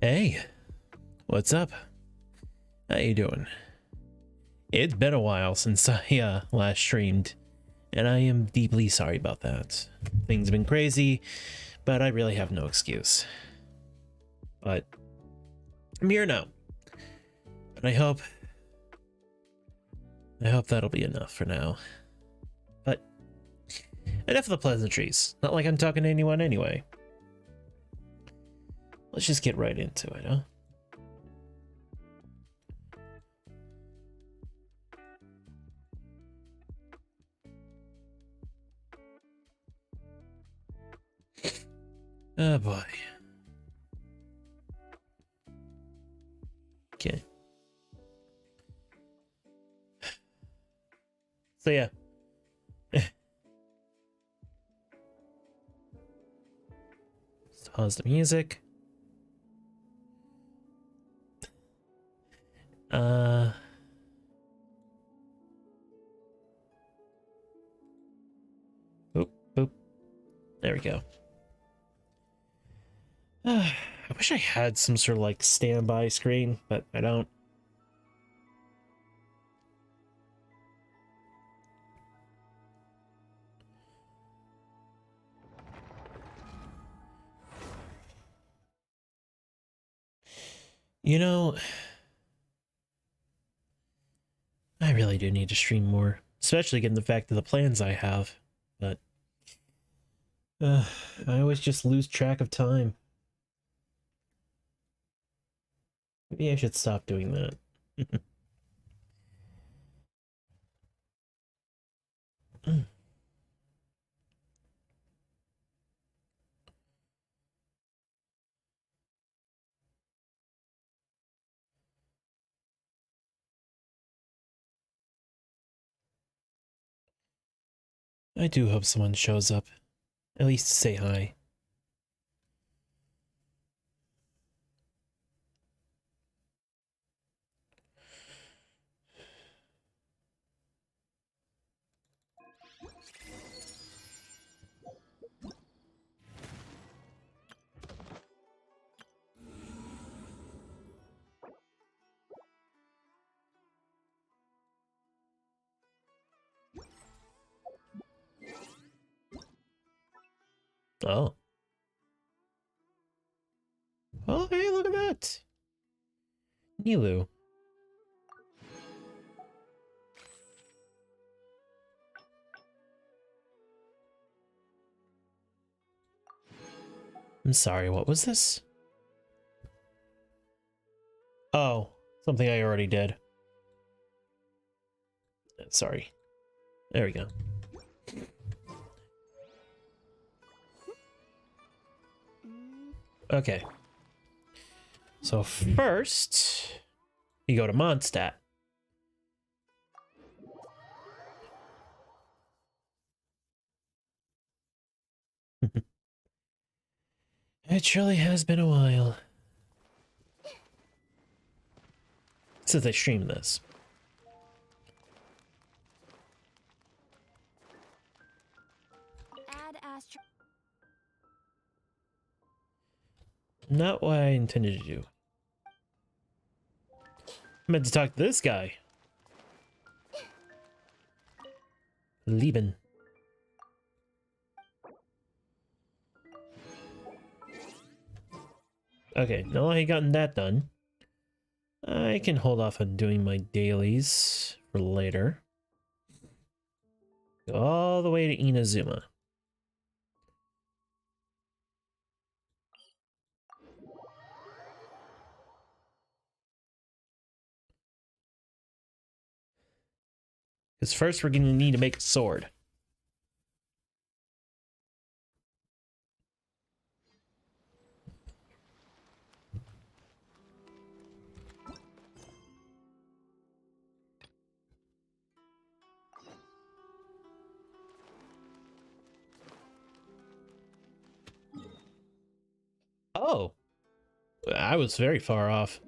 Hey, what's up? How you doing? It's been a while since I last streamed, and I am deeply sorry about that. Things have been crazy, but I really have no excuse. But I'm here now, and I hope that'll be enough for now. But enough of the pleasantries. Not like I'm talking to anyone anyway. Let's just get right into it, huh? Oh boy. Okay. So yeah. Let's pause the music. Boop, boop. There we go. I wish I had some sort of like standby screen, but I don't. You know, I really do need to stream more, especially given the fact of the plans I have. But I always just lose track of time. Maybe I should stop doing that. I do hope someone shows up, at least to say hi. Oh. Oh, hey, look at that. Nilu. I'm sorry, what was this? Oh, something I already did. Sorry. There we go. Okay. So first, you go to Mondstadt. It surely has been a while since I streamed this. Not what I intended to do. I meant to talk to this guy. Lieben. Okay, now I gotten that done. I can hold off on doing my dailies for later. Go all the way to Inazuma. Because first we're going to need to make a sword. Oh, I was very far off.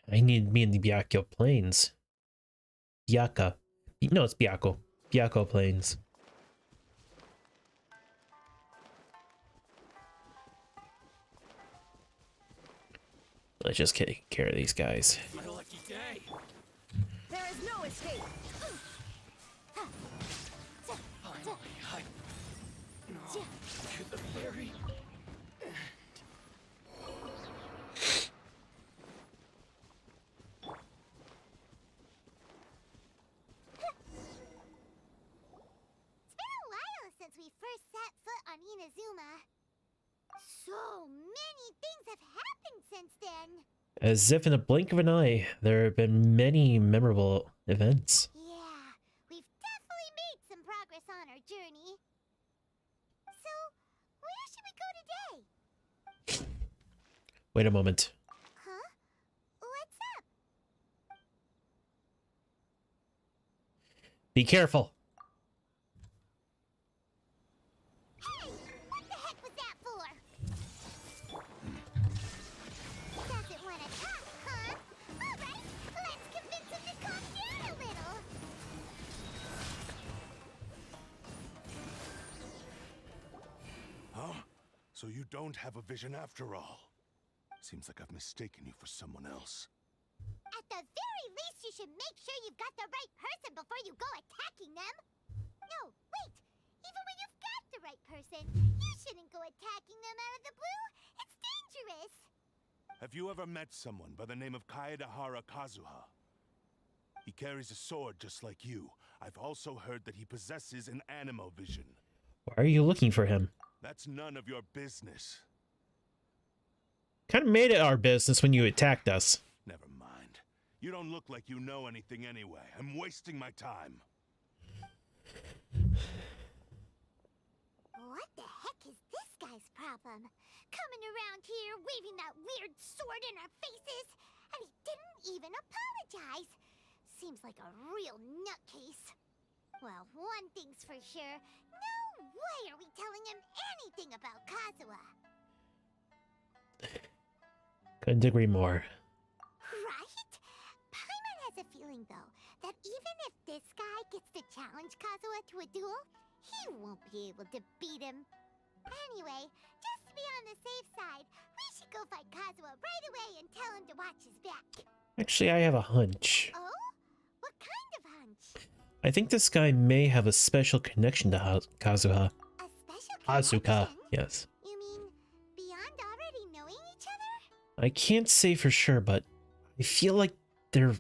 I need to be in the Byakko Plains. Byakka. No, it's Byakko. Byakko Plains. Let's just take care of these guys. My lucky day. There is no escape. Finally, no, to the ferry. It's been a while since we first set foot on Inazuma. So many things have happened since then. As if in a blink of an eye, there have been many memorable events. Yeah, we've definitely made some progress on our journey. So, where should we go today? Wait a moment. Huh? What's up? Be careful. Hey, what the heck was that for? Doesn't want to talk, huh? All right, let's convince him to calm down a little. Huh? So you don't have a vision after all? Seems like I've mistaken you for someone else. At the very least, you should make sure you've got the right person before you go attacking them. No, wait. Even when you've got the right person, you shouldn't go attacking them out of the blue. It's dangerous. Have you ever met someone by the name of Kaedahara Kazuha? He carries a sword just like you. I've also heard that he possesses an animo vision. Why are you looking for him? That's none of your business. Kind of made it our business when you attacked us. Never mind. You don't look like you know anything anyway. I'm wasting my time. What the heck is this guy's problem? Coming around here, waving that weird sword in our faces, and he didn't even apologize. Seems like a real nutcase. Well, one thing's for sure. No way are we telling him anything about Kazuha. Couldn't agree more. Right? Paimon has a feeling, though, that even if this guy gets to challenge Kazuha to a duel, he won't be able to beat him. Anyway, just to be on the safe side, we should go fight Kazuha right away and tell him to watch his back. Actually, I have a hunch. Oh? What kind of hunch? I think this guy may have a special connection to Kazuha. A special Asuka, connection? yes. You mean beyond already knowing each other? I can't say for sure, but I feel like their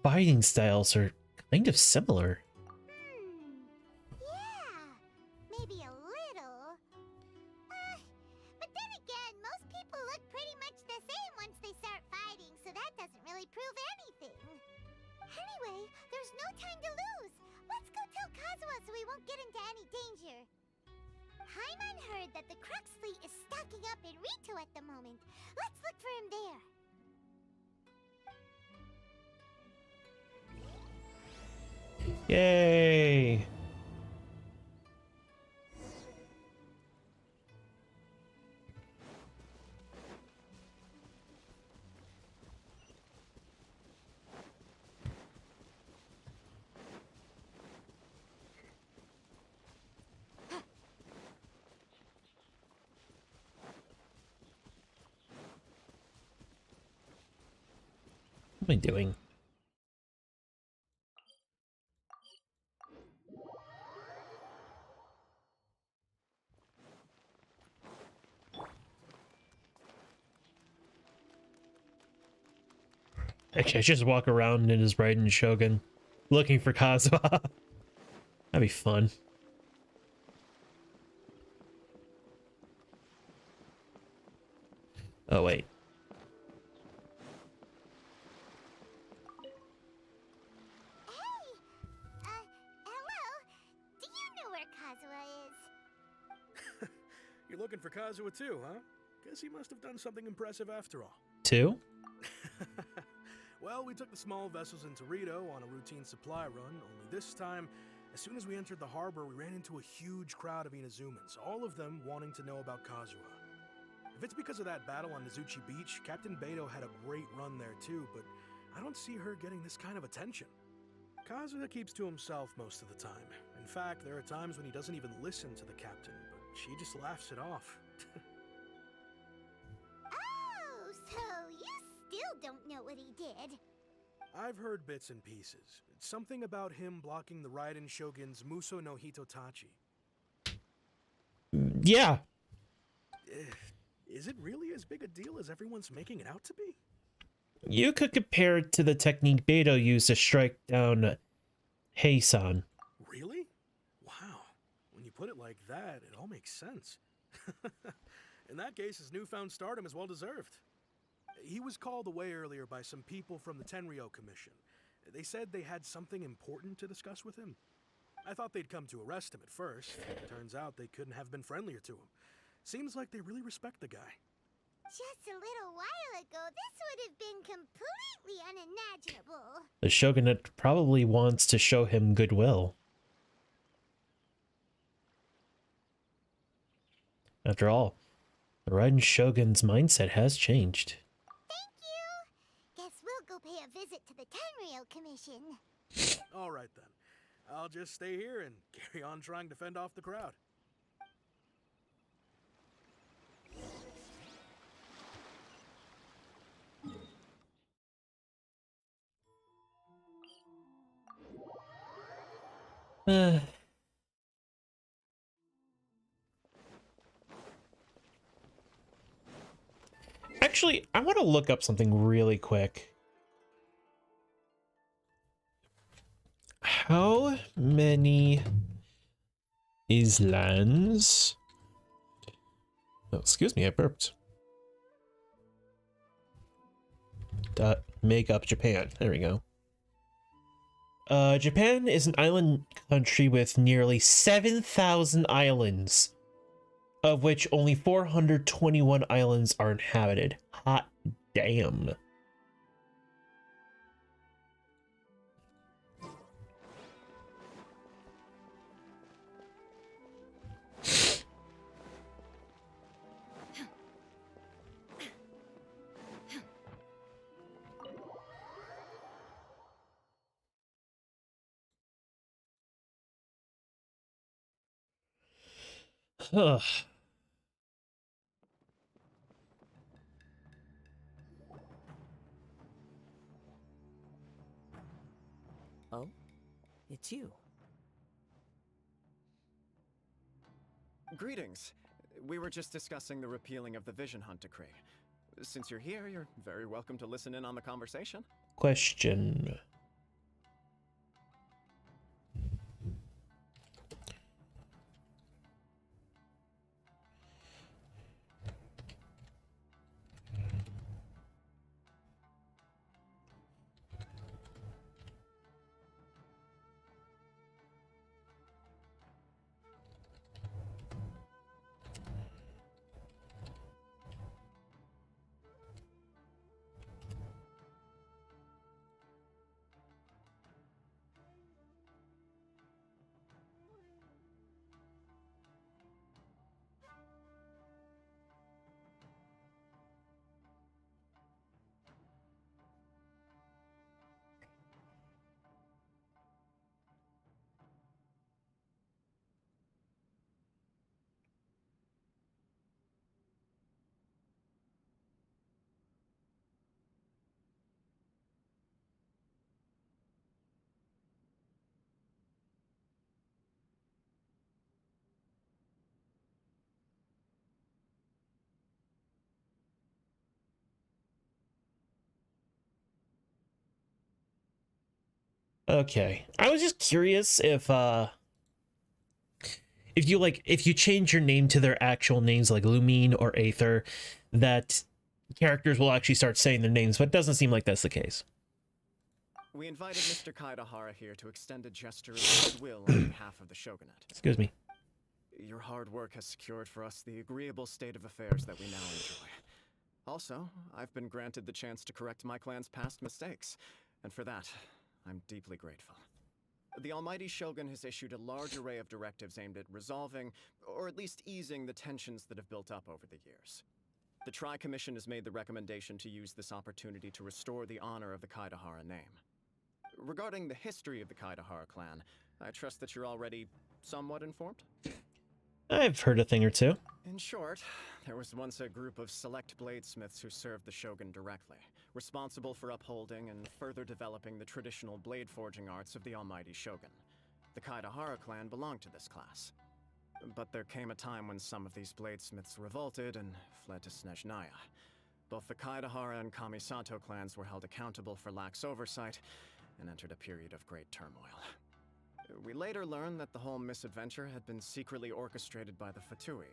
fighting styles are kind of similar. Yeah, maybe a little. But then again, most people look pretty much the same once they start fighting, so that doesn't really prove anything. Anyway, there's no time to lose. Let's go tell Kazuha so we won't get into any danger. Paimon heard that the Crux fleet is stocking up in Rito at the moment. Let's look for him there. Yay! What am I doing? Actually, I should just walk around in his Raiden Shogun looking for Kazuha. That'd be fun. Oh, wait. Hello? Do you know where Kazuha is? You're looking for Kazuha too, huh? Guess he must have done something impressive after all. Two? Well, we took the small vessels into Rito on a routine supply run, only this time, as soon as we entered the harbor, we ran into a huge crowd of Inazumans, all of them wanting to know about Kazuha. If it's because of that battle on Nizuchi Beach, Captain Beidou had a great run there too, but I don't see her getting this kind of attention. Kazuha keeps to himself most of the time. In fact, there are times when he doesn't even listen to the captain, but she just laughs it off. Oh, so I've heard bits and pieces. It's something about him blocking the Raiden Shogun's Muso no Hitotachi. Yeah. Is it really as big a deal as everyone's making it out to be? You could compare it to the technique Beto used to strike down Heisan. Really? Wow. When you put it like that, it all makes sense. In that case, his newfound stardom is well deserved. He was called away earlier by some people from the Tenryo Commission. They said they had something important to discuss with him. I thought they'd come to arrest him at first. Turns out they couldn't have been friendlier to him. Seems like they really respect the guy. Just a little while ago, this would have been completely unimaginable. The shogunate probably wants to show him goodwill. After all, the Raiden Shogun's mindset has changed. Thank you. Guess we'll go pay a visit to the Tenryo Commission. All right then. I'll just stay here and carry on trying to fend off the crowd. Actually, I want to look up something really quick. How many islands? Oh, excuse me, I burped. Make up Japan. There we go. Japan is an island country with nearly 7,000 islands, of which only 421 islands are inhabited. Hot damn. Ugh. Oh? It's you. Greetings. We were just discussing the repealing of the Vision Hunt Decree. Since you're here, you're very welcome to listen in on the conversation. Question. Okay. I was just curious if you change your name to their actual names like Lumine or Aether, that characters will actually start saying their names, but it doesn't seem like that's the case. We invited Mr. Kaedahara here to extend a gesture of goodwill on behalf of the Shogunate. Excuse me. Your hard work has secured for us the agreeable state of affairs that we now enjoy. Also, I've been granted the chance to correct my clan's past mistakes, and for that, I'm deeply grateful. The Almighty Shogun has issued a large array of directives aimed at resolving, or at least easing, the tensions that have built up over the years. The Tri-Commission has made the recommendation to use this opportunity to restore the honor of the Kaedahara name. Regarding the history of the Kaedahara clan, I trust that you're already somewhat informed? I've heard a thing or two. In short, there was once a group of select bladesmiths who served the shogun directly, responsible for upholding and further developing the traditional blade forging arts of the almighty shogun. The Kaedahara clan belonged to this class. But there came a time when some of these bladesmiths revolted and fled to Snezhnaya. Both the Kaedahara and Kamisato clans were held accountable for lax oversight and entered a period of great turmoil. We later learned that the whole misadventure had been secretly orchestrated by the Fatui.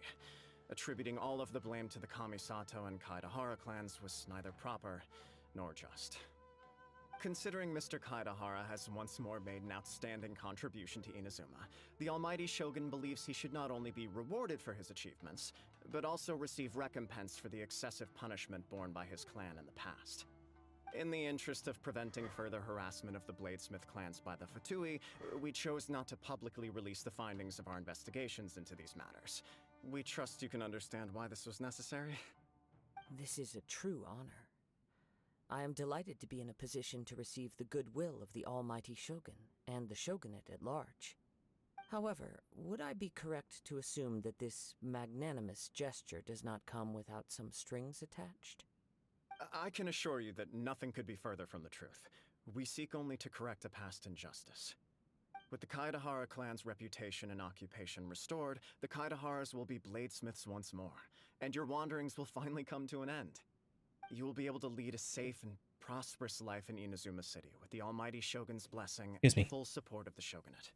Attributing all of the blame to the Kamisato and Kaedahara clans was neither proper nor just. Considering Mr. Kaedahara has once more made an outstanding contribution to Inazuma, the almighty shogun believes he should not only be rewarded for his achievements, but also receive recompense for the excessive punishment borne by his clan in the past. In the interest of preventing further harassment of the Bladesmith clans by the Fatui, we chose not to publicly release the findings of our investigations into these matters. We trust you can understand why this was necessary. This is a true honor. I am delighted to be in a position to receive the goodwill of the almighty shogun and the shogunate at large. However, would I be correct to assume that this magnanimous gesture does not come without some strings attached? I can assure you that nothing could be further from the truth. We seek only to correct a past injustice. With the Kaedahara clan's reputation and occupation restored, the Kaedaharas will be bladesmiths once more, and your wanderings will finally come to an end. You will be able to lead a safe and prosperous life in Inazuma City with the almighty shogun's blessing Excuse me. and full support of the shogunate.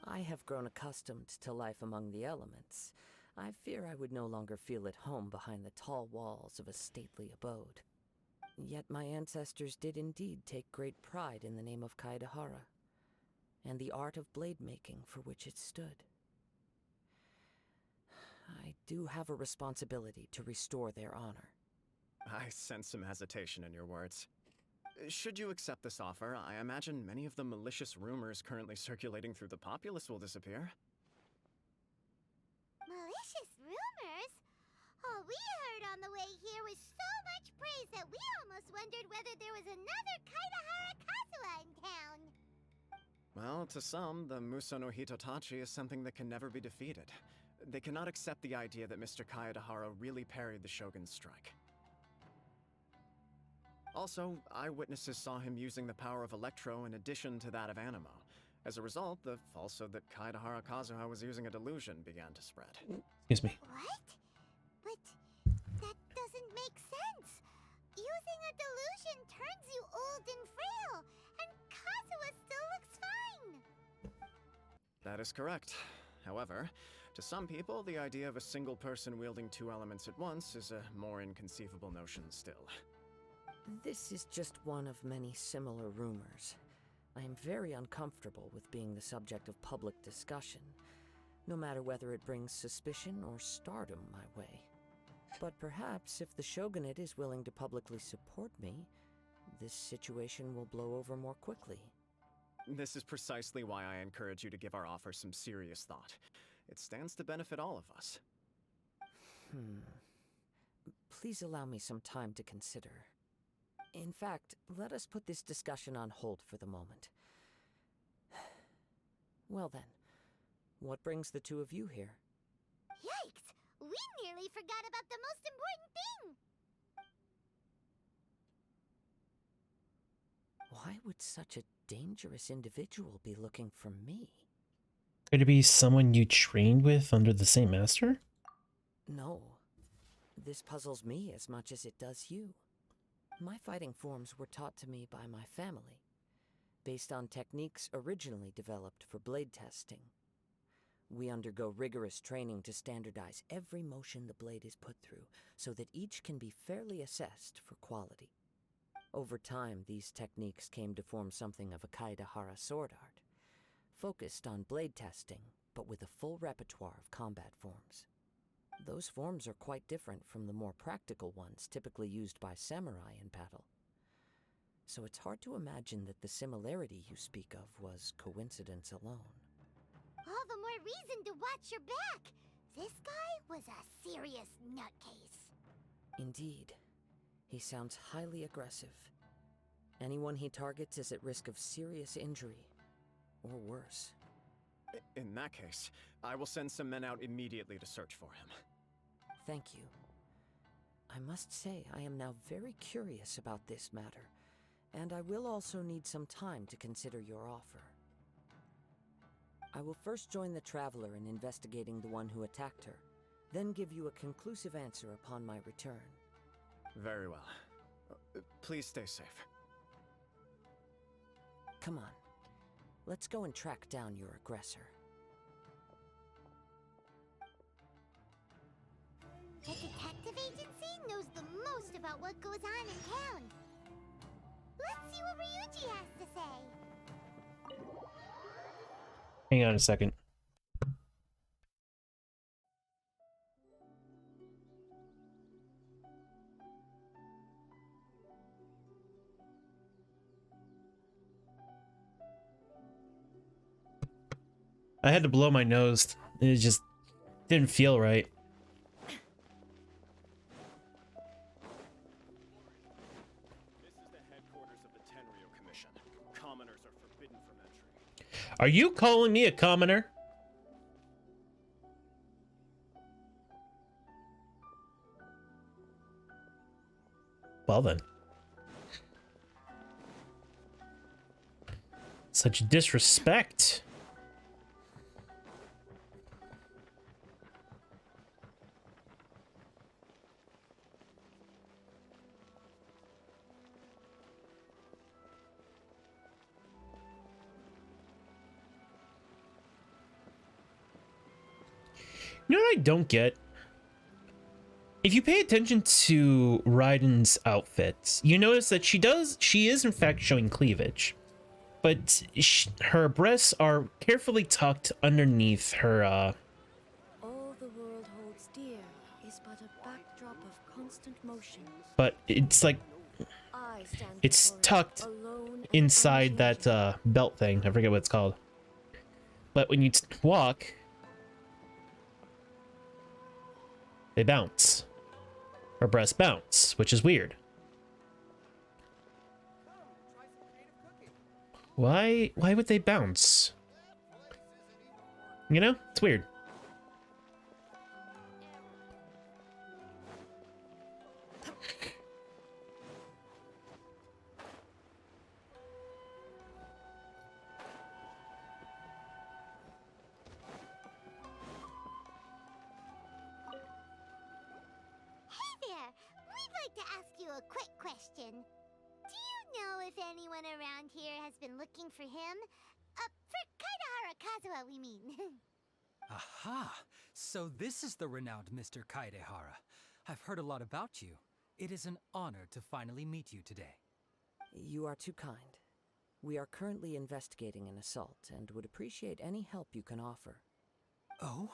I have grown accustomed to life among the elements. I fear I would no longer feel at home behind the tall walls of a stately abode. Yet my ancestors did indeed take great pride in the name of Kaedahara, and the art of blade making for which it stood. I do have a responsibility to restore their honor. I sense some hesitation in your words. Should you accept this offer, I imagine many of the malicious rumors currently circulating through the populace will disappear. Malicious rumors? All we heard on the way here was so much praise that we almost wondered whether there was another Kaedahara Kazuha in town. Well, to some, the Muso no Hitotachi is something that can never be defeated. They cannot accept the idea that Mr. Kaedahara really parried the shogun's strike. Also, eyewitnesses saw him using the power of Electro in addition to that of Animo. As a result, the falsehood that Kaedahara Kazuha was using a delusion began to spread. Excuse me. What? But that doesn't make sense. Using a delusion turns you old and frail, and Kazuha still looks fine. That is correct. However, to some people, the idea of a single person wielding two elements at once is a more inconceivable notion still. This is just one of many similar rumors. I am very uncomfortable with being the subject of public discussion, no matter whether it brings suspicion or stardom my way. But perhaps if the shogunate is willing to publicly support me, this situation will blow over more quickly. This is precisely why I encourage you to give our offer some serious thought. It stands to benefit all of us. Please allow me some time to consider. In fact, let us put this discussion on hold for the moment. Well then, what brings the two of you here? Yikes! We nearly forgot about the most important thing! Why would such a dangerous individual be looking for me? Could it be someone you trained with under the same master? No. This puzzles me as much as it does you. My fighting forms were taught to me by my family, based on techniques originally developed for blade testing. We undergo rigorous training to standardize every motion the blade is put through, so that each can be fairly assessed for quality. Over time, these techniques came to form something of a Kaedahara sword art, focused on blade testing, but with a full repertoire of combat forms. Those forms are quite different from the more practical ones typically used by samurai in battle. So it's hard to imagine that the similarity you speak of was coincidence alone. All the more reason to watch your back! This guy was a serious nutcase. Indeed. He sounds highly aggressive. Anyone he targets is at risk of serious injury, or worse. In that case, I will send some men out immediately to search for him. Thank you. I must say, I am now very curious about this matter, and I will also need some time to consider your offer. I will first join the Traveler in investigating the one who attacked her, then give you a conclusive answer upon my return. Very well. Please stay safe. Come on. Let's go and track down your aggressor. The detective agency knows the most about what goes on in town. Let's see what Ryuji has to say. Hang on a second. I had to blow my nose. It just didn't feel right. This is the headquarters of the Tenryo Commission. Commoners are forbidden from entry. Are you calling me a commoner? Well then. Such disrespect. You know what I don't get? If you pay attention to Raiden's outfit, you notice that she is in fact showing cleavage, but her breasts are carefully tucked underneath her, All the world holds dear is but a backdrop of constant motion. but it's like, I stand it's before it, tucked alone and inside that, unchanging. belt thing. I forget what it's called. But when you walk, they bounce. Her breasts bounce, which is weird. Why would they bounce? You know, it's weird. Hey there! We'd like to ask you a quick question. Do you know if anyone around here has been looking for him? For Kaidahara Kazuha, we mean. Aha! So this is the renowned Mr. Kaidehara. I've heard a lot about you. It is an honor to finally meet you today. You are too kind. We are currently investigating an assault and would appreciate any help you can offer. Oh?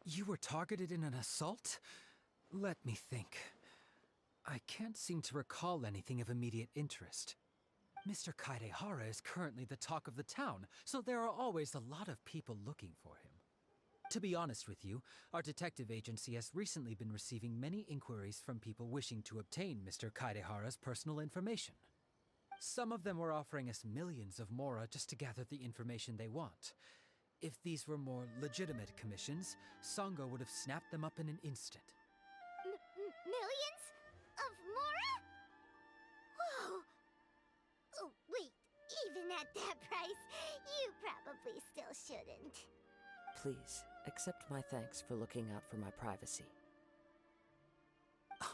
You were targeted in an assault? Let me think. I can't seem to recall anything of immediate interest. Mr. Kaidehara is currently the talk of the town, so there are always a lot of people looking for him. To be honest with you, our detective agency has recently been receiving many inquiries from people wishing to obtain Mr. Kaidehara's personal information. Some of them were offering us millions of mora just to gather the information they want. If these were more legitimate commissions, Sango would have snapped them up in an instant. Millions? Of Mora? Whoa! Oh, wait, even at that price, you probably still shouldn't. Please, accept my thanks for looking out for my privacy.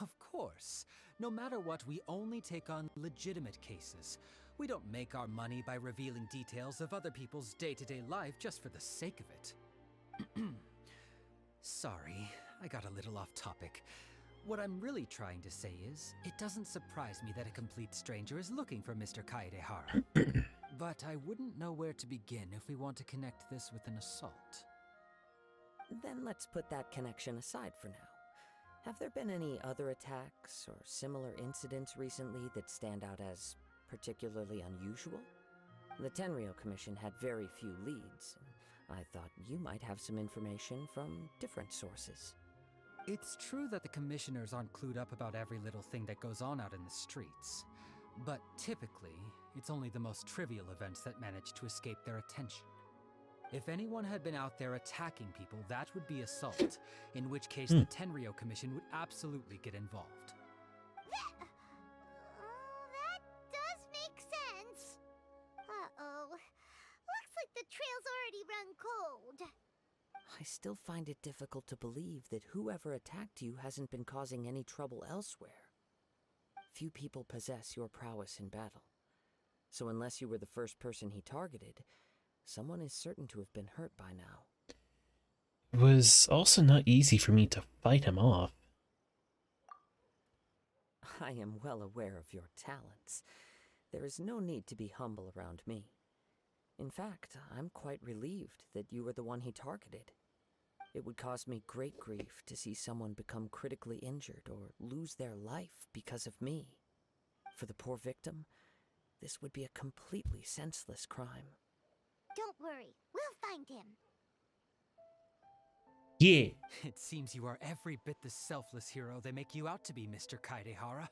Of course. No matter what, we only take on legitimate cases. We don't make our money by revealing details of other people's day-to-day life just for the sake of it. Sorry, I got a little off topic. What I'm really trying to say is, it doesn't surprise me that a complete stranger is looking for Mr. Kaidehara. But I wouldn't know where to begin if we want to connect this with an assault. Then let's put that connection aside for now. Have there been any other attacks or similar incidents recently that stand out as particularly unusual? The Tenryo Commission had very few leads, and I thought you might have some information from different sources. It's true that the commissioners aren't clued up about every little thing that goes on out in the streets. But typically, it's only the most trivial events that manage to escape their attention. If anyone had been out there attacking people, that would be assault, in which case the Tenryo Commission would absolutely get involved. That does make sense. Uh-oh. Looks like the trail's already run cold. I still find it difficult to believe that whoever attacked you hasn't been causing any trouble elsewhere. Few people possess your prowess in battle. So unless you were the first person he targeted, someone is certain to have been hurt by now. It was also not easy for me to fight him off. I am well aware of your talents. There is no need to be humble around me. In fact, I'm quite relieved that you were the one he targeted. It would cause me great grief to see someone become critically injured or lose their life because of me. For the poor victim, this would be a completely senseless crime. Don't worry, we'll find him. Yeah. It seems you are every bit the selfless hero they make you out to be, Mr. Kaedehara.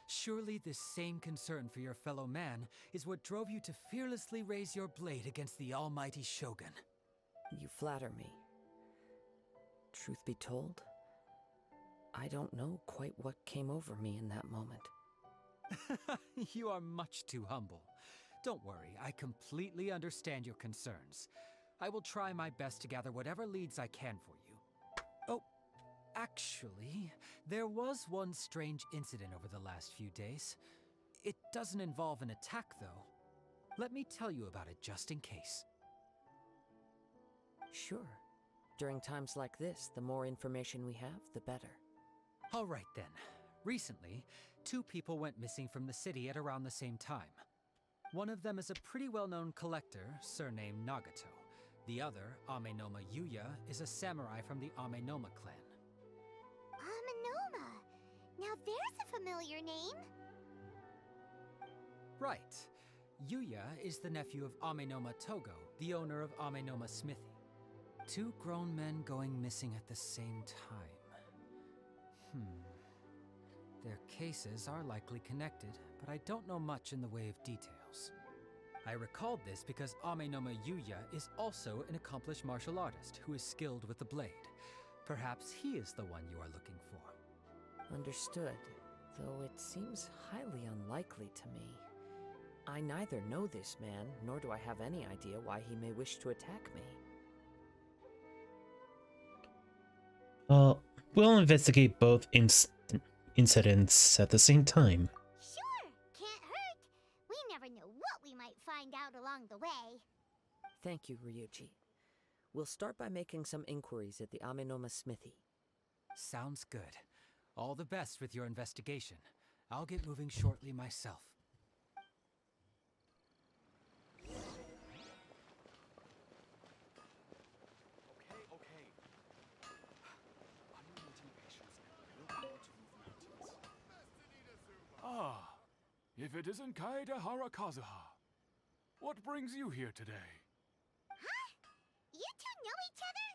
Surely this same concern for your fellow man is what drove you to fearlessly raise your blade against the almighty Shogun. You flatter me. Truth be told, I don't know quite what came over me in that moment. You are much too humble. Don't worry, I completely understand your concerns. I will try my best to gather whatever leads I can for you. Oh, actually, there was one strange incident over the last few days. It doesn't involve an attack, though. Let me tell you about it just in case. Sure. During times like this, the more information we have, the better. All right then. Recently, 2 people went missing from the city at around the same time. One of them is a pretty well-known collector, surnamed Nagato. The other, Amenoma Yuya, is a samurai from the Amenoma clan. Amenoma. Now there's a familiar name. Right. Yuya is the nephew of Amenoma Togo, the owner of Amenoma Smithy. 2 grown men going missing at the same time. Their cases are likely connected, but I don't know much in the way of details. I recalled this because Amenoma Yuya is also an accomplished martial artist who is skilled with the blade. Perhaps he is the one you are looking for. Understood, though it seems highly unlikely to me. I neither know this man, nor do I have any idea why he may wish to attack me. Well, we'll investigate both incidents at the same time. Sure, can't hurt. We never know what we might find out along the way. Thank you, Ryuji. We'll start by making some inquiries at the Amenoma Smithy. Sounds good. All the best with your investigation. I'll get moving shortly myself. Okay. Unrelenting patience and willpower to move mountains. Ah, if it isn't Kaedehara Kazuha. What brings you here today? Huh? You 2 know each other?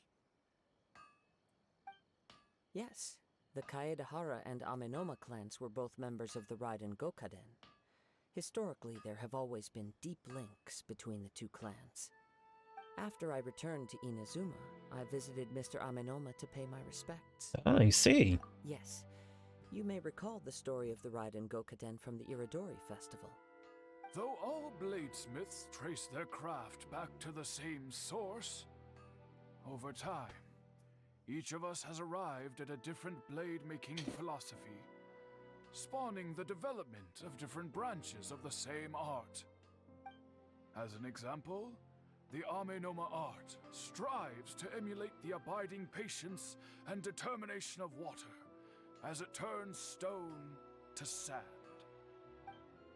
Yes, the Kaedehara and Amenoma clans were both members of the Raiden Gokaden. Historically, there have always been deep links between the 2 clans. After I returned to Inazuma, I visited Mr. Amenoma to pay my respects. I see. Yes, you may recall the story of the Raiden Gokaden from the Iridori Festival. Though all bladesmiths trace their craft back to the same source, over time, each of us has arrived at a different blade-making philosophy, spawning the development of different branches of the same art. As an example, the Amenoma art strives to emulate the abiding patience and determination of water as it turns stone to sand.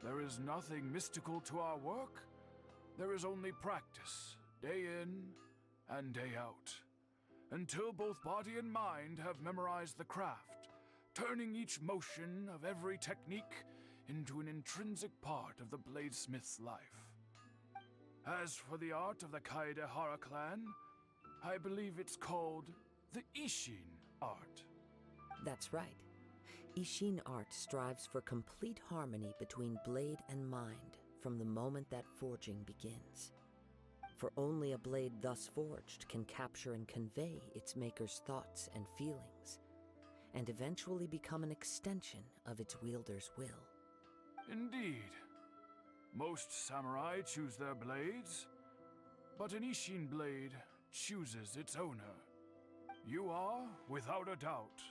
There is nothing mystical to our work. There is only practice, day in and day out, until both body and mind have memorized the craft, turning each motion of every technique into an intrinsic part of the bladesmith's life. As for the art of the Kaedehara clan, I believe it's called the Ishin art. That's right. Ishin art strives for complete harmony between blade and mind from the moment that forging begins. for only a blade thus forged can capture and convey its maker's thoughts and feelings, and eventually become an extension of its wielder's will. Indeed. Most samurai choose their blades, but an Ishin blade chooses its owner. You are, without a doubt,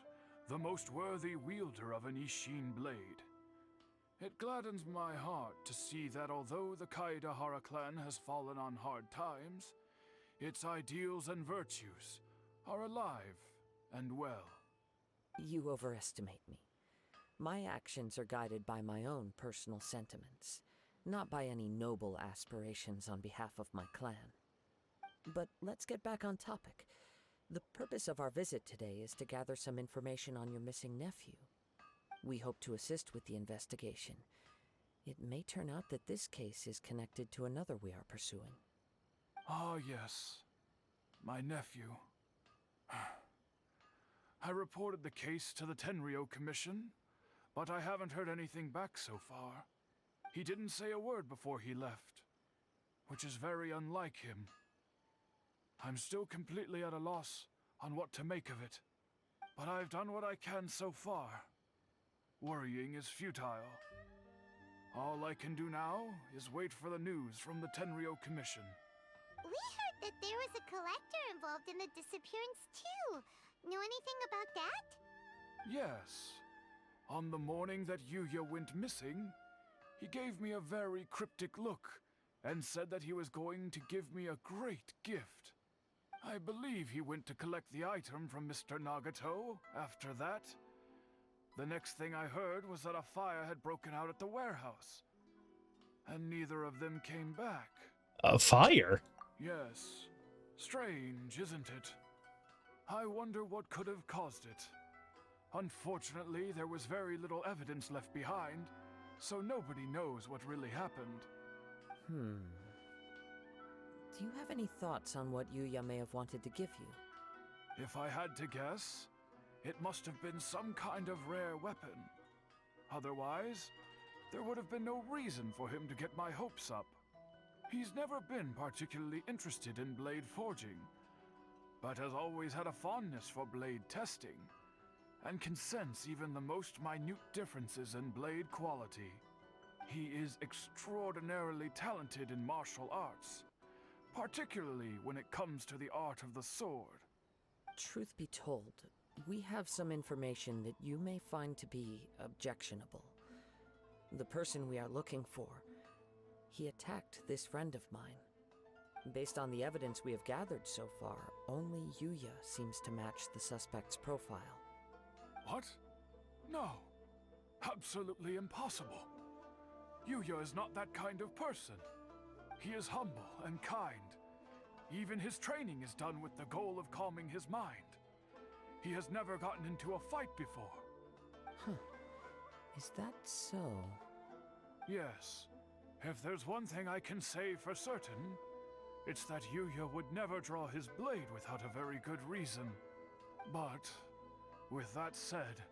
the most worthy wielder of an Ishin blade. It gladdens my heart to see that although the Kaedahara clan has fallen on hard times, its ideals and virtues are alive and well. You overestimate me. My actions are guided by my own personal sentiments, not by any noble aspirations on behalf of my clan. But let's get back on topic. The purpose of our visit today is to gather some information on your missing nephew. We hope to assist with the investigation. It may turn out that this case is connected to another we are pursuing. Ah, yes. My nephew. I reported the case to the Tenryo Commission, but I haven't heard anything back so far. He didn't say a word before he left, which is very unlike him. I'm still completely at a loss on what to make of it, but I've done what I can so far. Worrying is futile. All I can do now is wait for the news from the Tenryo Commission. We heard that there was a collector involved in the disappearance too. Know anything about that? Yes. On the morning that Yuya went missing, he gave me a very cryptic look and said that he was going to give me a great gift. I believe he went to collect the item from Mr. Nagato after that. The next thing I heard was that a fire had broken out at the warehouse, and neither of them came back. A fire? Yes. Strange, isn't it? I wonder what could have caused it. Unfortunately, there was very little evidence left behind, so nobody knows what really happened. Do you have any thoughts on what Yuya may have wanted to give you? If I had to guess, it must have been some kind of rare weapon. Otherwise, there would have been no reason for him to get my hopes up. He's never been particularly interested in blade forging, but has always had a fondness for blade testing, and can sense even the most minute differences in blade quality. He is extraordinarily talented in martial arts, particularly when it comes to the art of the sword. Truth be told, we have some information that you may find to be objectionable. The person we are looking for, he attacked this friend of mine. Based on the evidence we have gathered so far, only Yuya seems to match the suspect's profile. What? No. Absolutely impossible. Yuya is not that kind of person. He is humble and kind. Even his training is done with the goal of calming his mind. He has never gotten into a fight before. Is that so? Yes. If there's one thing I can say for certain, it's that Yuya would never draw his blade without a very good reason. But, with that said,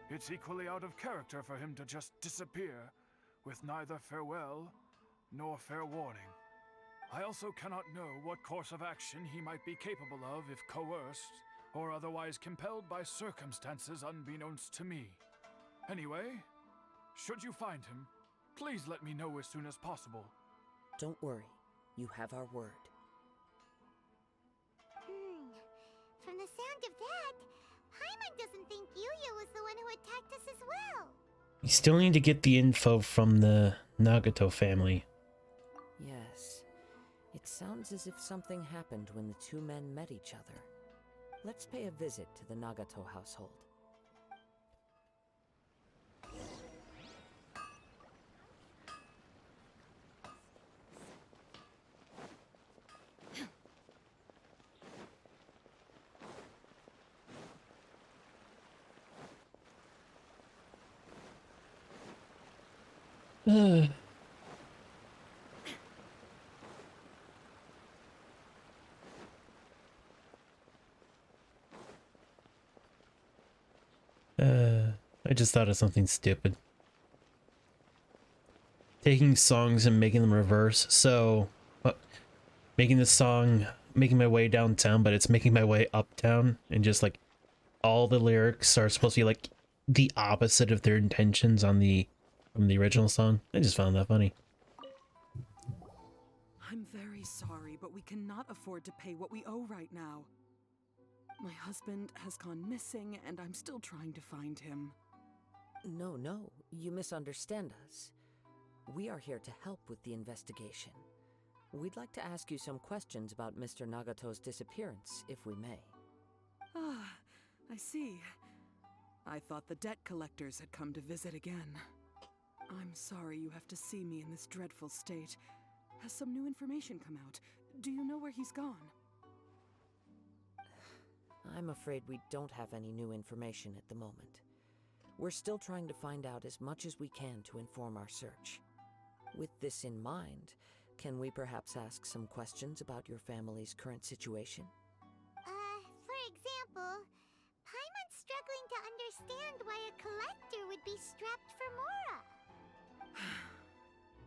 it's equally out of character for him to just disappear, with neither farewell nor fair warning. I also cannot know what course of action he might be capable of if coerced, or otherwise compelled by circumstances unbeknownst to me. Anyway, should you find him, please let me know as soon as possible. Don't worry, you have our word. From the sound of that, Paimon doesn't think Yuya was the one who attacked us as well. We still need to get the info from the Nagato family. Yes. It sounds as if something happened when the two men met each other. Let's pay a visit to the Nagato household. I just thought of something stupid. Taking songs and making them reverse. So, making this song, making my way downtown, but it's making my way uptown, and just like all the lyrics are supposed to be like the opposite of their intentions on from the original song. I just found that funny. I'm very sorry, but we cannot afford to pay what we owe right now. My husband has gone missing, and I'm still trying to find him. No, you misunderstand us. We are here to help with the investigation. We'd like to ask you some questions about Mr. Nagato's disappearance, if we may. Ah, I see. I thought the debt collectors had come to visit again. I'm sorry you have to see me in this dreadful state. Has some new information come out? Do you know where he's gone? I'm afraid we don't have any new information at the moment. We're still trying to find out as much as we can to inform our search. With this in mind, can we perhaps ask some questions about your family's current situation? For example, Paimon's struggling to understand why a collector would be strapped for Mora.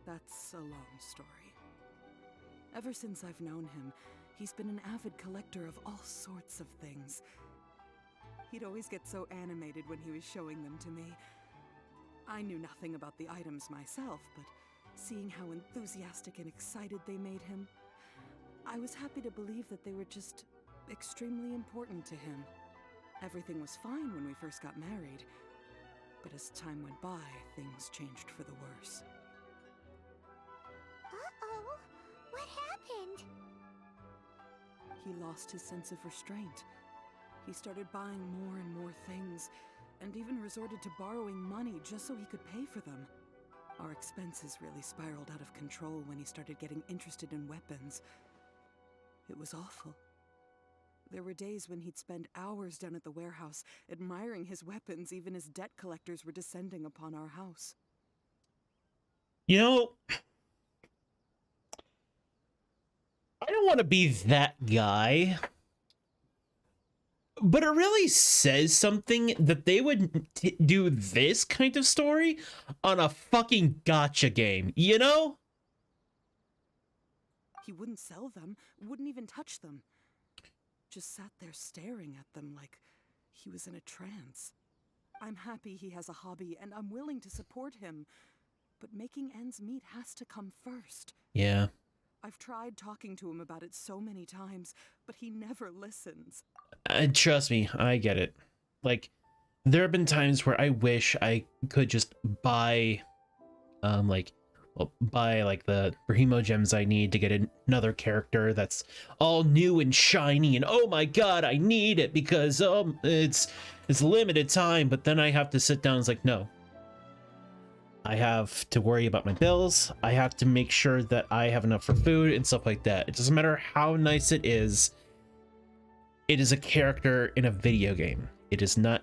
That's a long story. Ever since I've known him, he's been an avid collector of all sorts of things. He'd always get so animated when he was showing them to me. I knew nothing about the items myself, but seeing how enthusiastic and excited they made him, I was happy to believe that they were just extremely important to him. Everything was fine when we first got married, but as time went by, things changed for the worse. Uh-oh, what happened? He lost his sense of restraint. He started buying more and more things, and even resorted to borrowing money just so he could pay for them. Our expenses really spiraled out of control when he started getting interested in weapons. It was awful. There were days when he'd spend hours down at the warehouse, admiring his weapons even as debt collectors were descending upon our house. You know, I don't want to be that guy, but it really says something that they would do this kind of story on a fucking gacha game, you know? He wouldn't sell them, wouldn't even touch them. Just sat there staring at them like he was in a trance. I'm happy he has a hobby, and I'm willing to support him. But making ends meet has to come first. Yeah. I've tried talking to him about it so many times, but he never listens. Trust me, I get it. Like, there have been times where I wish I could just buy, buy the Brahimo gems I need to get another character that's all new and shiny, and oh my god, I need it because it's limited time. But then I have to sit down and it's like, no. I have to worry about my bills. I have to make sure that I have enough for food and stuff like that. It doesn't matter how nice it is. It is a character in a video game. It is not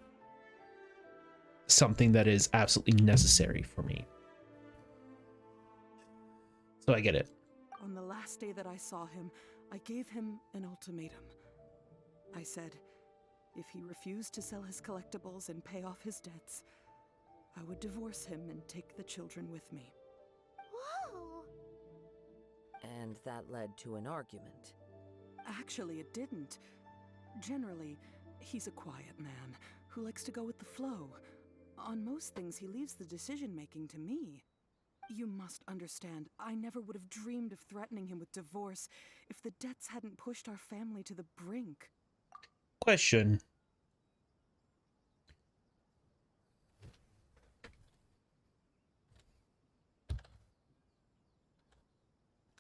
something that is absolutely necessary for me. So I get it. On the last day that I saw him, I gave him an ultimatum. I said, if he refused to sell his collectibles and pay off his debts, I would divorce him and take the children with me. Whoa! And that led to an argument. Actually, it didn't. Generally, he's a quiet man who likes to go with the flow. On most things, he leaves the decision-making to me. You must understand, I never would have dreamed of threatening him with divorce if the debts hadn't pushed our family to the brink. Question.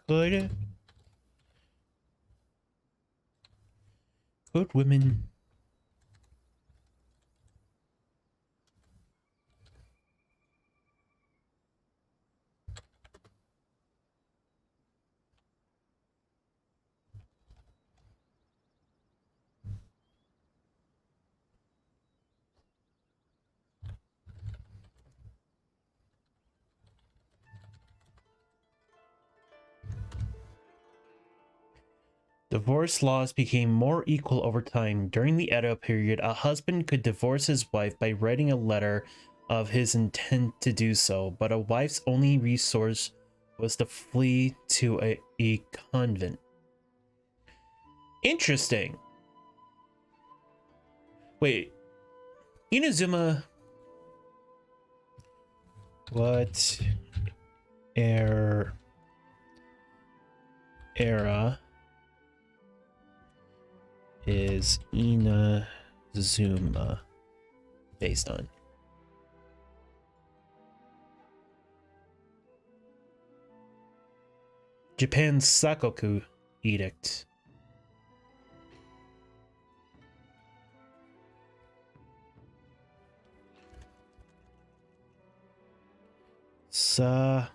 Could women divorce laws became more equal over time. During the Edo period, a husband could divorce his wife by writing a letter of his intent to do so, but a wife's only resource was to flee to a convent. Interesting. Wait. Inazuma. What era is Inazuma based on? Japan's Sakoku Edict. Sakoku.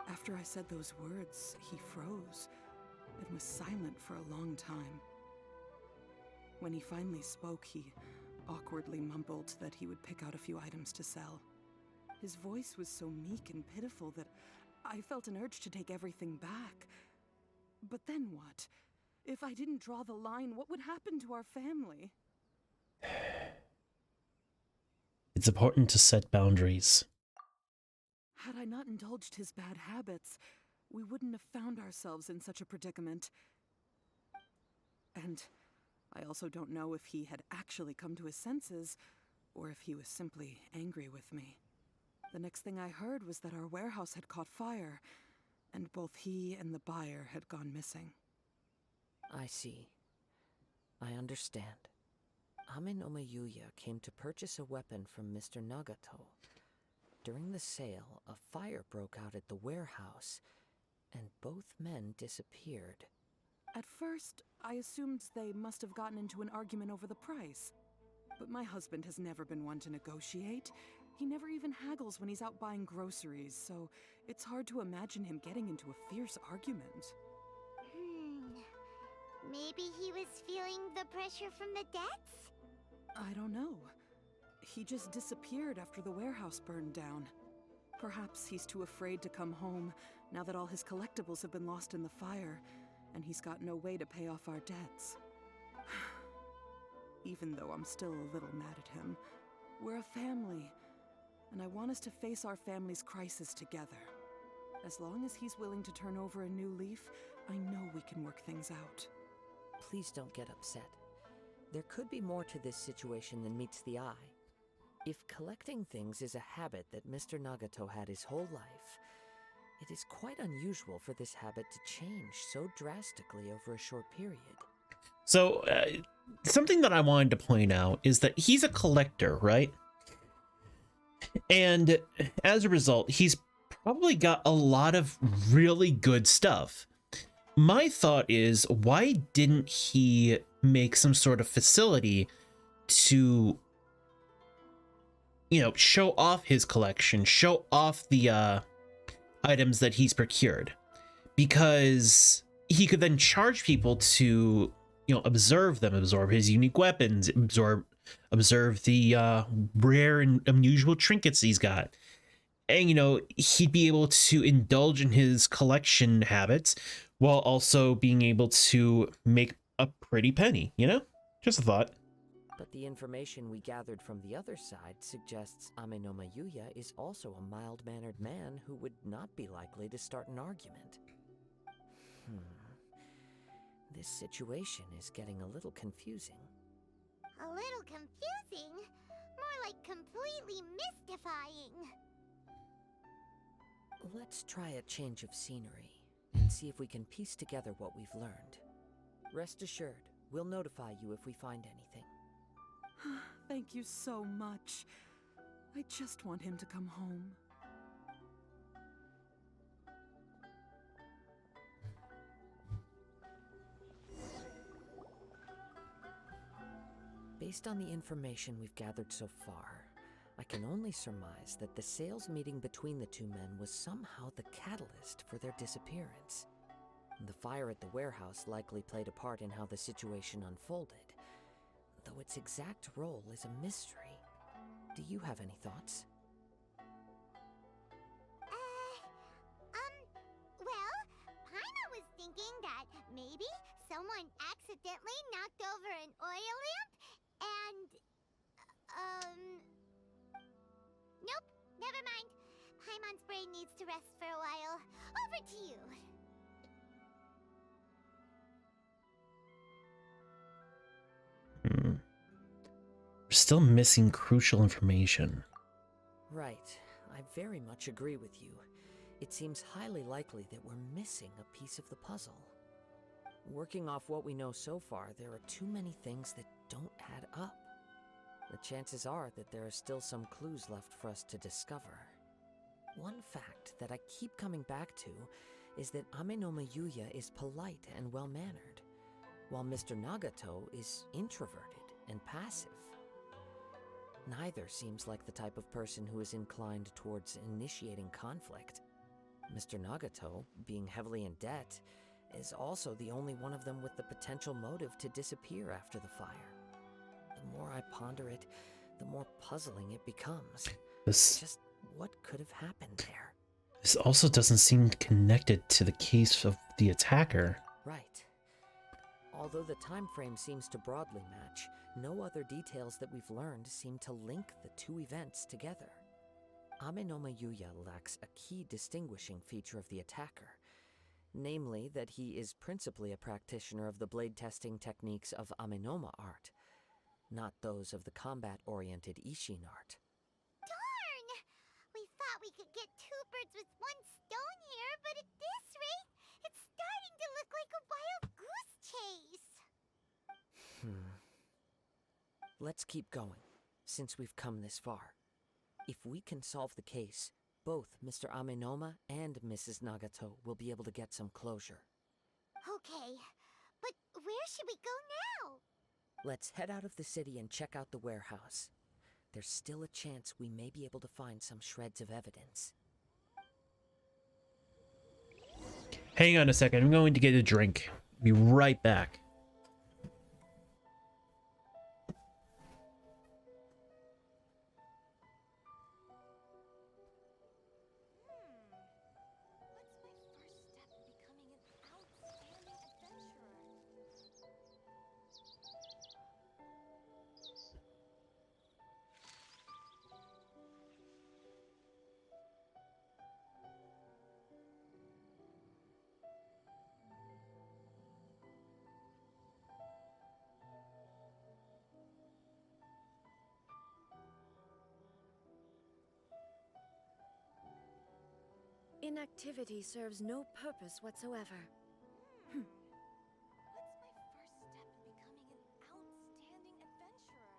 After I said those words, he froze and was silent for a long time. When he finally spoke, he awkwardly mumbled that he would pick out a few items to sell. His voice was so meek and pitiful that I felt an urge to take everything back. But then what? If I didn't draw the line, what would happen to our family? It's important to set boundaries. Had I not indulged his bad habits, we wouldn't have found ourselves in such a predicament. And I also don't know if he had actually come to his senses, or if he was simply angry with me. The next thing I heard was that our warehouse had caught fire, and both he and the buyer had gone missing. I see. I understand. Ame no Mayuya came to purchase a weapon from Mr. Nagato. During the sale, a fire broke out at the warehouse, and both men disappeared. At first, I assumed they must have gotten into an argument over the price. But my husband has never been one to negotiate. He never even haggles when he's out buying groceries, so it's hard to imagine him getting into a fierce argument. Maybe he was feeling the pressure from the debts? I don't know. He just disappeared after the warehouse burned down. Perhaps he's too afraid to come home now that all his collectibles have been lost in the fire, and he's got no way to pay off our debts. Even though I'm still a little mad at him, we're a family, and I want us to face our family's crisis together. As long as he's willing to turn over a new leaf, I know we can work things out. Please don't get upset. There could be more to this situation than meets the eye. If collecting things is a habit that Mr. Nagato had his whole life, it is quite unusual for this habit to change so drastically over a short period. So, something that I wanted to point out is that he's a collector, right? And as a result, he's probably got a lot of really good stuff. My thought is, why didn't he make some sort of facility to, you know, show off his collection, show off the items that he's procured? Because he could then charge people to, you know, observe them, observe his unique weapons, observe the rare and unusual trinkets he's got. And, you know, he'd be able to indulge in his collection habits while also being able to make a pretty penny, you know? Just a thought. But the information we gathered from the other side suggests Ame no Mayuya is also a mild-mannered man who would not be likely to start an argument. This situation is getting a little confusing. A little confusing? More like completely mystifying. Let's try a change of scenery and see if we can piece together what we've learned. Rest assured, we'll notify you if we find anything. Thank you so much. I just want him to come home. Based on the information we've gathered so far, I can only surmise that the sales meeting between the two men was somehow the catalyst for their disappearance. The fire at the warehouse likely played a part in how the situation unfolded, though its exact role is a mystery. Do you have any thoughts? Well, Paimon was thinking that maybe someone accidentally accidentally knocked over an oil lamp, and, nope, never mind. Paimon's brain needs to rest for a while. Over to you. We're still missing crucial information. Right. I very much agree with you. It seems highly likely that we're missing a piece of the puzzle. Working off what we know so far, there are too many things that don't add up. The chances are that there are still some clues left for us to discover. One fact that I keep coming back to is that Amenoma Yuya is polite and well-mannered, while Mr. Nagato is introverted and passive. Neither seems like the type of person who is inclined towards initiating conflict. Mr. Nagato, being heavily in debt, is also the only one of them with the potential motive to disappear after the fire. The more I ponder it, the more puzzling it becomes. Just what could have happened there? This also doesn't seem connected to the case of the attacker. Right. Although the time frame seems to broadly match, no other details that we've learned seem to link the two events together. Amenoma Yuya lacks a key distinguishing feature of the attacker, namely that he is principally a practitioner of the blade testing techniques of Amenoma art, not those of the combat-oriented Ishin art. Darn! We thought we could get two birds with one stone here, but at this rate, it's starting to look like a wild goose chase. Let's keep going, since we've come this far. If we can solve the case, both Mr. Amenoma and Mrs. Nagato will be able to get some closure. Okay, but where should we go now? Let's head out of the city and check out the warehouse. There's still a chance we may be able to find some shreds of evidence. Hang on a second, I'm going to get a drink. Be right back. Inactivity serves no purpose whatsoever. What's my first step in becoming an outstanding adventurer?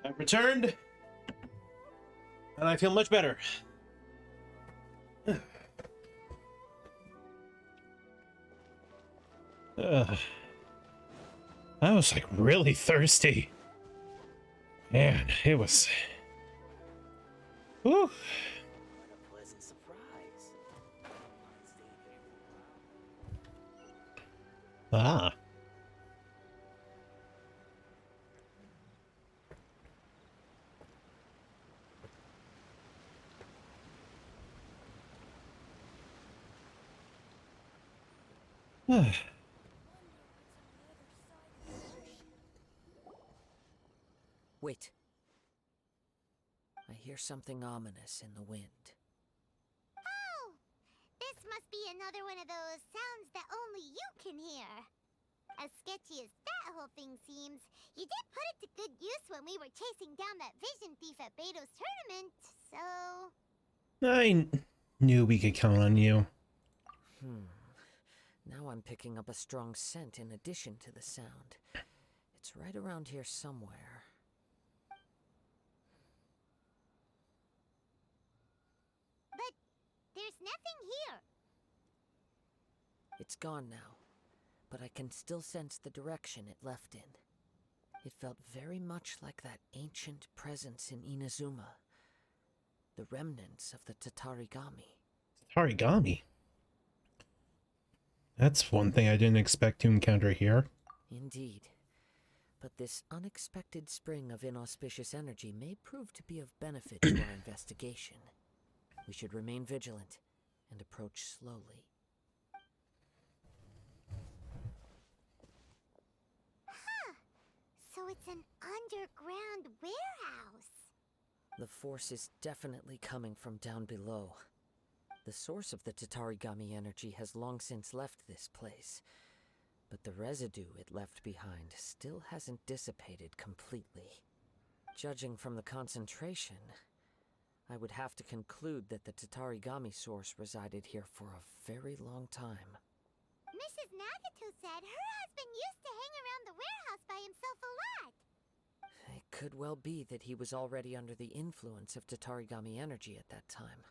I've returned, and I feel much better. I was like really thirsty. Man, it was. Whew. What a pleasant surprise. Ah. Wait. I hear something ominous in the wind. Oh! This must be another one of those sounds that only you can hear. As sketchy as that whole thing seems, you did put it to good use when we were chasing down that vision thief at Beto's tournament, so... I knew we could count on you. Now I'm picking up a strong scent in addition to the sound. It's right around here somewhere. But there's nothing here. It's gone now, but I can still sense the direction it left in. It felt very much like that ancient presence in Inazuma. The remnants of the Tatarigami. Tatarigami? That's one thing I didn't expect to encounter here. Indeed. But this unexpected spring of inauspicious energy may prove to be of benefit to our investigation. We should remain vigilant and approach slowly. Huh. So it's an underground warehouse. The force is definitely coming from down below. The source of the Tatarigami energy has long since left this place, but the residue it left behind still hasn't dissipated completely. Judging from the concentration, I would have to conclude that the Tatarigami source resided here for a very long time. Mrs. Nagato said her husband used to hang around the warehouse by himself a lot. It could well be that he was already under the influence of Tatarigami energy at that time.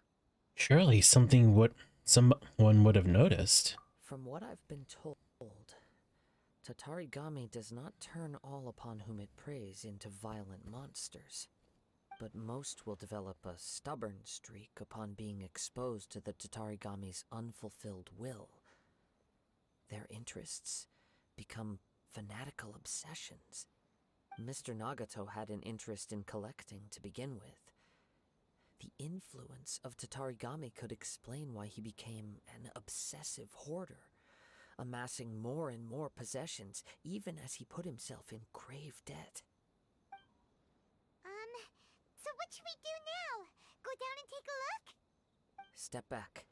Surely someone would have noticed. From what I've been told, Tatarigami does not turn all upon whom it preys into violent monsters, but most will develop a stubborn streak upon being exposed to the Tatarigami's unfulfilled will. Their interests become fanatical obsessions. Mr. Nagato had an interest in collecting to begin with. The influence of Tatarigami could explain why he became an obsessive hoarder, amassing more and more possessions, even as he put himself in grave debt. So what should we do now? Go down and take a look? Step back.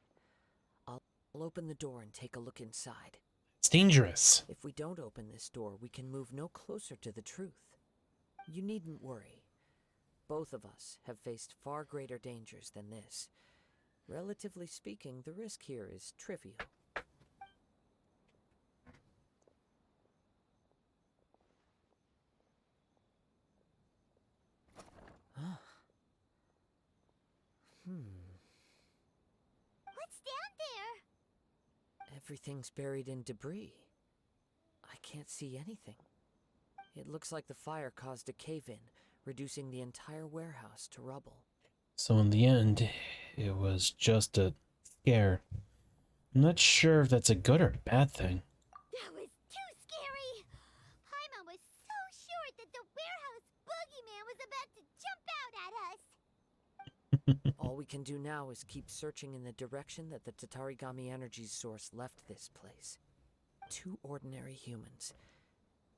I'll open the door and take a look inside. It's dangerous. If we don't open this door, we can move no closer to the truth. You needn't worry. Both of us have faced far greater dangers than this. Relatively speaking, the risk here is trivial. What's down there? Everything's buried in debris. I can't see anything. It looks like the fire caused a cave-in, reducing the entire warehouse to rubble. So in the end, it was just a scare. I'm not sure if that's a good or bad thing. That was too scary! Paimon was so sure that the warehouse boogeyman was about to jump out at us! All we can do now is keep searching in the direction that the Tatarigami energy source left this place. 2 ordinary humans,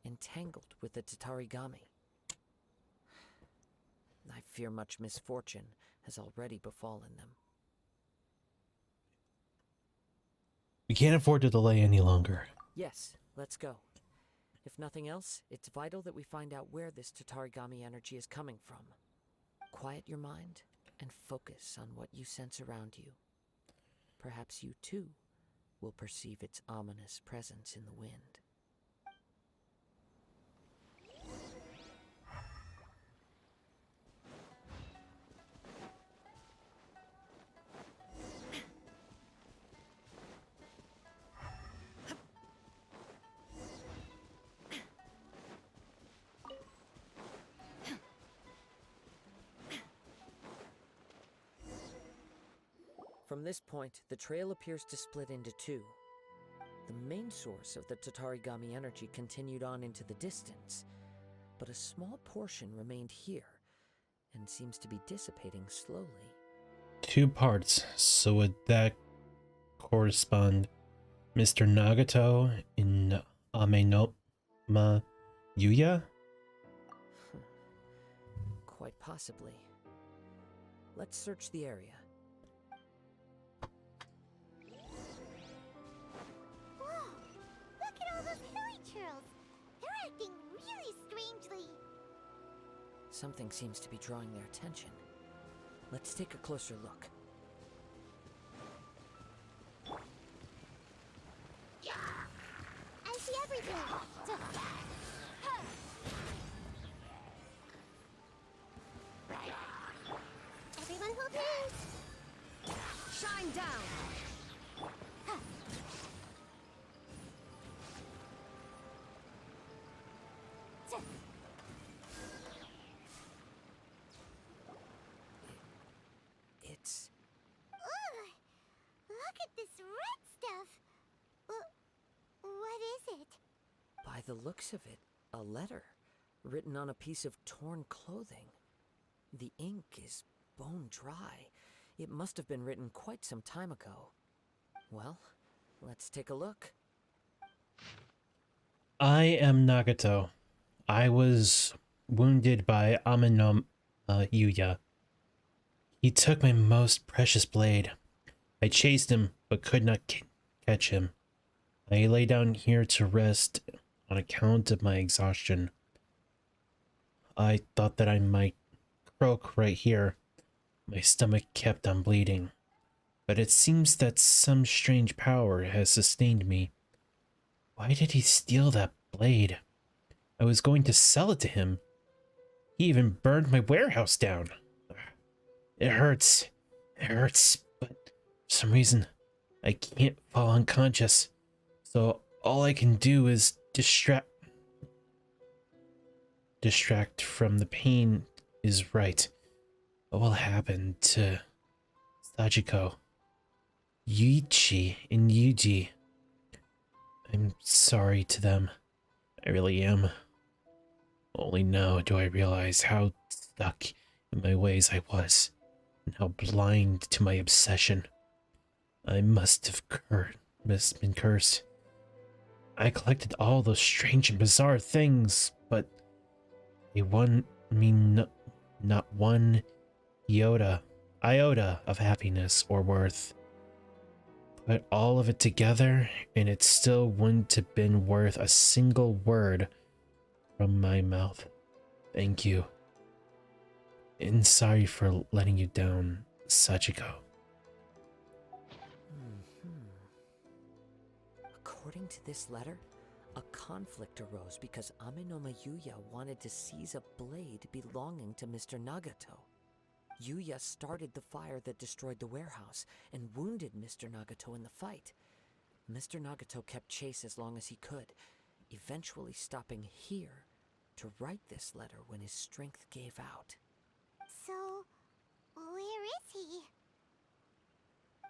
entangled with the Tatarigami. I fear much misfortune has already befallen them. We can't afford to delay any longer. Yes, let's go. If nothing else, it's vital that we find out where this Tatarigami energy is coming from. Quiet your mind and focus on what you sense around you. Perhaps you too will perceive its ominous presence in the wind. From this point, the trail appears to split into 2. The main source of the Tatarigami energy continued on into the distance, but a small portion remained here, and seems to be dissipating slowly. 2 parts, so would that correspond Mr. Nagato in Amenoma Yuya? Quite possibly. Let's search the area. Whoa! Look at all those hilly churls! They're acting really strangely. Something seems to be drawing their attention. Let's take a closer look. I see everything! Everyone hold hands! Shine down! the looks of it, a letter written on a piece of torn clothing. The ink is bone dry. It must have been written quite some time ago. Well, let's take a look. I am Nagato. I was wounded by Aminom Yuya. He took my most precious blade. I chased him, but could not catch him. I lay down here to rest on account of my exhaustion. I thought that I might croak right here. My stomach kept on bleeding. But it seems that some strange power has sustained me. Why did he steal that blade? I was going to sell it to him. He even burned my warehouse down. It hurts. It hurts, but for some reason, I can't fall unconscious. So all I can do is distract from the pain is right. What will happen to Sachiko, Yuichi, and Yuji? I'm sorry to them. I really am. Only now do I realize how stuck in my ways I was, and how blind to my obsession. I must have been cursed. I collected all those strange and bizarre things, but they won me not one iota of happiness or worth. Put all of it together, and it still wouldn't have been worth a single word from my mouth. Thank you. And sorry for letting you down, Sachiko. According to this letter, a conflict arose because Aminoma Yuya wanted to seize a blade belonging to Mr. Nagato. Yuya started the fire that destroyed the warehouse and wounded Mr. Nagato in the fight. Mr. Nagato kept chase as long as he could, eventually stopping here to write this letter when his strength gave out. So, where is he?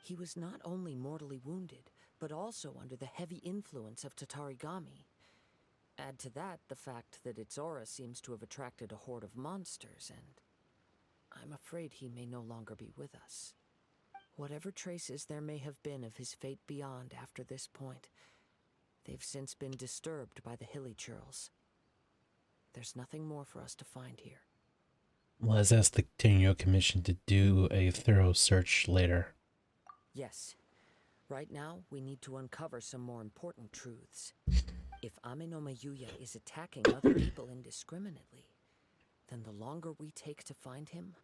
He was not only mortally wounded, but also under the heavy influence of Tatarigami. Add to that the fact that its aura seems to have attracted a horde of monsters, and I'm afraid he may no longer be with us. Whatever traces there may have been of his fate beyond after this point, they've since been disturbed by the hilly churls. There's nothing more for us to find here. Let's ask the Tenryo Commission to do a thorough search later. Yes. Right now, we need to uncover some more important truths. If Aminoma Yuya is attacking other people indiscriminately, then the longer we take to find him,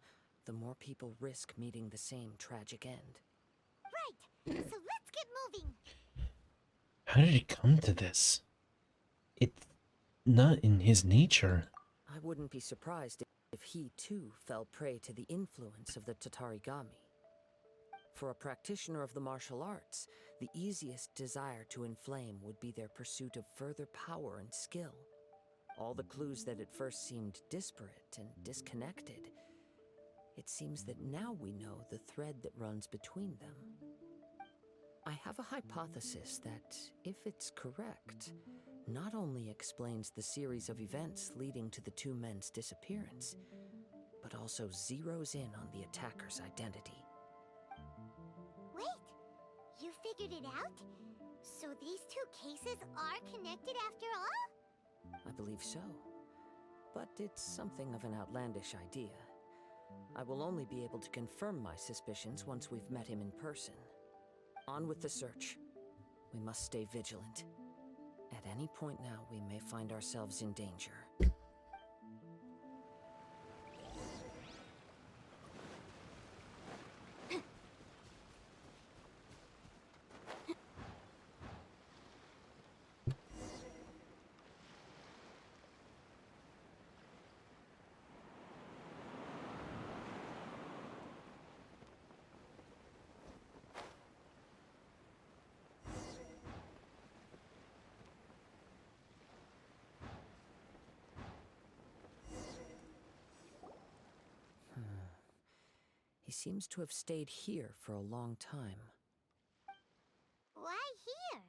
the more people risk meeting the same tragic end. Right, so let's get moving. How did it come to this? It's not in his nature. I wouldn't be surprised if he too fell prey to the influence of the Tatarigami. For a practitioner of the martial arts, the easiest desire to inflame would be their pursuit of further power and skill. All the clues that at first seemed disparate and disconnected, it seems that now we know the thread that runs between them. I have a hypothesis that, if it's correct, not only explains the series of events leading to the two men's disappearance, but also zeroes in on the attacker's identity. Wait, you figured it out? So these two cases are connected after all? I believe so. But it's something of an outlandish idea. I will only be able to confirm my suspicions once we've met him in person. On with the search. We must stay vigilant. At any point now, we may find ourselves in danger. He seems to have stayed here for a long time. Why here?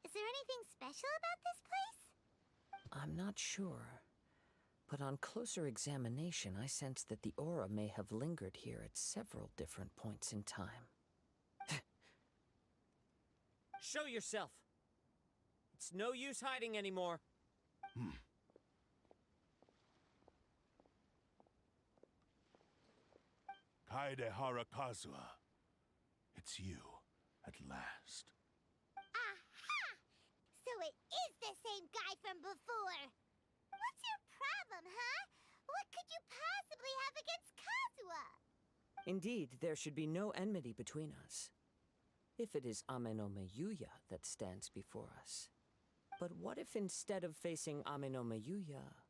Is there anything special about this place? I'm not sure. But on closer examination, I sense that the aura may have lingered here at several different points in time. Show yourself! It's no use hiding anymore. Kaedehara Kazuha. It's you, at last. Aha! So it is the same guy from before. What's your problem, huh? What could you possibly have against Kazuha? Indeed, there should be no enmity between us. If it is Amenome Yuya that stands before us. But what if instead of facing Amenome Yuya,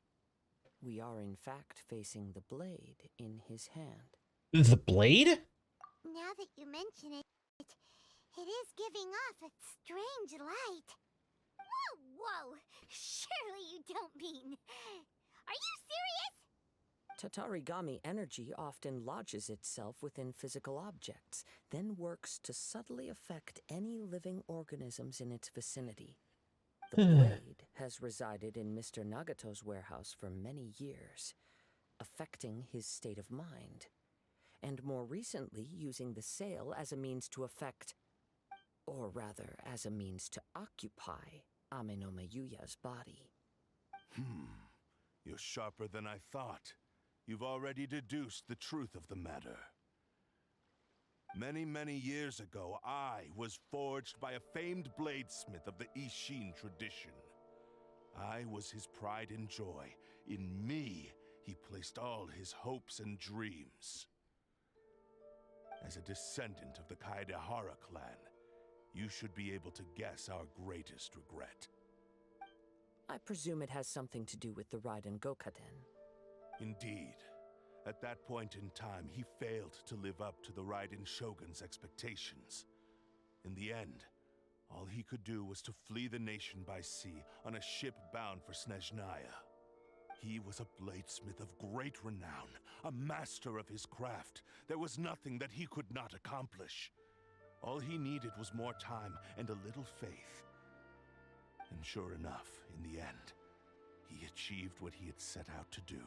we are in fact facing the blade in his hand? The blade? Now that you mention it, it is giving off a strange light. Whoa, whoa! Surely you don't mean... Are you serious? Tatarigami energy often lodges itself within physical objects, then works to subtly affect any living organisms in its vicinity. The blade has resided in Mr. Nagato's warehouse for many years, affecting his state of mind, and more recently using the sale as a means to affect, or rather as a means to occupy, Amenome Yuya's body. You're sharper than I thought. You've already deduced the truth of the matter. Many, many years ago, I was forged by a famed bladesmith of the Ishin tradition. I was his pride and joy. In me, he placed all his hopes and dreams. As a descendant of the Kaedehara clan, you should be able to guess our greatest regret. I presume it has something to do with the Raiden Gokaden. Indeed. At that point in time, he failed to live up to the Raiden Shogun's expectations. In the end, all he could do was to flee the nation by sea on a ship bound for Snezhnaya. He was a bladesmith of great renown, a master of his craft. There was nothing that he could not accomplish. All he needed was more time and a little faith. And sure enough, in the end, he achieved what he had set out to do.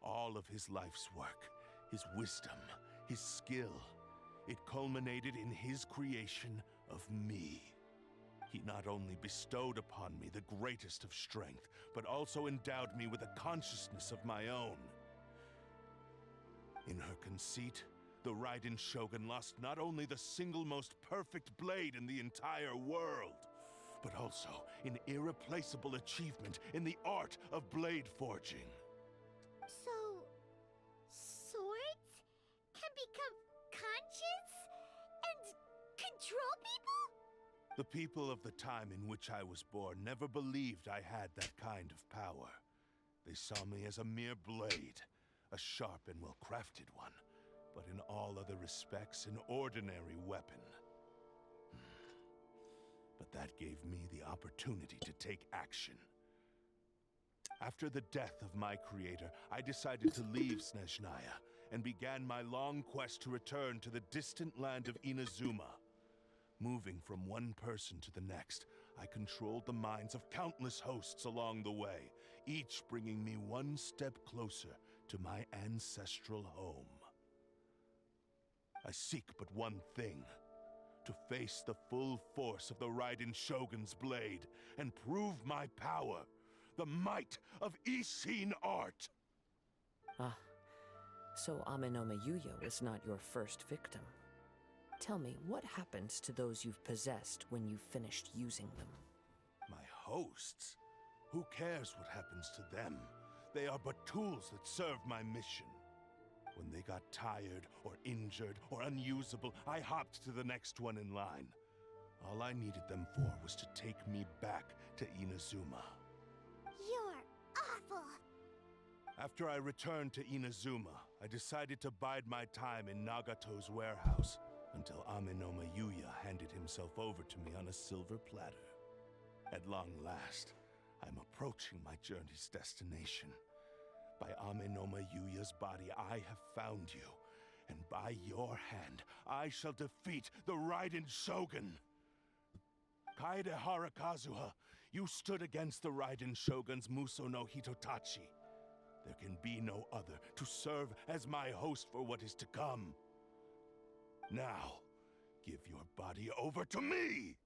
All of his life's work, his wisdom, his skill, it culminated in his creation of me. He not only bestowed upon me the greatest of strength, but also endowed me with a consciousness of my own. In her conceit, the Raiden Shogun lost not only the single most perfect blade in the entire world, but also an irreplaceable achievement in the art of blade forging. So, swords can become conscious and control people? The people of the time in which I was born never believed I had that kind of power. They saw me as a mere blade, a sharp and well-crafted one, but in all other respects an ordinary weapon. But that gave me the opportunity to take action. After the death of my creator, I decided to leave Snezhnaya and began my long quest to return to the distant land of Inazuma. Moving from one person to the next, I controlled the minds of countless hosts along the way, each bringing me one step closer to my ancestral home. I seek but one thing: to face the full force of the Raiden Shogun's blade and prove my power, the might of Ishin art. Ah, so Amenome Yuya was not your first victim. Tell me, what happens to those you've possessed when you've finished using them? My hosts? Who cares what happens to them? They are but tools that serve my mission. When they got tired, or injured, or unusable, I hopped to the next one in line. All I needed them for was to take me back to Inazuma. You're awful. After I returned to Inazuma, I decided to bide my time in Nagato's warehouse until Amenome Yuya handed himself over to me on a silver platter. At long last, I'm approaching my journey's destination. By Amenome Yuya's body, I have found you, and by your hand, I shall defeat the Raiden Shogun. Kaedehara Kazuha, You stood against the Raiden Shogun's Muso no Hitotachi. There can be no other to serve as my host for what is to come. Now, give your body over to me!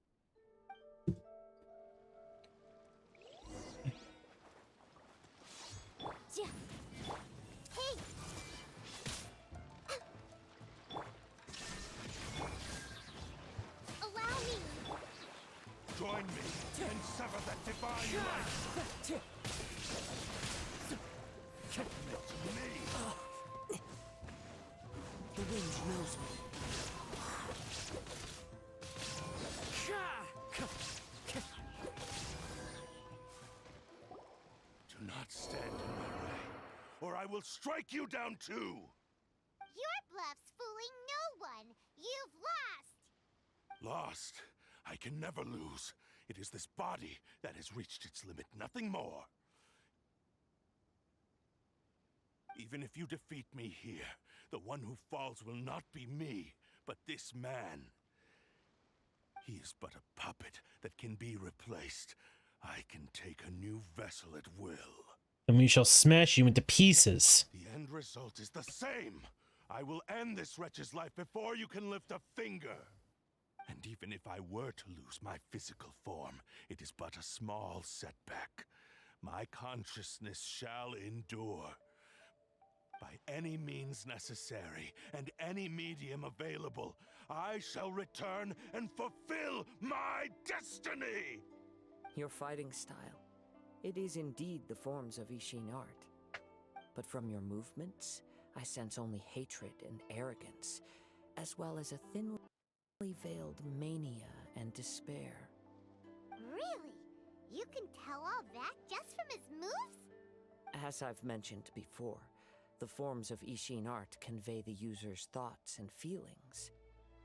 Hey! Allow me! Join me and sever that divine light! Commit to me! The wind knows me. Do not stand in my way, or I will strike you down too! Your bluff's fooling no one! You've lost! Lost? I can never lose. It is this body that has reached its limit, nothing more. Even if you defeat me here, the one who falls will not be me, but this man. He is but a puppet that can be replaced. I can take a new vessel at will. And we shall smash you into pieces. The end result is the same. I will end this wretch's life before you can lift a finger. And even if I were to lose my physical form, it is but a small setback. My consciousness shall endure. By any means necessary, and any medium available, I shall return and fulfill my destiny! Your fighting style. It is indeed the forms of Ishin art. But from your movements, I sense only hatred and arrogance, as well as a thinly veiled mania and despair. Really? You can tell all that just from his moves? As I've mentioned before, the forms of Ishin art convey the user's thoughts and feelings.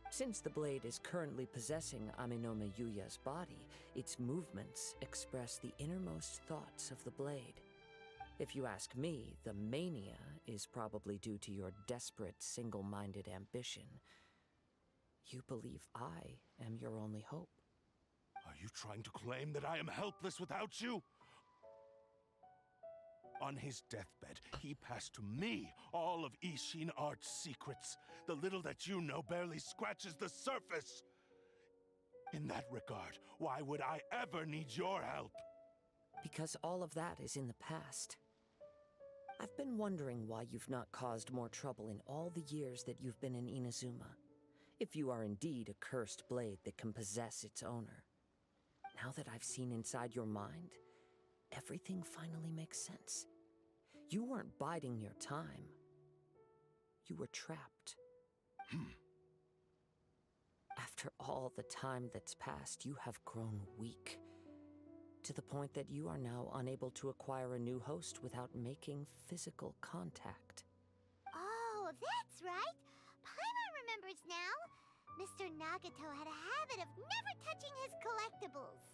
Since the blade is currently possessing Aminome Yuya's body, its movements express the innermost thoughts of the blade. If you ask me, the mania is probably due to your desperate, single-minded ambition. You believe I am your only hope. Are you trying to claim that I am helpless without you? On his deathbed, he passed to me all of Ishin Art's secrets. The little that you know barely scratches the surface. In that regard, why would I ever need your help? Because all of that is in the past. I've been wondering why you've not caused more trouble in all the years that you've been in Inazuma. If you are indeed a cursed blade that can possess its owner. Now that I've seen inside your mind, everything finally makes sense. You weren't biding your time. You were trapped. After all the time that's passed, you have grown weak. To the point that you are now unable to acquire a new host without making physical contact. Oh, that's right. Paimon remembers now. Mr. Nagato had a habit of never touching his collectibles.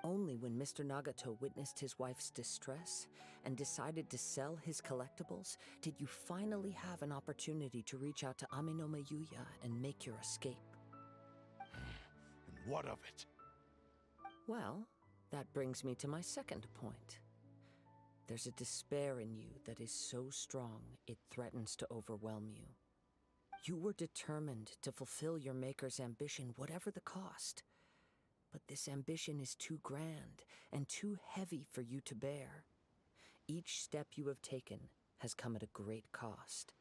Only when Mr. Nagato witnessed his wife's distress and decided to sell his collectibles did you finally have an opportunity to reach out to Aminome Yuya and make your escape. And what of it? Well, that brings me to my second point. There's a despair in you that is so strong it threatens to overwhelm you. You were determined to fulfill your maker's ambition, whatever the cost. But this ambition is too grand and too heavy for you to bear. Each step you have taken has come at a great cost.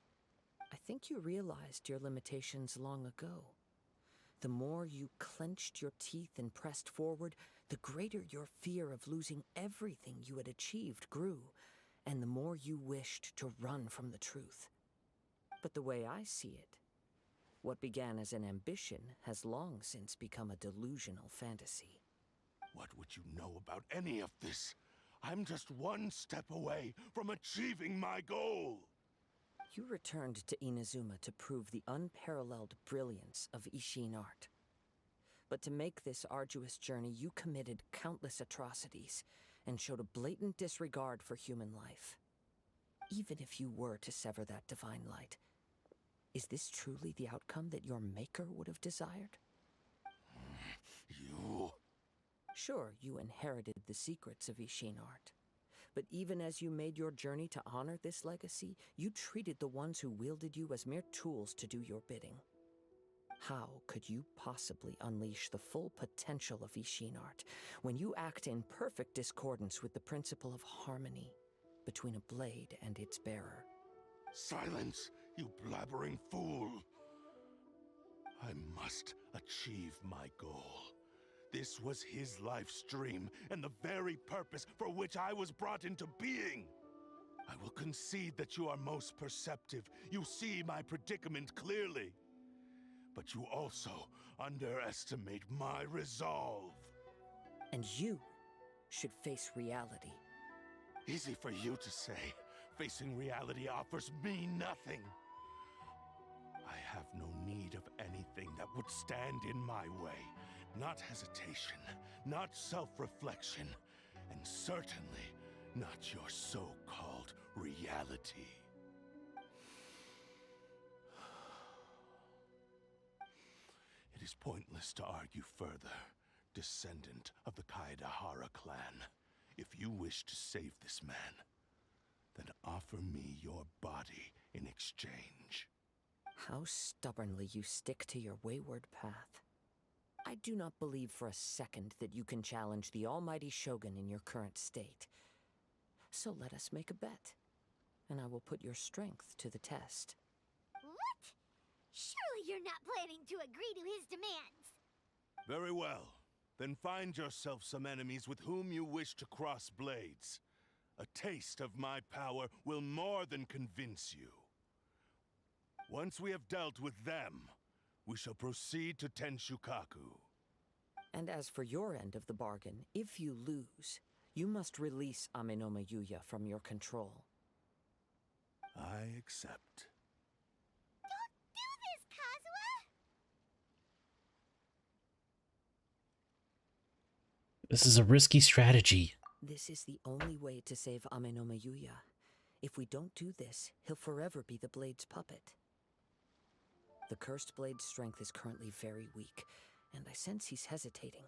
I think you realized your limitations long ago. The more you clenched your teeth and pressed forward, the greater your fear of losing everything you had achieved grew, and the more you wished to run from the truth. But the way I see it, what began as an ambition has long since become a delusional fantasy. What would you know about any of this? I'm just one step away from achieving my goal! You returned to Inazuma to prove the unparalleled brilliance of Ishin art. But to make this arduous journey, you committed countless atrocities and showed a blatant disregard for human life. Even if you were to sever that divine light, is this truly the outcome that your maker would have desired? You... Sure, you inherited the secrets of Ishin art. But even as you made your journey to honor this legacy, you treated the ones who wielded you as mere tools to do your bidding. How could you possibly unleash the full potential of Ishin art when you act in perfect discordance with the principle of harmony between a blade and its bearer? Silence, you blabbering fool! I must achieve my goal. This was his life's dream, and the very purpose for which I was brought into being. I will concede that you are most perceptive. You see my predicament clearly. But you also underestimate my resolve. And you should face reality. Easy for you to say. Facing reality offers me nothing. I have no need of anything that would stand in my way. Not hesitation, not self-reflection, and certainly not your so-called reality. It is pointless to argue further, descendant of the Kaedahara clan. If you wish to save this man, then offer me your body in exchange. How stubbornly you stick to your wayward path. I do not believe for a second that you can challenge the almighty Shogun in your current state. So let us make a bet, and I will put your strength to the test. What? Surely you're not planning to agree to his demands. Very well. Then find yourself some enemies with whom you wish to cross blades. A taste of my power will more than convince you. Once we have dealt with them, we shall proceed to Tenshukaku. And as for your end of the bargain, if you lose, you must release Amenoma Yuya from your control. I accept. Don't do this, Kazuha! This is a risky strategy. This is the only way to save Amenoma Yuya. If we don't do this, he'll forever be the Blade's puppet. The Cursed Blade's strength is currently very weak, and I sense he's hesitating.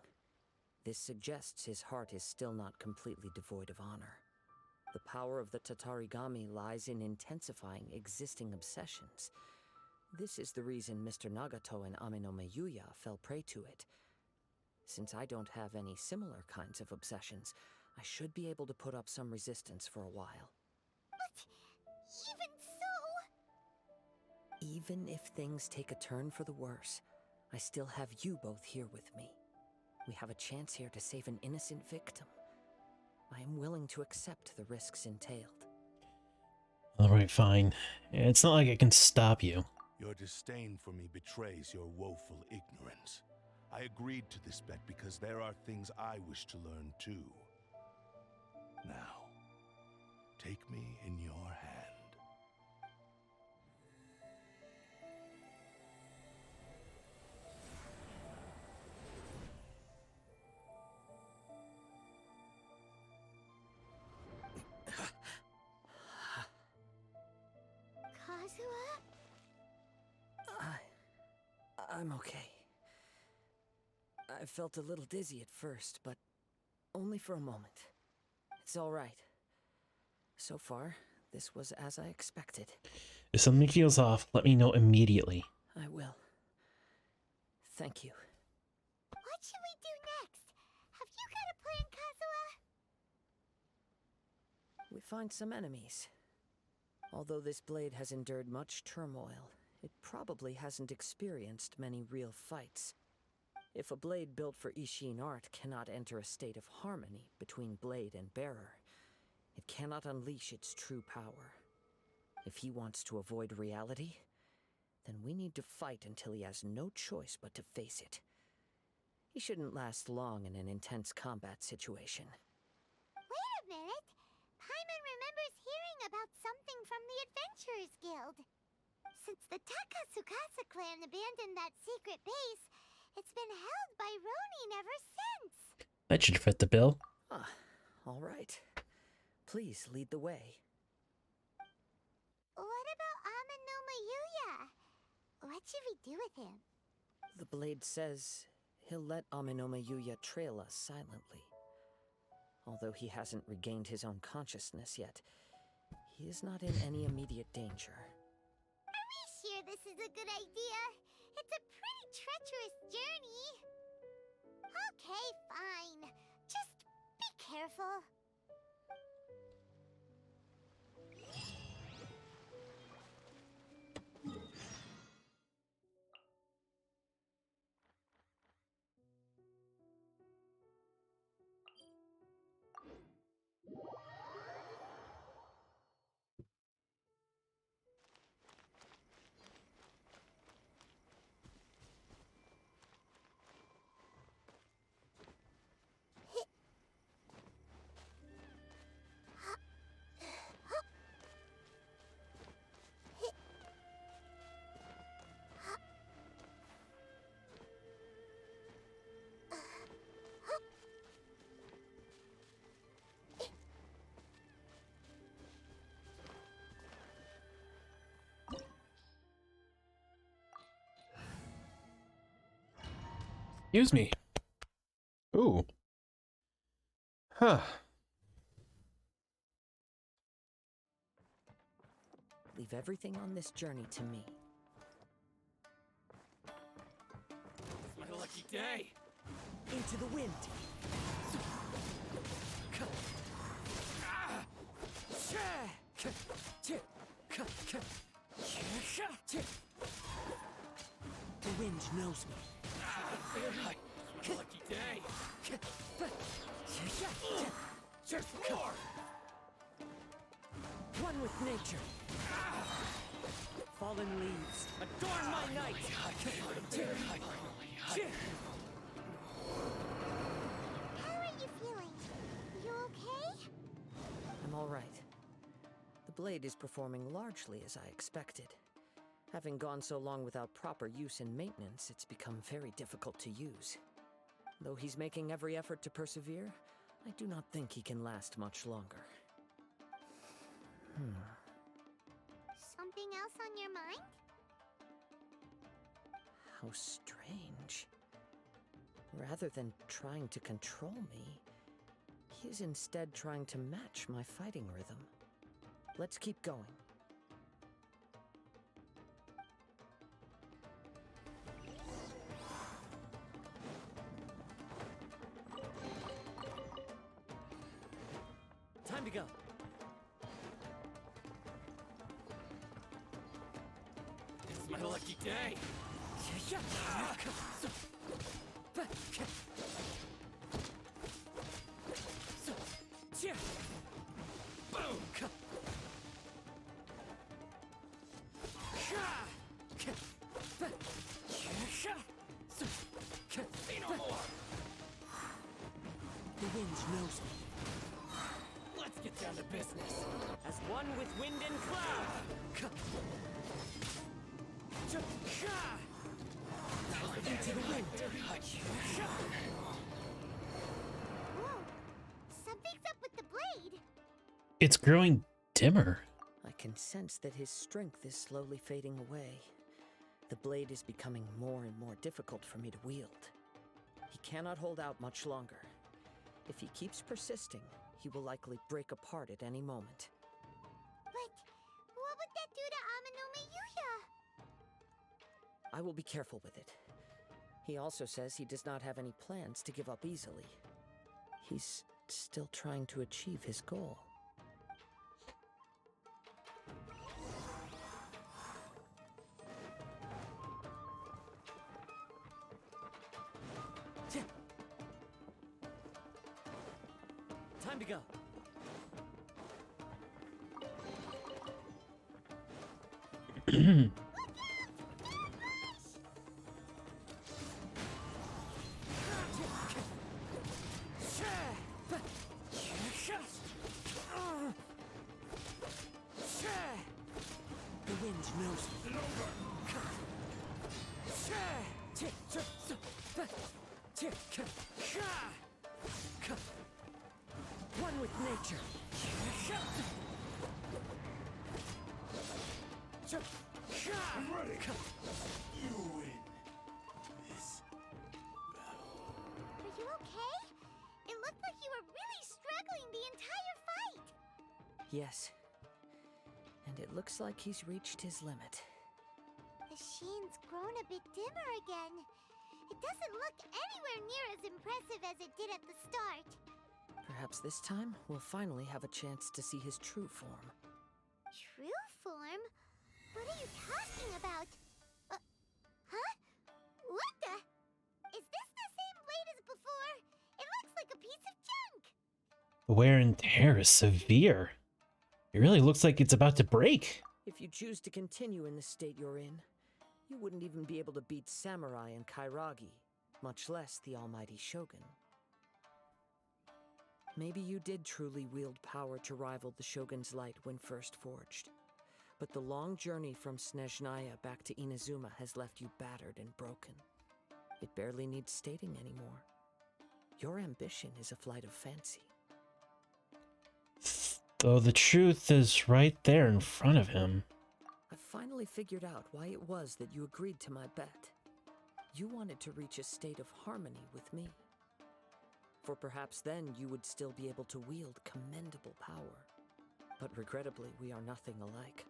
This suggests his heart is still not completely devoid of honor. The power of the Tatarigami lies in intensifying existing obsessions. This is the reason Mr. Nagato and Amenoma Yuya fell prey to it. Since I don't have any similar kinds of obsessions, I should be able to put up some resistance for a while. But even so... Even if things take a turn for the worse, I still have you both here with me. We have a chance here to save an innocent victim. I am willing to accept the risks entailed. Alright, fine. It's not like I can stop you. Your disdain for me betrays your woeful ignorance. I agreed to this bet because there are things I wish to learn too. Now, take me in your hand. Kazuha? I'm okay. I felt a little dizzy at first, but only for a moment. It's all right. So far, this was as I expected. If something feels off, let me know immediately. I will. Thank you. What should we do next? Have you got a plan, Kazuha? We find some enemies. Although this blade has endured much turmoil, it probably hasn't experienced many real fights. If a blade built for Ishin art cannot enter a state of harmony between blade and bearer, it cannot unleash its true power. If he wants to avoid reality, then we need to fight until he has no choice but to face it. He shouldn't last long in an intense combat situation. Wait a minute! Paimon remembers hearing about something from the Adventurers Guild. Since the Takasukasa clan abandoned that secret base, it's been held by Ronin ever since. That should fit the bill. Ah, all right. Please lead the way. What about Amenoma Yuya? What should we do with him? The blade says he'll let Amenome Yuya trail us silently. Although he hasn't regained his own consciousness yet, he is not in any immediate danger. Are we sure this is a good idea? It's a pretty treacherous journey. Okay, fine. Just be careful. Excuse me. Ooh. Huh. Leave everything on this journey to me. It's my lucky day! Into the wind! The wind knows me. My lucky day! Just more! One with nature. Fallen leaves, adorn my night! How are you feeling? You okay? I'm all right. The blade is performing largely as I expected. Having gone so long without proper use and maintenance, it's become very difficult to use. Though he's making every effort to persevere, I do not think he can last much longer. Something else on your mind? How strange. Rather than trying to control me, he is instead trying to match my fighting rhythm. Let's keep going. Time to go. It's my lucky day! Boom! Say no more! The wind knows me. Let's get down to business! As one with wind and cloud. Into the wind. Whoa! Something's up with the blade! It's growing dimmer. I can sense that his strength is slowly fading away. The blade is becoming more and more difficult for me to wield. He cannot hold out much longer. If he keeps persisting, he will likely break apart at any moment. But what would that do to Amenome Yuya? I will be careful with it. He also says he does not have any plans to give up easily. He's still trying to achieve his goal. Time to go. The wind knows me. One with nature. I'm ready. You win this battle. Yes. And it looks like he's reached his limit. The sheen's grown a bit dimmer again. It doesn't look anywhere near as impressive as it did at the start. Perhaps this time we'll finally have a chance to see his true form. True form? What are you talking about? Huh? What the? Is this the same blade as before? It looks like a piece of junk. The wear and tear is severe. It really looks like it's about to break. If you choose to continue in the state you're in, you wouldn't even be able to beat Samurai and Kairagi, much less the almighty Shogun. Maybe you did truly wield power to rival the Shogun's light when first forged. But the long journey from Snezhnaya back to Inazuma has left you battered and broken. It barely needs stating anymore. Your ambition is a flight of fancy. Though the truth is right there in front of him. I finally figured out why it was that you agreed to my bet. You wanted to reach a state of harmony with me. For perhaps then you would still be able to wield commendable power. But regrettably, we are nothing alike.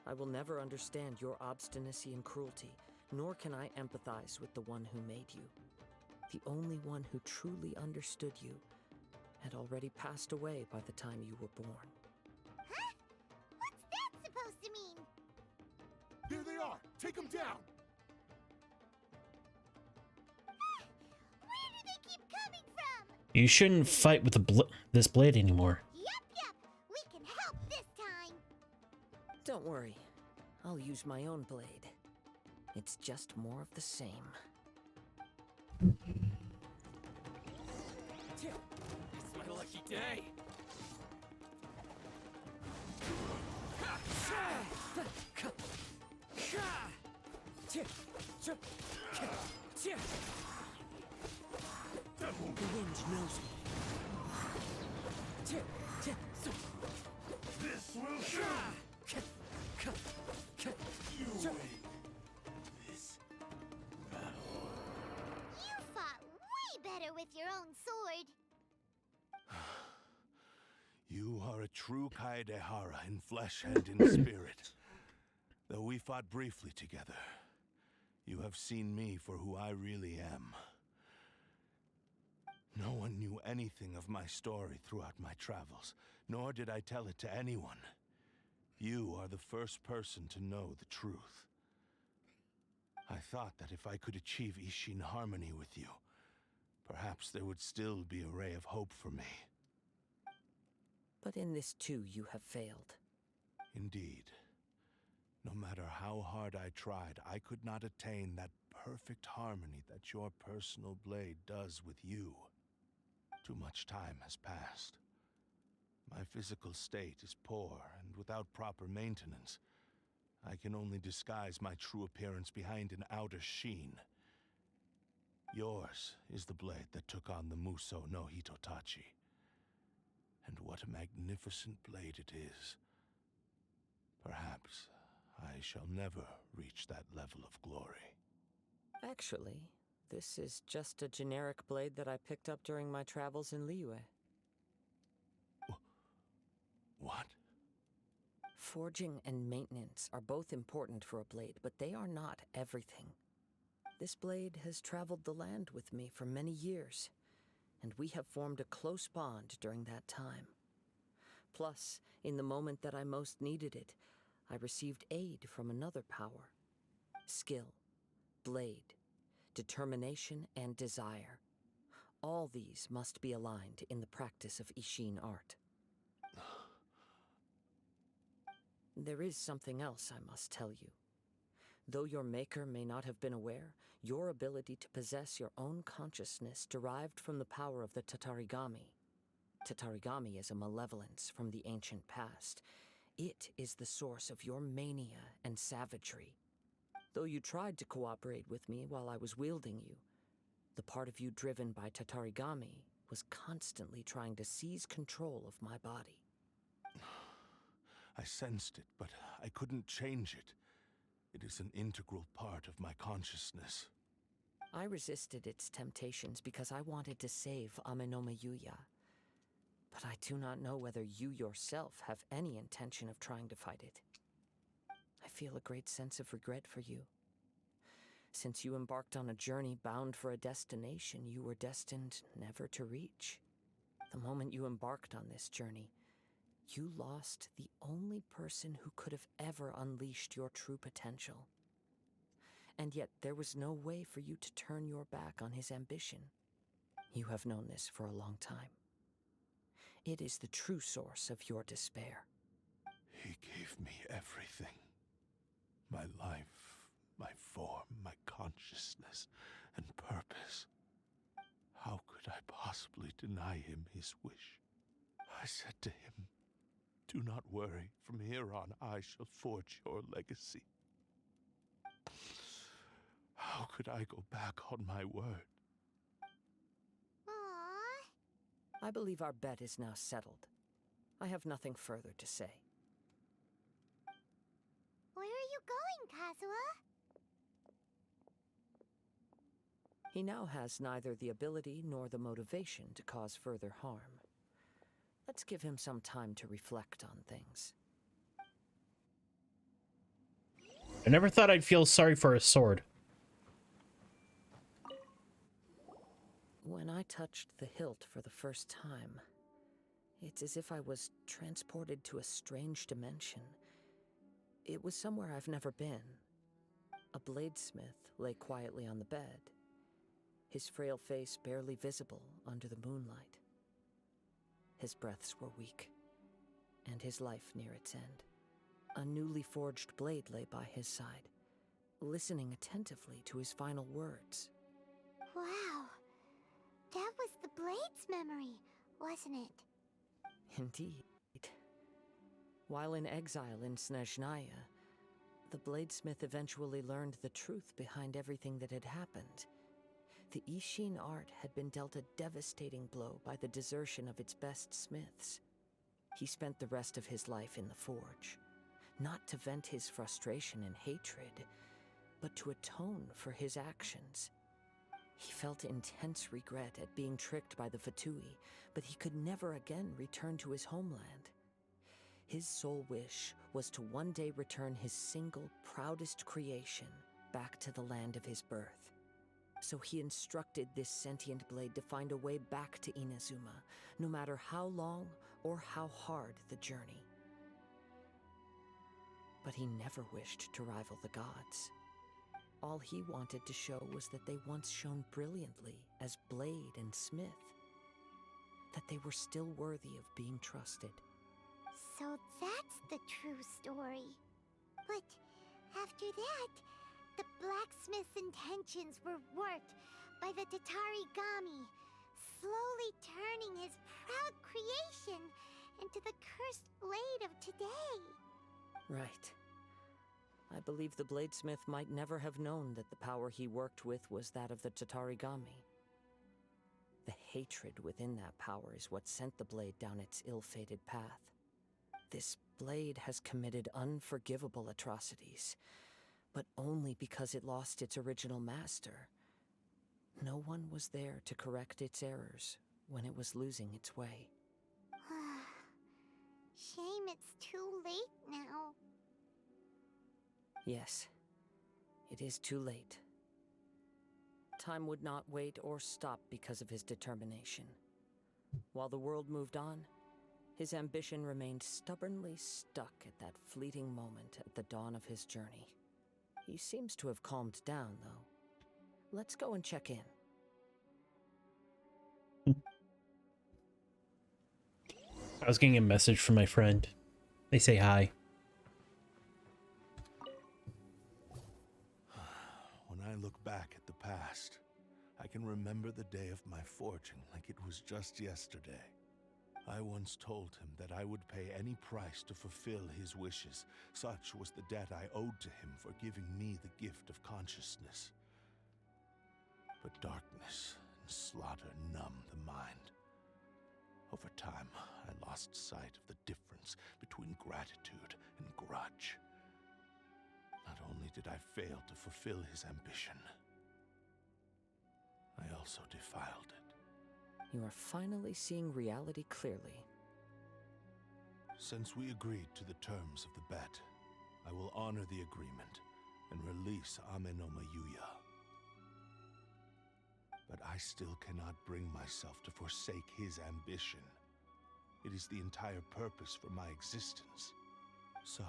I will never understand your obstinacy and cruelty, nor can I empathize with the one who made you. The only one who truly understood you had already passed away by the time you were born. Huh? What's that supposed to mean? There they are! Take them down! Where do they keep coming from? You shouldn't fight with this blade anymore. Yup. We can help this time. Don't worry. I'll use my own blade. It's just more of the same. It's my lucky day. The wind knows me. This will show! You win this battle. You fought way better with your own sword. You are a true Kaedehara in flesh and in spirit. Though we fought briefly together, you have seen me for who I really am. No one knew anything of my story throughout my travels, nor did I tell it to anyone. You are the first person to know the truth. I thought that if I could achieve Ishin harmony with you, perhaps there would still be a ray of hope for me. But in this too, you have failed. Indeed. No matter how hard I tried, I could not attain that perfect harmony that your personal blade does with you. Too much time has passed. My physical state is poor, and without proper maintenance, I can only disguise my true appearance behind an outer sheen. Yours is the blade that took on the Muso no Hitotachi. And what a magnificent blade it is. Perhaps I shall never reach that level of glory. Actually, this is just a generic blade that I picked up during my travels in Liyue. What? Forging and maintenance are both important for a blade, but they are not everything. This blade has traveled the land with me for many years, and we have formed a close bond during that time. Plus, in the moment that I most needed it, I received aid from another power. Skill, blade, determination, and desire. All these must be aligned in the practice of Ishin art. There is something else I must tell you. Though your maker may not have been aware, your ability to possess your own consciousness derived from the power of the Tatarigami. Tatarigami is a malevolence from the ancient past. It is the source of your mania and savagery. Though you tried to cooperate with me while I was wielding you, the part of you driven by Tatarigami was constantly trying to seize control of my body. I sensed it, but I couldn't change it. It is an integral part of my consciousness. I resisted its temptations because I wanted to save Amenoma Yuya. But I do not know whether you yourself have any intention of trying to fight it. I feel a great sense of regret for you. Since you embarked on a journey bound for a destination you were destined never to reach. The moment you embarked on this journey, you lost the only person who could have ever unleashed your true potential. And yet there was no way for you to turn your back on his ambition. You have known this for a long time. It is the true source of your despair. He gave me everything. My life, my form, my consciousness, and purpose. How could I possibly deny him his wish? I said to him, "Do not worry. From here on, I shall forge your legacy." How could I go back on my word? Aww. I believe our bet is now settled. I have nothing further to say. Where are you going, Kazuha? He now has neither the ability nor the motivation to cause further harm. Let's give him some time to reflect on things. I never thought I'd feel sorry for a sword. When I touched the hilt for the first time, it's as if I was transported to a strange dimension. It was somewhere I've never been. A bladesmith lay quietly on the bed, his frail face barely visible under the moonlight. His breaths were weak, and his life near its end. A newly forged blade lay by his side, listening attentively to his final words. Wow. That was the Blade's memory, wasn't it? Indeed. While in exile in Snezhnaya, the bladesmith eventually learned the truth behind everything that had happened. The Ishin art had been dealt a devastating blow by the desertion of its best smiths. He spent the rest of his life in the forge, not to vent his frustration and hatred, but to atone for his actions. He felt intense regret at being tricked by the Fatui, but he could never again return to his homeland. His sole wish was to one day return his single, proudest creation back to the land of his birth. So he instructed this sentient blade to find a way back to Inazuma, no matter how long or how hard the journey. But he never wished to rival the gods. All he wanted to show was that they once shone brilliantly as blade and smith, that they were still worthy of being trusted. So that's the true story. But after that, the blacksmith's intentions were warped by the Tatarigami, slowly turning his proud creation into the cursed blade of today. Right. I believe the bladesmith might never have known that the power he worked with was that of the Tatarigami. The hatred within that power is what sent the blade down its ill-fated path. This blade has committed unforgivable atrocities, but only because it lost its original master. No one was there to correct its errors when it was losing its way. Shame it's too late now. Yes, it is too late. Time would not wait or stop because of his determination. While the world moved on, his ambition remained stubbornly stuck at that fleeting moment at the dawn of his journey. He seems to have calmed down, though. Let's go and check in. I was getting a message from my friend. They say hi. When I look back at the past, I can remember the day of my forging like it was just yesterday. I once told him that I would pay any price to fulfill his wishes. Such was the debt I owed to him for giving me the gift of consciousness. But darkness and slaughter numbed the mind. Over time, I lost sight of the difference between gratitude and grudge. Not only did I fail to fulfill his ambition, I also defiled it. You are finally seeing reality clearly. Since we agreed to the terms of the bet, I will honor the agreement and release Amenoma Yuya. But I still cannot bring myself to forsake his ambition. It is the entire purpose for my existence. So,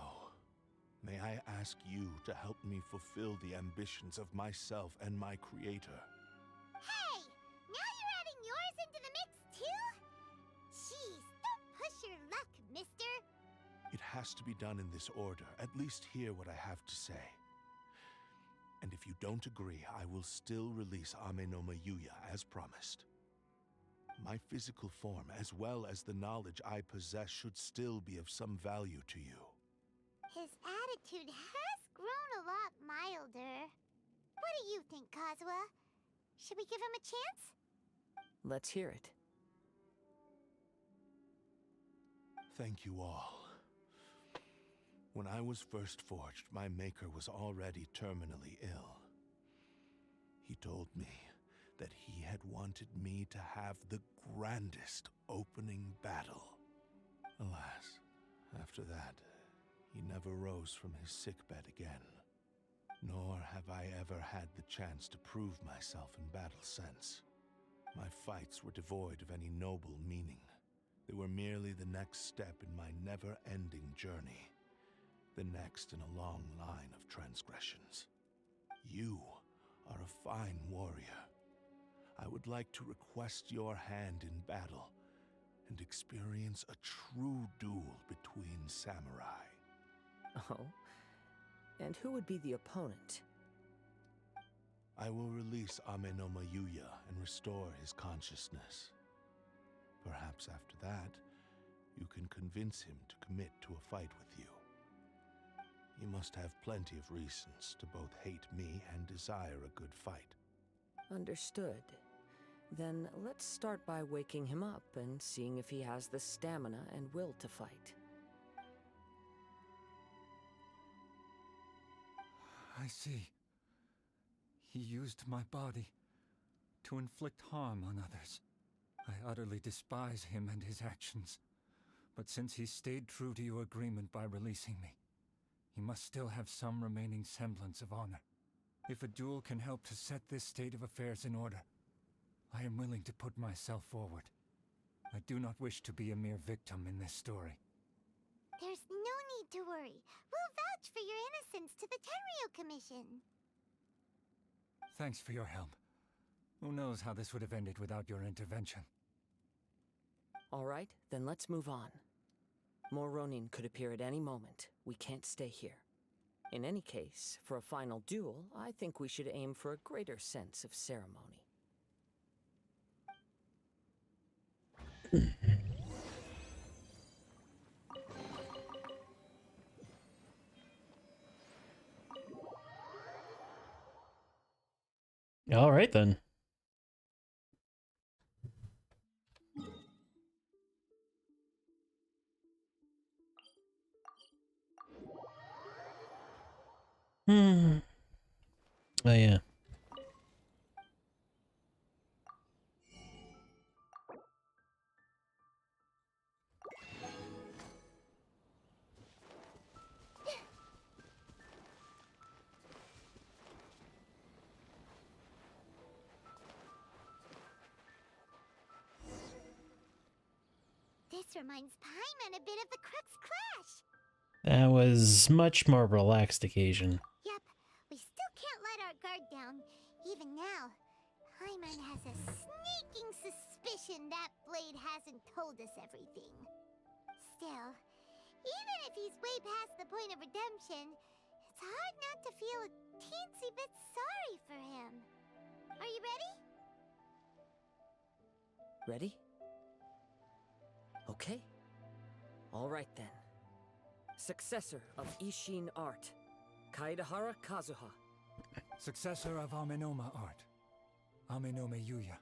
may I ask you to help me fulfill the ambitions of myself and my creator? Hey! Now you're adding yours into the mix, too? Jeez, don't push your luck, mister. It has to be done in this order. At least hear what I have to say. And if you don't agree, I will still release Amenoma Yuya as promised. My physical form, as well as the knowledge I possess, should still be of some value to you. His attitude has grown a lot milder. What do you think, Kazuha? Should we give him a chance? Let's hear it. Thank you all. When I was first forged, my maker was already terminally ill. He told me that he had wanted me to have the grandest opening battle. Alas, after that, he never rose from his sickbed again. Nor have I ever had the chance to prove myself in battle since. My fights were devoid of any noble meaning. They were merely the next step in my never-ending journey. The next in a long line of transgressions. You are a fine warrior. I would like to request your hand in battle and experience a true duel between samurai. Oh? And who would be the opponent? I will release Amenoma Yuya and restore his consciousness. Perhaps after that, you can convince him to commit to a fight with you. He must have plenty of reasons to both hate me and desire a good fight. Understood. Then let's start by waking him up and seeing if he has the stamina and will to fight. I see. He used my body to inflict harm on others. I utterly despise him and his actions. But since he stayed true to your agreement by releasing me, he must still have some remaining semblance of honor. If a duel can help to set this state of affairs in order, I am willing to put myself forward. I do not wish to be a mere victim in this story. There's no need to worry. We'll vouch for your innocence to the Tenryu Commission. Thanks for your help. Who knows how this would have ended without your intervention? All right, then let's move on. More Ronin could appear at any moment. We can't stay here. In any case, for a final duel, I think we should aim for a greater sense of ceremony. All right, then. Oh, yeah. This reminds Paimon a bit of the Crux Clash. That was much more relaxed occasion. Yep, we still can't let our guard down. Even now, Paimon has a sneaking suspicion that Blade hasn't told us everything. Still, even if he's way past the point of redemption, it's hard not to feel a teensy bit sorry for him. Are you ready? Ready? Okay. All right then. Successor of Ishin Art, Kaedehara Kazuha. Successor of Amenoma Art, Amenoma Yuya.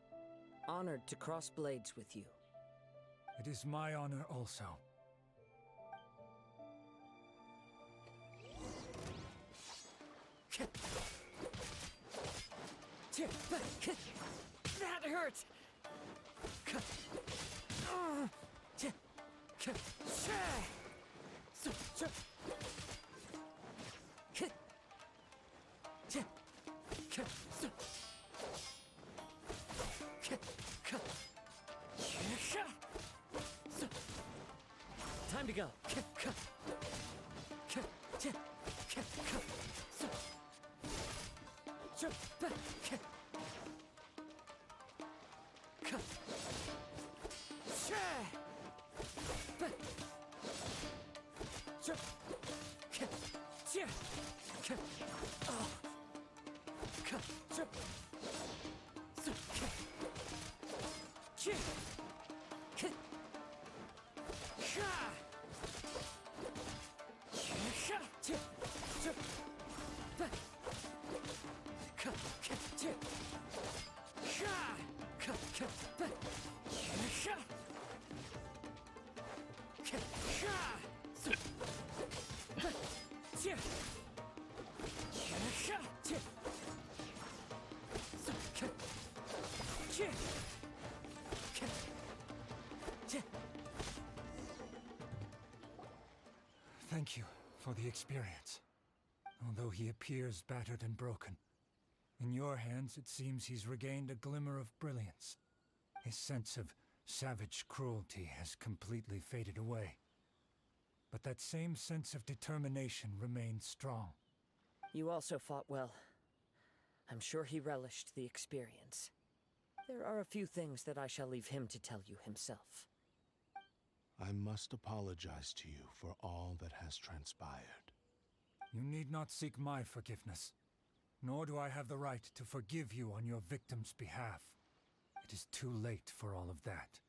Honored to cross blades with you. It is my honor also. That hurt! Time to go. Thank you for the experience. Although he appears battered and broken, in your hands it seems he's regained a glimmer of brilliance. His sense of savage cruelty has completely faded away. But that same sense of determination remains strong. You also fought well. I'm sure he relished the experience. There are a few things that I shall leave him to tell you himself. I must apologize to you for all that has transpired. You need not seek my forgiveness, nor do I have the right to forgive you on your victim's behalf. It is too late for all of that.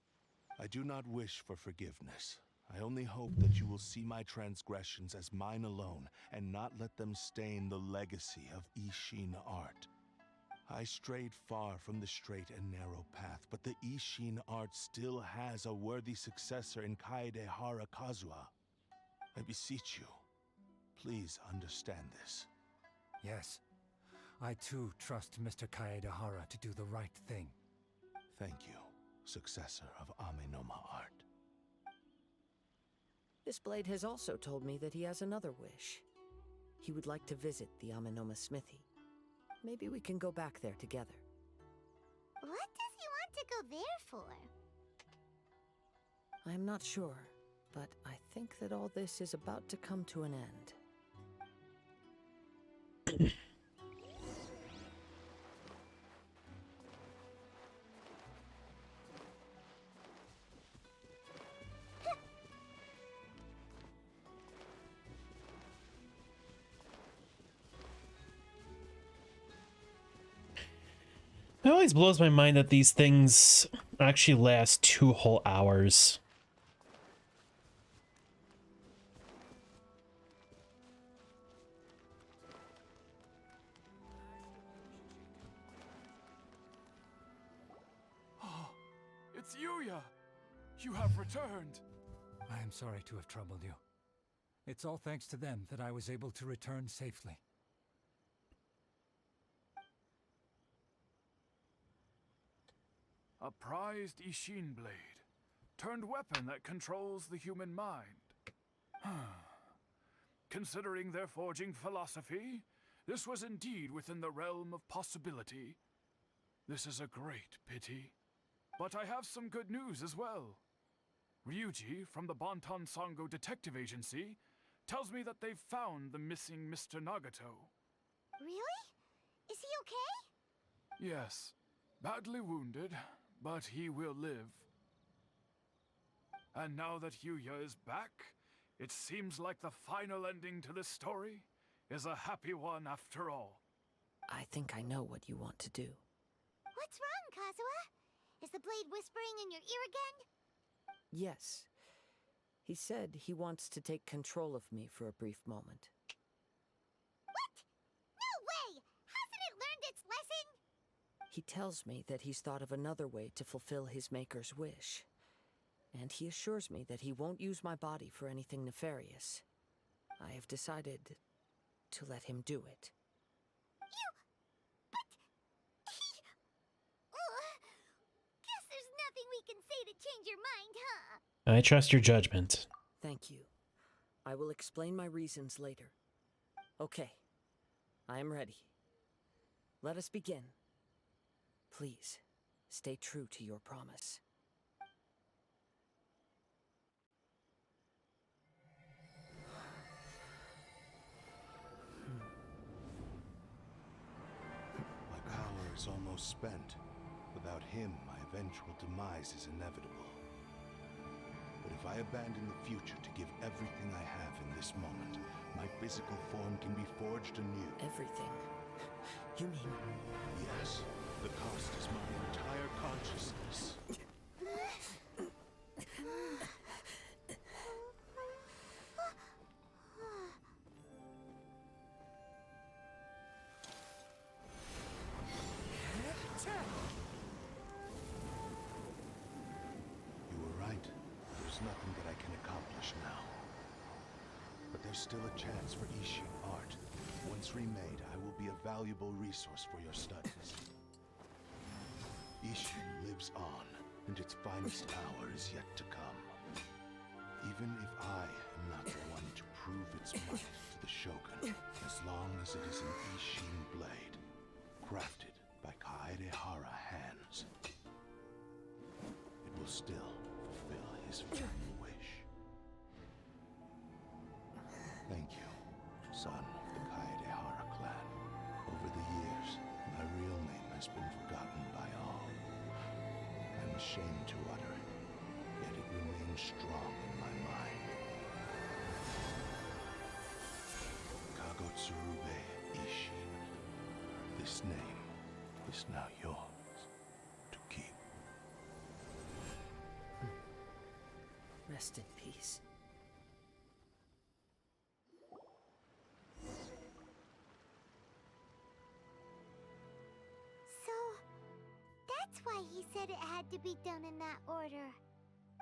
I do not wish for forgiveness. I only hope that you will see my transgressions as mine alone, and not let them stain the legacy of Ishin art. I strayed far from the straight and narrow path, but the Ishin art still has a worthy successor in Kaedehara Kazuha. I beseech you, please understand this. Yes, I too trust Mr. Kaedehara to do the right thing. Thank you, successor of Amenoma art. This blade has also told me that he has another wish. He would like to visit the Amenoma smithy. Maybe we can go back there together. What does he want to go there for? I'm not sure, but I think that all this is about to come to an end. It always blows my mind that these things actually last 2 whole hours. Oh, it's Yuya! You have returned! I am sorry to have troubled you. It's all thanks to them that I was able to return safely. A prized Ishin blade, turned weapon that controls the human mind. Considering their forging philosophy, this was indeed within the realm of possibility. This is a great pity. But I have some good news as well. Ryuji, from the Bonton Sango Detective Agency, tells me that they've found the missing Mr. Nagato. Really? Is he okay? Yes, badly wounded, but he will live. And now that Yuya is back, it seems like the final ending to this story is a happy one after all. I think I know what you want to do. What's wrong, Kazuha? Is the blade whispering in your ear again? Yes. He said he wants to take control of me for a brief moment. What? No way! Hasn't it learned its lesson? He tells me that he's thought of another way to fulfill his maker's wish. And he assures me that he won't use my body for anything nefarious. I have decided to let him do it. But he... Guess there's nothing he can say to change your mind, huh? I trust your judgment. Thank you. I will explain my reasons later. Okay. I am ready. Let us begin. Please, stay true to your promise. My power is almost spent. Without him, my eventual demise is inevitable. But if I abandon the future to give everything I have in this moment, my physical form can be forged anew. Everything? You mean... Yes. The cost is my entire consciousness. You were right. There's nothing that I can accomplish now. But there's still a chance for Ishin art. Once remade, I will be a valuable resource for your studies. Ishin lives on, and its finest hour is yet to come. Even if I am not the one to prove its might to the Shogun, as long as it is an Ishin blade, crafted by Kaedehara hands, it will still fulfill his final wish. Thank you, son of the Kaedehara clan. Over the years, my real name has been forgotten by all. I'm ashamed to utter it, yet it remains strong in my mind. Kagotsurube Ishin. This name is now yours to keep. Rest in peace. So, that's why he said it had to be done in that order.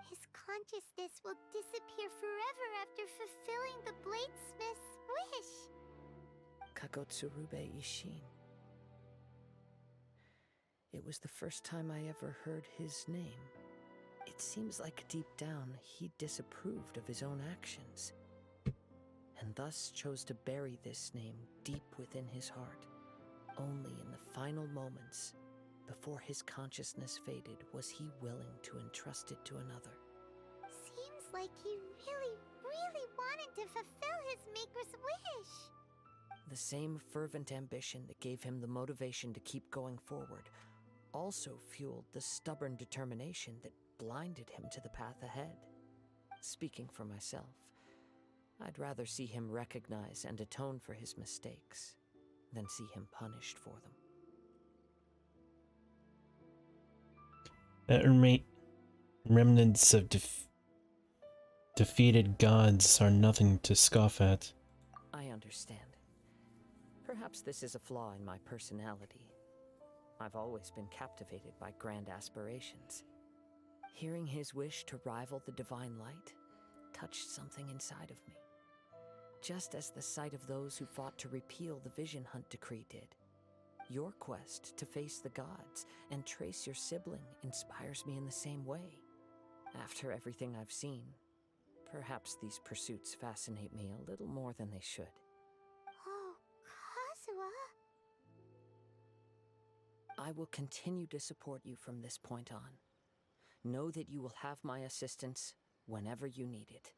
His consciousness will disappear forever after fulfilling the bladesmith's wish. Kagotsurube Ishin. It was the first time I ever heard his name. It seems like deep down he disapproved of his own actions, and thus chose to bury this name deep within his heart. Only in the final moments, before his consciousness faded, was he willing to entrust it to another. Seems like he really wanted to fulfill his maker's wish. The same fervent ambition that gave him the motivation to keep going forward also fueled the stubborn determination that blinded him to the path ahead. Speaking for myself, I'd rather see him recognize and atone for his mistakes than see him punished for them. That remnants of defeated gods are nothing to scoff at. I understand. Perhaps this is a flaw in my personality. I've always been captivated by grand aspirations. Hearing his wish to rival the divine light touched something inside of me, just as the sight of those who fought to repeal the Vision Hunt decree did. Your quest to face the gods and trace your sibling inspires me in the same way. After everything I've seen, perhaps these pursuits fascinate me a little more than they should. Oh, Kazuha. I will continue to support you from this point on. Know that you will have my assistance whenever you need it.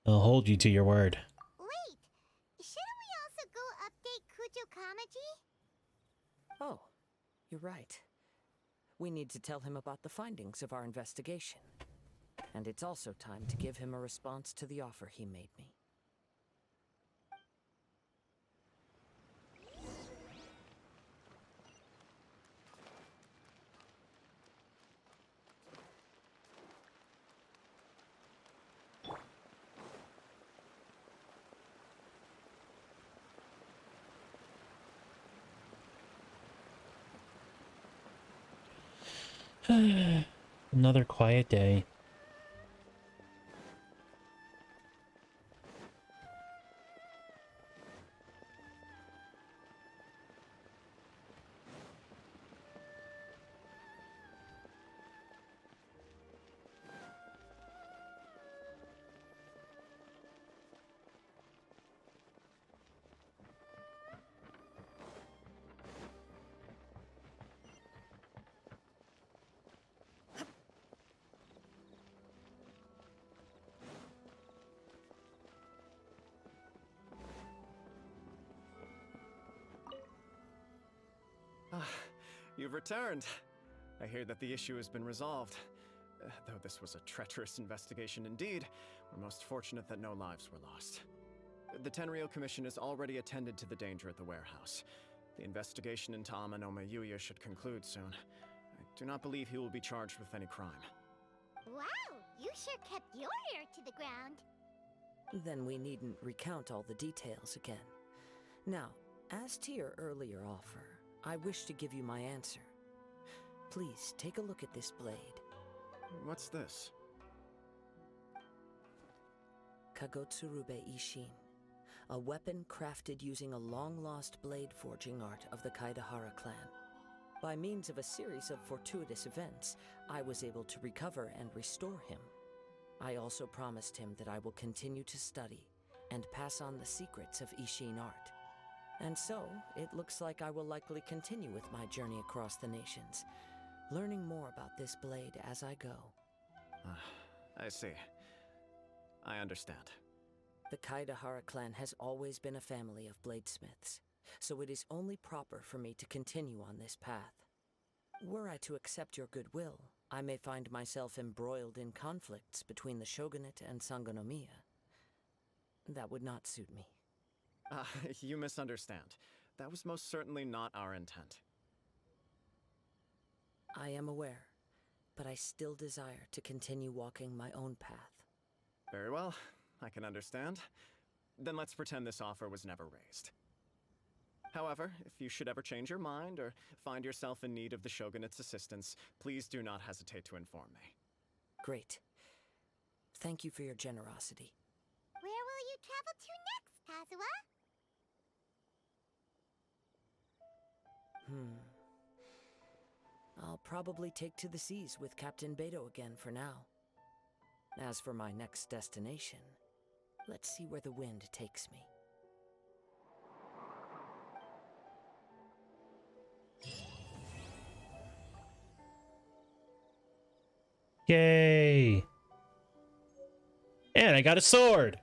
I'll hold you to your word. Wait, shouldn't we also go update Kujo Kamaji? Oh, you're right. We need to tell him about the findings of our investigation. And it's also time to give him a response to the offer he made me. Another quiet day. Ah, you've returned. I hear that the issue has been resolved. Though this was a treacherous investigation indeed, we're most fortunate that no lives were lost. The Tenryou Commission has already attended to the danger at the warehouse. The investigation into Amanome Yuya should conclude soon. I do not believe he will be charged with any crime. Wow, you sure kept your ear to the ground. Then we needn't recount all the details again. Now, as to your earlier offer, I wish to give you my answer. Please take a look at this blade. What's this? Kagotsurube Ishin, a weapon crafted using a long-lost blade forging art of the Kaidahara clan. By means of a series of fortuitous events, I was able to recover and restore him. I also promised him that I will continue to study and pass on the secrets of Ishin art. And so, it looks like I will likely continue with my journey across the nations, learning more about this blade as I go. I see. I understand. The Kaidahara clan has always been a family of bladesmiths, so it is only proper for me to continue on this path. Were I to accept your goodwill, I may find myself embroiled in conflicts between the shogunate and Sangonomiya. That would not suit me. You misunderstand. That was most certainly not our intent. I am aware, but I still desire to continue walking my own path. Very well, I can understand. Then let's pretend this offer was never raised. However, if you should ever change your mind or find yourself in need of the Shogunate's assistance, please do not hesitate to inform me. Great. Thank you for your generosity. Where will you travel to next, Kazuha? I'll probably take to the seas with Captain Beidou again for now. As for my next destination, let's see where the wind takes me. Yay! And I got a sword!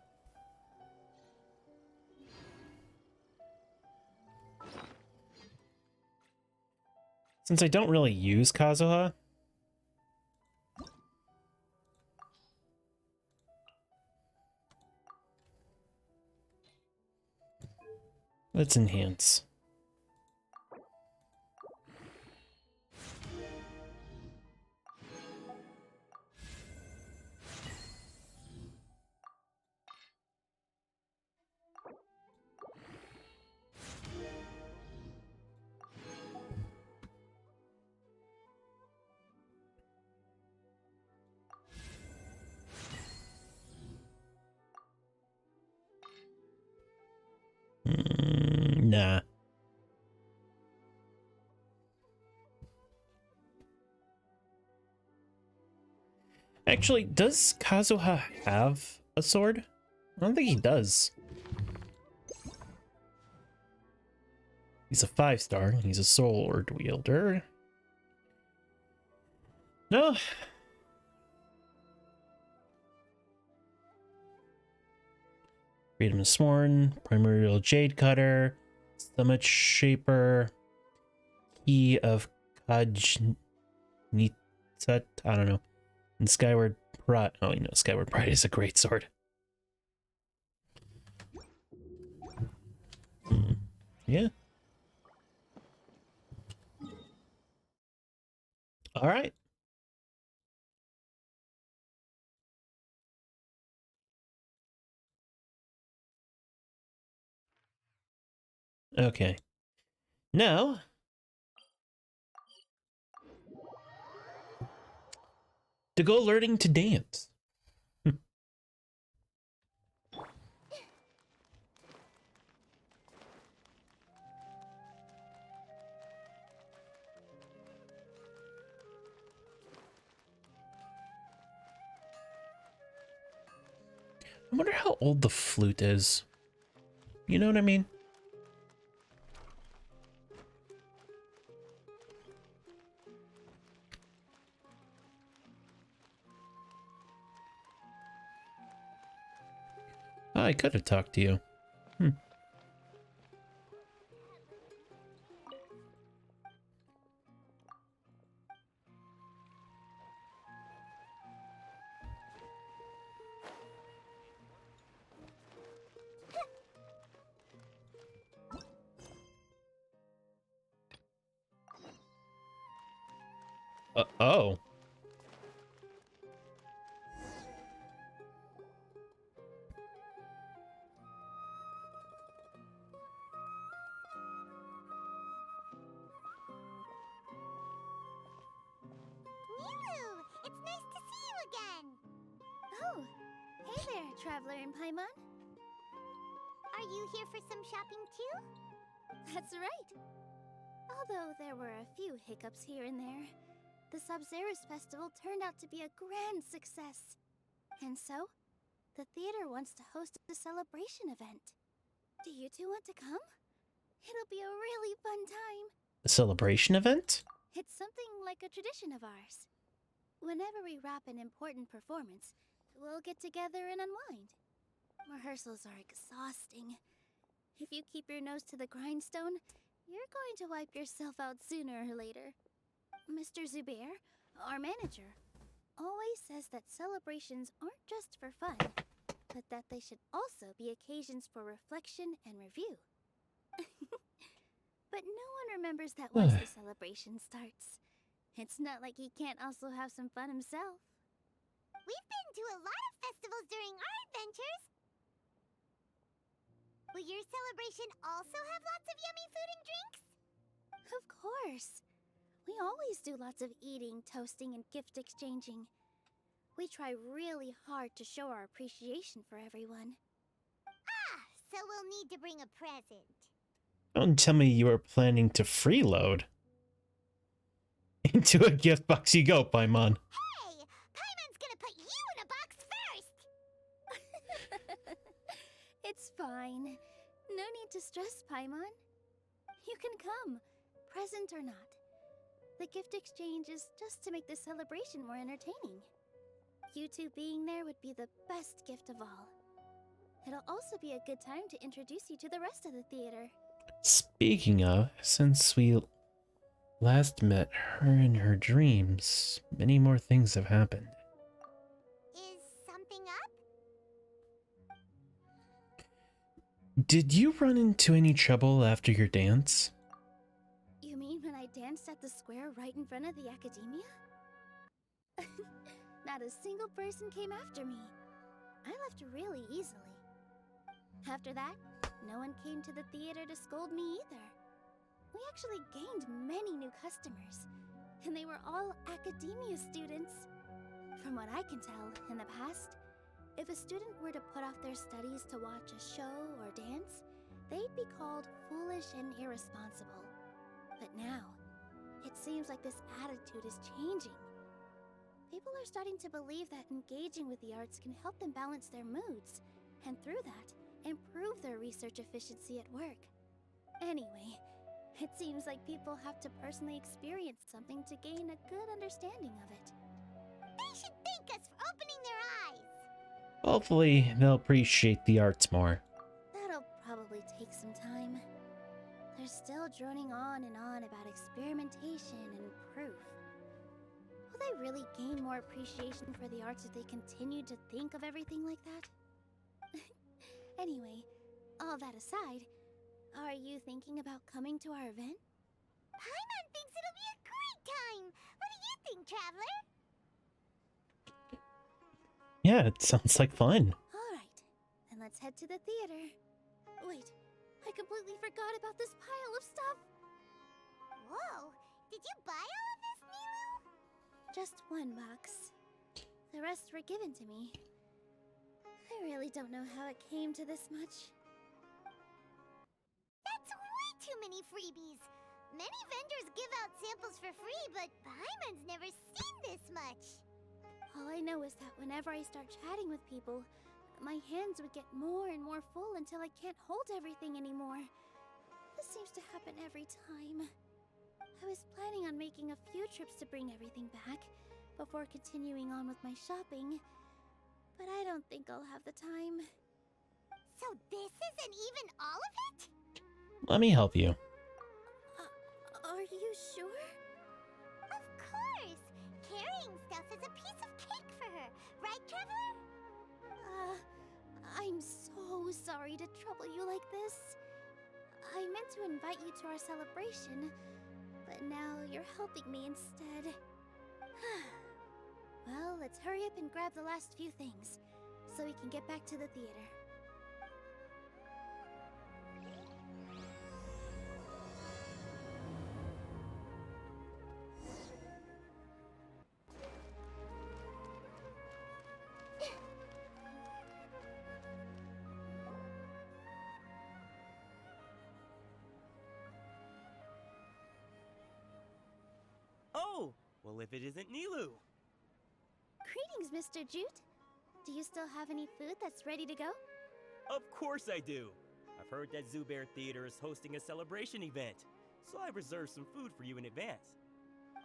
Since I don't really use Kazuha, let's enhance. Nah. Actually, does Kazuha have a sword? I don't think he does. He's a 5-star. He's a sword wielder. No. Freedom is Sworn, Primordial Jade Cutter, Summit Shaper, Key of Kajnitsat, I don't know, and Skyward Pride. Oh, you know, Skyward Pride is a great sword. Yeah. All right. Okay. Now, to go learning to dance. I wonder how old the flute is. You know what I mean? I could have talked to you. Oh. Nilu, it's nice to see you again. Oh, hey there, Traveler in Paimon. Are you here for some shopping too? That's right. Although there were a few hiccups here and there, the Sabzerus Festival turned out to be a grand success. And so, the theater wants to host a celebration event. Do you two want to come? It'll be a really fun time. A celebration event? It's something like a tradition of ours. Whenever we wrap an important performance, we'll get together and unwind. Rehearsals are exhausting. If you keep your nose to the grindstone, you're going to wipe yourself out sooner or later. Mr. Zubair, our manager, always says that celebrations aren't just for fun, but that they should also be occasions for reflection and review. But no one remembers that once the celebration starts. It's not like he can't also have some fun himself. We've been to a lot of festivals during our adventures. Will your celebration also have lots of yummy food and drinks? Of course. We always do lots of eating, toasting, and gift exchanging. We try really hard to show our appreciation for everyone. Ah, so we'll need to bring a present. Don't tell me you are planning to freeload. Into a gift box you go, Paimon. Hey! Paimon's gonna put you in a box first! It's fine. No need to stress, Paimon. You can come, present or not. The gift exchange is just to make the celebration more entertaining. You two being there would be the best gift of all. It'll also be a good time to introduce you to the rest of the theater. Speaking of, since we last met her in her dreams, many more things have happened. Is something up? Did you run into any trouble after your dance? You mean when I danced at the square right in front of the Academia? Not a single person came after me. I left really easily. After that, no one came to the theater to scold me either. We actually gained many new customers, and they were all Academia students. From what I can tell, in the past, if a student were to put off their studies to watch a show or dance, they'd be called foolish and irresponsible. But now, it seems like this attitude is changing. People are starting to believe that engaging with the arts can help them balance their moods, and through that, improve their research efficiency at work. Anyway, it seems like people have to personally experience something to gain a good understanding of it. They should thank us for opening their eyes! Hopefully, they'll appreciate the arts more. That'll probably take some time. They're still droning on and on about experimentation and proof. Will they really gain more appreciation for the arts if they continue to think of everything like that? Anyway, all that aside, are you thinking about coming to our event? Paimon thinks it'll be a great time! What do you think, Traveler? Yeah, it sounds like fun. Alright, then let's head to the theater. Wait, I completely forgot about this pile of stuff! Whoa! Did you buy all of this, Nilu? Just one box. The rest were given to me. I really don't know how it came to this much. That's way too many freebies! Many vendors give out samples for free, but Paimon's never seen this much! All I know is that whenever I start chatting with people, my hands would get more and more full until I can't hold everything anymore. This seems to happen every time. I was planning on making a few trips to bring everything back before continuing on with my shopping, but I don't think I'll have the time. So this isn't even all of it? Let me help you. Are you sure? Of course! Carrying stuff is a piece of cake for her, right, Traveler? I'm so sorry to trouble you like this. I meant to invite you to our celebration, but now you're helping me instead. Well, let's hurry up and grab the last few things, so we can get back to the theater. Oh, well, if it isn't Nilu. Greetings, Mr. Jute. Do you still have any food that's ready to go? Of course I do. I've heard that Zubair Theater is hosting a celebration event, so I reserved some food for you in advance.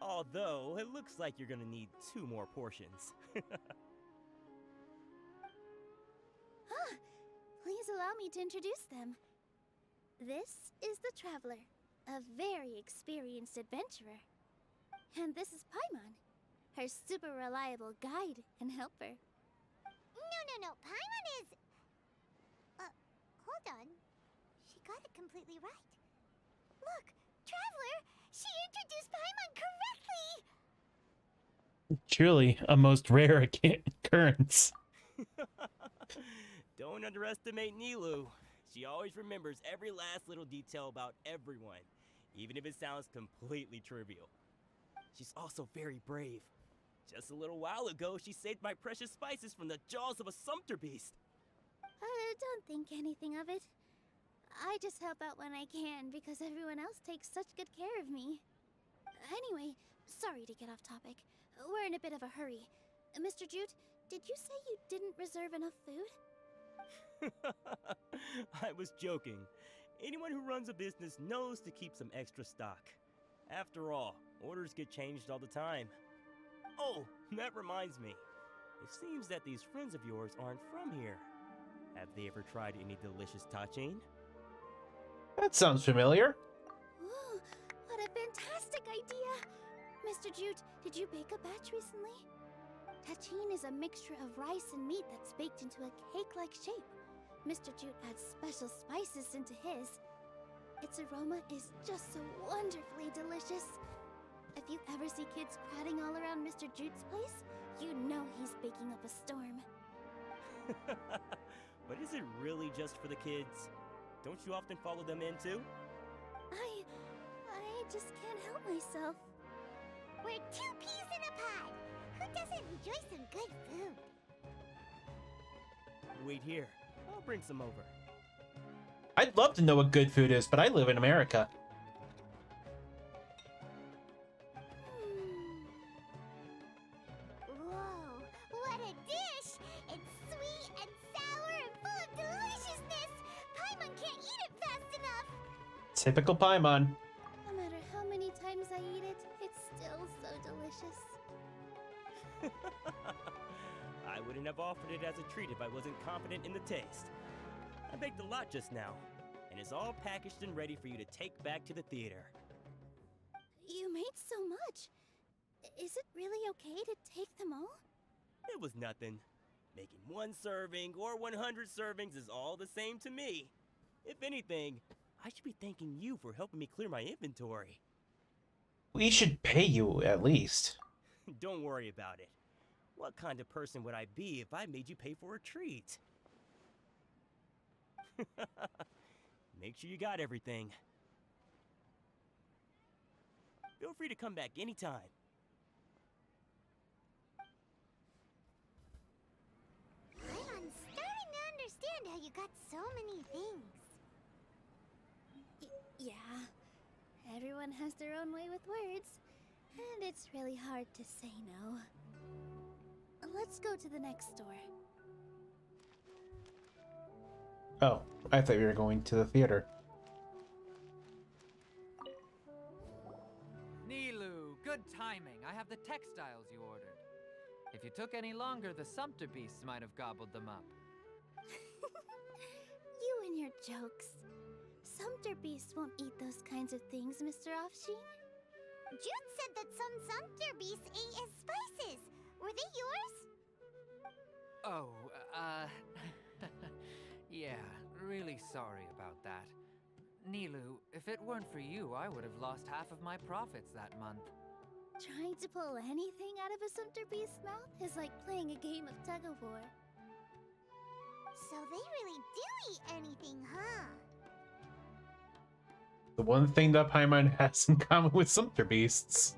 Although, it looks like you're gonna need 2 more portions. Please allow me to introduce them. This is the Traveler, a very experienced adventurer. And this is Paimon, her super reliable guide and helper. No. Paimon is... hold on. She got it completely right. Look, Traveler! She introduced Paimon correctly! Truly a most rare occurrence. Don't underestimate Nilu. She always remembers every last little detail about everyone, even if it sounds completely trivial. She's also very brave. Just a little while ago, she saved my precious spices from the jaws of a sumpter beast. Don't think anything of it. I just help out when I can because everyone else takes such good care of me. Anyway, sorry to get off topic. We're in a bit of a hurry. Mr. Jute, did you say you didn't reserve enough food? I was joking. Anyone who runs a business knows to keep some extra stock. After all, orders get changed all the time. Oh, that reminds me. It seems that these friends of yours aren't from here. Have they ever tried any delicious tachin? That sounds familiar. Ooh, what a fantastic idea! Mr. Jute, did you bake a batch recently? Tachin is a mixture of rice and meat that's baked into a cake-like shape. Mr. Jute adds special spices into his. Its aroma is just so wonderfully delicious. If you ever see kids crowding all around Mr. Jute's place, you know he's baking up a storm. But is it really just for the kids? Don't you often follow them in too? I just can't help myself. We're 2 peas in a pod! Who doesn't enjoy some good food? Wait here. I'll bring some over. I'd love to know what good food is, but I live in America. Whoa, what a dish! It's sweet and sour and full of deliciousness! Paimon can't eat it fast enough! Typical Paimon. No matter how many times I eat it, it's still so delicious. I wouldn't have offered it as a treat if I wasn't confident in the taste. I baked a lot just now, and it's all packaged and ready for you to take back to the theater. You made so much. Is it really okay to take them all? It was nothing. Making 1 serving or 100 servings is all the same to me. If anything, I should be thanking you for helping me clear my inventory. We should pay you at least. Don't worry about it. What kind of person would I be if I made you pay for a treat? Make sure you got everything. Feel free to come back anytime. I'm starting to understand how you got so many things. Yeah. Everyone has their own way with words, and it's really hard to say no. Let's go to the next door. Oh, I thought you were going to the theater. Nilu, good timing. I have the textiles you ordered. If you took any longer, the sumpter beasts might have gobbled them up. You and your jokes. Sumpter beasts won't eat those kinds of things, Mr. Offsheen. Jute said that some sumpter beasts ate his spices. Were they yours? Oh, yeah, really sorry about that. Nilu, if it weren't for you, I would have lost half of my profits that month. Trying to pull anything out of a Sumter Beast's mouth is like playing a game of tug-of-war. So they really do eat anything, huh? The one thing that Paimon has in common with Sumpter Beasts.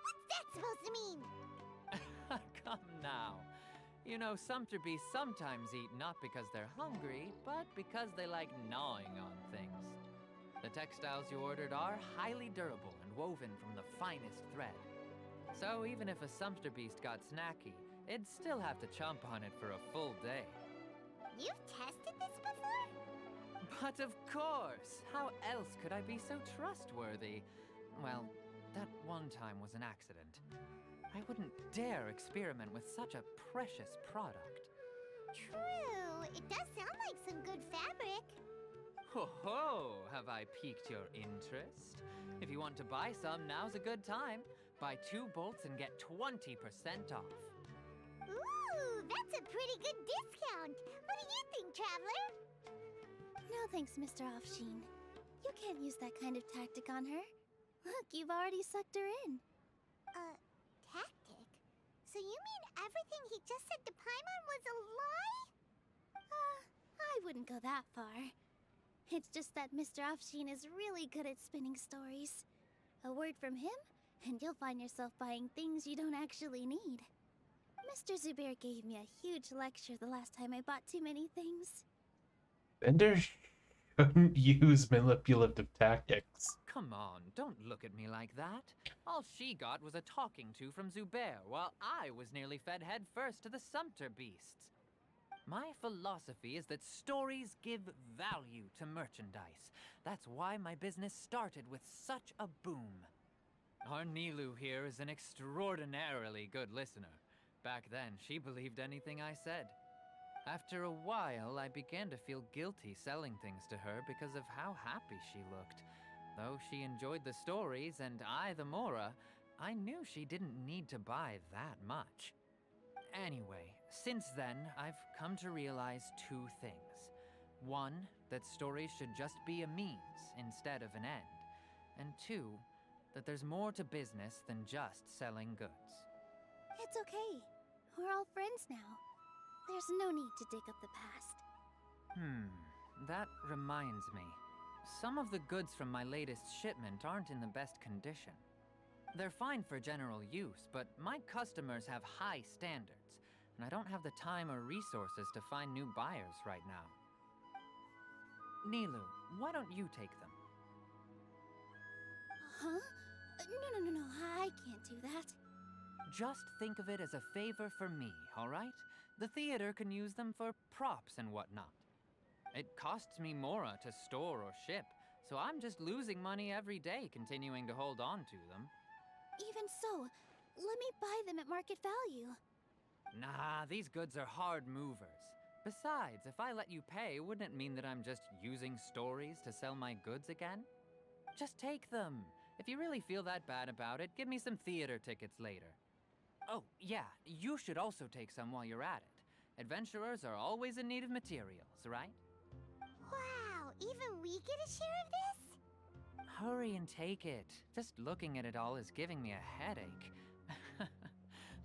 What's that supposed to mean? Come now. You know, Sumpter Beasts sometimes eat not because they're hungry, but because they like gnawing on things. The textiles you ordered are highly durable and woven from the finest thread. So even if a Sumpter Beast got snacky, it'd still have to chomp on it for a full day. You've tested this before? But of course! How else could I be so trustworthy? Well, that one time was an accident. I wouldn't dare experiment with such a precious product. True. It does sound like some good fabric. Ho ho! Have I piqued your interest? If you want to buy some, now's a good time. Buy 2 bolts and get 20% off. Ooh, that's a pretty good discount. What do you think, Traveler? No thanks, Mr. Offsheen. You can't use that kind of tactic on her. Look, you've already sucked her in. Tactic? So you mean everything he just said to Paimon was a lie? I wouldn't go that far. It's just that Mr. Offsheen is really good at spinning stories. A word from him, and you'll find yourself buying things you don't actually need. Mr. Zubair gave me a huge lecture the last time I bought too many things. Bender shouldn't use manipulative tactics. Come on, don't look at me like that. All she got was a talking to from Zubair, while I was nearly fed head first to the Sumpter Beasts. My philosophy is that stories give value to merchandise. That's why my business started with such a boom. Our Nilu here is an extraordinarily good listener. Back then, she believed anything I said. After a while, I began to feel guilty selling things to her because of how happy she looked. Though she enjoyed the stories and I the Mora, I knew she didn't need to buy that much. Anyway, since then, I've come to realize 2 things. One, that stories should just be a means instead of an end. And 2, that there's more to business than just selling goods. It's okay. We're all friends now. There's no need to dig up the past. That reminds me. Some of the goods from my latest shipment aren't in the best condition. They're fine for general use, but my customers have high standards, and I don't have the time or resources to find new buyers right now. Nilu, why don't you take them? Huh? No, I can't do that. Just think of it as a favor for me, all right? The theater can use them for props and whatnot. It costs me Mora to store or ship, so I'm just losing money every day continuing to hold on to them. Even so, let me buy them at market value. Nah, these goods are hard movers. Besides, if I let you pay, wouldn't it mean that I'm just using stories to sell my goods again? Just take them. If you really feel that bad about it, give me some theater tickets later. Oh, yeah, you should also take some while you're at it. Adventurers are always in need of materials, right? Wow, even we get a share of this? Hurry and take it. Just looking at it all is giving me a headache.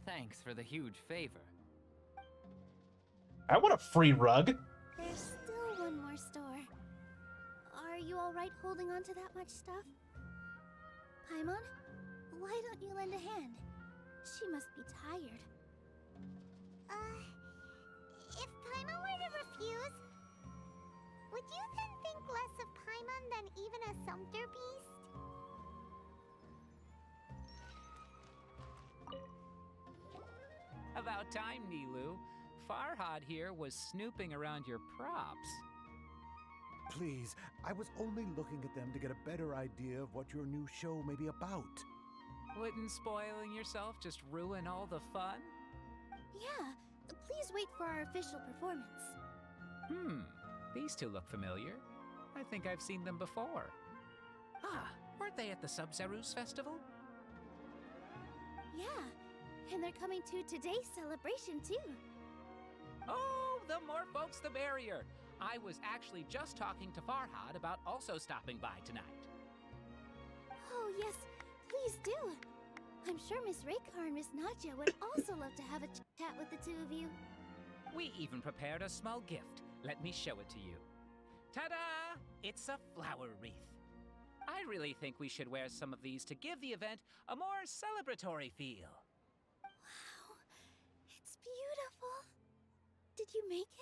Thanks for the huge favor. I want a free rug. There's still one more store. Are you alright holding on to that much stuff? Paimon, why don't you lend a hand? She must be tired. If Paimon were to refuse, would you then think less of Paimon than even a Sumpter Beast? About time, Nilu. Farhad here was snooping around your props. Please, I was only looking at them to get a better idea of what your new show may be about. Wouldn't spoiling yourself just ruin all the fun? Yeah, please wait for our official performance. These two look familiar. I think I've seen them before. Ah, weren't they at the Sub-Zerus festival? Yeah, and they're coming to today's celebration too. Oh, the more folks the merrier. I was actually just talking to Farhad about also stopping by tonight. yes, please do. I'm sure Miss Raykar and Miss Nadja would also love to have a chat with the two of you. We even prepared a small gift. Let me show it to you. Ta-da! It's a flower wreath. I really think we should wear some of these to give the event a more celebratory feel. Wow, it's beautiful. Did you make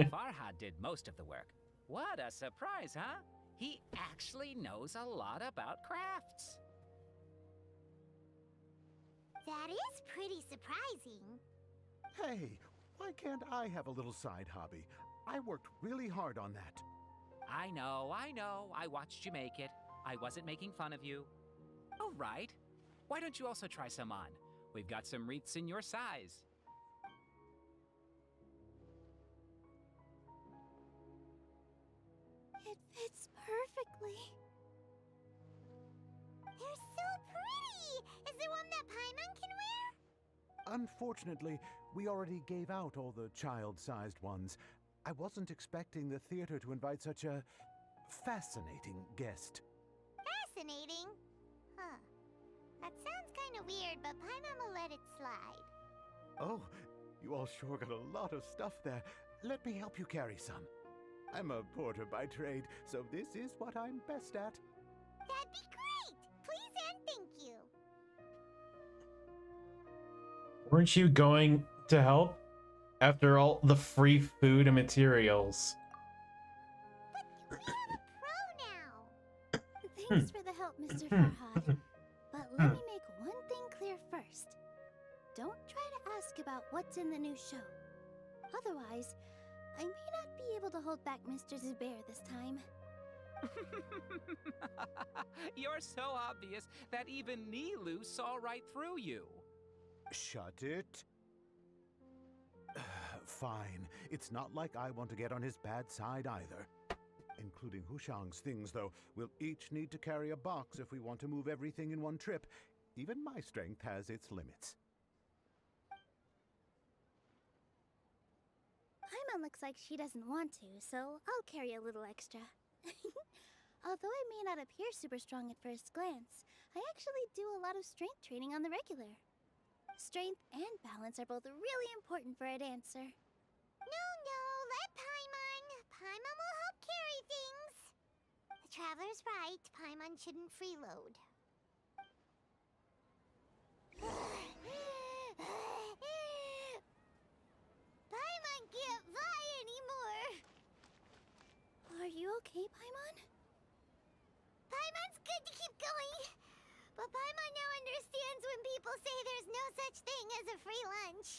it? Farhad did most of the work. What a surprise, huh? He actually knows a lot about crafts. That is pretty surprising. Hey, why can't I have a little side hobby? I worked really hard on that. I know. I watched you make it. I wasn't making fun of you. Oh, right. Why don't you also try some on? We've got some wreaths in your size. It fits perfectly. They're so pretty! Is there one that Paimon can wear? Unfortunately, we already gave out all the child-sized ones. I wasn't expecting the theater to invite such a fascinating guest. Fascinating? Huh. That sounds kind of weird, but Paimon will let it slide. Oh, you all sure got a lot of stuff there. Let me help you carry some. I'm a porter by trade, so this is what I'm best at. That'd be great! Please and thank you. Weren't you going to help? After all the free food and materials. But we have a pro now! Thanks for the help, Mr. Farhad. But let me make one thing clear first. Don't try to ask about what's in the new show. Otherwise, I may not be able to hold back Mr. Zubair this time. You're so obvious that even Nilu saw right through you. Shut it. Fine. It's not like I want to get on his bad side either. Including Hushang's things, though. We'll each need to carry a box if we want to move everything in one trip. Even my strength has its limits. Paimon looks like she doesn't want to, so I'll carry a little extra. Although I may not appear super strong at first glance, I actually do a lot of strength training on the regular. Strength and balance are both really important for a dancer. No, let Paimon. Paimon will help carry things. The Traveler's right. Paimon shouldn't freeload. Paimon can't fly anymore. Are you okay, Paimon? Paimon's good to keep going. But Paimon now understands when people say there's no such thing as a free lunch.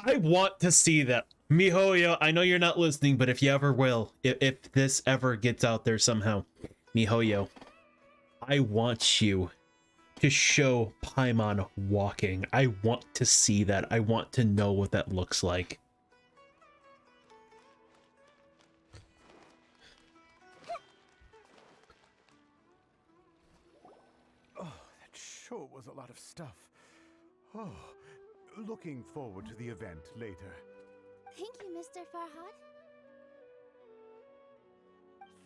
I want to see that. MiHoYo, I know you're not listening, but if you ever will, if this ever gets out there somehow, MiHoYo, I want you to show Paimon walking. I want to see that. I want to know what that looks like. Oh, that sure was a lot of stuff. Oh, looking forward to the event later. Thank you, Mr. Farhad.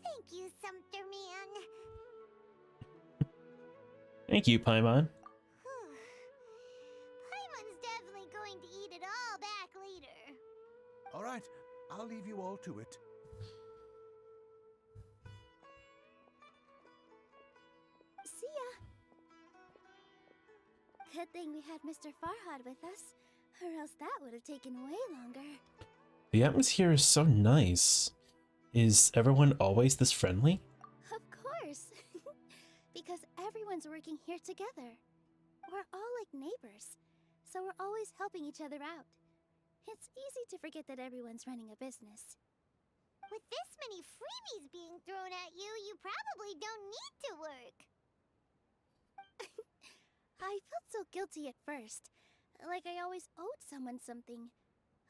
Thank you, Sumpter Man. Thank you, Paimon. Paimon's definitely going to eat it all back later. All right, I'll leave you all to it. See ya. Good thing we had Mr. Farhad with us, or else that would have taken way longer. The atmosphere is so nice. Is everyone always this friendly? Of course. Because everyone's working here together. We're all like neighbors, so we're always helping each other out. It's easy to forget that everyone's running a business. With this many freebies being thrown at you, you probably don't need to work. I felt so guilty at first, like I always owed someone something.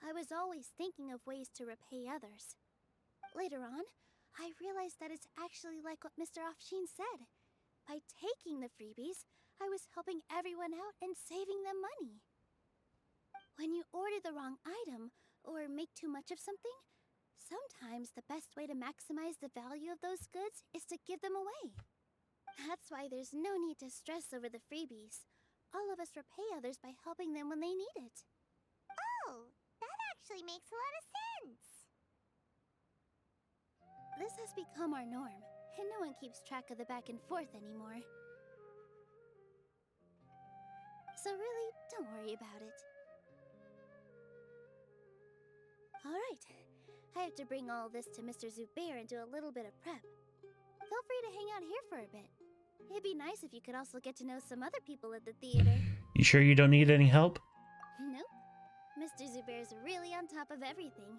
I was always thinking of ways to repay others. Later on, I realized that it's actually like what Mr. Afshin said. By taking the freebies, I was helping everyone out and saving them money. When you order the wrong item, or make too much of something, sometimes the best way to maximize the value of those goods is to give them away. That's why there's no need to stress over the freebies. All of us repay others by helping them when they need it. Oh, that actually makes a lot of sense. This has become our norm, and no one keeps track of the back and forth anymore. So really, don't worry about it. Alright, I have to bring all this to Mr. Zubair and do a little bit of prep. Feel free to hang out here for a bit. It'd be nice if you could also get to know some other people at the theater. You sure you don't need any help? Nope. Mr. Zubair's really on top of everything.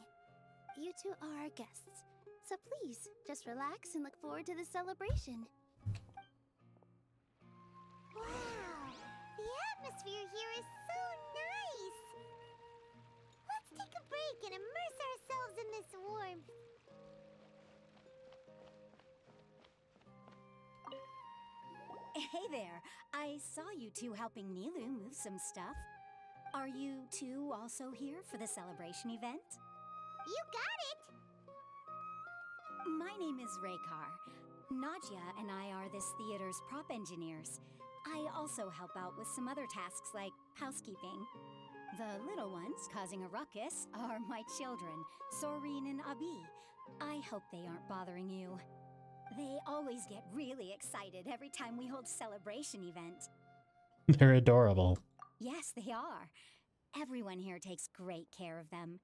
You two are our guests, so please, just relax and look forward to the celebration. Wow, the atmosphere here is so nice. Let's take a break and immerse ourselves in this warmth. Hey there, I saw you two helping Nilu move some stuff. Are you two also here for the celebration event? You got it! My name is Raykar. Nadia and I are this theater's prop engineers. I also help out with some other tasks like housekeeping. The little ones causing a ruckus are my children, Soreen and Abi. I hope they aren't bothering you. They always get really excited every time we hold a celebration event. They're adorable. Yes, they are. Everyone here takes great care of them.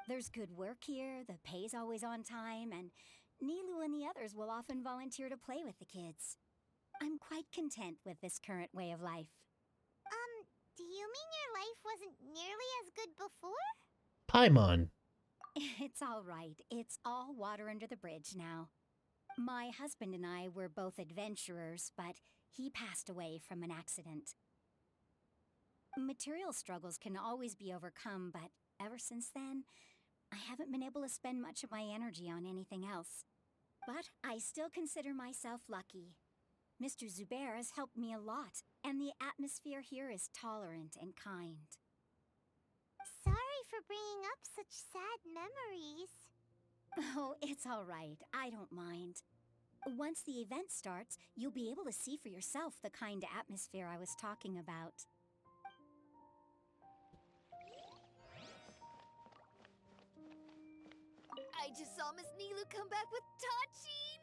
There's good work here, the pay's always on time, and Nilu and the others will often volunteer to play with the kids. I'm quite content with this current way of life. Do you mean your life wasn't nearly as good before? Paimon. It's all right. It's all water under the bridge now. My husband and I were both adventurers, but he passed away from an accident. Material struggles can always be overcome, but ever since then, I haven't been able to spend much of my energy on anything else. But I still consider myself lucky. Mr. Zubair has helped me a lot, and the atmosphere here is tolerant and kind. Sorry for bringing up such sad memories. Oh, it's all right. I don't mind. Once the event starts, you'll be able to see for yourself the kind of atmosphere I was talking about. I just saw Miss Nilu come back with Tachin!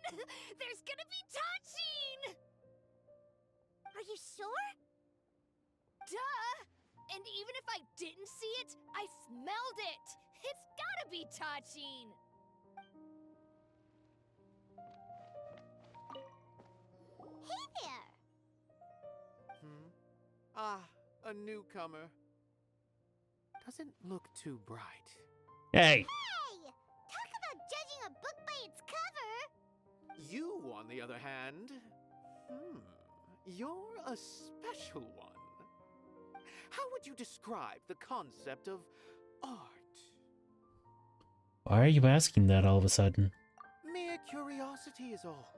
There's gonna be Tachin! Are you sure? Duh! And even if I didn't see it, I smelled it! It's gotta be Tachin! Hey there! Ah, a newcomer. Doesn't look too bright. Hey! Hey! Talk about judging a book by its cover! You, on the other hand, you're a special one. How would you describe the concept of art? Why are you asking that all of a sudden? Mere curiosity is all.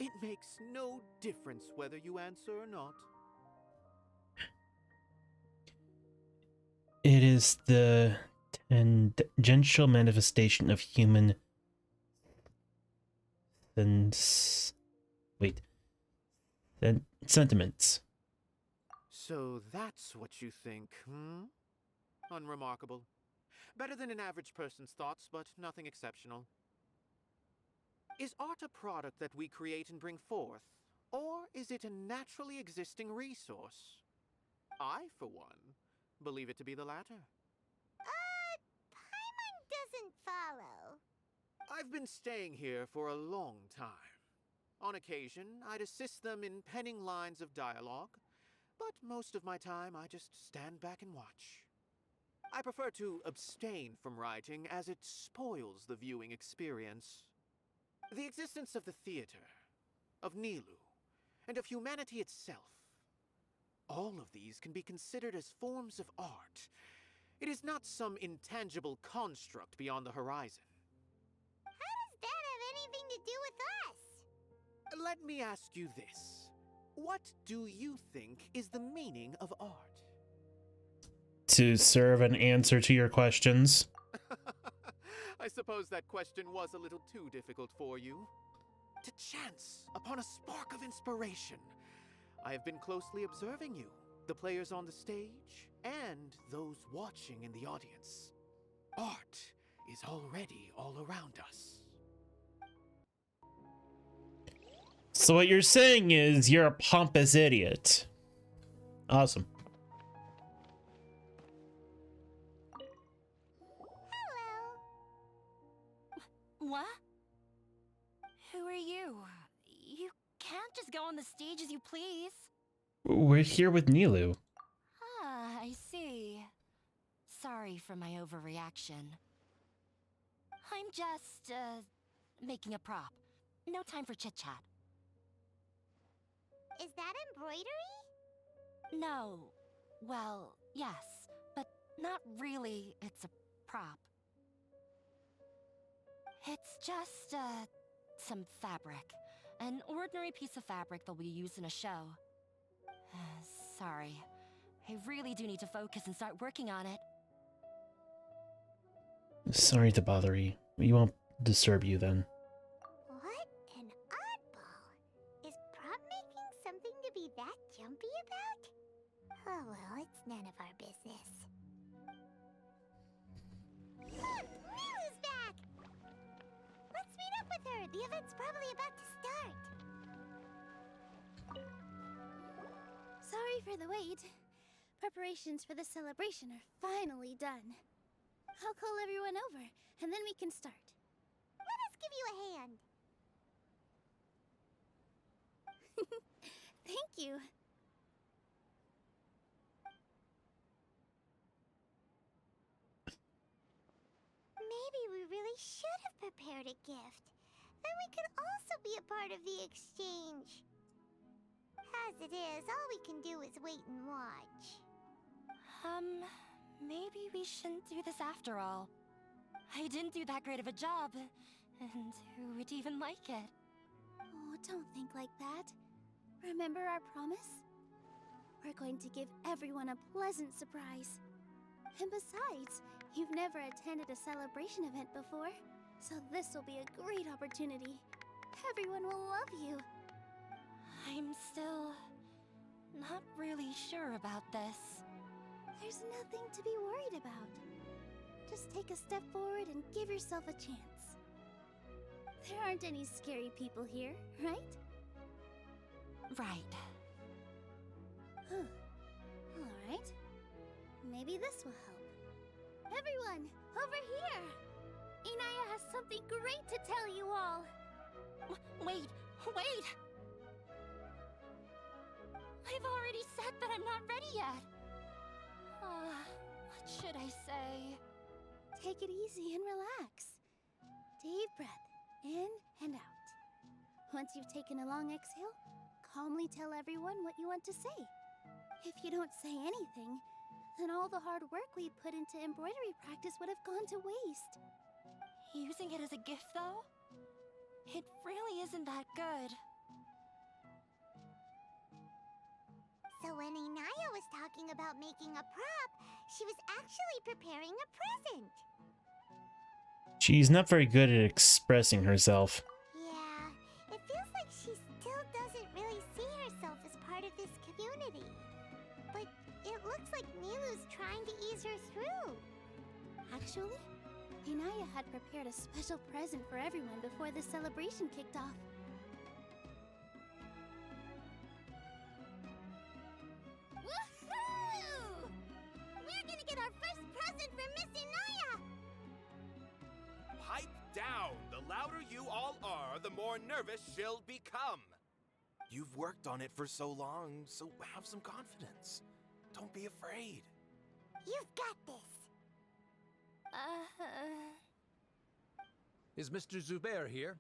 It makes no difference whether you answer or not. It is the tangential manifestation of human sentiments. So that's what you think, Unremarkable. Better than an average person's thoughts, but nothing exceptional. Is art a product that we create and bring forth, or is it a naturally existing resource? I, for one, believe it to be the latter. Paimon doesn't follow. I've been staying here for a long time. On occasion, I'd assist them in penning lines of dialogue, but most of my time I just stand back and watch. I prefer to abstain from writing as it spoils the viewing experience. The existence of the theater, of Nilu, and of humanity itself, all of these can be considered as forms of art. It is not some intangible construct beyond the horizon. How does that have anything to do with us? Let me ask you this. What do you think is the meaning of art? To serve an answer to your questions. I suppose that question was a little too difficult for you. To chance upon a spark of inspiration. I have been closely observing you, the players on the stage, and those watching in the audience. Art is already all around us. So what you're saying is you're a pompous idiot. Awesome. What? Who are you? You can't just go on the stage as you please. We're here with Nilou. Ah, I see. Sorry for my overreaction. I'm just, making a prop. No time for chit-chat. Is that embroidery? No. Well, yes, but not really. It's a prop. It's just, some fabric. An ordinary piece of fabric that'll be used in a show. Sorry. I really do need to focus and start working on it. Sorry to bother you. We won't disturb you then. What an oddball. Is prop making something to be that jumpy about? Oh well, it's none of our business. Look! Nilou's back! Let's meet up with her. The event's probably about to start. Sorry for the wait. Preparations for the celebration are finally done. I'll call everyone over, and then we can start. Let us give you a hand. Thank you. Maybe we really should have prepared a gift. Then we could also be a part of the exchange. As it is, all we can do is wait and watch. Maybe we shouldn't do this after all. I didn't do that great of a job, and who would even like it? Oh, don't think like that. Remember our promise? We're going to give everyone a pleasant surprise. And besides, you've never attended a celebration event before, so this will be a great opportunity. Everyone will love you. I'm still not really sure about this. There's nothing to be worried about. Just take a step forward and give yourself a chance. There aren't any scary people here, right? Right. Huh. Alright. Maybe this will help. Everyone, over here! Inaya has something great to tell you all! Wait! I've already said that I'm not ready yet! What should I say? Take it easy and relax. Deep breath, in and out. Once you've taken a long exhale, calmly tell everyone what you want to say. If you don't say anything, then all the hard work we put into embroidery practice would have gone to waste. Using it as a gift, though? It really isn't that good. So when Inaya was talking about making a prop, she was actually preparing a present. She's not very good at expressing herself. Yeah, it feels like she still doesn't really see herself as part of this community. But it looks like Nilou's trying to ease her through. Actually, Inaya had prepared a special present for everyone before the celebration kicked off. Woohoo! We're gonna get our first present from Miss Inaya! Pipe down! The louder you all are, the more nervous she'll become. You've worked on it for so long, so have some confidence. Don't be afraid. You've got this. Is Mr. Zubair here?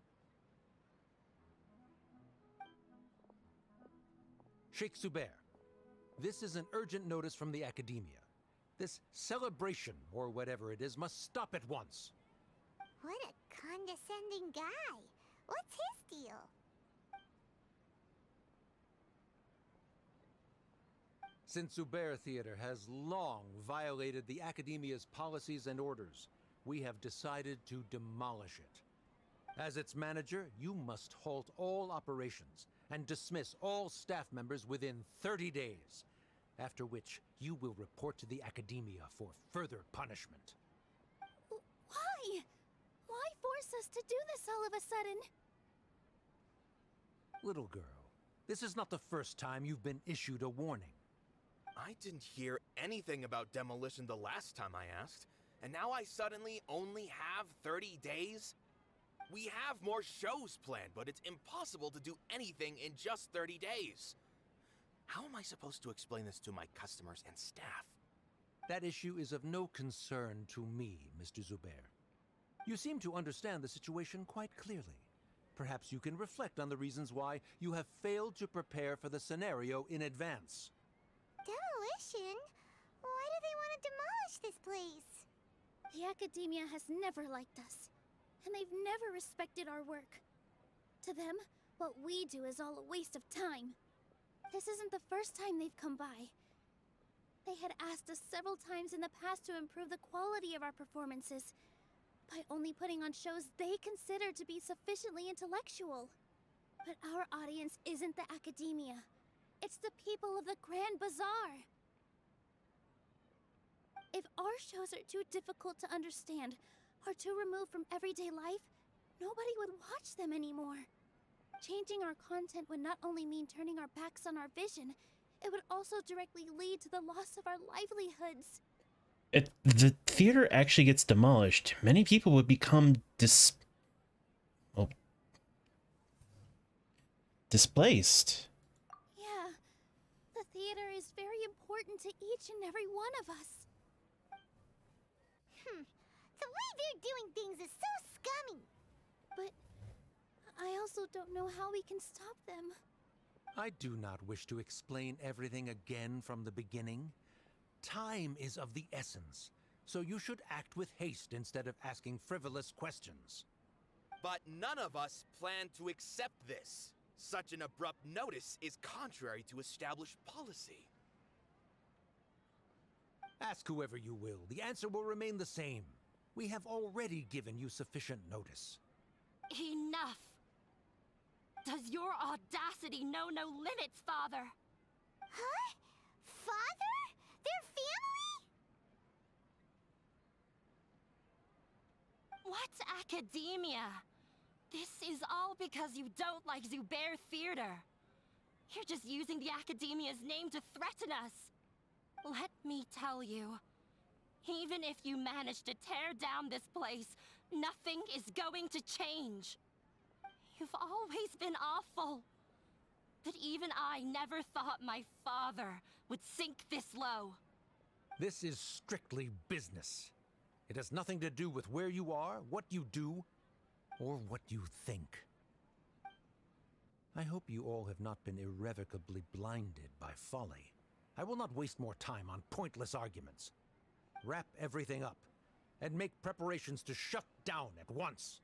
Sheikh Zubair, this is an urgent notice from the Academia. This celebration, or whatever it is, must stop at once. What a condescending guy. What's his deal? Since Zubair Theater has long violated the Academia's policies and orders, we have decided to demolish it. As its manager, you must halt all operations and dismiss all staff members within 30 days, after which you will report to the Academia for further punishment. Why? Why force us to do this all of a sudden? Little girl, this is not the first time you've been issued a warning. I didn't hear anything about demolition the last time I asked, and now I suddenly only have 30 days? We have more shows planned, but it's impossible to do anything in just 30 days. How am I supposed to explain this to my customers and staff? That issue is of no concern to me, Mr. Zubair. You seem to understand the situation quite clearly. Perhaps you can reflect on the reasons why you have failed to prepare for the scenario in advance. Demolition? Why do they want to demolish this place? The Academia has never liked us, and they've never respected our work. To them, what we do is all a waste of time. This isn't the first time they've come by. They had asked us several times in the past to improve the quality of our performances by only putting on shows they consider to be sufficiently intellectual. But our audience isn't the Academia. It's the people of the Grand Bazaar. If our shows are too difficult to understand or too removed from everyday life, nobody would watch them anymore. Changing our content would not only mean turning our backs on our vision, it would also directly lead to the loss of our livelihoods. If the theater actually gets demolished, many people would become displaced. Yeah, the theater is very important to each and every one of us. The way they're doing things is so scummy. But I also don't know how we can stop them. I do not wish to explain everything again from the beginning. Time is of the essence, so you should act with haste instead of asking frivolous questions. But none of us plan to accept this. Such an abrupt notice is contrary to established policy. Ask whoever you will, the answer will remain the same. We have already given you sufficient notice. Enough! Does your audacity know no limits, Father? Huh? Father? Their family? What Academia? This is all because you don't like Zubair Theater. You're just using the Academia's name to threaten us. Let me tell you, even if you manage to tear down this place, nothing is going to change. You've always been awful. But even I never thought my father would sink this low. This is strictly business. It has nothing to do with where you are, what you do, or what you think. I hope you all have not been irrevocably blinded by folly. I will not waste more time on pointless arguments. Wrap everything up, and make preparations to shut down at once.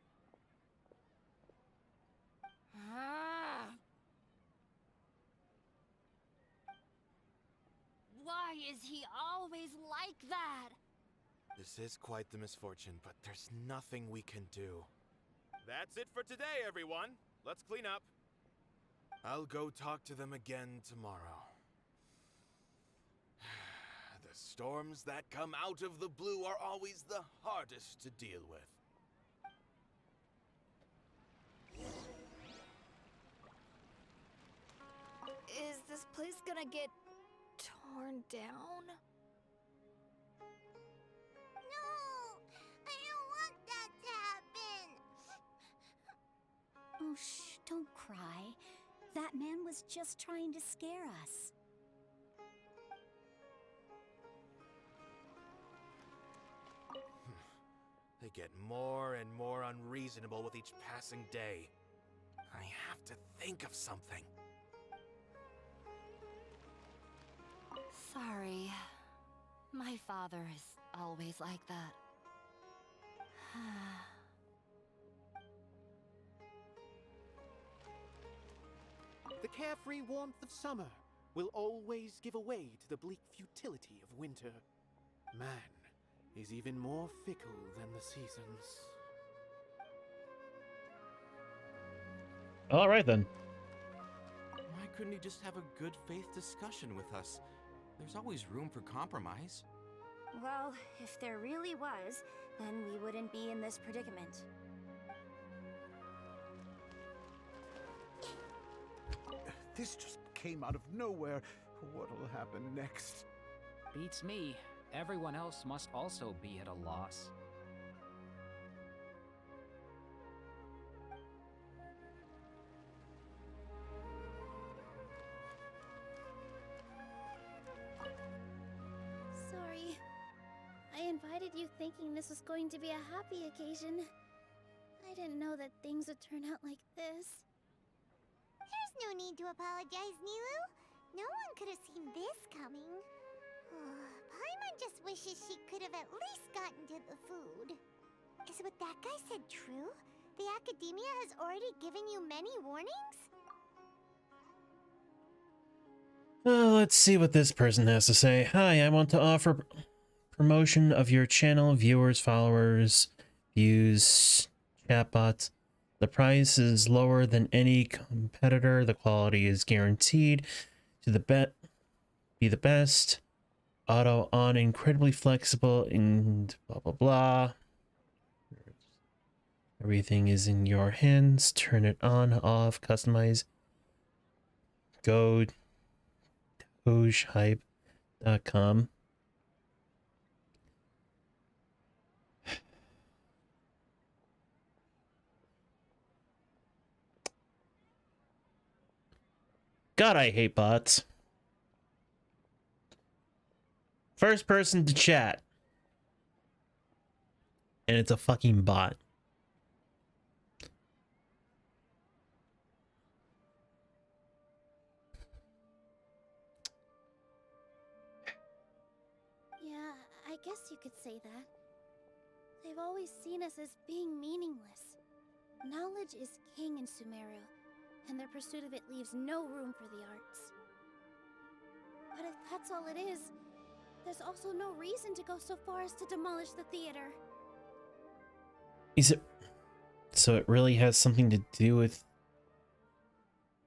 Why is he always like that? This is quite the misfortune, but there's nothing we can do. That's it for today, everyone. Let's clean up. I'll go talk to them again tomorrow. The storms that come out of the blue are always the hardest to deal with. Is this place gonna get torn down? No! I don't want that to happen! Oh, shh, don't cry. That man was just trying to scare us. They get more and more unreasonable with each passing day. I have to think of something. Sorry. My father is always like that. The carefree warmth of summer will always give away to the bleak futility of winter. Man, is even more fickle than the seasons. All right then. Why couldn't he just have a good faith discussion with us? There's always room for compromise. Well, if there really was, then we wouldn't be in this predicament. This just came out of nowhere. What'll happen next? Beats me. Everyone else must also be at a loss. Sorry. I invited you thinking this was going to be a happy occasion. I didn't know that things would turn out like this. There's no need to apologize, Nilu. No one could have seen this coming. Paimon just wishes she could have at least gotten to the food. Is what that guy said true? The Academia has already given you many warnings? Let's see what this person has to say. Hi, I want to offer promotion of your channel, viewers, followers, views, chatbots. The price is lower than any competitor. The quality is guaranteed to be the best. Auto on, incredibly flexible, and blah blah blah. Everything is in your hands. Turn it on, off, customize. Go DogeHype.com. God, I hate bots. First person to chat. And it's a fucking bot. Yeah, I guess you could say that. They've always seen us as being meaningless. Knowledge is king in Sumeru, and their pursuit of it leaves no room for the arts. But if that's all it is, there's also no reason to go so far as to demolish the theater. Is it... So it really has something to do with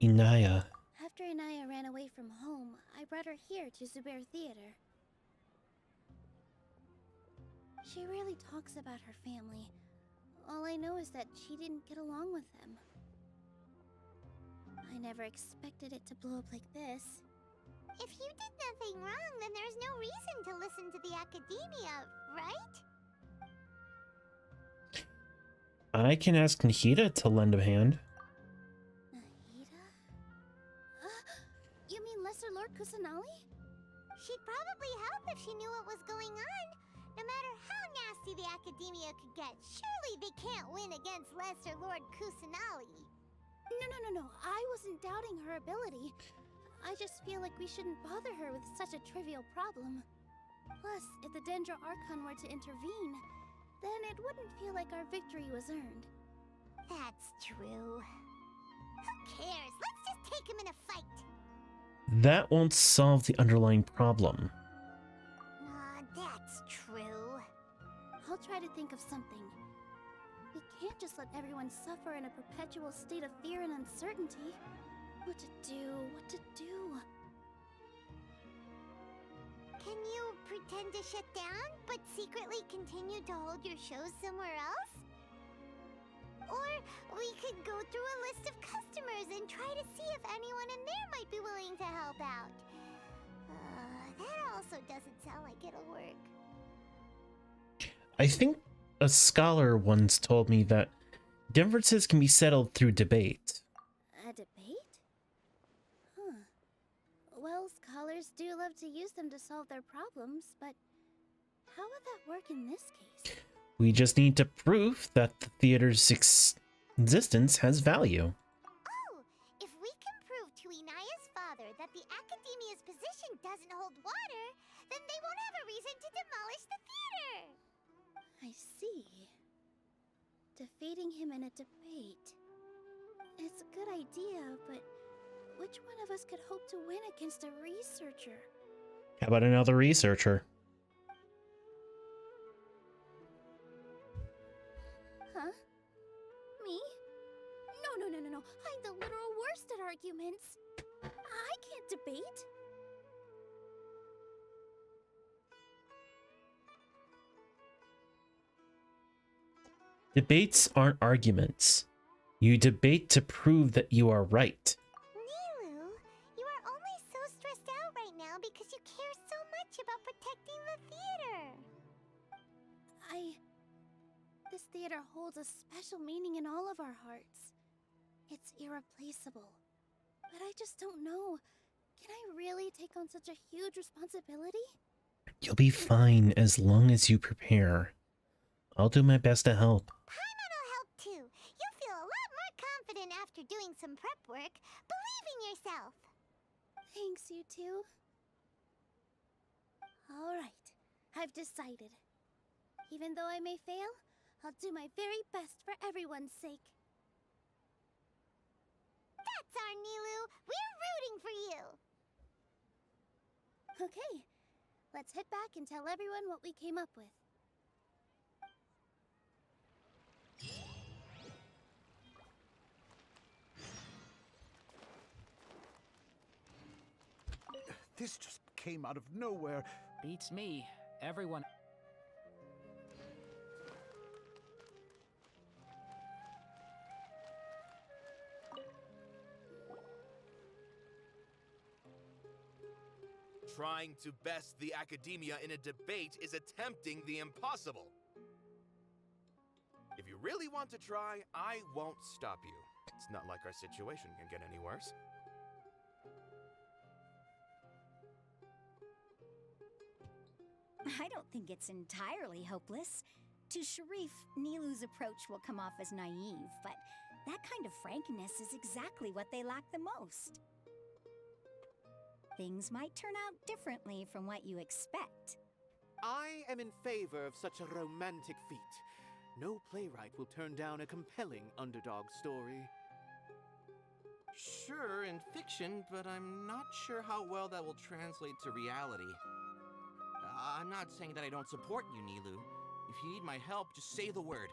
Inaya. After Inaya ran away from home, I brought her here to Zubair Theater. She rarely talks about her family. All I know is that she didn't get along with them. I never expected it to blow up like this. If you did nothing wrong, then there's no reason to listen to the Academia, right? I can ask Nahida to lend a hand. Nahida? You mean Lesser Lord Kusanali? She'd probably help if she knew what was going on. No matter how nasty the Academia could get, surely they can't win against Lesser Lord Kusanali. No. I wasn't doubting her ability. I just feel like we shouldn't bother her with such a trivial problem. Plus, if the Dendro Archon were to intervene, then it wouldn't feel like our victory was earned. That's true. Who cares? Let's just take him in a fight. That won't solve the underlying problem. That's true. I'll try to think of something. We can't just let everyone suffer in a perpetual state of fear and uncertainty. What to do? Can you pretend to shut down, but secretly continue to hold your shows somewhere else? Or we could go through a list of customers and try to see if anyone in there might be willing to help out. That also doesn't sound like it'll work. I think a scholar once told me that differences can be settled through debate. A debate? Huh. Well, scholars do love to use them to solve their problems, but how would that work in this case? We just need to prove that the theater's existence has value. Oh, if we can prove to Inaya's father that the Academia's position doesn't hold water, then they won't have a reason to demolish the theater. I see. Defeating him in a debate. It's a good idea, but which one of us could hope to win against a researcher? How about another researcher? Huh? Me? No. I'm the literal worst at arguments. I can't debate. Debates aren't arguments. You debate to prove that you are right. Nilou, you are only so stressed out right now because you care so much about protecting the theater. This theater holds a special meaning in all of our hearts. It's irreplaceable. But I just don't know. Can I really take on such a huge responsibility? You'll be fine as long as you prepare. I'll do my best to help. Paimon'll help too. You'll feel a lot more confident after doing some prep work. Believe in yourself. Thanks, you two. Alright, I've decided. Even though I may fail, I'll do my very best for everyone's sake. That's our Nilou. We're rooting for you. Okay, let's head back and tell everyone what we came up with. This just came out of nowhere. Beats me. Everyone. Trying to best the academia in a debate is attempting the impossible. If you really want to try, I won't stop you. It's not like our situation can get any worse. I don't think it's entirely hopeless. To Sharif, Nilou's approach will come off as naive, but that kind of frankness is exactly what they lack the most. Things might turn out differently from what you expect. I am in favor of such a romantic feat. No playwright will turn down a compelling underdog story. Sure, in fiction, but I'm not sure how well that will translate to reality. I'm not saying that I don't support you, Nilou. If you need my help, just say the word.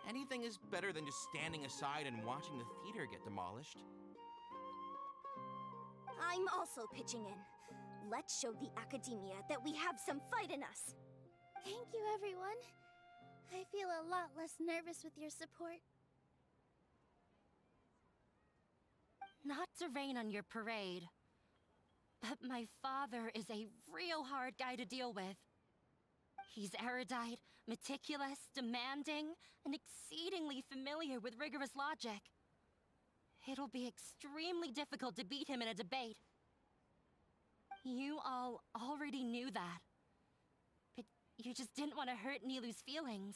Anything is better than just standing aside and watching the theater get demolished. I'm also pitching in. Let's show the academia that we have some fight in us. Thank you, everyone. I feel a lot less nervous with your support. Not to rain on your parade, but my father is a real hard guy to deal with. He's erudite, meticulous, demanding, and exceedingly familiar with rigorous logic. It'll be extremely difficult to beat him in a debate. You all already knew that. But you just didn't want to hurt Nilou's feelings.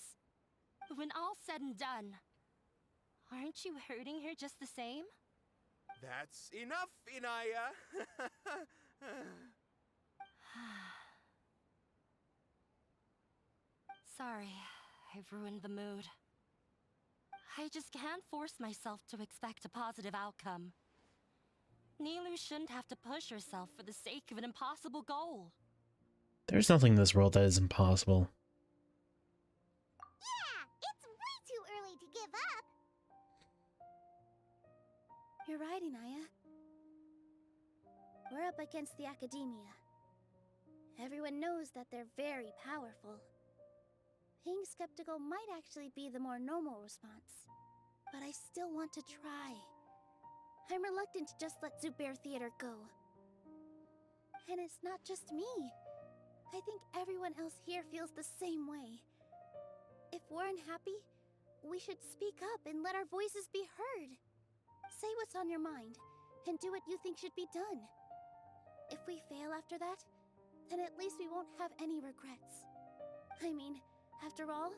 When all's said and done, aren't you hurting her just the same? That's enough, Inaya! Sorry, I've ruined the mood. I just can't force myself to expect a positive outcome. Nilou shouldn't have to push herself for the sake of an impossible goal. There's nothing in this world that is impossible. Yeah, it's way too early to give up. You're right, Inaya. We're up against the academia. Everyone knows that they're very powerful. Being skeptical might actually be the more normal response. But I still want to try. I'm reluctant to just let Zubair Theater go. And it's not just me. I think everyone else here feels the same way. If we're unhappy, we should speak up and let our voices be heard. Say what's on your mind, and do what you think should be done. If we fail after that, then at least we won't have any regrets. I mean, after all,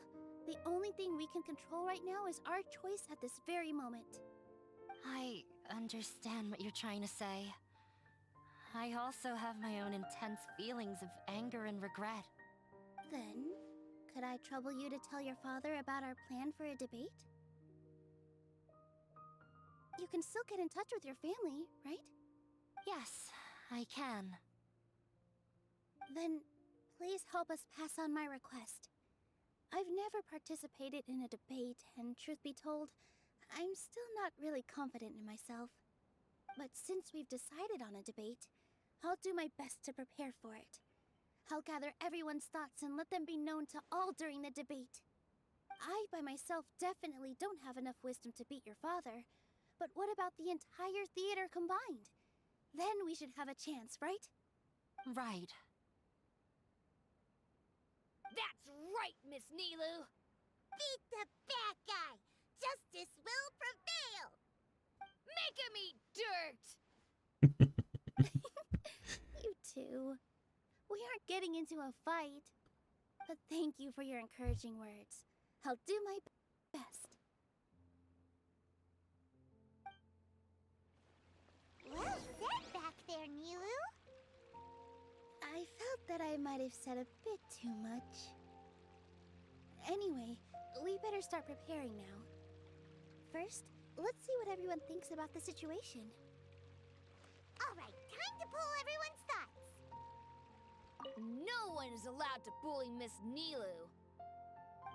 the only thing we can control right now is our choice at this very moment. I understand what you're trying to say. I also have my own intense feelings of anger and regret. Then, could I trouble you to tell your father about our plan for a debate? You can still get in touch with your family, right? Yes, I can. Then, please help us pass on my request. I've never participated in a debate, and truth be told, I'm still not really confident in myself. But since we've decided on a debate, I'll do my best to prepare for it. I'll gather everyone's thoughts and let them be known to all during the debate. I, by myself, definitely don't have enough wisdom to beat your father. But what about the entire theater combined? Then we should have a chance, right? Right. That's right, Miss Nilu! Beat the bad guy! Justice will prevail! Make him eat dirt! You two. We aren't getting into a fight. But thank you for your encouraging words. I'll do my best. Well said back there, Nilu. I felt that I might have said a bit too much. Anyway, we better start preparing now. First, let's see what everyone thinks about the situation. Alright, time to pull everyone's thoughts. No one is allowed to bully Miss Nilu.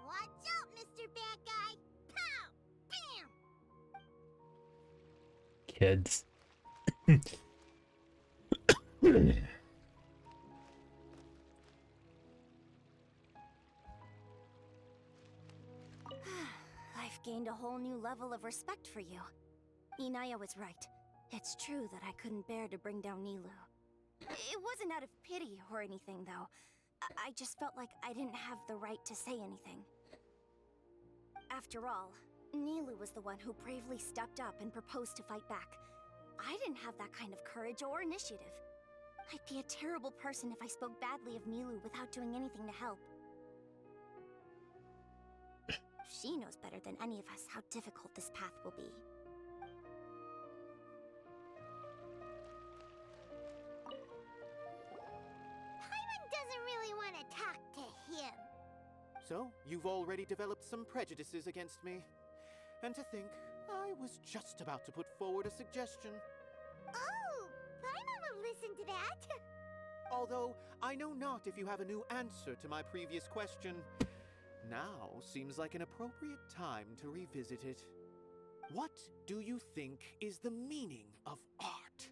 Watch out, Mr. Bad Guy! Pow! Bam! Kids. I've gained a whole new level of respect for you. Inaya was right. It's true that I couldn't bear to bring down Nilu. It wasn't out of pity or anything, though. I just felt like I didn't have the right to say anything. After all, Nilu was the one who bravely stepped up and proposed to fight back. I didn't have that kind of courage or initiative. I'd be a terrible person if I spoke badly of Nilu without doing anything to help. She knows better than any of us how difficult this path will be. Paimon doesn't really want to talk to him. So, you've already developed some prejudices against me. And to think, I was just about to put forward a suggestion. Oh, Paimon will listen to that. Although, I know not if you have a new answer to my previous question. Now seems like an appropriate time to revisit it. What do you think is the meaning of art?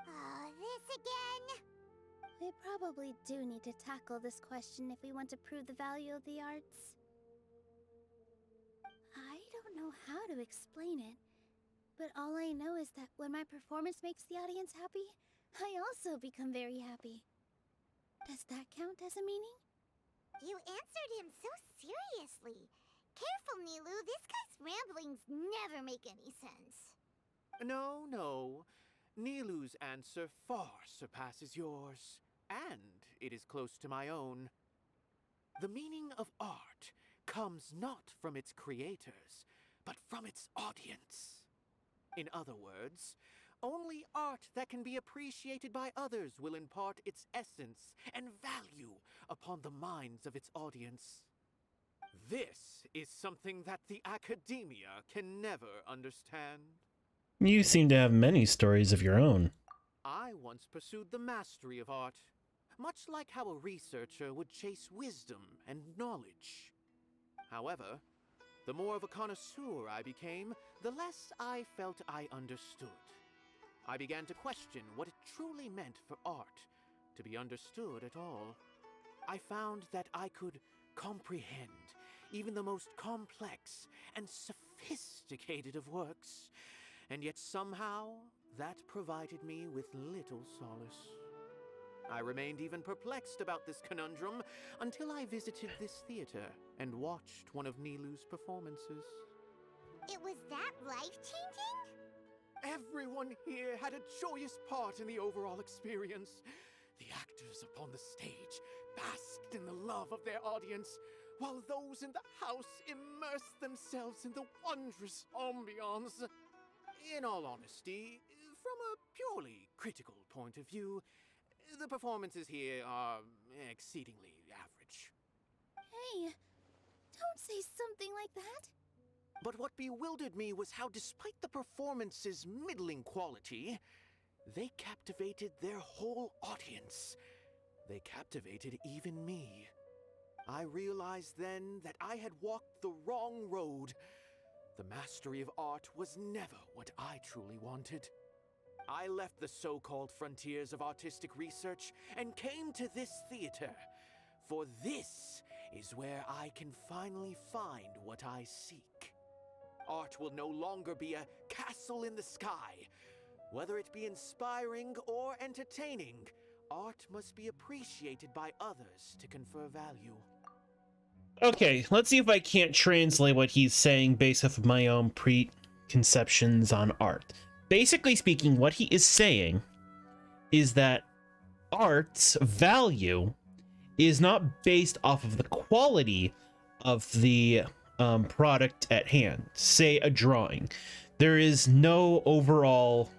Oh, this again? We probably do need to tackle this question if we want to prove the value of the arts. I don't know how to explain it, but all I know is that when my performance makes the audience happy, I also become very happy. Does that count as a meaning? You answered him so seriously. Careful, Nilu, this guy's ramblings never make any sense. No. Nilu's answer far surpasses yours, and it is close to my own. The meaning of art comes not from its creators, but from its audience. In other words, only art that can be appreciated by others will impart its essence and value upon the minds of its audience. This is something that the academia can never understand. You seem to have many stories of your own. I once pursued the mastery of art, much like how a researcher would chase wisdom and knowledge. However, the more of a connoisseur I became, the less I felt I understood. I began to question what it truly meant for art to be understood at all. I found that I could comprehend even the most complex and sophisticated of works, and yet somehow that provided me with little solace. I remained even perplexed about this conundrum until I visited this theater and watched one of Nilu's performances. It was that life-changing? Everyone here had a joyous part in the overall experience. The actors upon the stage basked in the love of their audience, while those in the house immersed themselves in the wondrous ambiance. In all honesty, from a purely critical point of view, the performances here are exceedingly average. Hey, don't say something like that. But what bewildered me was how, despite the performance's middling quality, they captivated their whole audience. They captivated even me. I realized then that I had walked the wrong road. The mastery of art was never what I truly wanted. I left the so-called frontiers of artistic research and came to this theater, for this is where I can finally find what I seek. Art will no longer be a castle in the sky. Whether it be inspiring or entertaining, art must be appreciated by others to confer value. Okay, let's see if I can't translate what he's saying based off of my own preconceptions on art. Basically speaking, what he is saying is that art's value is not based off of the quality of the product at hand. Say a drawing. There is no overall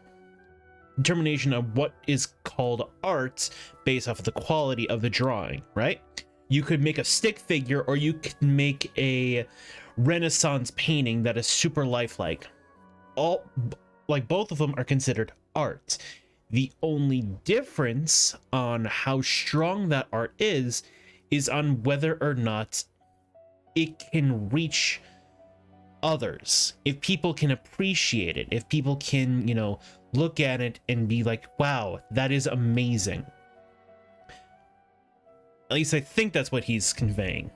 determination of what is called art based off of the quality of the drawing, right? You could make a stick figure, or you could make a Renaissance painting that is super lifelike. Both of them are considered art. The only difference on how strong that art is on whether or not it can reach others. If people can appreciate it, if people can, look at it and be like, wow, that is amazing. At least I think that's what he's conveying.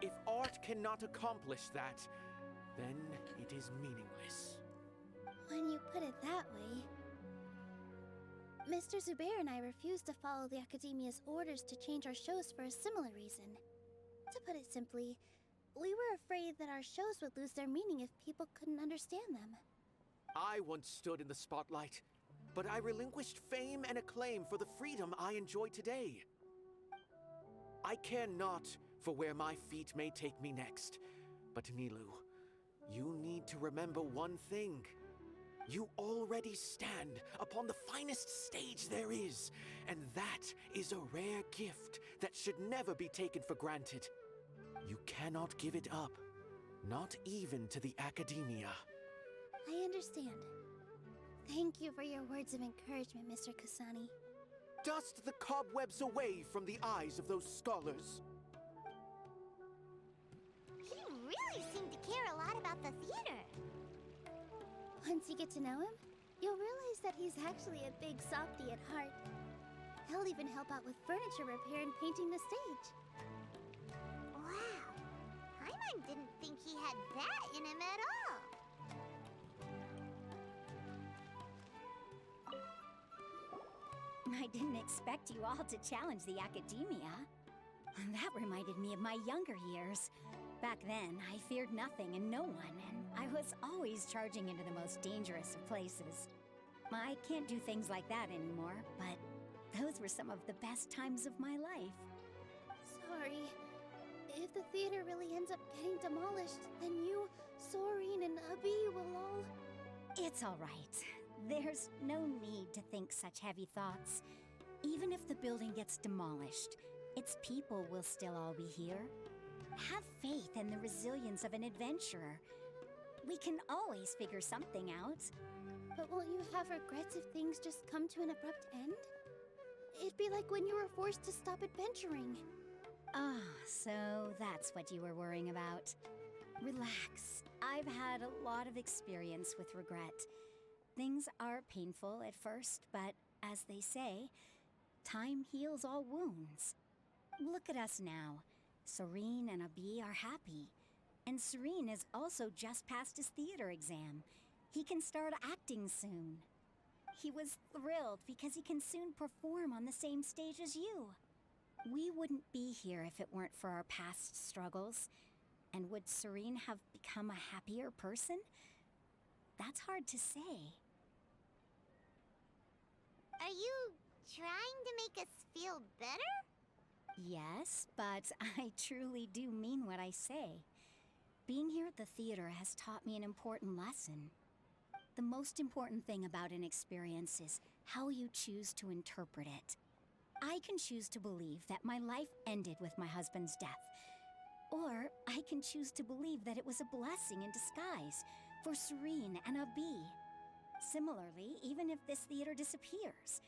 If art cannot accomplish that, then it is meaningless. When you put it that way... Mr. Zubair and I refused to follow the Academia's orders to change our shows for a similar reason. To put it simply, we were afraid that our shows would lose their meaning if people couldn't understand them. I once stood in the spotlight, but I relinquished fame and acclaim for the freedom I enjoy today. I care not for where my feet may take me next, but Nilou, you need to remember one thing. You already stand upon the finest stage there is, and that is a rare gift that should never be taken for granted. You cannot give it up, not even to the Academia. I understand. Thank you for your words of encouragement, Mr. Kasani. Dust the cobwebs away from the eyes of those scholars. He really seemed to care a lot about the theater. Once you get to know him, you'll realize that he's actually a big softy at heart. He'll even help out with furniture repair and painting the stage. Wow. Paimon didn't think he had that in him at all. I didn't expect you all to challenge the Academia. That reminded me of my younger years. Back then, I feared nothing and no one, and I was always charging into the most dangerous of places. I can't do things like that anymore, but those were some of the best times of my life. Sorry. If the theater really ends up getting demolished, then you, Soren, and Abi will all... It's all right. There's no need to think such heavy thoughts. Even if the building gets demolished, its people will still all be here. Have faith in the resilience of an adventurer. We can always figure something out. But won't you have regrets if things just come to an abrupt end? It'd be like when you were forced to stop adventuring. Ah, so that's what you were worrying about. Relax. I've had a lot of experience with regret. Things are painful at first, but as they say, time heals all wounds. Look at us now. Soren and Abi are happy. And Soren has also just passed his theater exam. He can start acting soon. He was thrilled because he can soon perform on the same stage as you. We wouldn't be here if it weren't for our past struggles. And would Soren have become a happier person? That's hard to say. Are you trying to make us feel better? Yes, but I truly do mean what I say. Being here at the theater has taught me an important lesson. The most important thing about an experience is how you choose to interpret it. I can choose to believe that my life ended with my husband's death. Or I can choose to believe that it was a blessing in disguise for Soren and Abi. Similarly, even if this theater disappears,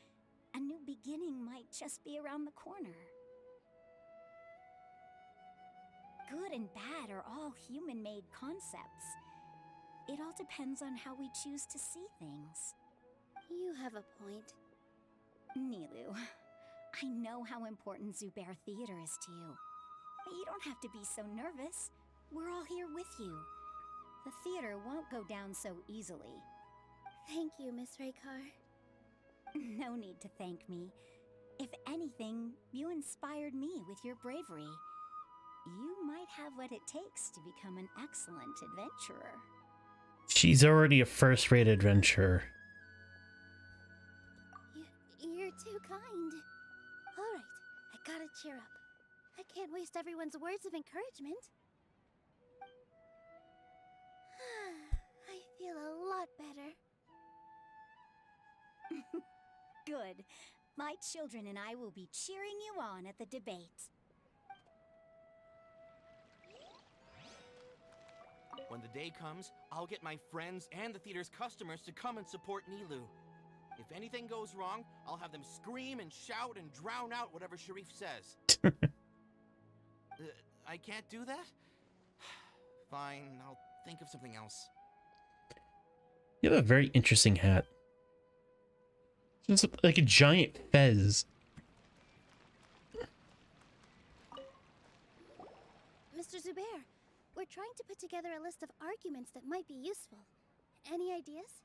a new beginning might just be around the corner. good and bad are all human-made concepts. It all depends on how we choose to see things. You have a point. Nilou, I know how important Zubair Theater is to you. But you don't have to be so nervous. We're all here with you. The theater won't go down so easily. Thank you, Miss Raykar. No need to thank me. If anything, you inspired me with your bravery. You might have what it takes to become an excellent adventurer. She's already a first-rate adventurer. You're too kind. All right, I gotta cheer up. I can't waste everyone's words of encouragement. I feel a lot better. Good. My children and I will be cheering you on at the debate. When the day comes, I'll get my friends and the theater's customers to come and support Nilou. If anything goes wrong, I'll have them scream and shout and drown out whatever Sharif says. I can't do that? Fine, I'll think of something else. You have a very interesting hat. It's like a giant fez. Mr. Zubair, we're trying to put together a list of arguments that might be useful. Any ideas?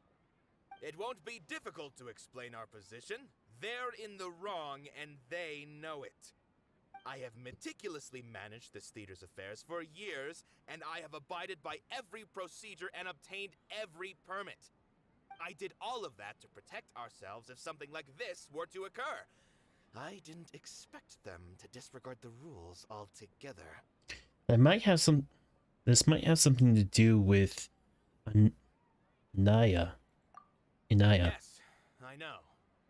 It won't be difficult to explain our position. They're in the wrong, and they know it. I have meticulously managed this theater's affairs for years, and I have abided by every procedure and obtained every permit. I did all of that to protect ourselves if something like this were to occur. I didn't expect them to disregard the rules altogether. This might have something to do with Inaya. Yes, I know.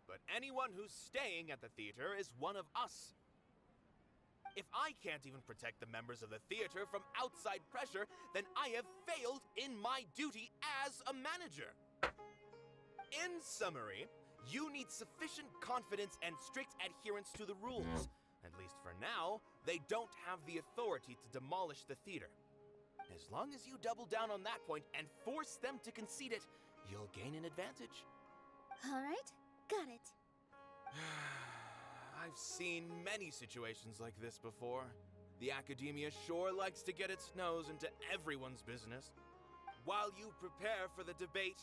But anyone who's staying at the theater is one of us. If I can't even protect the members of the theater from outside pressure, then I have failed in my duty as a manager. In summary, you need sufficient confidence and strict adherence to the rules. At least for now, they don't have the authority to demolish the theater. As long as you double down on that point and force them to concede it, you'll gain an advantage. All right, got it. I've seen many situations like this before. The academia sure likes to get its nose into everyone's business. While you prepare for the debate,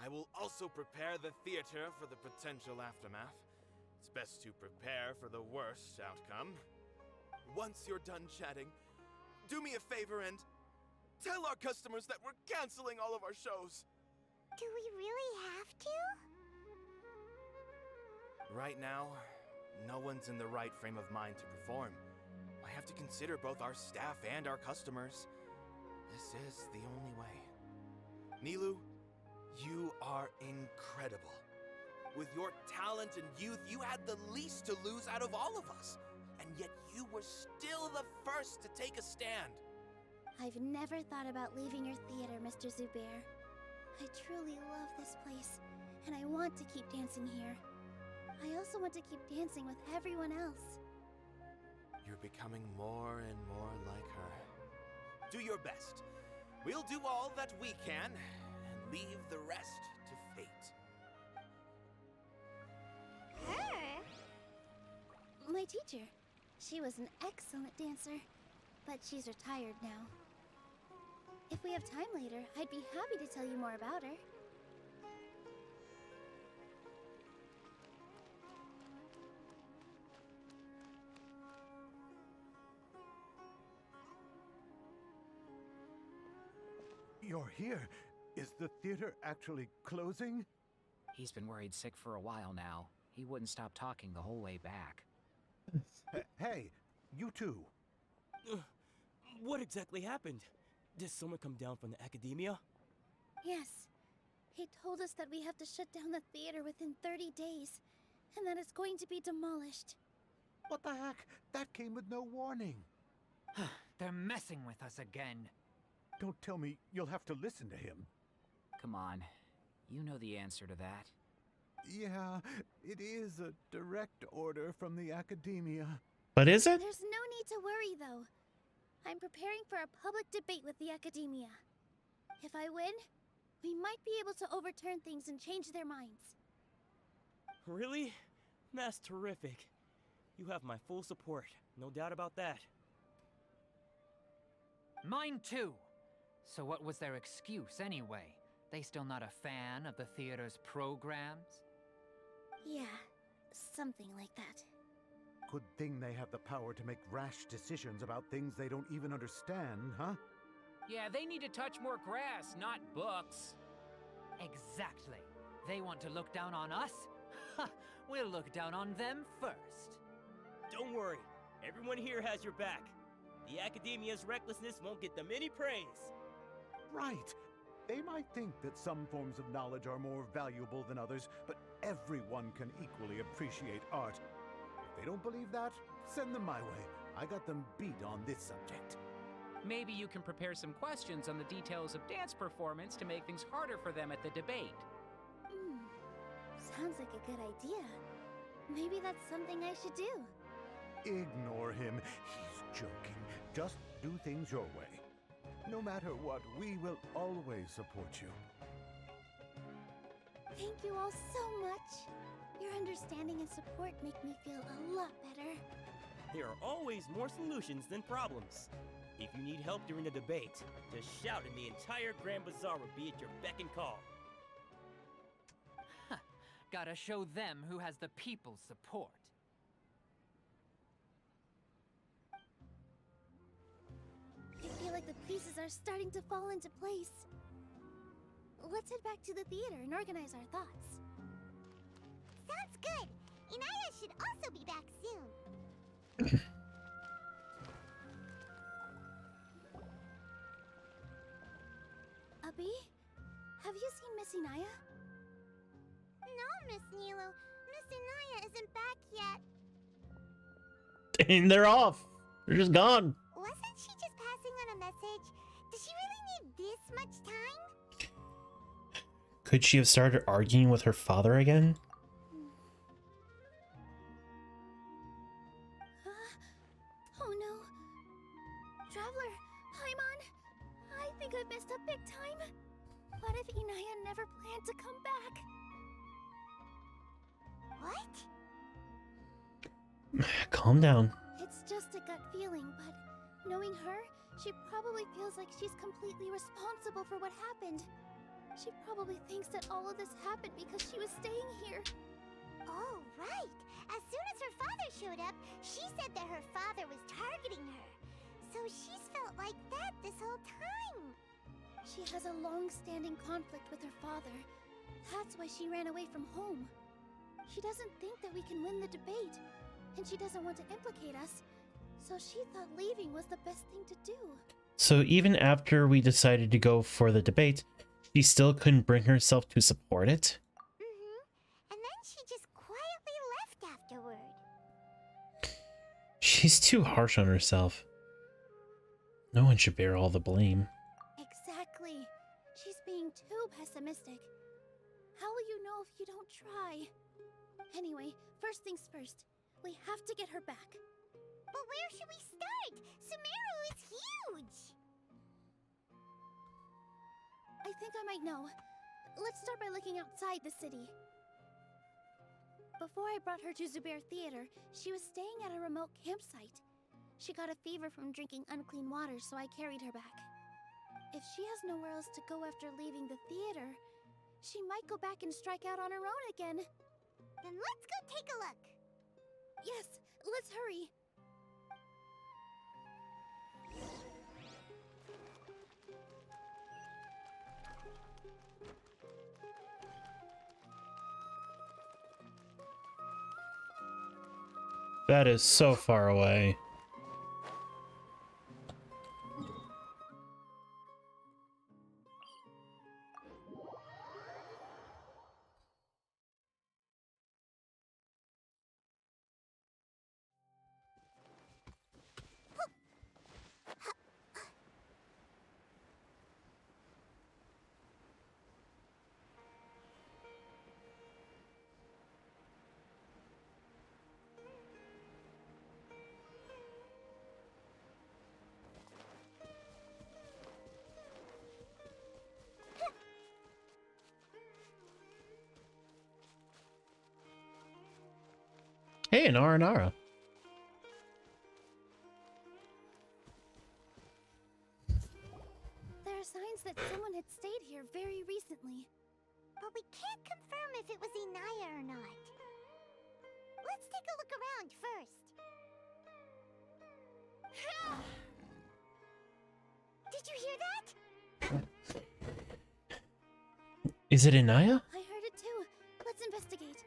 I will also prepare the theater for the potential aftermath. It's best to prepare for the worst outcome. Once you're done chatting, do me a favor and tell our customers that we're canceling all of our shows. Do we really have to? Right now, no one's in the right frame of mind to perform. I have to consider both our staff and our customers. This is the only way. Nilou, you are incredible. With your talent and youth, you had the least to lose out of all of us. And yet you were still the first to take a stand. I've never thought about leaving your theater, Mr. Zubair. I truly love this place, and I want to keep dancing here. I also want to keep dancing with everyone else. You're becoming more and more like her. Do your best. We'll do all that we can, and leave the rest to fate. Her? My teacher. She was an excellent dancer, but she's retired now. If we have time later, I'd be happy to tell you more about her. You're here. Is the theater actually closing? He's been worried sick for a while now. He wouldn't stop talking the whole way back. Hey, you two. What exactly happened? Did someone come down from the academia? Yes. He told us that we have to shut down the theater within 30 days, and that it's going to be demolished. What the heck? That came with no warning. They're messing with us again. Don't tell me you'll have to listen to him. Come on. You know the answer to that. Yeah, it is a direct order from the academia. But is it? There's no need to worry, though. I'm preparing for a public debate with the Academia. If I win, we might be able to overturn things and change their minds. Really? That's terrific. You have my full support, no doubt about that. Mine too. So what was their excuse anyway? They still not a fan of the theater's programs? Yeah, something like that. Good thing they have the power to make rash decisions about things they don't even understand, huh? Yeah, they need to touch more grass, not books. Exactly. They want to look down on us? Ha! We'll look down on them first. Don't worry, everyone here has your back. The Academia's recklessness won't get them any praise. Right. They might think that some forms of knowledge are more valuable than others, but everyone can equally appreciate art. If they don't believe that, send them my way. I got them beat on this subject. Maybe you can prepare some questions on the details of dance performance to make things harder for them at the debate. Sounds like a good idea. Maybe that's something I should do. Ignore him. He's joking. Just do things your way. No matter what, we will always support you. Thank you all so much. Your understanding and support make me feel a lot better. There are always more solutions than problems. If you need help during the debate, just shout and the entire Grand Bazaar will be at your beck and call. Gotta show them who has the people's support. I feel like the pieces are starting to fall into place. Let's head back to the theater and organize our thoughts. Sounds good. Inaya should also be back soon. Abi, have you seen Miss Inaya? No, Miss Nilo. Miss Inaya isn't back yet. And they're off. They're just gone. Wasn't she just passing on a message? Does she really need this much time? Could she have started arguing with her father again? Oh no. Traveler, Paimon, I think I messed up big time. What if Inaya never planned to come back? What? Calm down. It's just a gut feeling, but knowing her, she probably feels like she's completely responsible for what happened. She probably thinks that all of this happened because she was staying here. Oh, right. As soon as her father showed up, she said that her father was targeting her. So she's felt like that this whole time. She has a long-standing conflict with her father. That's why she ran away from home. She doesn't think that we can win the debate, and she doesn't want to implicate us. So she thought leaving was the best thing to do. So even after we decided to go for the debate, she still couldn't bring herself to support it? And then she just quietly left afterward. She's too harsh on herself. No one should bear all the blame. Exactly. She's being too pessimistic. How will you know if you don't try? Anyway, first things first. We have to get her back. But where should we start? Sumeru is huge! I think I might know. Let's start by looking outside the city. Before I brought her to Zubair Theater, she was staying at a remote campsite. She got a fever from drinking unclean water, so I carried her back. If she has nowhere else to go after leaving the theater, she might go back and strike out on her own again. Then let's go take a look. Yes, let's hurry. That is so far away. Hey, Nara Nara. There are signs that someone had stayed here very recently. But we can't confirm if it was Inaya or not. Let's take a look around first. Did you hear that? Is it Inaya? I heard it too. Let's investigate.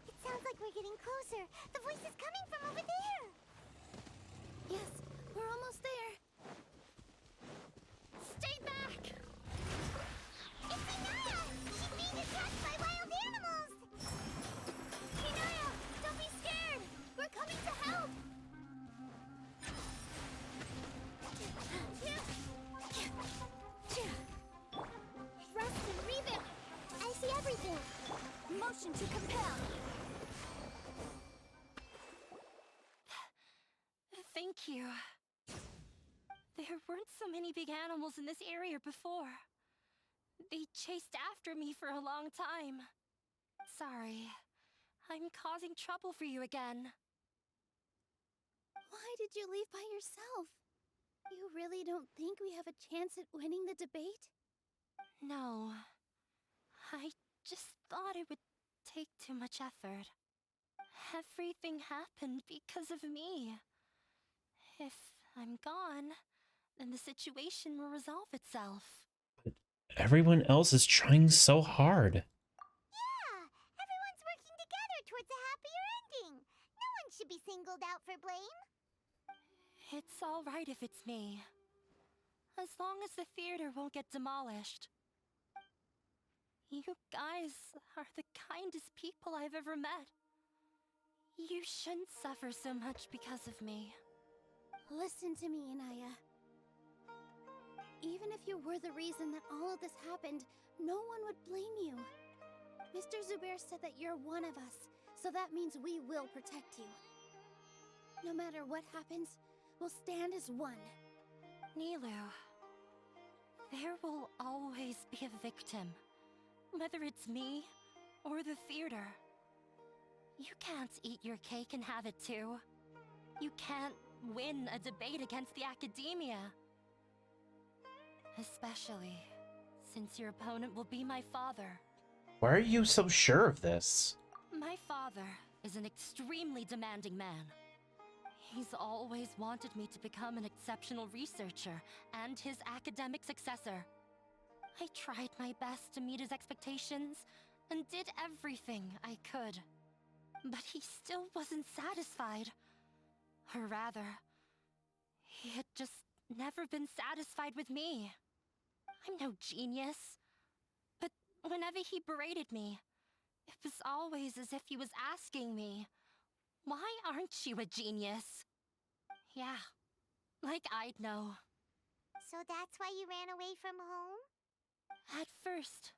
It sounds like we're getting closer. The voice is coming from over there. Yes, we're almost there. Stay back! It's Inaya! She's being attacked by wild animals! Inaya, don't be scared. We're coming to help. Rest and revamp! I see everything! Motion to compel! Thank you. There weren't so many big animals in this area before. They chased after me for a long time. Sorry. I'm causing trouble for you again. Why did you leave by yourself? You really don't think we have a chance at winning the debate? No. I just thought it would take too much effort. Everything happened because of me. If I'm gone, then the situation will resolve itself. Everyone else is trying so hard. Yeah! Everyone's working together towards a happier ending. No one should be singled out for blame. It's all right if it's me. As long as the theater won't get demolished. You guys are the kindest people I've ever met. You shouldn't suffer so much because of me. Listen to me, Inaya. Even if you were the reason that all of this happened, no one would blame you. Mr. Zubair said that you're one of us, so that means we will protect you. No matter what happens, we'll stand as one. Nilou, there will always be a victim. Whether it's me or the theater. You can't eat your cake and have it too. You can't win a debate against the academia. Especially since your opponent will be my father. Why are you so sure of this? My father is an extremely demanding man. He's always wanted me to become an exceptional researcher and his academic successor. I tried my best to meet his expectations and did everything I could. But he still wasn't satisfied. Or rather, he had just never been satisfied with me. I'm no genius. But whenever he berated me, it was always as if he was asking me, "Why aren't you a genius?" Yeah, like I'd know. So that's why you ran away from home? At first,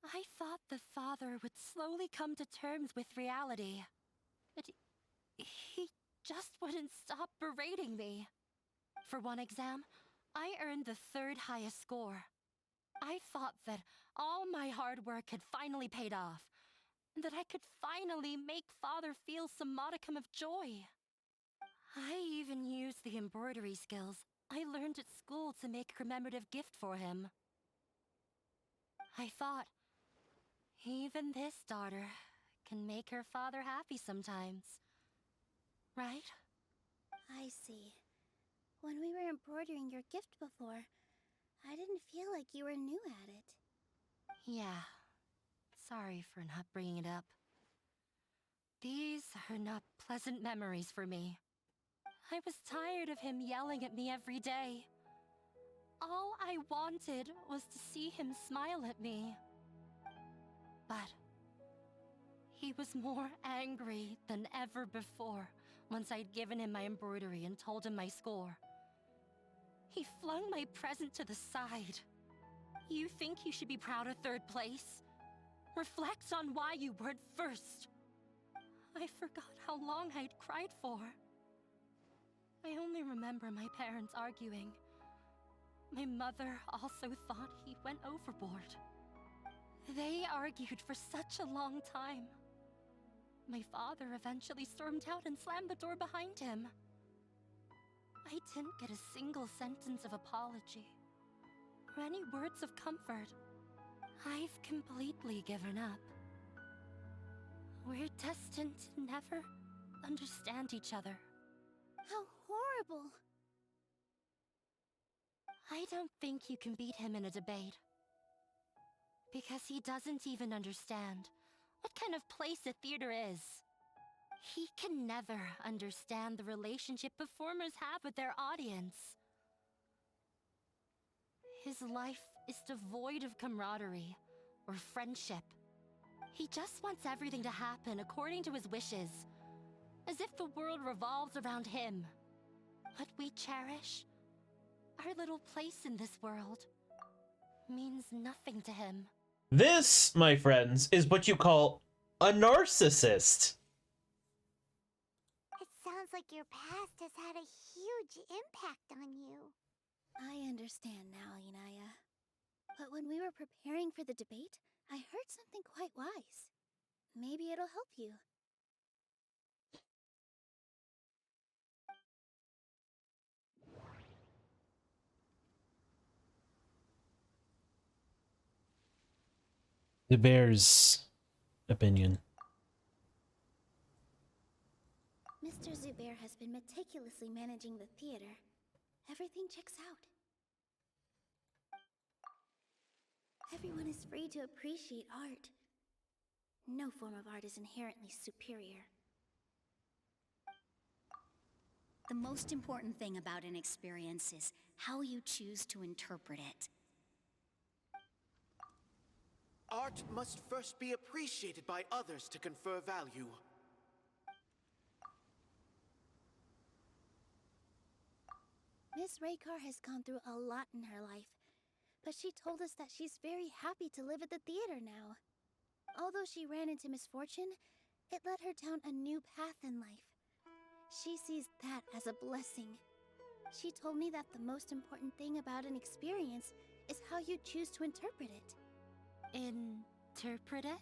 I thought the father would slowly come to terms with reality. But he just wouldn't stop berating me. For one exam, I earned the 3rd highest score. I thought that all my hard work had finally paid off, and that I could finally make father feel some modicum of joy. I even used the embroidery skills I learned at school to make a commemorative gift for him. I thought, even this daughter can make her father happy sometimes. Right? I see. When we were embroidering your gift before, I didn't feel like you were new at it. Yeah. Sorry for not bringing it up. These are not pleasant memories for me. I was tired of him yelling at me every day. All I wanted was to see him smile at me. But he was more angry than ever before once I'd given him my embroidery and told him my score. He flung my present to the side. You think you should be proud of 3rd place? Reflect on why you weren't first. I forgot how long I'd cried for. I only remember my parents arguing My mother also thought he went overboard. They argued for such a long time. My father eventually stormed out and slammed the door behind him. I didn't get a single sentence of apology or any words of comfort. I've completely given up. We're destined to never understand each other. How horrible! I don't think you can beat him in a debate. Because he doesn't even understand what kind of place a theater is. He can never understand the relationship performers have with their audience. His life is devoid of camaraderie or friendship. He just wants everything to happen according to his wishes, as if the world revolves around him. What we cherish, our little place in this world, means nothing to him. This, my friends, is what you call a narcissist. It sounds like your past has had a huge impact on you. I understand now, Inaya. But when we were preparing for the debate, I heard something quite wise. Maybe it'll help you. Zubair's opinion. Mr. Zubair has been meticulously managing the theater. Everything checks out. Everyone is free to appreciate art. No form of art is inherently superior. The most important thing about an experience is how you choose to interpret it. Art must first be appreciated by others to confer value. Miss Raykar has gone through a lot in her life, but she told us that she's very happy to live at the theater now. Although she ran into misfortune, it led her down a new path in life. She sees that as a blessing. She told me that the most important thing about an experience is how you choose to interpret it. Interpret it?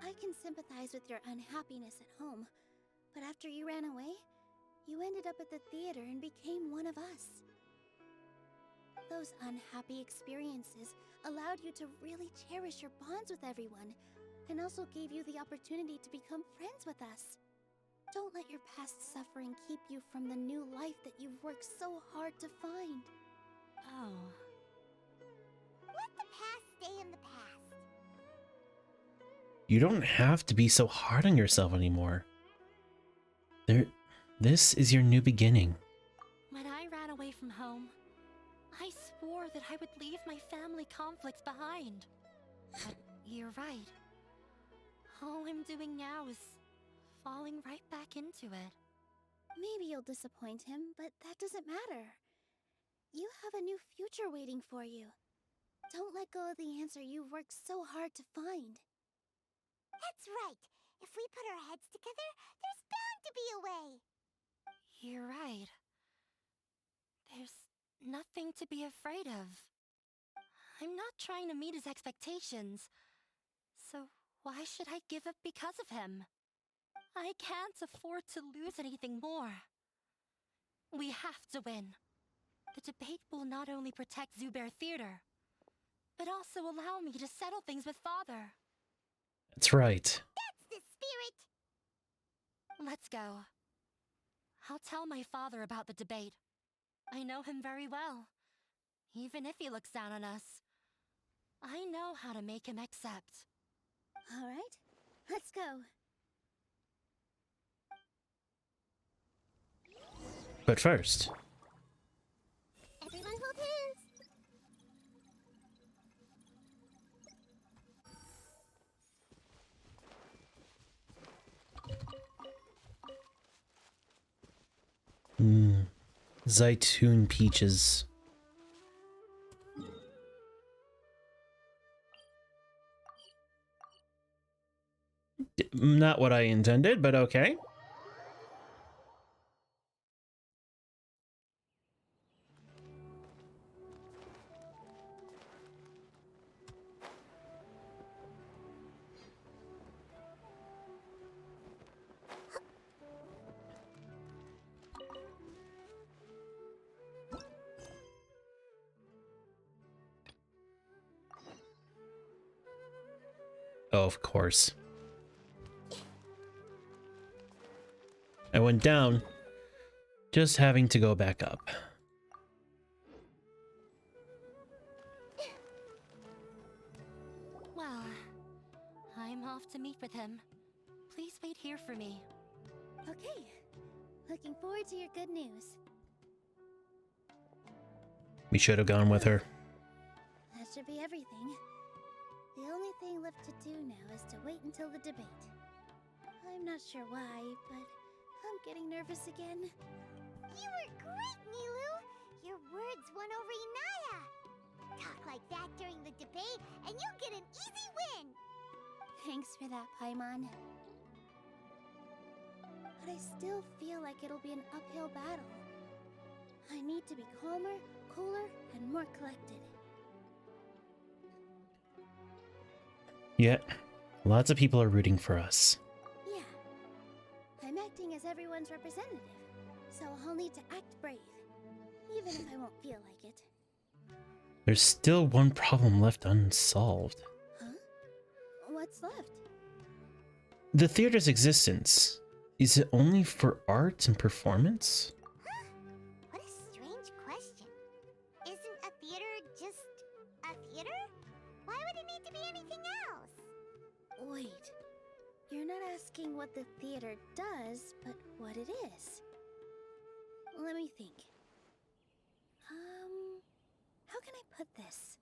I can sympathize with your unhappiness at home, but after you ran away, you ended up at the theater and became one of us. Those unhappy experiences allowed you to really cherish your bonds with everyone, and also gave you the opportunity to become friends with us. Don't let your past suffering keep you from the new life that you've worked so hard to find. Oh. Let the past stay in the past. You don't have to be so hard on yourself anymore. This is your new beginning. When I ran away from home, I swore that I would leave my family conflicts behind. But you're right. All I'm doing now is falling right back into it. Maybe you'll disappoint him, but that doesn't matter. You have a new future waiting for you. Don't let go of the answer you've worked so hard to find. That's right. If we put our heads together, there's bound to be a way. You're right. There's nothing to be afraid of. I'm not trying to meet his expectations. So why should I give up because of him? I can't afford to lose anything more. We have to win. The debate will not only protect Zubair Theater, but also allow me to settle things with Father. That's right. That's the spirit! Let's go. I'll tell my father about the debate. I know him very well. Even if he looks down on us, I know how to make him accept. All right, let's go. But first, Everyone hold hands. Zaytun peaches. Not what I intended, but okay. Oh, of course. I went down, just having to go back up. Well, I'm off to meet with him. Please wait here for me. Okay. Looking forward to your good news. We should have gone with her. That should be everything. The only thing left to do now is to wait until the debate. I'm not sure why, but I'm getting nervous again. You were great, Nilou! Your words won over Inaya! Talk like that during the debate, and you'll get an easy win! Thanks for that, Paimon. But I still feel like it'll be an uphill battle. I need to be calmer, cooler, and more collected. Yeah, lots of people are rooting for us. Yeah. I'm acting as everyone's representative, so I'll need to act brave, even if I won't feel like it. There's still one problem left unsolved. Huh? What's left? The theater's existence. Is it only for art and performance? What a strange question. Isn't a theater just a theater? Why would it need to be anything else? Wait. You're not asking what the theater does, but what it is. Let me think. How can I put this?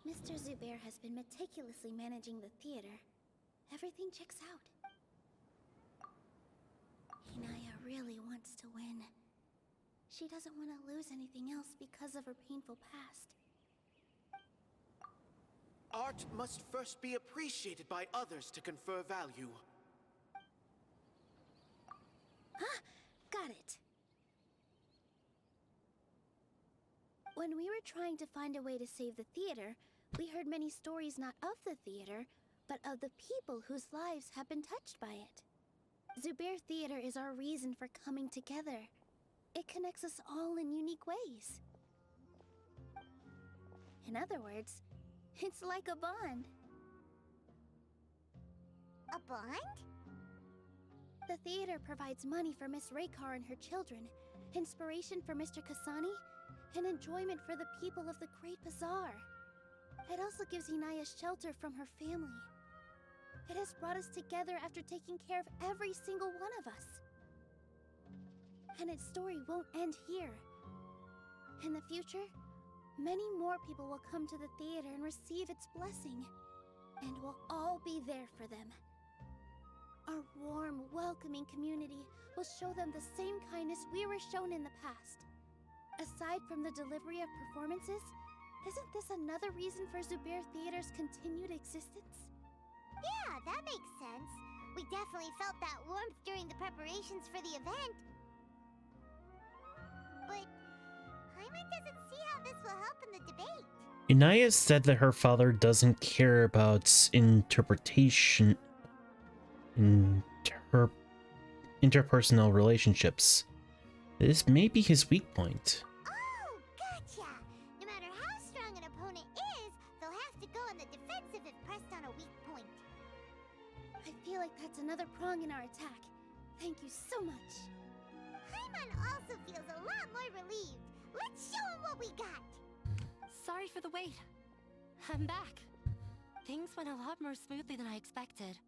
Mr. Zubair has been meticulously managing the theater. Everything checks out. Inaya really wants to win. She doesn't want to lose anything else because of her painful past. Art must first be appreciated by others to confer value. Ah, got it. When we were trying to find a way to save the theater, we heard many stories not of the theater, but of the people whose lives have been touched by it. Zubair Theater is our reason for coming together. It connects us all in unique ways. In other words, it's like a bond. A bond? The theater provides money for Miss Raykar and her children, inspiration for Mr. Kasani, and enjoyment for the people of the Great Bazaar. It also gives Inaya shelter from her family. It has brought us together after taking care of every single one of us. And its story won't end here. In the future, many more people will come to the theater and receive its blessing, and we'll all be there for them. Our warm, welcoming community will show them the same kindness we were shown in the past. Aside from the delivery of performances, isn't this another reason for Zubair Theater's continued existence? Yeah, that makes sense. We definitely felt that warmth during the preparations for the event. But Paimon doesn't see how this will help in the debate. Inaya said that her father doesn't care about interpersonal relationships. This may be his weak point. Oh, gotcha! No matter how strong an opponent is, they'll have to go on the defensive if pressed on a weak point. I feel like that's another prong in our attack. Thank you so much. Paimon also feels a lot more relieved. Let's show him what we got! Sorry for the wait. I'm back. Things went a lot more smoothly than I expected.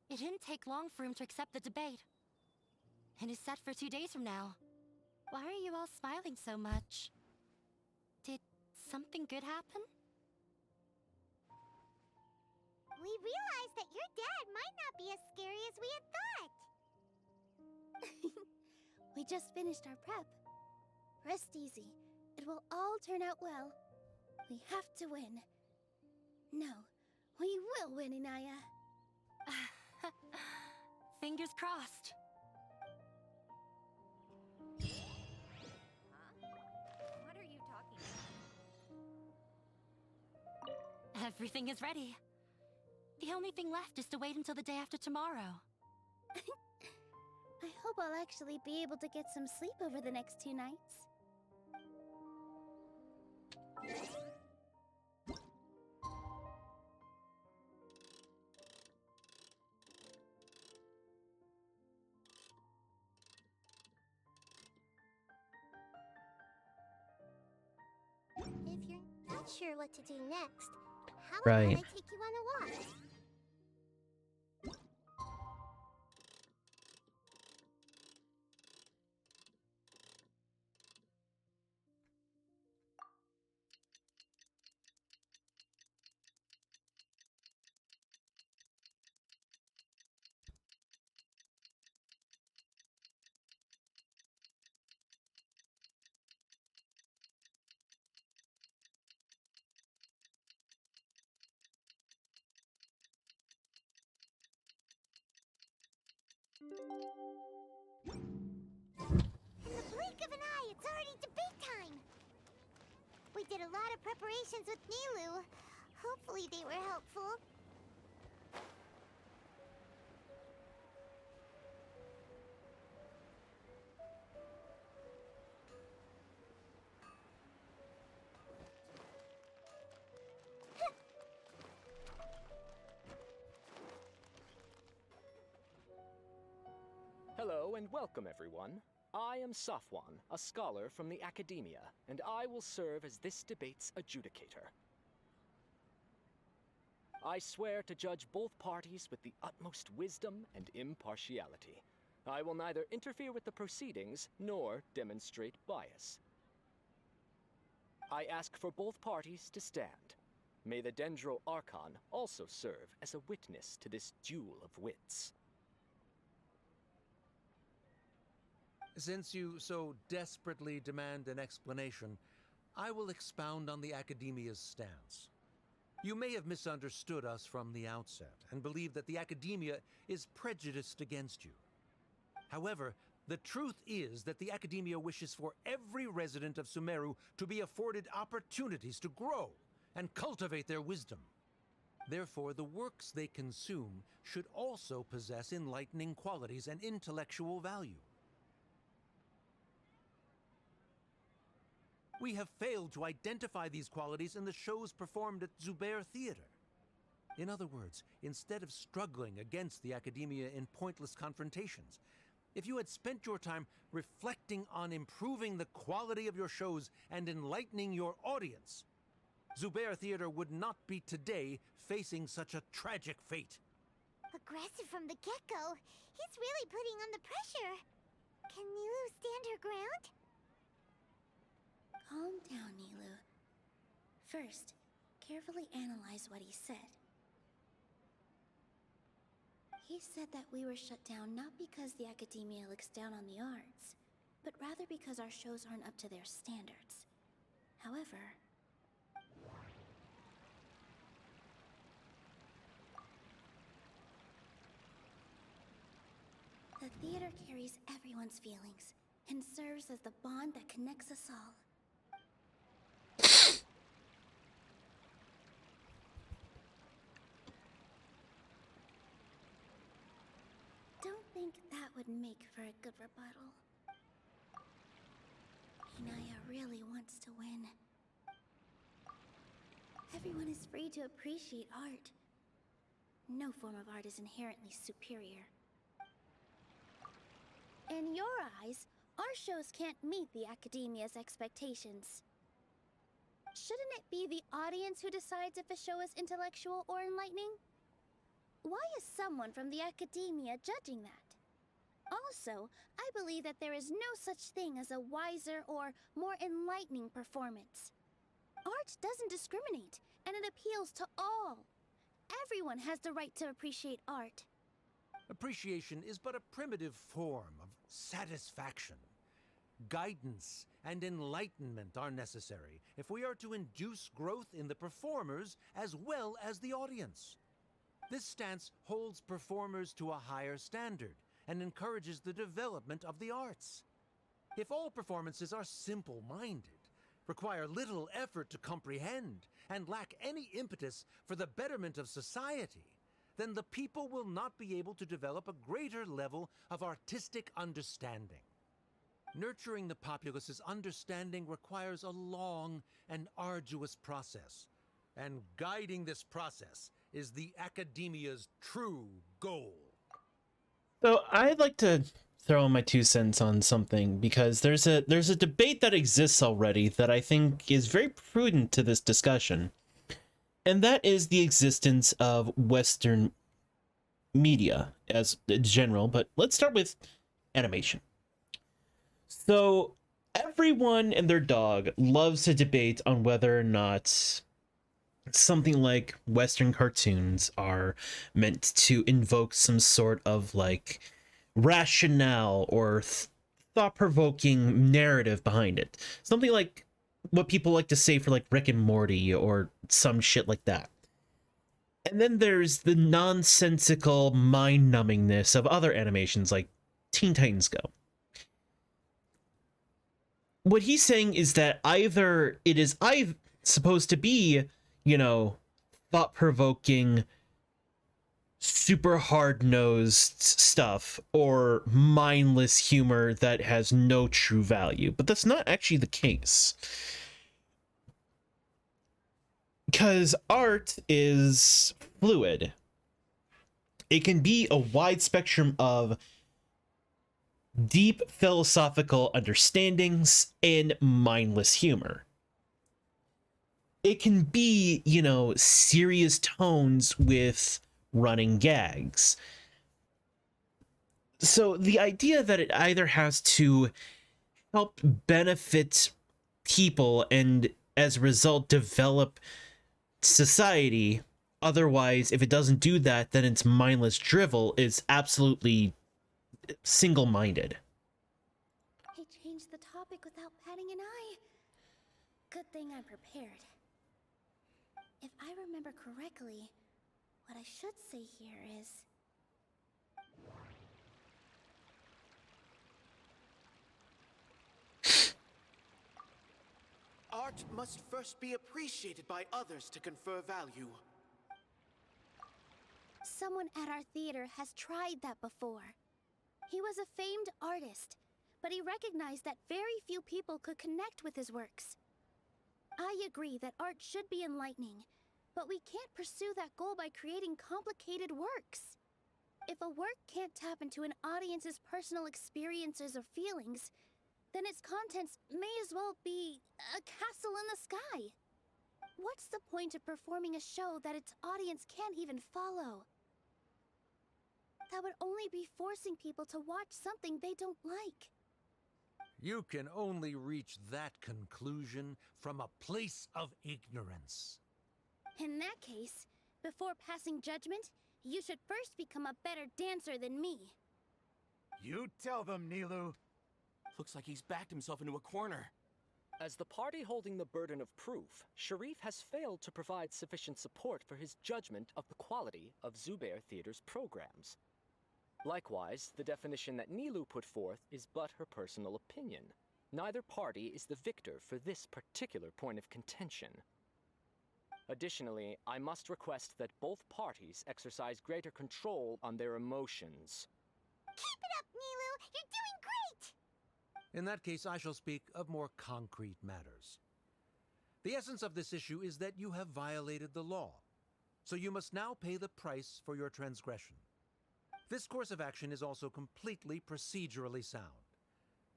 It didn't take long for him to accept the debate. And it's set for 2 days from now. Why are you all smiling so much? Did something good happen? We realized that your dad might not be as scary as we had thought. We just finished our prep. Rest easy. It will all turn out well. We have to win. No, we will win, Inaya. Fingers crossed. What are you talking about? Everything is ready. The only thing left is to wait until the day after tomorrow. I hope I'll actually be able to get some sleep over the next 2 nights. If you're not sure what to do next, how Right. about I take you on a walk? In the blink of an eye, it's already debate time! We did a lot of preparations with Nilu. Hopefully they were helpful. Hello and welcome, everyone. I am Safwan, a scholar from the Academia, and I will serve as this debate's adjudicator. I swear to judge both parties with the utmost wisdom and impartiality. I will neither interfere with the proceedings nor demonstrate bias. I ask for both parties to stand. May the Dendro Archon also serve as a witness to this duel of wits. Since you so desperately demand an explanation, I will expound on the Academia's stance. You may have misunderstood us from the outset and believe that the Academia is prejudiced against you. However, the truth is that the Academia wishes for every resident of Sumeru to be afforded opportunities to grow and cultivate their wisdom. Therefore, the works they consume should also possess enlightening qualities and intellectual value. We have failed to identify these qualities in the shows performed at Zubair Theater. In other words, instead of struggling against the Academia in pointless confrontations, if you had spent your time reflecting on improving the quality of your shows and enlightening your audience, Zubair Theater would not be today facing such a tragic fate. Aggressive from the get-go. He's really putting on the pressure. Can Nilu stand her ground? Calm down, Nilu. First, carefully analyze what he said. He said that we were shut down not because the Academia looks down on the arts, but rather because our shows aren't up to their standards. However, the theater carries everyone's feelings and serves as the bond that connects us all. Don't think that would make for a good rebuttal. Inaya really wants to win. Everyone is free to appreciate art. No form of art is inherently superior. In your eyes, our shows can't meet the Academia's expectations. Shouldn't it be the audience who decides if a show is intellectual or enlightening? Why is someone from the Academia judging that? Also, I believe that there is no such thing as a wiser or more enlightening performance. Art doesn't discriminate, and it appeals to all. Everyone has the right to appreciate art. Appreciation is but a primitive form of satisfaction. Guidance and enlightenment are necessary if we are to induce growth in the performers as well as the audience. This stance holds performers to a higher standard and encourages the development of the arts. If all performances are simple-minded, require little effort to comprehend, and lack any impetus for the betterment of society, then the people will not be able to develop a greater level of artistic understanding. Nurturing the populace's understanding requires a long and arduous process, and guiding this process is the Academia's true goal. So I'd like to throw in my 2 cents on something, because there's a debate that exists already that I think is very prudent to this discussion, and that is the existence of Western media as general. But let's start with animation. So everyone and their dog loves to debate on whether or not something like Western cartoons are meant to invoke some sort of like rationale or thought-provoking narrative behind it. Something like what people like to say for like Rick and Morty or some shit like that. And then there's the nonsensical mind-numbingness of other animations like Teen Titans Go. What he's saying is that either it is supposed to be, you know, thought-provoking, super hard-nosed stuff, or mindless humor that has no true value. But that's not actually the case. Because art is fluid. It can be a wide spectrum of deep philosophical understandings and mindless humor. It can be, you know, serious tones with running gags. So the idea that it either has to help benefit people and as a result develop society, otherwise if it doesn't do that then it's mindless drivel, is absolutely single-minded. I changed the topic without batting an eye. Good thing I'm prepared. If I remember correctly, what I should say here is... Art must first be appreciated by others to confer value. Someone at our theater has tried that before. He was a famed artist, but he recognized that very few people could connect with his works. I agree that art should be enlightening, but we can't pursue that goal by creating complicated works. If a work can't tap into an audience's personal experiences or feelings, then its contents may as well be a castle in the sky. What's the point of performing a show that its audience can't even follow? That would only be forcing people to watch something they don't like. You can only reach that conclusion from a place of ignorance. In that case, before passing judgment, you should first become a better dancer than me. You tell them, Nilou. Looks like he's backed himself into a corner. As the party holding the burden of proof, Sharif has failed to provide sufficient support for his judgment of the quality of Zubair Theater's programs. Likewise, the definition that Nilou put forth is but her personal opinion. Neither party is the victor for this particular point of contention. Additionally, I must request that both parties exercise greater control on their emotions. Keep it up, Nilou! You're doing great! In that case, I shall speak of more concrete matters. The essence of this issue is that you have violated the law, so you must now pay the price for your transgression. This course of action is also completely procedurally sound.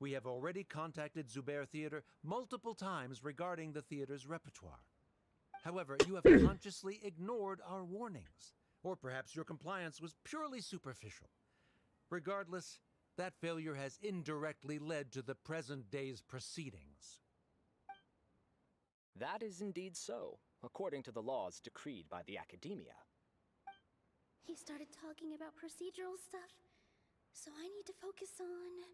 We have already contacted Zubair Theater multiple times regarding the theater's repertoire. However, you have consciously ignored our warnings, or perhaps your compliance was purely superficial. Regardless, that failure has indirectly led to the present day's proceedings. That is indeed so, according to the laws decreed by the Academia. He started talking about procedural stuff, so I need to focus on...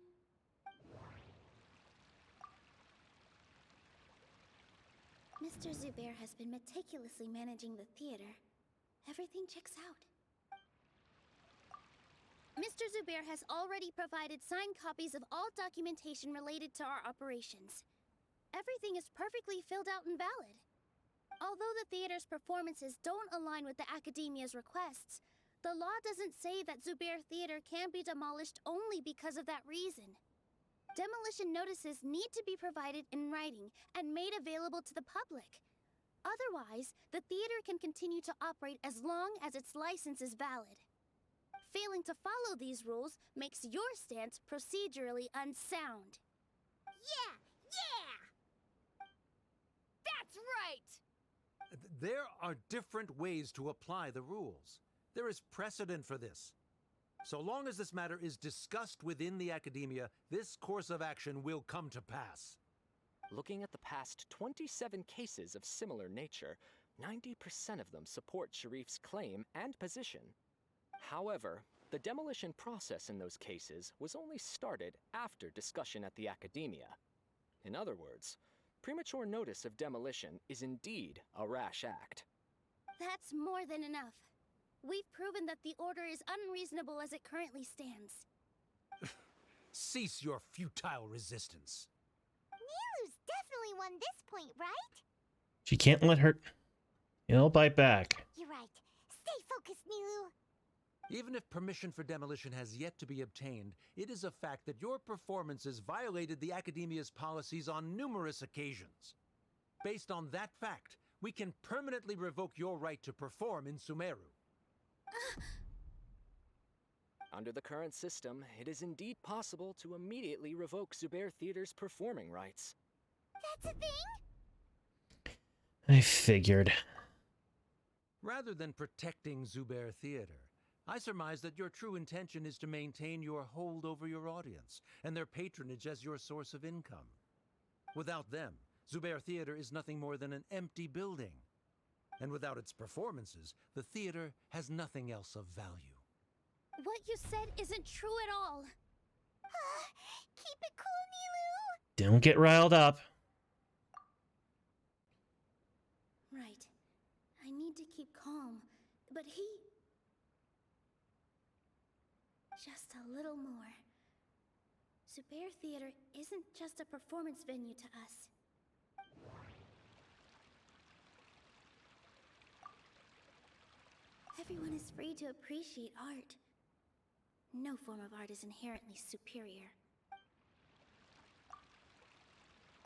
Mr. Zubair has been meticulously managing the theater. Everything checks out. Mr. Zubair has already provided signed copies of all documentation related to our operations. Everything is perfectly filled out and valid. Although the theater's performances don't align with the Academia's requests, The law doesn't say that Zubair Theater can be demolished only because of that reason. Demolition notices need to be provided in writing and made available to the public. Otherwise, the theater can continue to operate as long as its license is valid. Failing to follow these rules makes your stance procedurally unsound. Yeah! That's right! There are different ways to apply the rules. There is precedent for this. So long as this matter is discussed within the academia, this course of action will come to pass. Looking at the past 27 cases of similar nature, 90% of them support Sharif's claim and position. However, the demolition process in those cases was only started after discussion at the academia. In other words, premature notice of demolition is indeed a rash act. That's more than enough. We've proven that the order is unreasonable as it currently stands. Cease your futile resistance. Nilu's definitely won this point, right? She can't let her... He'll bite back. You're right. Stay focused, Nilu. Even if permission for demolition has yet to be obtained, it is a fact that your performances violated the Academia's policies on numerous occasions. Based on that fact, we can permanently revoke your right to perform in Sumeru. Under the current system, it is indeed possible to immediately revoke Zubair Theater's performing rights. That's a thing? I figured. Rather than protecting Zubair Theater, I surmise that your true intention is to maintain your hold over your audience and their patronage as your source of income. Without them, Zubair Theater is nothing more than an empty building. And without its performances, the theater has nothing else of value. What you said isn't true at all. Keep it cool, Nilu. Don't get riled up. Right. I need to keep calm, but he... Just a little more. Zubair Theater isn't just a performance venue to us. Everyone is free to appreciate art. No form of art is inherently superior.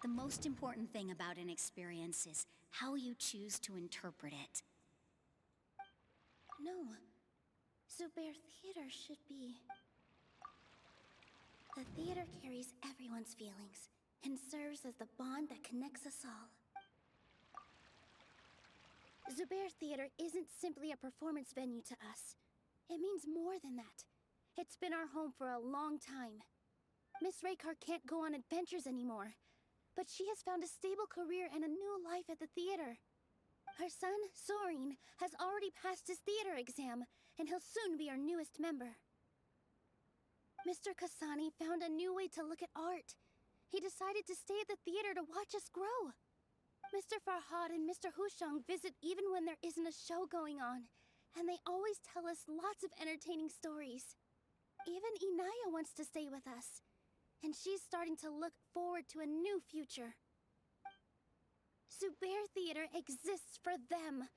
The most important thing about an experience is how you choose to interpret it. No. Zubair Theater should be... The theater carries everyone's feelings and serves as the bond that connects us all. Zubair Theater isn't simply a performance venue to us. It means more than that. It's been our home for a long time. Miss Raykar can't go on adventures anymore, but she has found a stable career and a new life at the theater. Her son, Sorin, has already passed his theater exam, and he'll soon be our newest member. Mr. Kasani found a new way to look at art. He decided to stay at the theater to watch us grow. Mr. Farhad and Mr. Hushang visit even when there isn't a show going on, and they always tell us lots of entertaining stories. Even Inaya wants to stay with us, and she's starting to look forward to a new future. Zubair Theater exists for them,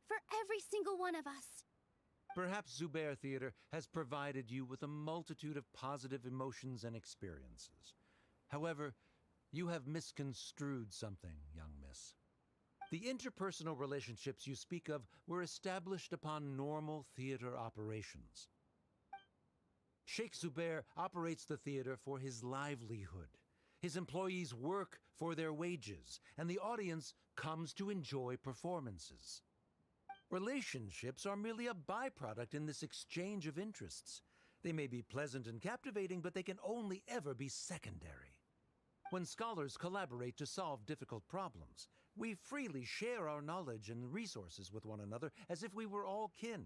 for every single one of us. Perhaps Zubair Theater has provided you with a multitude of positive emotions and experiences. However, you have misconstrued something, young miss. The interpersonal relationships you speak of were established upon normal theater operations. Sheikh Zubair operates the theater for his livelihood. His employees work for their wages, and the audience comes to enjoy performances. Relationships are merely a byproduct in this exchange of interests. They may be pleasant and captivating, but they can only ever be secondary. When scholars collaborate to solve difficult problems, we freely share our knowledge and resources with one another as if we were all kin.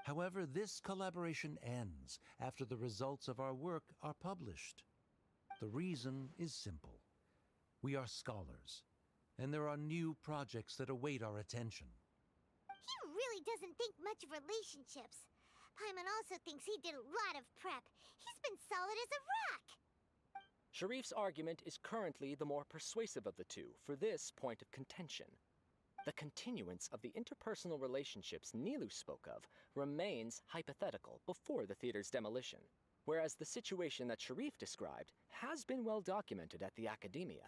However, this collaboration ends after the results of our work are published. The reason is simple. We are scholars, and there are new projects that await our attention. He really doesn't think much of relationships. Paimon also thinks he did a lot of prep. He's been solid as a rock. Sharif's argument is currently the more persuasive of the two for this point of contention. The continuance of the interpersonal relationships Nilu spoke of remains hypothetical before the theater's demolition, whereas the situation that Sharif described has been well documented at the Academia.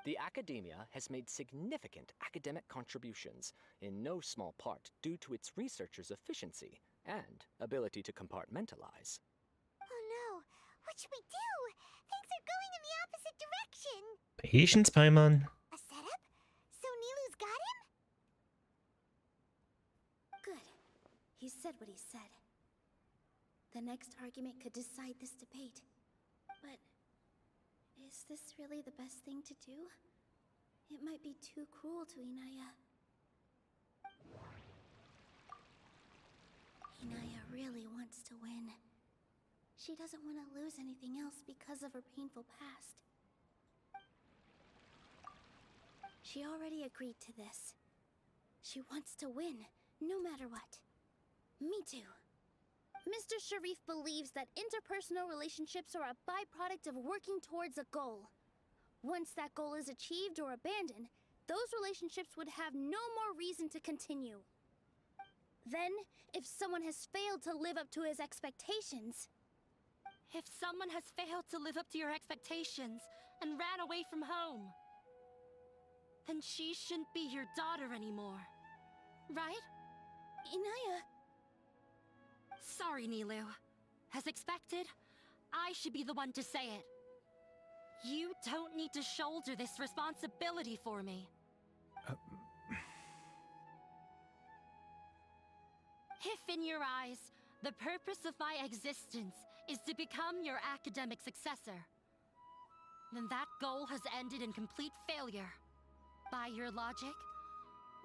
The Academia has made significant academic contributions, in no small part due to its researchers' efficiency and ability to compartmentalize. Oh no, what should we do? Things are going in the opposite direction. Patience, Paimon. A setup? So Nilu's got him? Good. He said what he said. The next argument could decide this debate. But is this really the best thing to do? It might be too cruel to Inaya. Inaya really wants to win. She doesn't want to lose anything else because of her painful past. She already agreed to this. She wants to win, no matter what. Me too. Mr. Sharif believes that interpersonal relationships are a byproduct of working towards a goal. Once that goal is achieved or abandoned, those relationships would have no more reason to continue. Then, if someone has failed to live up to his expectations... If someone has failed to live up to your expectations and ran away from home, then she shouldn't be your daughter anymore. Right? Inaya... Sorry, Nilu. As expected, I should be the one to say it. You don't need to shoulder this responsibility for me. If in your eyes, the purpose of my existence is to become your academic successor, then that goal has ended in complete failure. By your logic,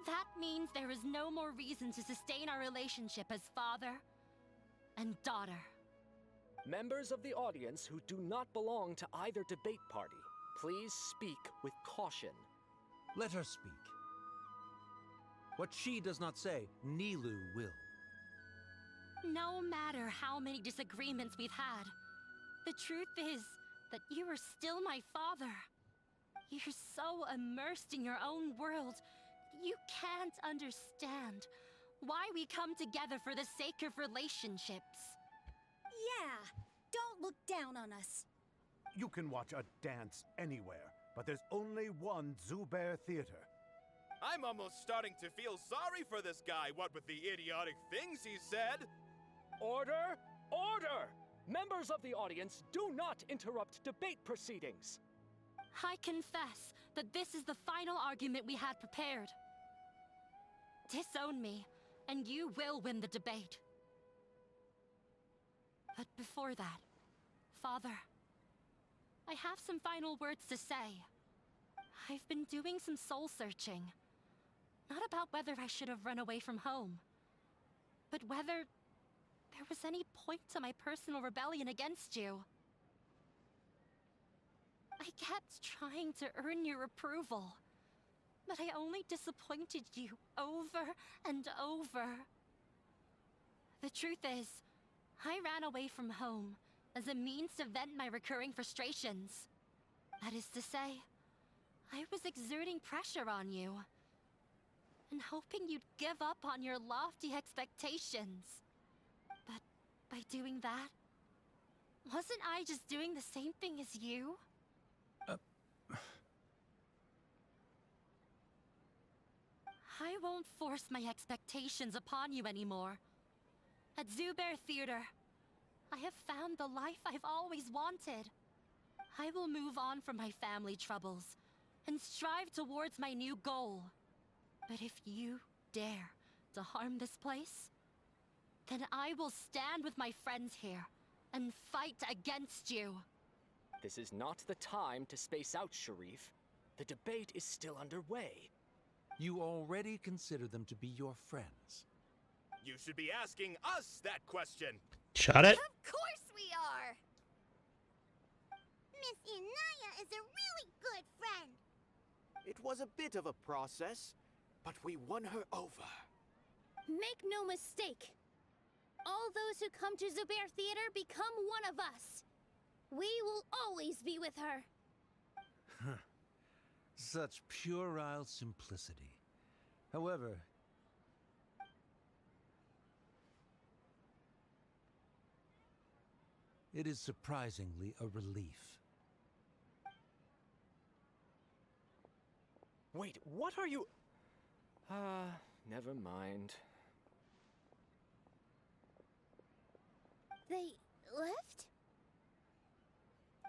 that means there is no more reason to sustain our relationship as father and daughter. Members of the audience who do not belong to either debate party, please speak with caution. Let her speak. What she does not say, Nilu will. No matter how many disagreements we've had, the truth is that you are still my father. You're so immersed in your own world, you can't understand why we come together for the sake of relationships. Yeah, don't look down on us. You can watch a dance anywhere, but there's only one Zubair Theater. I'm almost starting to feel sorry for this guy, what with the idiotic things he said. Order! Order! Members of the audience, do not interrupt debate proceedings. I confess that this is the final argument we had prepared. Disown me, and you will win the debate. But before that, Father, I have some final words to say. I've been doing some soul-searching. Not about whether I should have run away from home, but whether there was any point to my personal rebellion against you. I kept trying to earn your approval, but I only disappointed you over and over. The truth is, I ran away from home as a means to vent my recurring frustrations. That is to say, I was exerting pressure on you, and hoping you'd give up on your lofty expectations. But by doing that, wasn't I just doing the same thing as you? I won't force my expectations upon you anymore. At Zubair Theater, I have found the life I've always wanted. I will move on from my family troubles and strive towards my new goal. But if you dare to harm this place, then I will stand with my friends here and fight against you. This is not the time to space out, Sharif. The debate is still underway. You already consider them to be your friends. You should be asking us that question. Shut it. Of course we are! Miss Inaya is a really good friend. It was a bit of a process, but we won her over. Make no mistake. All those who come to Zubair Theater become one of us. We will always be with her. Such puerile simplicity. However, it is surprisingly a relief. Wait, what are you... never mind. They left?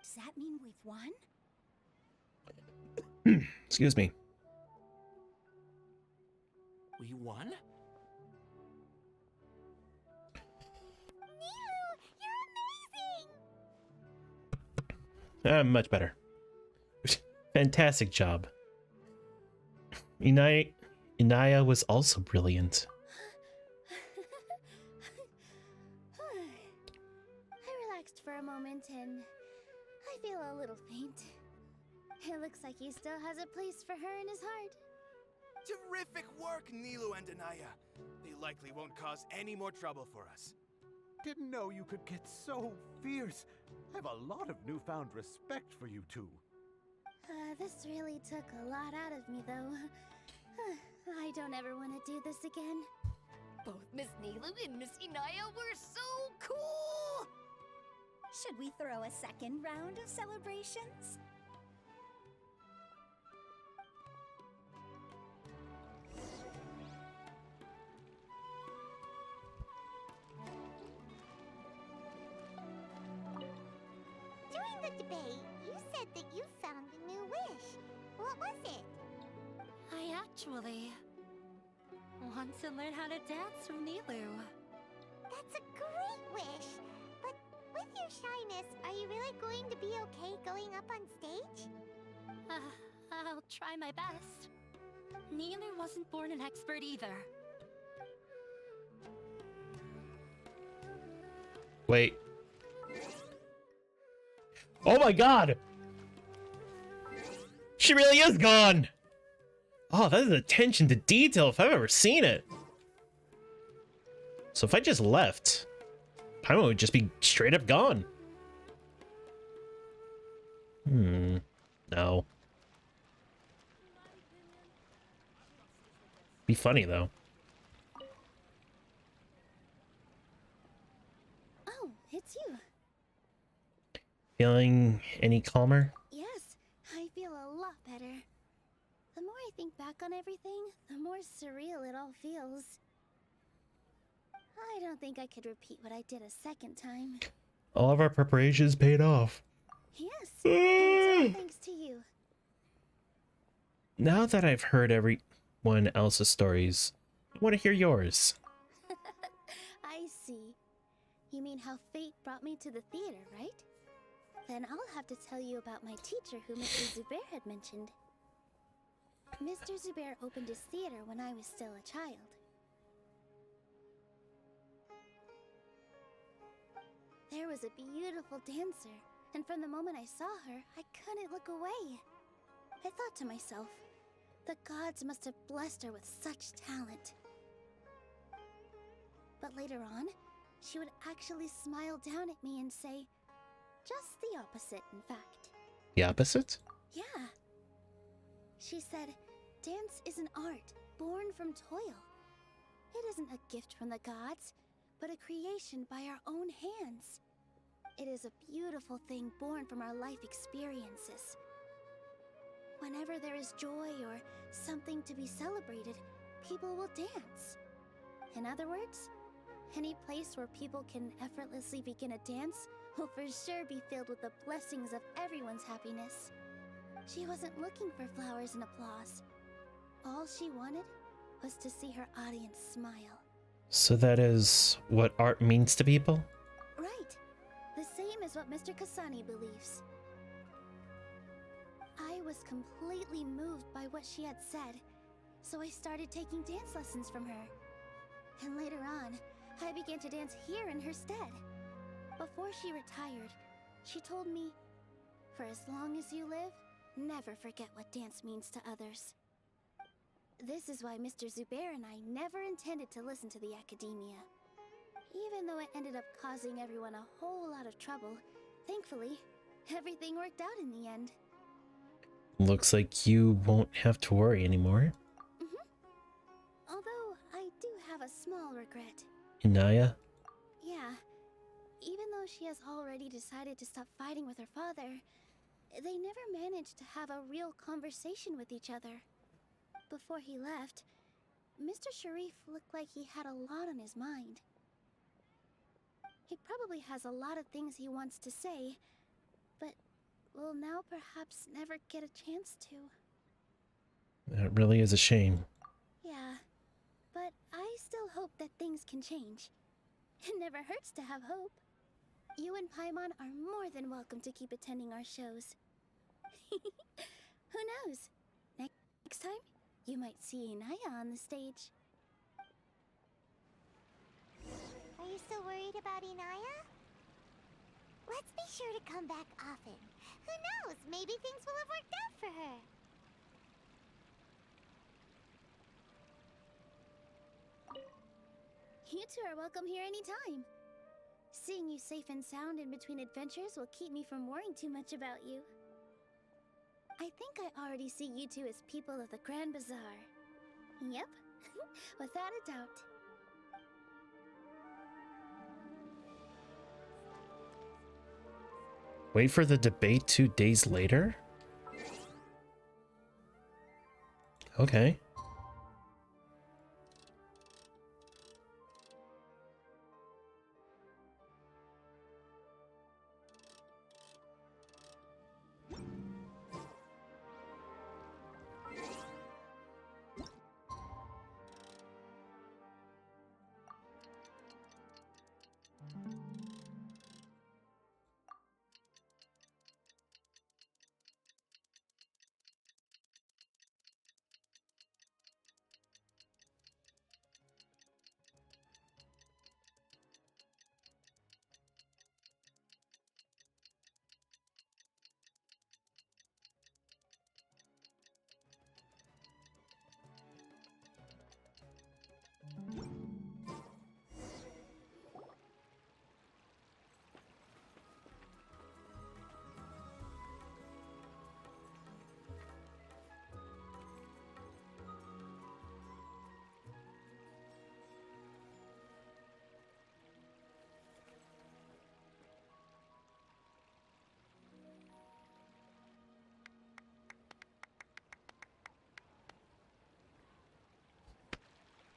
Does that mean we've won? Excuse me. We won? Much better. Fantastic job. Inaya was also brilliant. I relaxed for a moment and I feel a little faint. It looks like he still has a place for her in his heart. Terrific work, Nilou and Inaya. They likely won't cause any more trouble for us. Didn't know you could get so fierce. I have a lot of newfound respect for you two. This really took a lot out of me, though. I don't ever want to do this again. Both Miss Nilou and Miss Inaya were so cool! Should we throw a second round of celebrations? During the debate, you said that you found a new wish. What was it? I actually want to learn how to dance from Nilou. That's a great wish. But with your shyness, are you really going to be okay going up on stage? I'll try my best. Nilou wasn't born an expert either. Wait. Oh my god! She really is gone! Oh, that is attention to detail if I've ever seen it. So if I just left, Paimon would just be straight up gone. No. Be funny though. Oh, it's you. Feeling any calmer? Yes, I feel a lot better. The more I think back on everything, the more surreal it all feels. I don't think I could repeat what I did a second time. All of our preparations paid off. Yes, and it's all thanks to you. Now that I've heard everyone else's stories, I want to hear yours. I see. You mean how fate brought me to the theater, right? Then I'll have to tell you about my teacher who Mr. Zubair had mentioned. Mr. Zubair opened his theater when I was still a child. There was a beautiful dancer, and from the moment I saw her, I couldn't look away. I thought to myself, the gods must have blessed her with such talent. But later on, she would actually smile down at me and say, just the opposite, in fact. The opposite? Yeah. She said, dance is an art born from toil. It isn't a gift from the gods, but a creation by our own hands. It is a beautiful thing born from our life experiences. Whenever there is joy or something to be celebrated, people will dance. In other words, any place where people can effortlessly begin a dance will for sure be filled with the blessings of everyone's happiness. She wasn't looking for flowers and applause. All she wanted was to see her audience smile. So that is what art means to people? Right. The same as what Mr. Kasani believes. I was completely moved by what she had said, so I started taking dance lessons from her. And later on, I began to dance here in her stead. Before she retired, she told me, for as long as you live, never forget what dance means to others. This is why Mr. Zubair and I never intended to listen to the academia. Even though it ended up causing everyone a whole lot of trouble, thankfully, everything worked out in the end. Looks like you won't have to worry anymore. have a small regret. Inaya? Yeah. Even though she has already decided to stop fighting with her father, they never managed to have a real conversation with each other. Before he left, Mr. Sharif looked like he had a lot on his mind. He probably has a lot of things he wants to say, but will now perhaps never get a chance to. That really is a shame. Yeah, but I still hope that things can change. It never hurts to have hope. You and Paimon are more than welcome to keep attending our shows. Who knows? Next time, you might see Inaya on the stage. Are you still worried about Inaya? Let's be sure to come back often. Who knows? Maybe things will have worked out for her. You two are welcome here anytime. Seeing you safe and sound in between adventures will keep me from worrying too much about you. I think I already see you two as people of the Grand Bazaar. Yep, without a doubt. Wait for the debate 2 days later? Okay.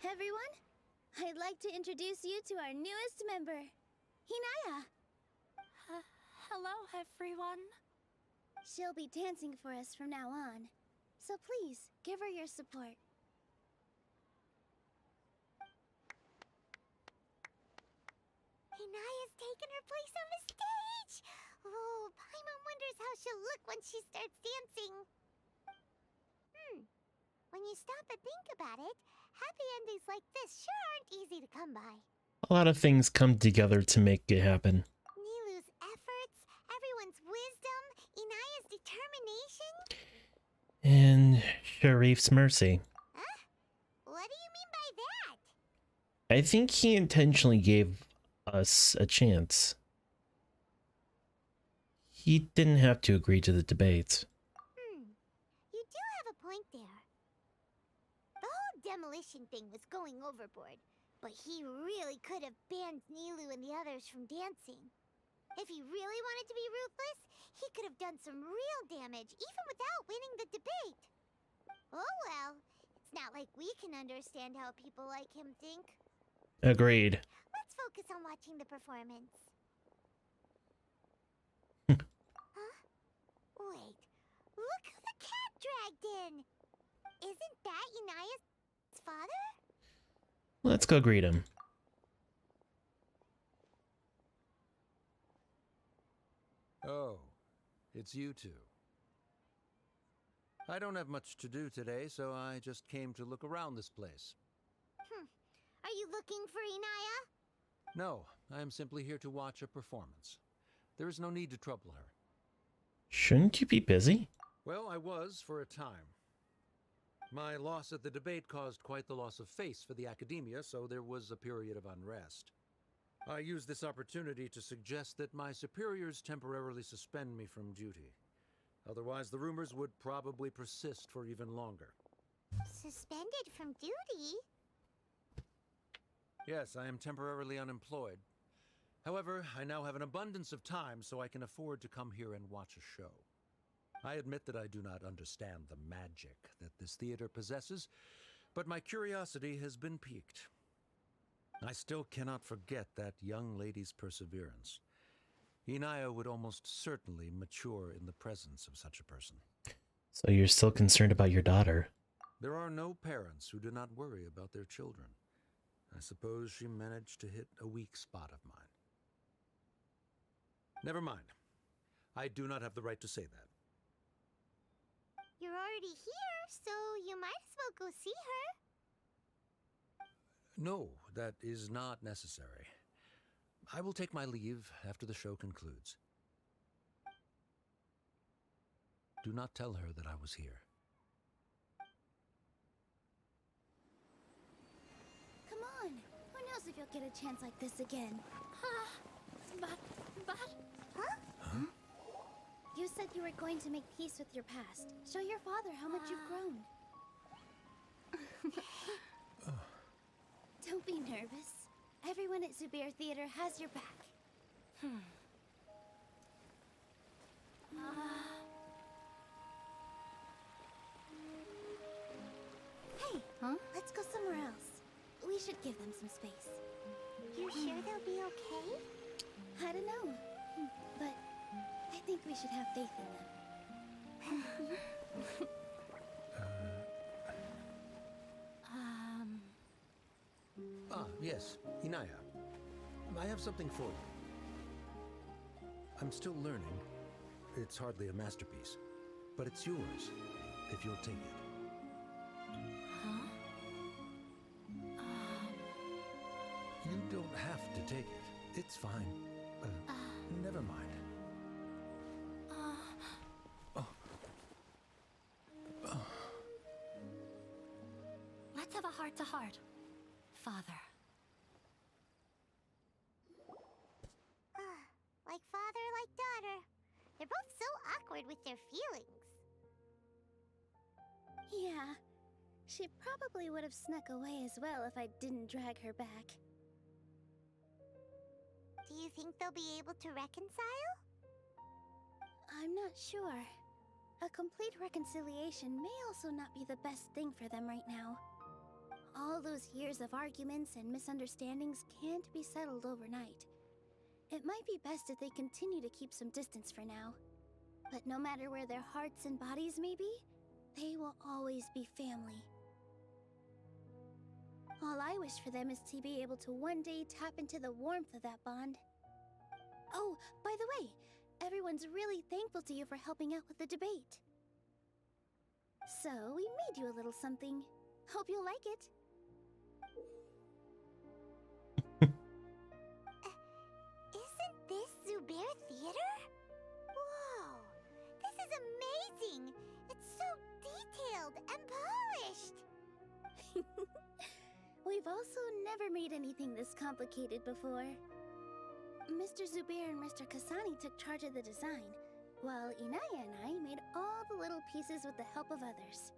Everyone, I'd like to introduce you to our newest member, Hinaya. Hello, everyone. She'll be dancing for us from now on, so please give her your support. Hinaya's taken her place on the stage! Oh, Paimon wonders how she'll look when she starts dancing. When you stop and think about it, happy endings like this sure aren't easy to come by. A lot of things come together to make it happen. Nilou's efforts, everyone's wisdom, Inaya's determination. And Sharif's mercy. What do you mean by that? I think he intentionally gave us a chance. He didn't have to agree to the debates. You do have a point there. The whole demolition thing was going overboard, but he really could have banned Nilou and the others from dancing. If he really wanted to be ruthless, he could have done some real damage, even without winning the debate. Oh well, it's not like we can understand how people like him think. Agreed. Let's focus on watching the performance. Huh? Wait, look who the cat dragged in! Isn't that Inaya's father? Let's go greet him. Oh, it's you two. I don't have much to do today, so I just came to look around this place. Are you looking for Inaya? No, I am simply here to watch a performance. There is no need to trouble her. Shouldn't you be busy? Well, I was for a time. My loss at the debate caused quite the loss of face for the academia, so there was a period of unrest. I used this opportunity to suggest that my superiors temporarily suspend me from duty. Otherwise, the rumors would probably persist for even longer. Suspended from duty? Yes, I am temporarily unemployed. However, I now have an abundance of time, so I can afford to come here and watch a show. I admit that I do not understand the magic that this theater possesses, but my curiosity has been piqued. I still cannot forget that young lady's perseverance. Inaya would almost certainly mature in the presence of such a person. So you're still concerned about your daughter? There are no parents who do not worry about their children. I suppose she managed to hit a weak spot of mine. Never mind. I do not have the right to say that. You're already here, so you might as well go see her. No, that is not necessary. I will take my leave after the show concludes. Do not tell her that I was here. Come on. Who knows if you'll get a chance like this again? But... Huh? You said you were going to make peace with your past. Show your father how much you've grown. Don't be nervous. Everyone at Zubair Theater has your back. Hey, let's go somewhere else. We should give them some space. You sure they'll be okay? I don't know, but I think we should have faith in them. Yes, Inaya. I have something for you. I'm still learning. It's hardly a masterpiece, but it's yours, if you'll take it. You don't have to take it. It's fine. Never mind. Let's have a heart-to-heart, Father. Like father, like daughter. They're both so awkward with their feelings. Yeah, she probably would have snuck away as well if I didn't drag her back. Do you think they'll be able to reconcile? I'm not sure. A complete reconciliation may also not be the best thing for them right now. All those years of arguments and misunderstandings can't be settled overnight. It might be best if they continue to keep some distance for now. But no matter where their hearts and bodies may be, they will always be family. All I wish for them is to be able to one day tap into the warmth of that bond. Oh, by the way, everyone's really thankful to you for helping out with the debate. So, we made you a little something. Hope you'll like it. Isn't this Zubair Theater? Whoa! This is amazing! It's so detailed and polished! We've also never made anything this complicated before. Mr. Zubair and Mr. Kasani took charge of the design, while Inaya and I made all the little pieces with the help of others.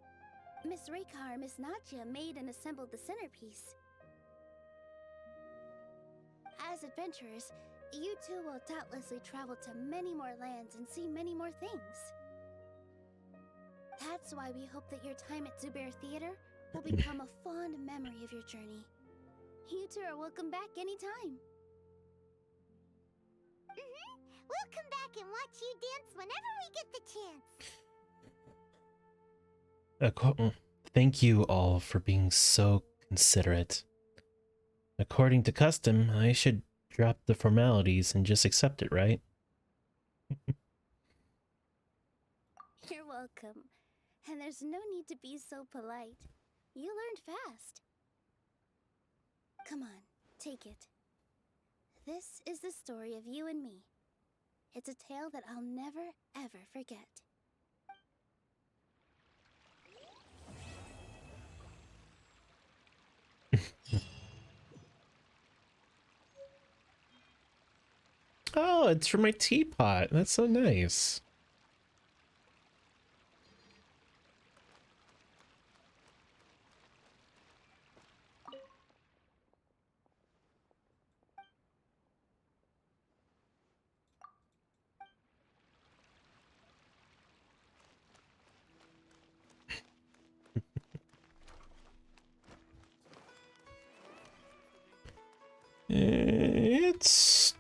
Miss Reika or Miss Nadia made and assembled the centerpiece. As adventurers, you two will doubtlessly travel to many more lands and see many more things. That's why we hope that your time at Zubair Theater will become a fond memory of your journey. You two are welcome back anytime. We'll come back and watch you dance whenever we get the chance. Thank you all for being so considerate. According to custom, I should drop the formalities and just accept it, right? You're welcome. And there's no need to be so polite. You learned fast. Come on, take it. This is the story of you and me. It's a tale that I'll never, ever forget. Oh, it's for my teapot. That's so nice.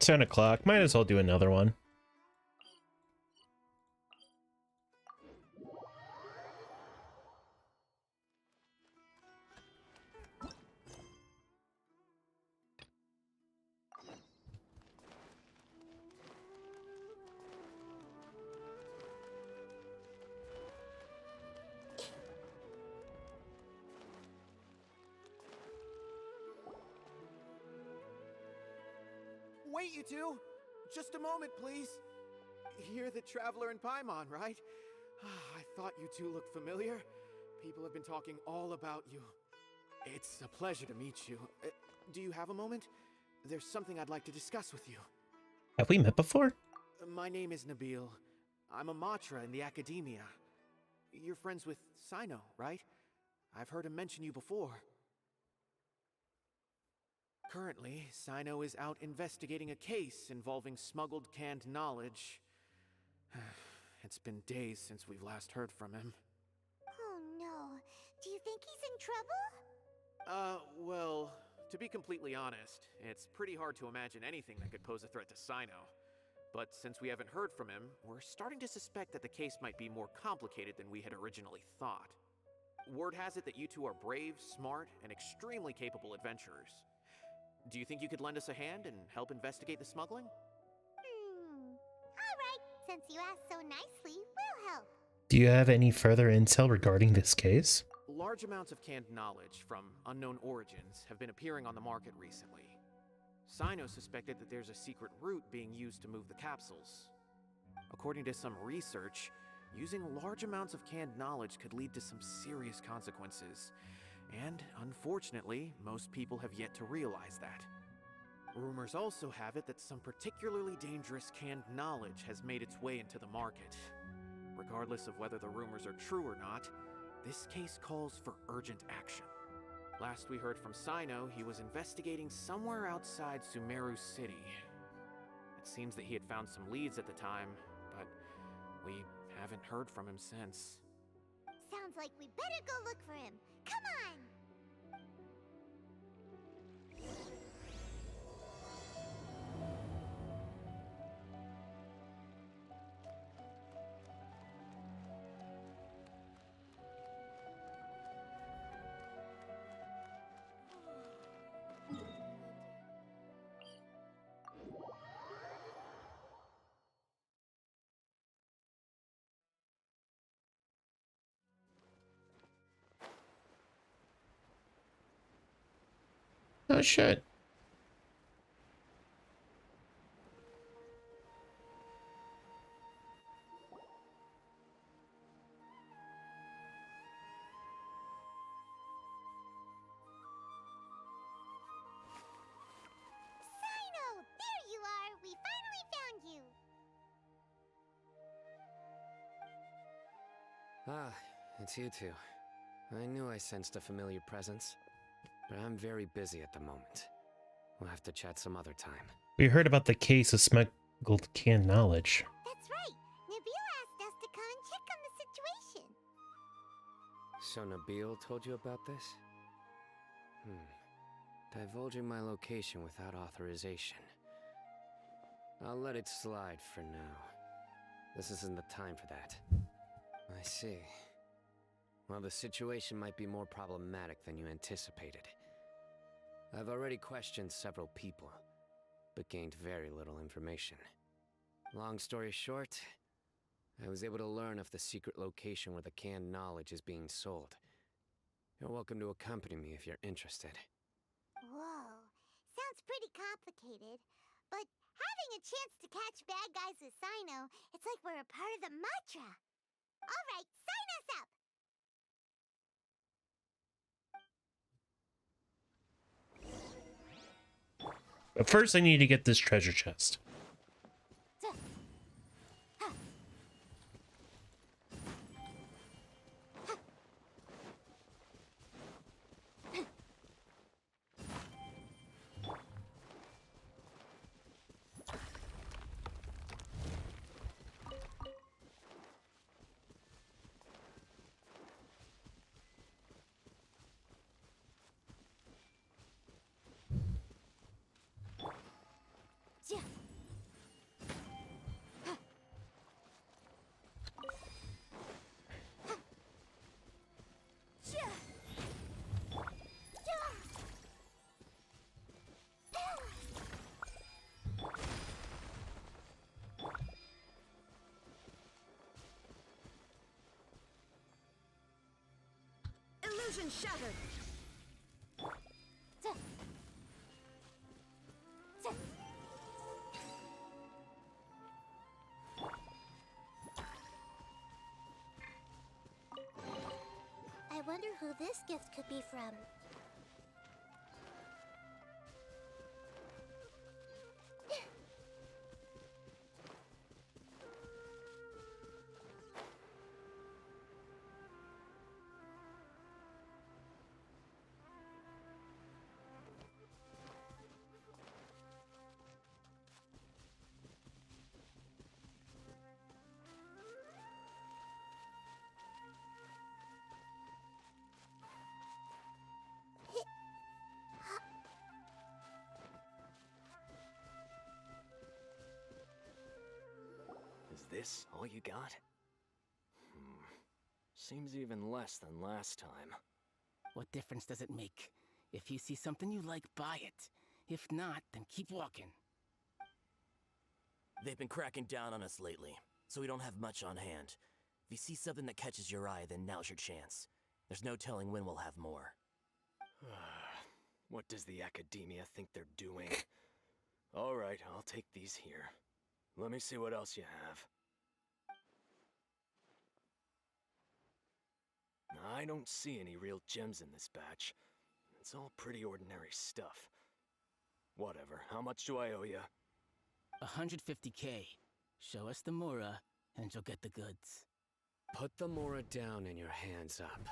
10 o'clock. Might as well do another one. Wait, you two! Just a moment, please. You're the Traveler in Paimon, right? I thought you two looked familiar. People have been talking all about you. It's a pleasure to meet you. Do you have a moment? There's something I'd like to discuss with you. Have we met before? My name is Nabil. I'm a Matra in the Academia. You're friends with Sino, right? I've heard him mention you before. Currently, Sino is out investigating a case involving smuggled canned knowledge. It's been days since we've last heard from him. Oh no. Do you think he's in trouble? Well, to be completely honest, it's pretty hard to imagine anything that could pose a threat to Sino. But since we haven't heard from him, we're starting to suspect that the case might be more complicated than we had originally thought. Word has it that you two are brave, smart, and extremely capable adventurers. Do you think you could lend us a hand and help investigate the smuggling? Alright, since you asked so nicely, we'll help. Do you have any further intel regarding this case? Large amounts of canned knowledge from unknown origins have been appearing on the market recently. Sino suspected that there's a secret route being used to move the capsules. According to some research, using large amounts of canned knowledge could lead to some serious consequences. And, unfortunately, most people have yet to realize that. Rumors also have it that some particularly dangerous canned knowledge has made its way into the market. Regardless of whether the rumors are true or not, this case calls for urgent action. Last we heard from Sino, he was investigating somewhere outside Sumeru City. It seems that he had found some leads at the time, but we haven't heard from him since. Sounds like we better go look for him. Come on! Oh shit. Sino! There you are! We finally found you! Ah, it's you two. I knew I sensed a familiar presence, but I'm very busy at the moment. We'll have to chat some other time. We heard about the case of smuggled canned knowledge. That's right! Nabil asked us to come and check on the situation. So Nabil told you about this? Divulging my location without authorization. I'll let it slide for now. This isn't the time for that. I see. Well, the situation might be more problematic than you anticipated. I've already questioned several people, but gained very little information. Long story short, I was able to learn of the secret location where the canned knowledge is being sold. You're welcome to accompany me if you're interested. Whoa, sounds pretty complicated. But having a chance to catch bad guys with Sino, it's like we're a part of the Matra. Alright, sign us up! But first I need to get this treasure chest. Yeah. Illusion shattered! I wonder who this gift could be from. Is this all you got? Seems even less than last time. What difference does it make? If you see something you like, buy it. If not, then keep walking. They've been cracking down on us lately, so we don't have much on hand. If you see something that catches your eye, then now's your chance. There's no telling when we'll have more. What does the Academia think they're doing? Alright, I'll take these here. Let me see what else you have. I don't see any real gems in this batch. It's all pretty ordinary stuff. Whatever, how much do I owe you? 150K. Show us the Mora, and you'll get the goods. Put the Mora down and your hands up.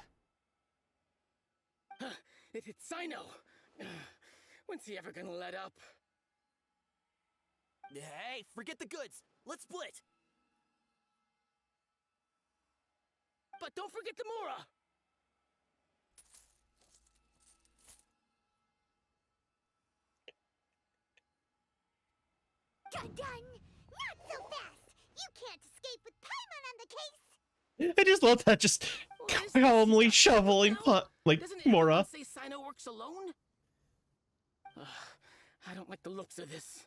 It's Sino! When's he ever gonna let up? Hey, forget the goods! Let's split! But don't forget the Mora! Dun! Not so fast! You can't escape with Paimon on the case! I just love that, just calmly shoveling like Mora. Say Sino works alone? I don't like the looks of this.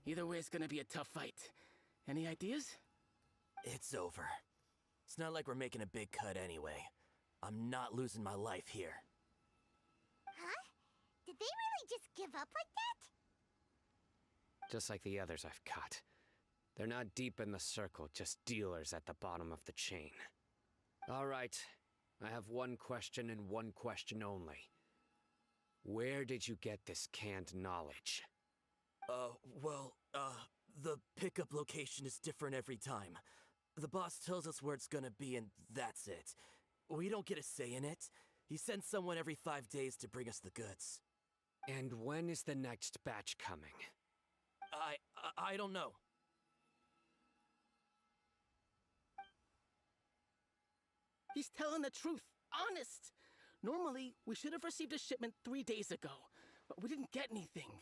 Either way, it's gonna be a tough fight. Any ideas? It's over. It's not like we're making a big cut anyway. I'm not losing my life here. Huh? Did they really just give up like that? Just like the others I've cut. They're not deep in the circle, just dealers at the bottom of the chain. All right, I have one question and one question only. Where did you get this canned knowledge? The pickup location is different every time. The boss tells us where it's gonna be and that's it. We don't get a say in it. He sends someone every 5 days to bring us the goods. And when is the next batch coming? I don't know. He's telling the truth. Honest. Normally, we should have received a shipment 3 days ago, but we didn't get anything.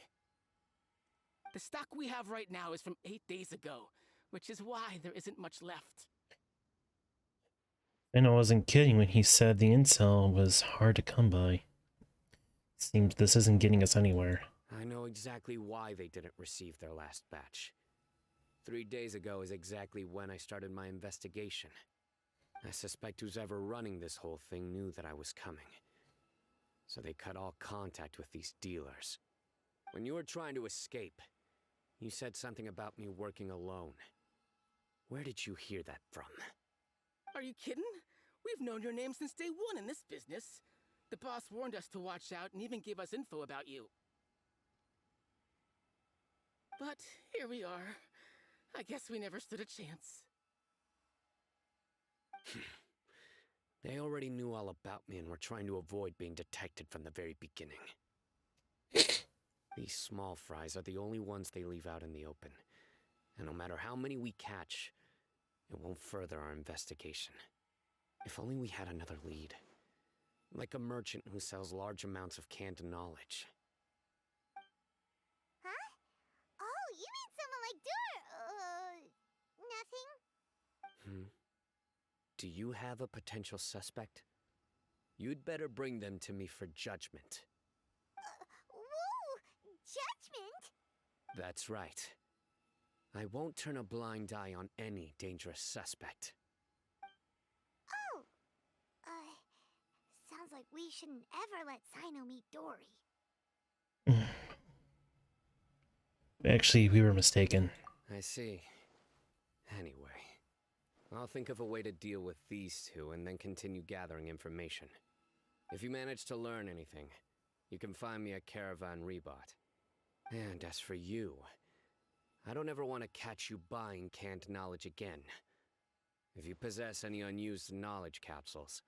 The stock we have right now is from 8 days ago, which is why there isn't much left. And I wasn't kidding when he said the intel was hard to come by. Seems this isn't getting us anywhere. I know exactly why they didn't receive their last batch. 3 days ago is exactly when I started my investigation. I suspect who's ever running this whole thing knew that I was coming. So they cut all contact with these dealers. When you were trying to escape, you said something about me working alone. Where did you hear that from? Are you kidding? We've known your name since day one in this business. The boss warned us to watch out and even gave us info about you. But here we are. I guess we never stood a chance. They already knew all about me and were trying to avoid being detected from the very beginning. These small fries are the only ones they leave out in the open. And no matter how many we catch, it won't further our investigation. If only we had another lead. Like a merchant who sells large amounts of canned knowledge. Huh? Oh, you mean someone like nothing? Do you have a potential suspect? You'd better bring them to me for judgment. Whoa! Judgment? That's right. I won't turn a blind eye on any dangerous suspect. Oh! Sounds sounds like we shouldn't ever let Sino meet Dory. Actually, we were mistaken. I see. Anyway, I'll think of a way to deal with these two and then continue gathering information. If you manage to learn anything, you can find me at Caravan Rebot. And as for you, I don't ever want to catch you buying canned knowledge again. If you possess any unused knowledge capsules,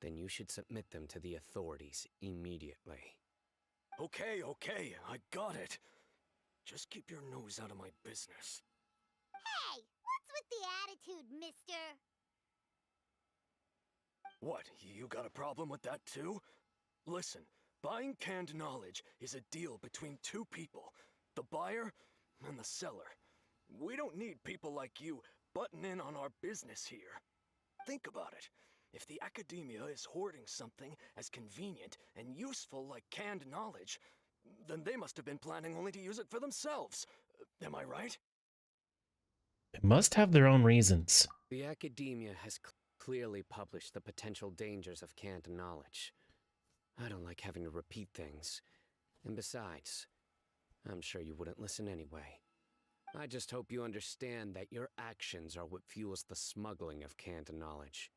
then you should submit them to the authorities immediately. Okay, I got it. Just keep your nose out of my business. Hey, what's with the attitude, mister? What, you got a problem with that too? Listen, buying canned knowledge is a deal between two people, the buyer and the seller. We don't need people like you butting in on our business here. Think about it. If the academia is hoarding something as convenient and useful like canned knowledge, then they must have been planning only to use it for themselves. Am I right? They must have their own reasons. The academia has clearly published the potential dangers of canned knowledge. I don't like having to repeat things. And besides, I'm sure you wouldn't listen anyway. I just hope you understand that your actions are what fuels the smuggling of canned knowledge.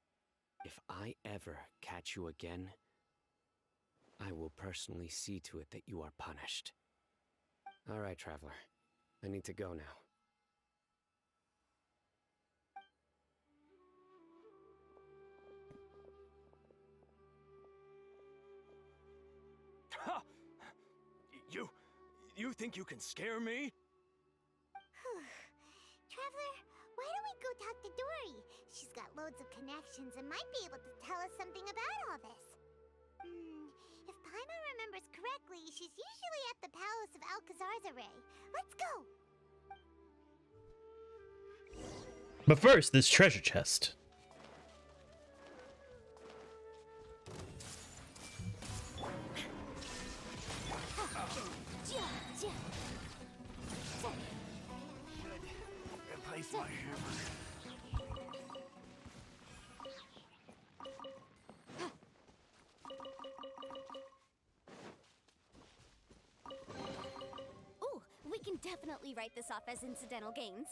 If I ever catch you again, I will personally see to it that you are punished. All right, Traveler. I need to go now. Ha! You think you can scare me? Traveler, why don't we go talk to Dory? She's got loads of connections and might be able to tell us something about all this. If Paimon remembers correctly, she's usually at the Palace of Alcazar's. Let's go! But first, this treasure chest. Replace my hammer. Ooh, we can definitely write this off as incidental gains.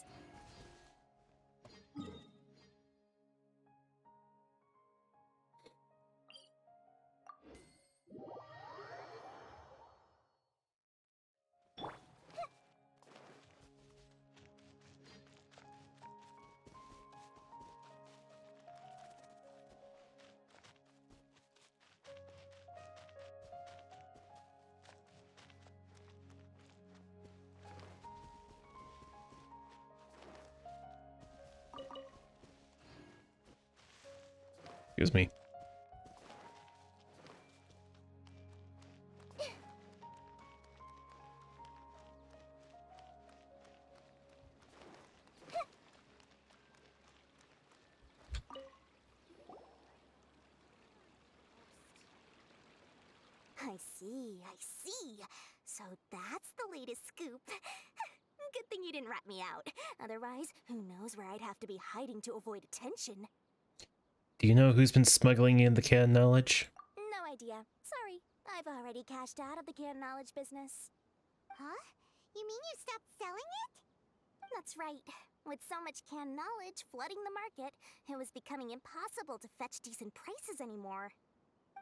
Excuse me. I see. So that's the latest scoop. Good thing you didn't rat me out. Otherwise, who knows where I'd have to be hiding to avoid attention. Do you know who's been smuggling in the canned knowledge? No idea. Sorry. I've already cashed out of the canned knowledge business. Huh? You mean you stopped selling it? That's right. With so much canned knowledge flooding the market, it was becoming impossible to fetch decent prices anymore.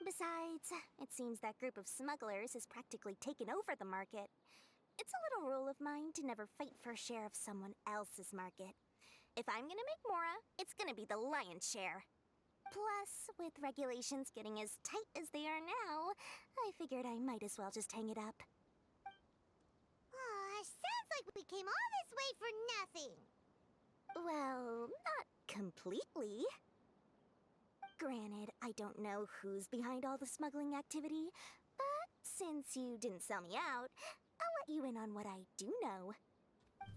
Besides, it seems that group of smugglers has practically taken over the market. It's a little rule of mine to never fight for a share of someone else's market. If I'm gonna make Mora, it's gonna be the lion's share. Plus, with regulations getting as tight as they are now, I figured I might as well just hang it up. Sounds like we came all this way for nothing. Well, not completely. Granted, I don't know who's behind all the smuggling activity, but since you didn't sell me out, I'll let you in on what I do know.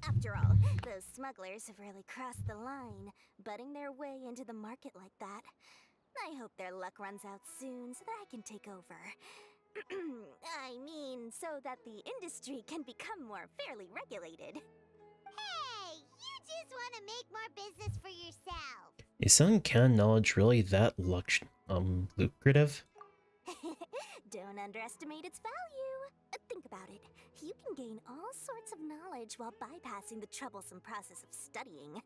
After all, those smugglers have really crossed the line, butting their way into the market like that. I hope their luck runs out soon so that I can take over. I mean, so that the industry can become more fairly regulated. Hey, you just want to make more business for yourself. Is selling canned knowledge really that lucrative? Don't underestimate its value. Think about it. You can gain all sorts of knowledge while bypassing the troublesome process of studying.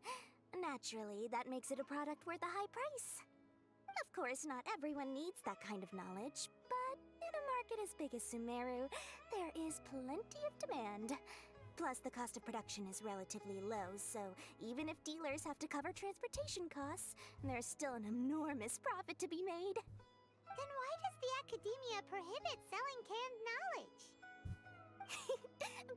Naturally, that makes it a product worth a high price. Of course, not everyone needs that kind of knowledge, but in a market as big as Sumeru, there is plenty of demand. Plus, the cost of production is relatively low, so even if dealers have to cover transportation costs, there's still an enormous profit to be made. Then why does the Academia prohibit selling canned knowledge?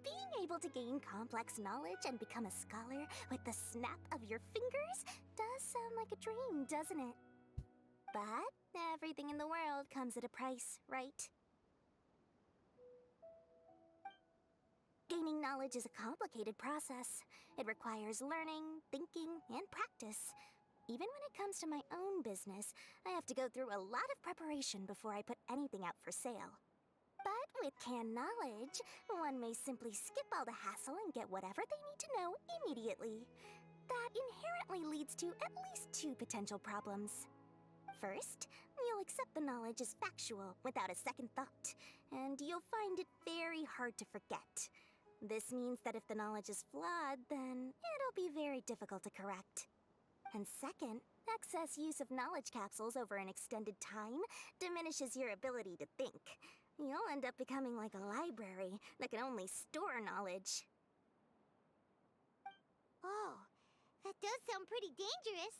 Being able to gain complex knowledge and become a scholar with the snap of your fingers does sound like a dream, doesn't it? But everything in the world comes at a price, right? Gaining knowledge is a complicated process. It requires learning, thinking, and practice. Even when it comes to my own business, I have to go through a lot of preparation before I put anything out for sale. But with canned knowledge, one may simply skip all the hassle and get whatever they need to know immediately. That inherently leads to at least two potential problems. First, you'll accept the knowledge as factual without a second thought, and you'll find it very hard to forget. This means that if the knowledge is flawed, then it'll be very difficult to correct. And second, excess use of knowledge capsules over an extended time diminishes your ability to think. You'll end up becoming like a library that can only store knowledge. Oh, that does sound pretty dangerous.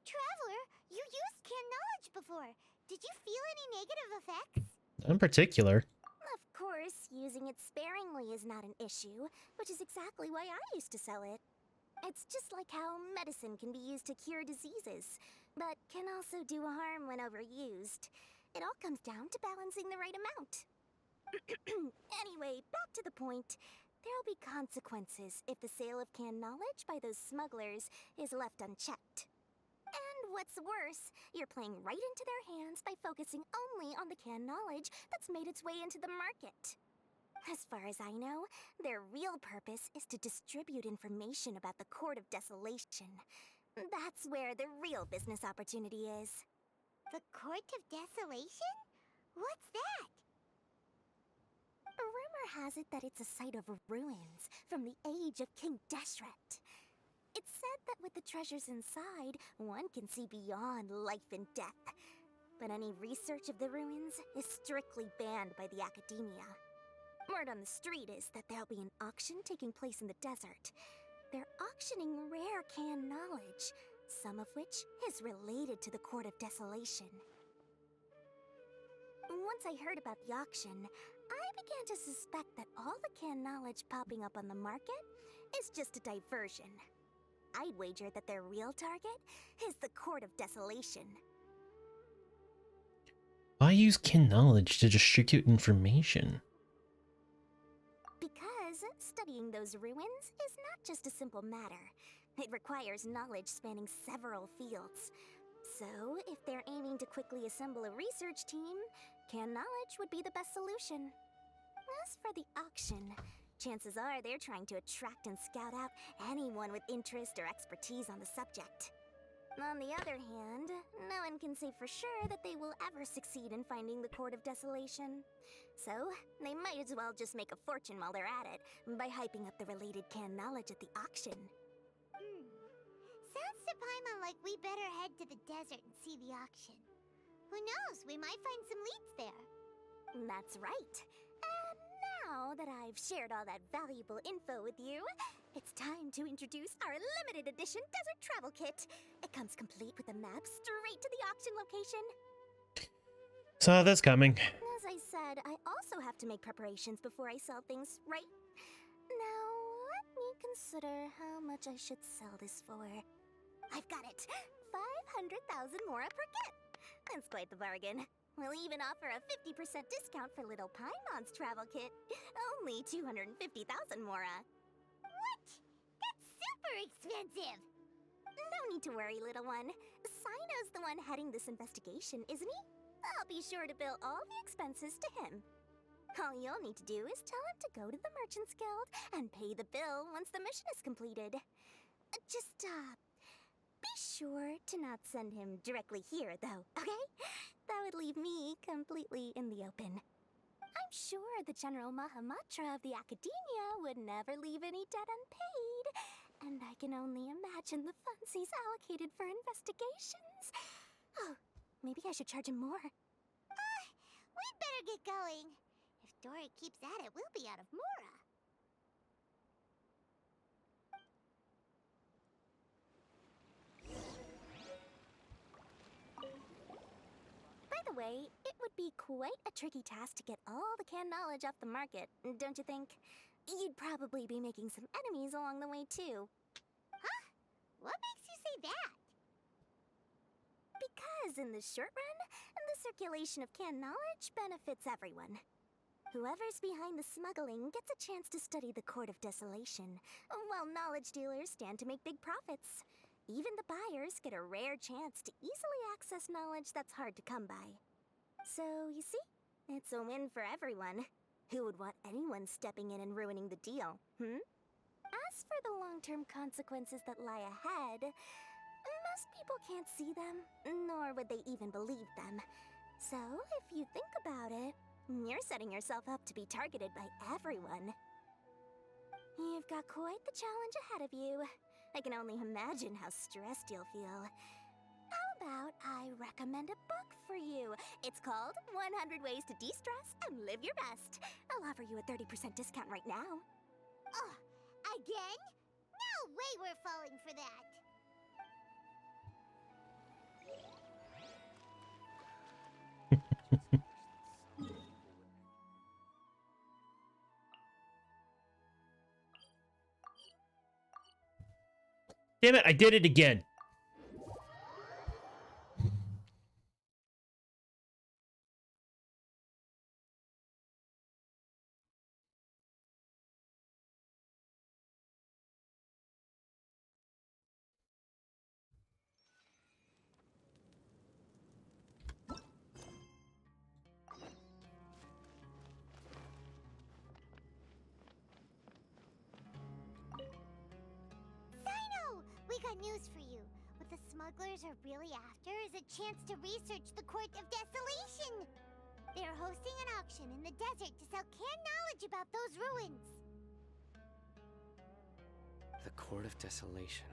Traveler, you used canned knowledge before. Did you feel any negative effects? In particular. Of course, using it sparingly is not an issue, which is exactly why I used to sell it. It's just like how medicine can be used to cure diseases, but can also do harm when overused. It all comes down to balancing the right amount. Anyway, back to the point. There'll be consequences if the sale of canned knowledge by those smugglers is left unchecked. And what's worse, you're playing right into their hands by focusing only on the canned knowledge that's made its way into the market. As far as I know, their real purpose is to distribute information about the Court of Desolation. That's where the real business opportunity is. The Court of Desolation? What's that? Rumor has it that it's a site of ruins from the age of King Deshret. It's said that with the treasures inside, one can see beyond life and death. But any research of the ruins is strictly banned by the Academia. Word on the street is that there'll be an auction taking place in the desert. They're auctioning rare canned knowledge, some of which is related to the Court of Desolation. Once I heard about the auction, I began to suspect that all the canned knowledge popping up on the market is just a diversion. I'd wager that their real target is the Court of Desolation. Why use canned knowledge to distribute information? Because studying those ruins is not just a simple matter. It requires knowledge spanning several fields. So, if they're aiming to quickly assemble a research team, canned knowledge would be the best solution. As for the auction, chances are they're trying to attract and scout out anyone with interest or expertise on the subject. On the other hand, no one can say for sure that they will ever succeed in finding the Court of Desolation. So, they might as well just make a fortune while they're at it by hyping up the related canned knowledge at the auction. Sounds to Paimon like we better head to the desert and see the auction. Who knows, we might find some leads there. That's right. And now that I've shared all that valuable info with you, it's time to introduce our limited edition desert travel kit. It comes complete with a map straight to the auction location. Saw this coming. As I said, I also have to make preparations before I sell things, right? Now, let me consider how much I should sell this for. I've got it! 500,000 mora per kit! That's quite the bargain. We'll even offer a 50% discount for little Paimon's travel kit. Only 250,000 mora. What? That's super expensive! No need to worry, little one. Sino's the one heading this investigation, isn't he? I'll be sure to bill all the expenses to him. All you'll need to do is tell him to go to the Merchants Guild and pay the bill once the mission is completed. Just, be sure to not send him directly here, though, okay? that would leave me completely in the open. I'm sure the General Mahamatra of the Academia would never leave any debt unpaid, and I can only imagine the funds he's allocated for investigations. Oh, maybe I should charge him more. We'd better get going. If Dora keeps at it, we'll be out of Mora. By the way, it would be quite a tricky task to get all the canned knowledge off the market, don't you think? You'd probably be making some enemies along the way, too. Huh? What makes you say that? Because in the short run, the circulation of canned knowledge benefits everyone. Whoever's behind the smuggling gets a chance to study the Court of Desolation, while knowledge dealers stand to make big profits. Even the buyers get a rare chance to easily access knowledge that's hard to come by. So, you see, it's a win for everyone. Who would want anyone stepping in and ruining the deal, As for the long-term consequences that lie ahead, most people can't see them, nor would they even believe them. So, if you think about it, you're setting yourself up to be targeted by everyone. You've got quite the challenge ahead of you. I can only imagine how stressed you'll feel. How about I recommend a book for you? It's called 100 Ways to De-Stress and Live Your Best. I'll offer you a 30% discount right now. Oh, again? No way we're falling for that. Damn it, I did it again. We got news for you. What the smugglers are really after is a chance to research the Court of Desolation. They're hosting an auction in the desert to sell canned knowledge about those ruins. The Court of Desolation.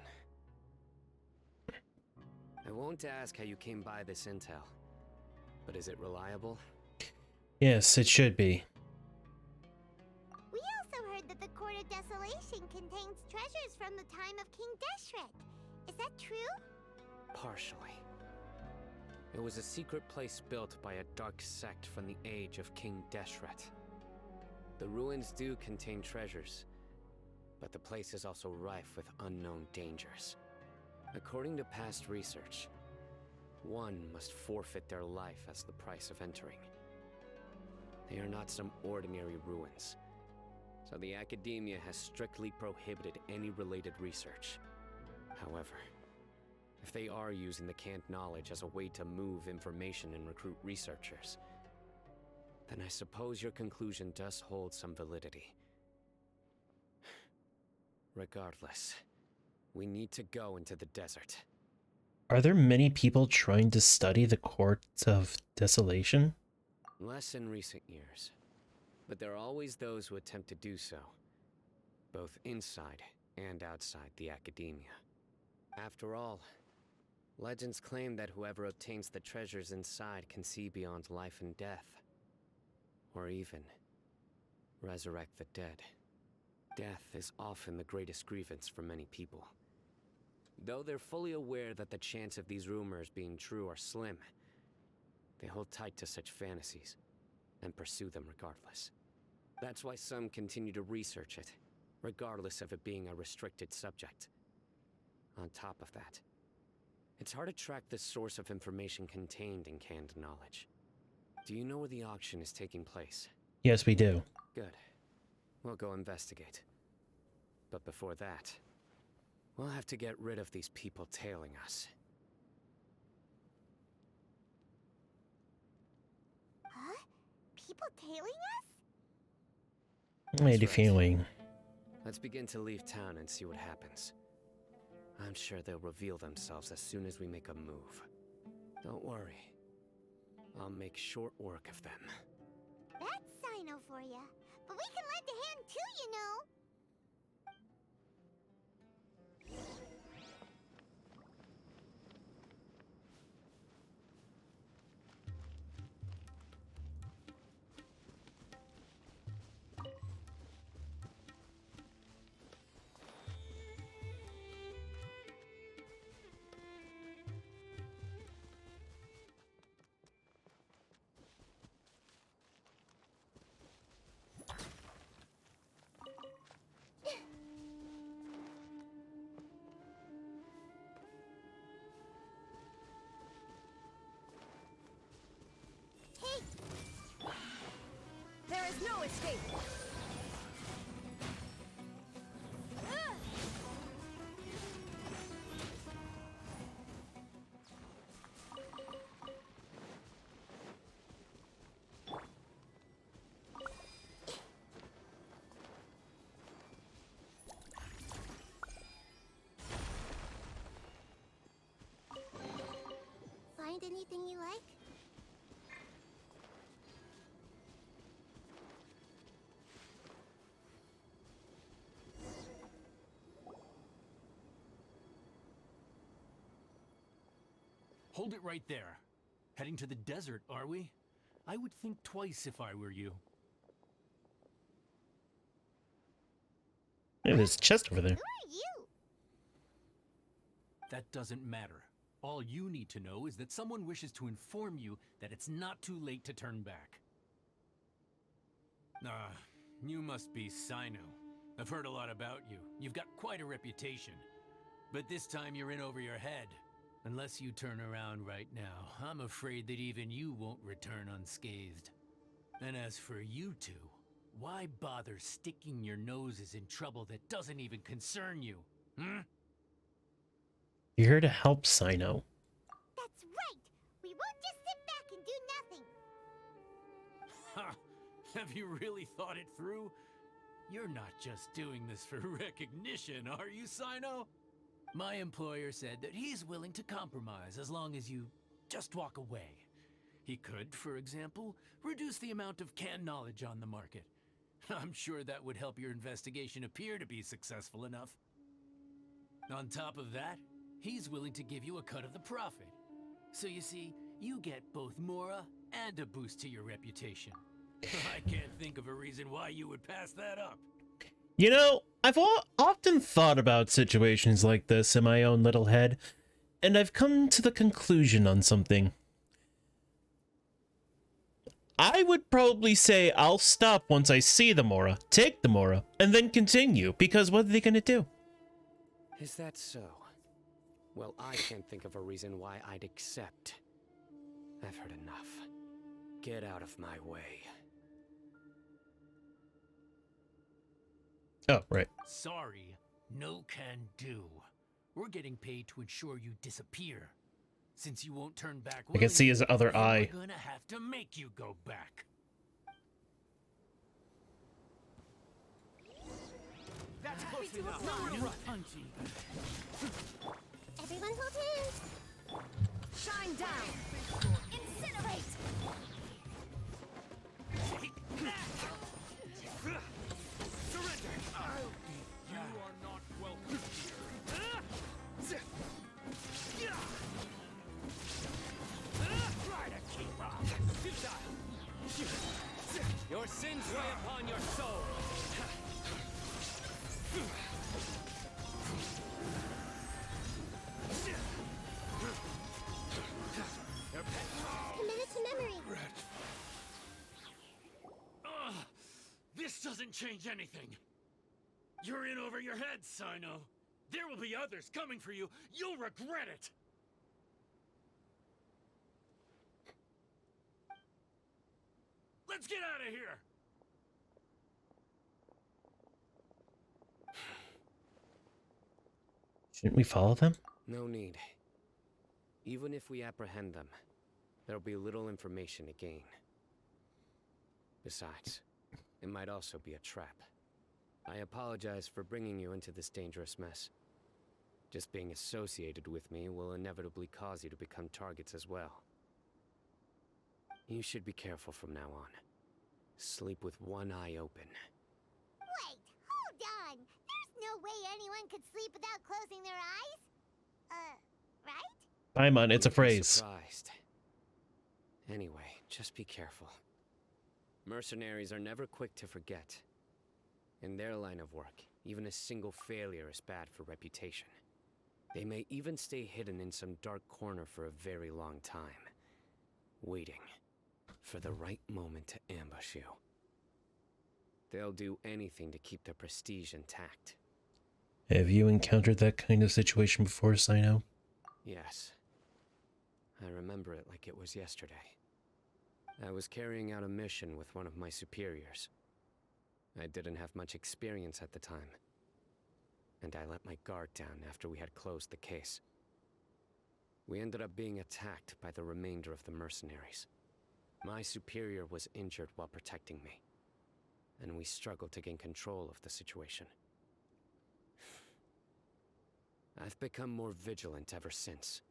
I won't ask how you came by this intel, but is it reliable? Yes, it should be. We also heard that the Court of Desolation contains treasures from the time of King Deshret. Is that true? Partially. It was a secret place built by a dark sect from the age of King Deshret. The ruins do contain treasures, but the place is also rife with unknown dangers. According to past research, one must forfeit their life as the price of entering. They are not some ordinary ruins, so the Academia has strictly prohibited any related research. However, if they are using the canned knowledge as a way to move information and recruit researchers, then I suppose your conclusion does hold some validity. Regardless, we need to go into the desert. Are there many people trying to study the Court of Desolation? Less in recent years, but there are always those who attempt to do so, both inside and outside the Academia. After all, legends claim that whoever obtains the treasures inside can see beyond life and death, or even resurrect the dead. Death is often the greatest grievance for many people. Though they're fully aware that the chance of these rumors being true are slim, they hold tight to such fantasies and pursue them regardless. That's why some continue to research it, regardless of it being a restricted subject. On top of that, it's hard to track the source of information contained in canned knowledge. Do you know where the auction is taking place? Yes, we do. Good. We'll go investigate. But before that, we'll have to get rid of these people tailing us. Huh? People tailing us? I had a feeling. Let's begin to leave town and see what happens. I'm sure they'll reveal themselves as soon as we make a move. Don't worry. I'll make short work of them. That's Sino for ya. But we can lend a hand too, you know. There is no escape. Find anything you like? Hold it right there. Heading to the desert, are we? I would think twice if I were you. Hey, there's a chest over there. Who are you? That doesn't matter. All you need to know is that someone wishes to inform you that it's not too late to turn back. Ah, you must be Sino. I've heard a lot about you. You've got quite a reputation. But this time you're in over your head. Unless you turn around right now, I'm afraid that even you won't return unscathed. And as for you two, why bother sticking your noses in trouble that doesn't even concern you? You're here to help Sino. That's right. We won't just sit back and do nothing. Ha! Have you really thought it through? You're not just doing this for recognition, are you, Sino? My employer said that he's willing to compromise as long as you just walk away. He could, for example, reduce the amount of canned knowledge on the market. I'm sure that would help your investigation appear to be successful enough. On top of that, he's willing to give you a cut of the profit. So you see, you get both Mora and a boost to your reputation. I can't think of a reason why you would pass that up. You know, I've often thought about situations like this in my own little head, and I've come to the conclusion on something. I would probably say I'll stop once I see the Mora, take the Mora, and then continue, because what are they going to do? Is that so? Well, I can't think of a reason why I'd accept. I've heard enough. Get out of my way. Oh, right. Sorry, no can do. We're getting paid to ensure you disappear. Since you won't turn back, I can see his other eye. We're gonna have to make you go back. That's close enough. No punching. Everyone hold hands. Shine down. Incinerate. Surrender. You are not welcome here. Try to keep up. Your sins weigh upon your soul. Commit it to memory. This doesn't change anything. You're in over your head, Sino. There will be others coming for you. You'll regret it. Let's get out of here. Shouldn't we follow them? No need. Even if we apprehend them, there'll be little information to gain. Besides, it might also be a trap. I apologize for bringing you into this dangerous mess. Just being associated with me will inevitably cause you to become targets as well. You should be careful from now on. Sleep with one eye open. Wait, hold on. There's no way anyone could sleep without closing their eyes. Right? Paimon, it's a You'd be phrase. surprised. Anyway, just be careful. Mercenaries are never quick to forget. In their line of work, even a single failure is bad for reputation. They may even stay hidden in some dark corner for a very long time, waiting for the right moment to ambush you. They'll do anything to keep their prestige intact. Have you encountered that kind of situation before, Sino? Yes. I remember it like it was yesterday. I was carrying out a mission with one of my superiors. I didn't have much experience at the time, and I let my guard down after we had closed the case. We ended up being attacked by the remainder of the mercenaries. My superior was injured while protecting me, and we struggled to gain control of the situation. I've become more vigilant ever since,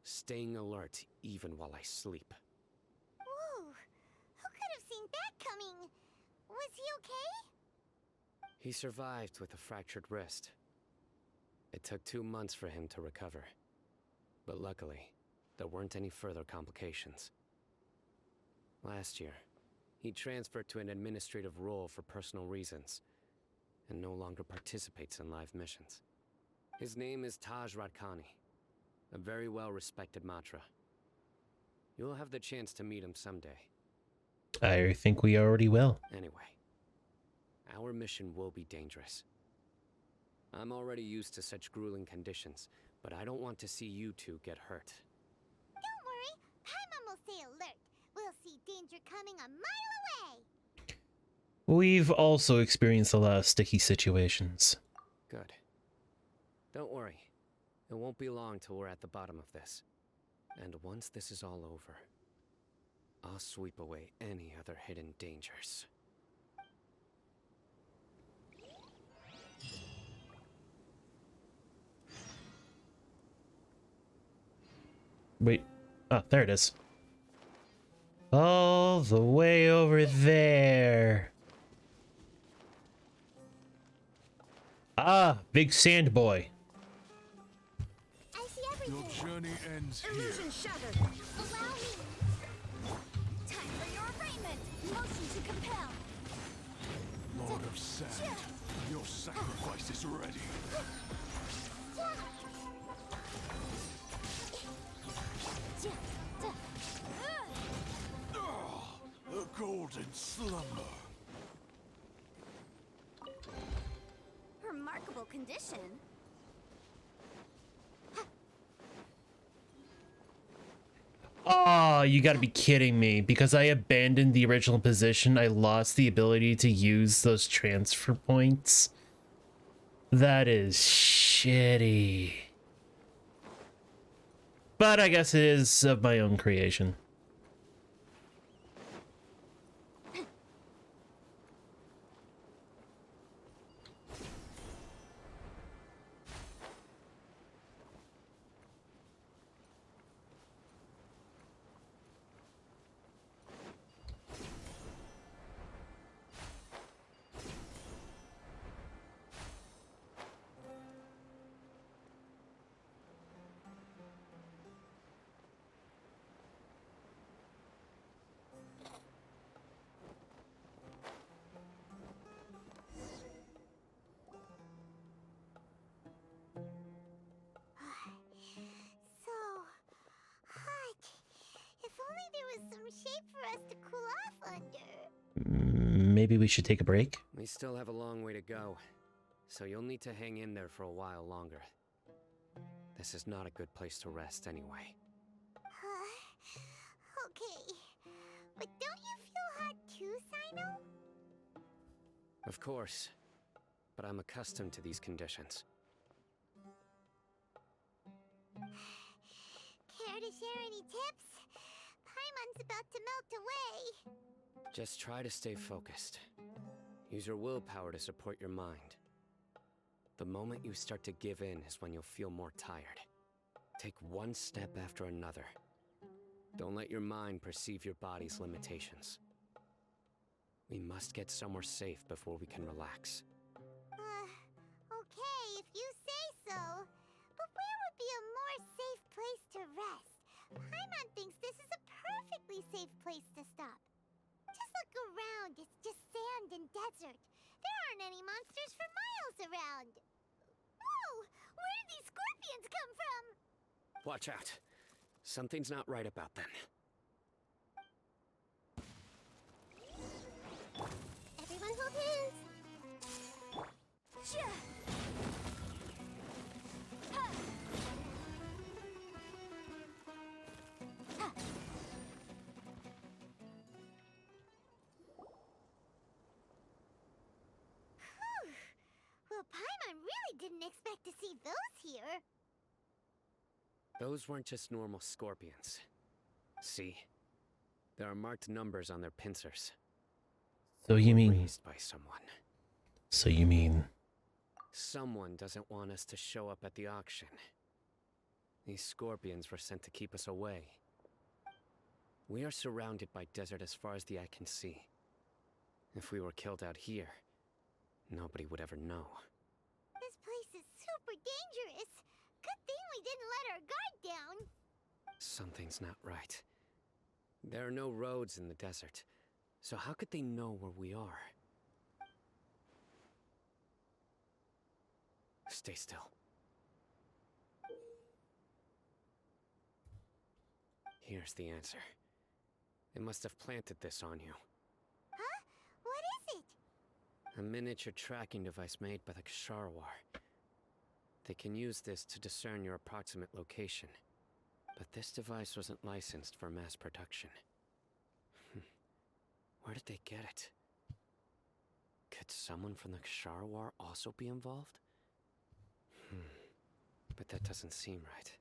staying alert even while I sleep. Whoa! Who could have seen that coming? Was he okay? He survived with a fractured wrist. It took 2 months for him to recover, but luckily, there weren't any further complications. Last year, he transferred to an administrative role for personal reasons, and no longer participates in live missions. His name is Taj Radkani, a very well-respected Matra. You'll have the chance to meet him someday. I think we already will. Anyway, our mission will be dangerous. I'm already used to such grueling conditions, but I don't want to see you two get hurt. Don't worry, Paimon will stay alert. We'll see danger coming a mile away. We've also experienced a lot of sticky situations. Good. Don't worry. It won't be long till we're at the bottom of this. And once this is all over, I'll sweep away any other hidden dangers. Wait. Ah, there it is. All the way over there. Ah, big sand boy. I see everything. Your journey ends here. Illusion shattered. Allow me. Time for your arraignment. Motion to compel. Lord of Sand, your sacrifice is ready. The golden slumber. Remarkable condition. Oh, you gotta be kidding me. Because I abandoned the original position, I lost the ability to use those transfer points. That is shitty. But I guess it is of my own creation. So hot. If only there was some shade for us to cool off under. Maybe we should take a break? We still have a long way to go, so you'll need to hang in there for a while longer. This is not a good place to rest anyway. Okay. But don't you feel hot too, Sino? Of course, but I'm accustomed to these conditions. Care to share any tips? Paimon's about to melt away. Just try to stay focused. Use your willpower to support your mind. The moment you start to give in is when you'll feel more tired. Take one step after another. Don't let your mind perceive your body's limitations. We must get somewhere safe before we can relax. Okay, if you say so. But where would be a more safe place to rest? Paimon thinks this is a perfectly safe place to stop. Just look around, it's just sand and desert. There aren't any monsters for miles around. Whoa! Where did these scorpions come from? Watch out. Something's not right about them. Everyone hold hands. Well, Paimon really didn't expect to see those here. Those weren't just normal scorpions. See? There are marked numbers on their pincers. So you mean... Raised by someone. So you mean... Someone doesn't want us to show up at the auction. These scorpions were sent to keep us away. We are surrounded by desert as far as the eye can see. If we were killed out here, nobody would ever know. This place is super dangerous. Good thing we didn't let our guard down. Something's not right. There are no roads in the desert, so how could they know where we are? Stay still. Here's the answer. They must have planted this on you. Huh? What is it? A miniature tracking device made by the Kshahrewar. They can use this to discern your approximate location. But this device wasn't licensed for mass production. Where did they get it? Could someone from the Kshahrewar also be involved? But that doesn't seem right.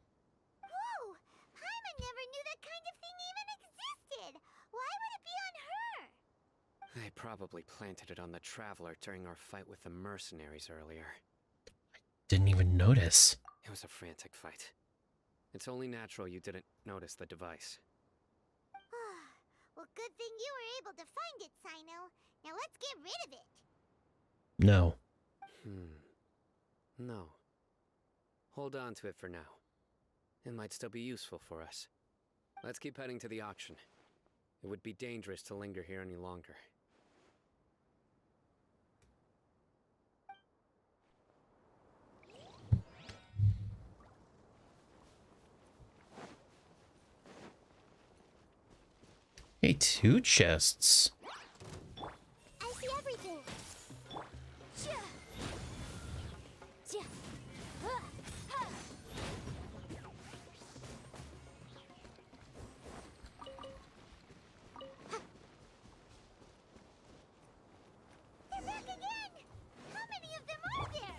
Whoa! Paimon never knew that kind of thing even existed! Why would it be on her? They probably planted it on the Traveler during our fight with the mercenaries earlier. Didn't even notice. It was a frantic fight. It's only natural you didn't notice the device. Well, good thing you were able to find it, Sino. Now let's get rid of it. No. No. Hold on to it for now. It might still be useful for us. Let's keep heading to the auction. It would be dangerous to linger here any longer. Hey, 2 chests. I see everything. They're back again! How many of them are there?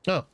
Oh.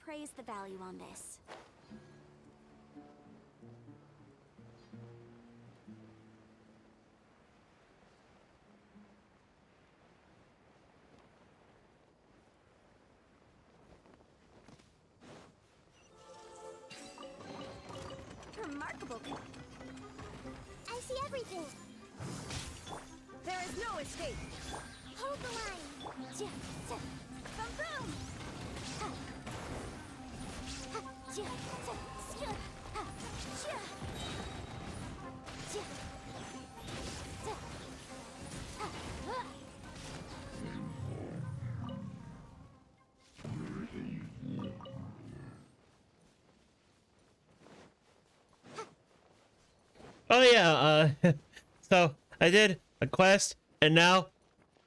appraise the value on this. Remarkable. I see everything. There is no escape. Hold the line. Boom boom! Ha. Ha. Ja. Ja. Ha. Ja. Ja. Ja. Ha. Ha. Oh yeah, so I did a quest, and now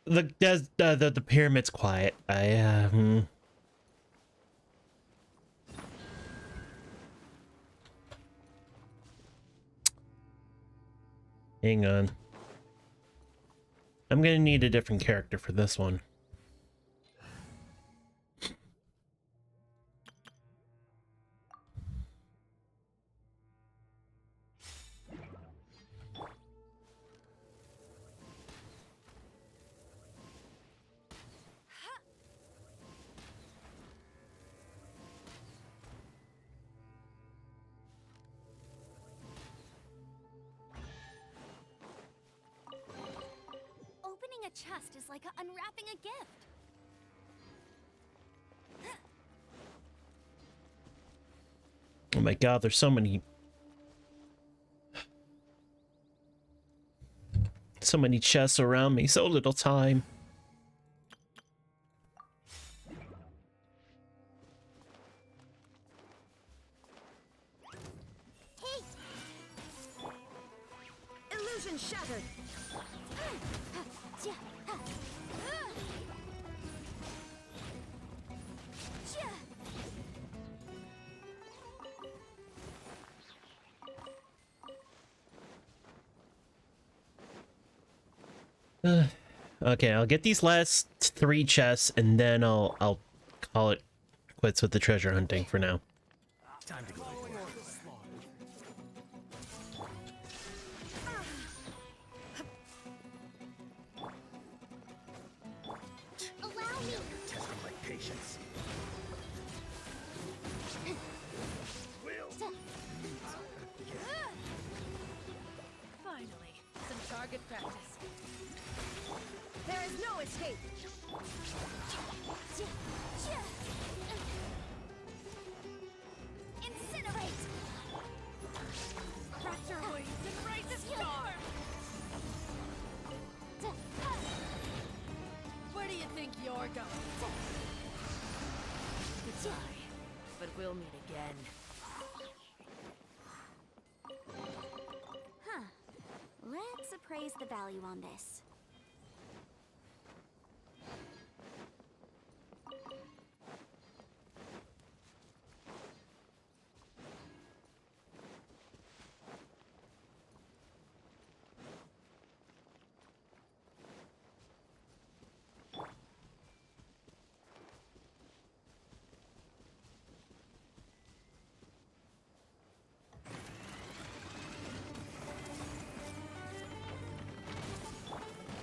the pyramid's quiet. Hang on. I'm gonna need a different character for this one. Opening a chest is like unwrapping a gift. Oh my god, there's so many chests around me, so little time. Illusion shattered. Okay, I'll get these last 3 chests, and then I'll call it quits with the treasure hunting for now. Time to go. Allow me. Test my patience. Finally, some target practice. There is no escape. Incinerate! Crack your wings and raise a storm. Where do you think you're going? Goodbye, but we'll meet again. Huh. Let's appraise the value on this.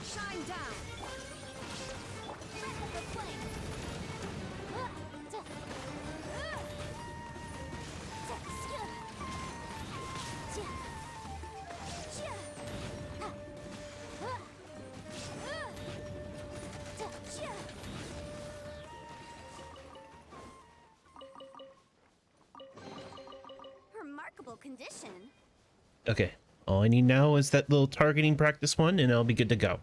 Shine down. Remarkable condition. Okay, all I need now is that little targeting practice one, and I'll be good to go.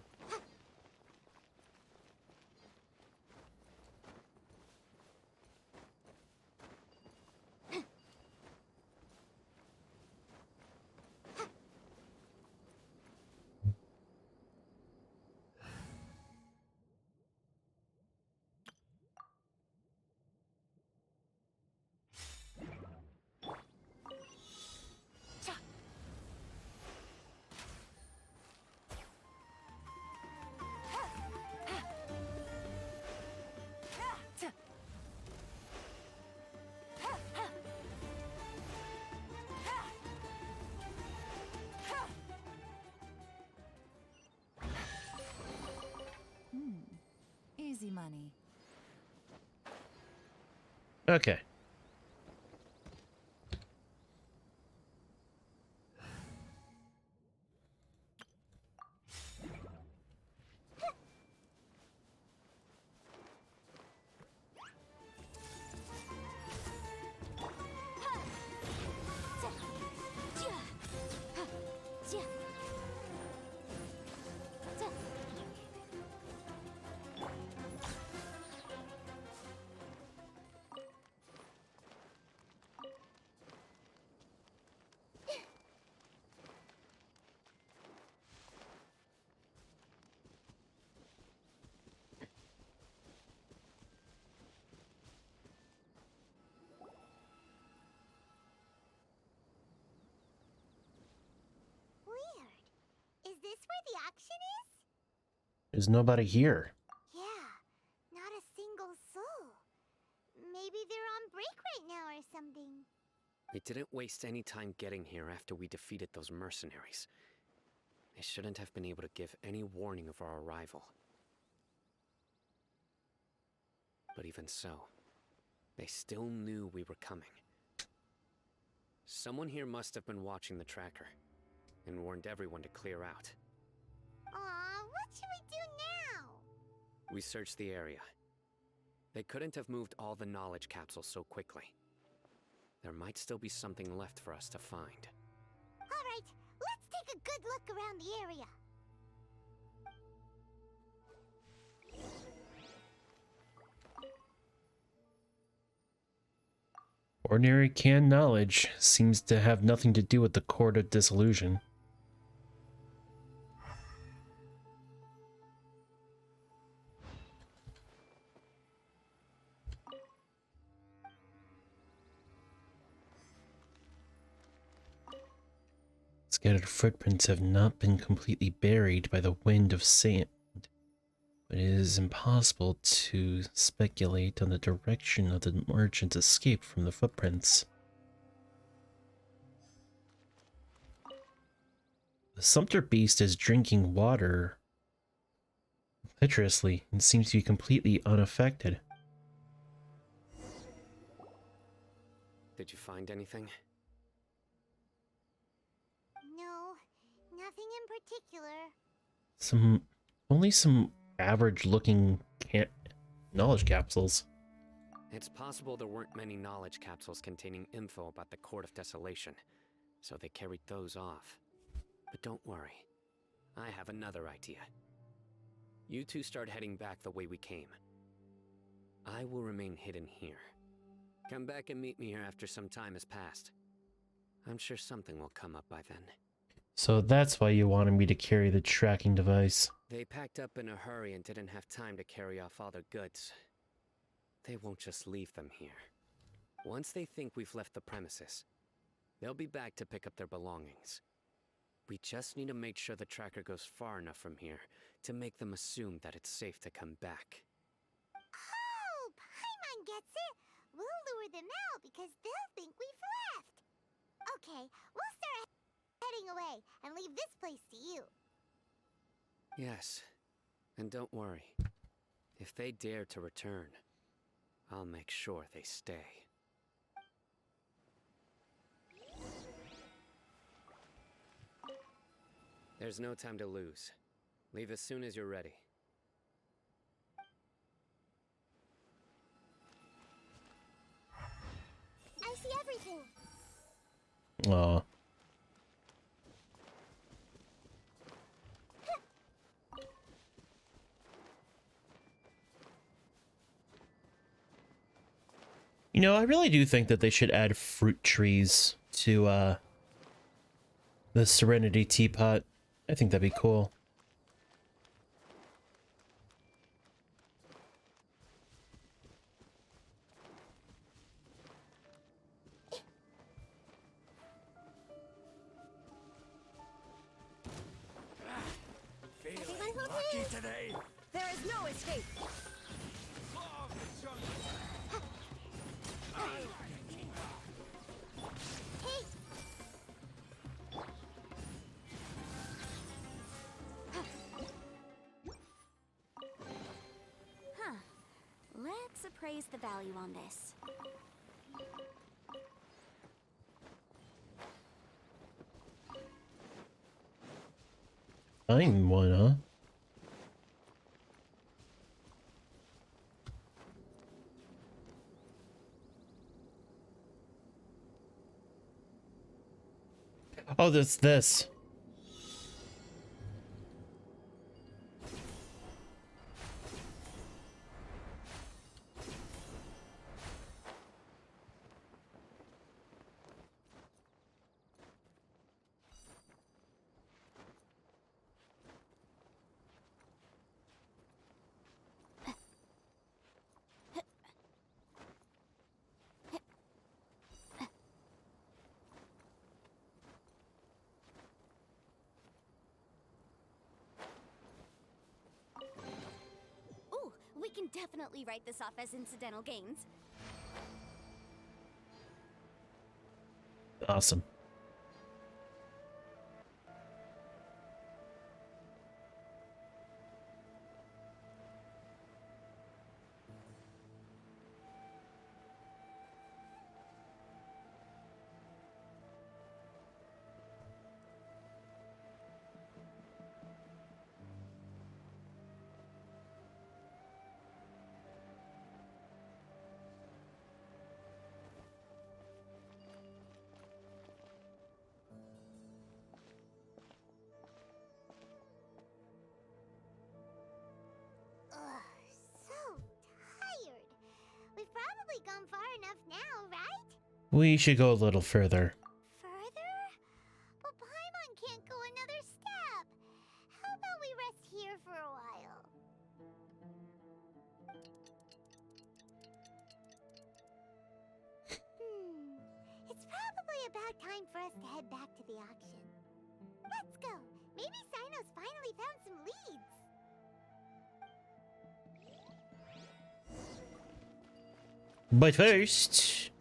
Okay. Is this where the auction is? There's nobody here. Yeah, not a single soul. Maybe they're on break right now or something. We didn't waste any time getting here after we defeated those mercenaries. They shouldn't have been able to give any warning of our arrival. But even so, they still knew we were coming. Someone here must have been watching the tracker and warned everyone to clear out. Aw, what should we do now? We searched the area. They couldn't have moved all the knowledge capsules so quickly. There might still be something left for us to find. Alright, let's take a good look around the area. Ordinary canned knowledge seems to have nothing to do with the Court of Disillusion. Scattered footprints have not been completely buried by the wind of sand, but it is impossible to speculate on the direction of the merchant's escape from the footprints. The Sumpter beast is drinking water impetuously and seems to be completely unaffected. Did you find anything? No, nothing in particular. Only some average-looking knowledge capsules. It's possible there weren't many knowledge capsules containing info about the Court of Desolation, so they carried those off. But don't worry, I have another idea. You two start heading back the way we came. I will remain hidden here. Come back and meet me here after some time has passed. I'm sure something will come up by then. So that's why you wanted me to carry the tracking device. They packed up in a hurry and didn't have time to carry off all their goods. They won't just leave them here. Once they think we've left the premises, they'll be back to pick up their belongings. We just need to make sure the tracker goes far enough from here to make them assume that it's safe to come back. Oh, Paimon gets it. We'll lure them out because they'll think we've left. Okay, we'll start heading away and leave this place to you. Yes, and don't worry. If they dare to return, I'll make sure they stay. There's no time to lose. Leave as soon as you're ready. I see everything. Aw. You know, I really do think that they should add fruit trees to the Serenity Teapot. I think that'd be cool. Everyone lucky today. There is no escape. Huh. Let's appraise the value on this. Find one, huh? Oh, that's this. Ooh, we can definitely write this off as incidental gains. Awesome. So tired. We've probably gone far enough now, right? We should go a little further. Further? But Paimon can't go another step. How about we rest here for a while? It's probably about time for us to head back to the auction. Let's go. Maybe Sino's finally found some leads. But first...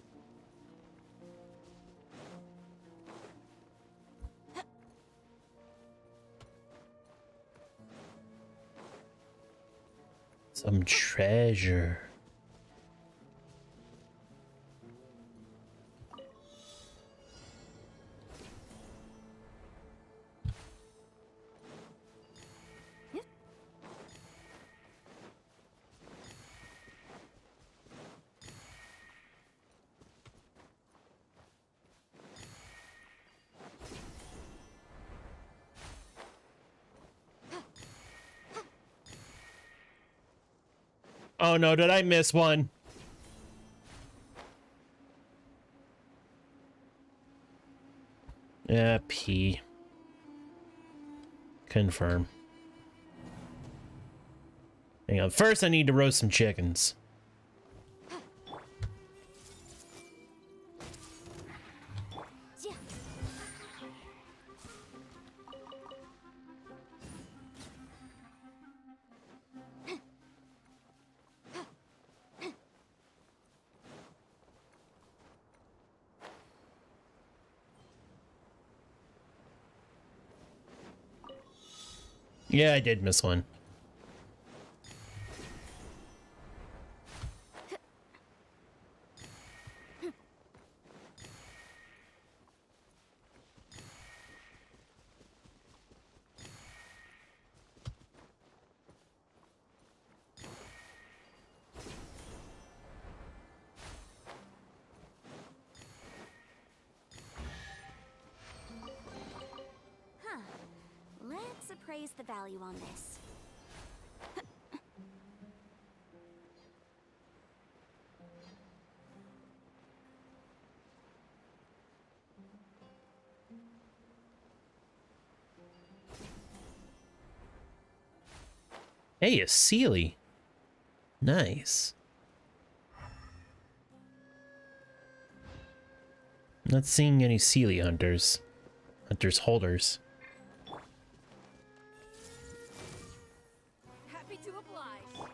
some treasure. Oh no, did I miss one? Yeah, P. Confirm. Hang on, first I need to roast some chickens. Yeah, I did miss one. Huh. Let's appraise the value on this. Hey, a Sealy. Nice. Not seeing any Sealy hunters. Holders. Happy to oblige.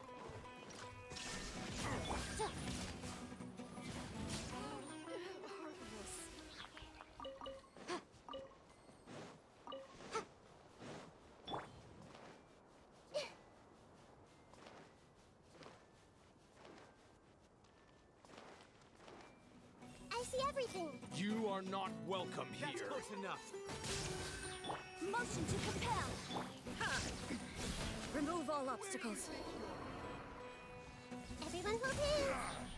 I see everything. You are not welcome here. That's close enough. Motion to compel. Ha. Remove all obstacles. Everyone hold hands.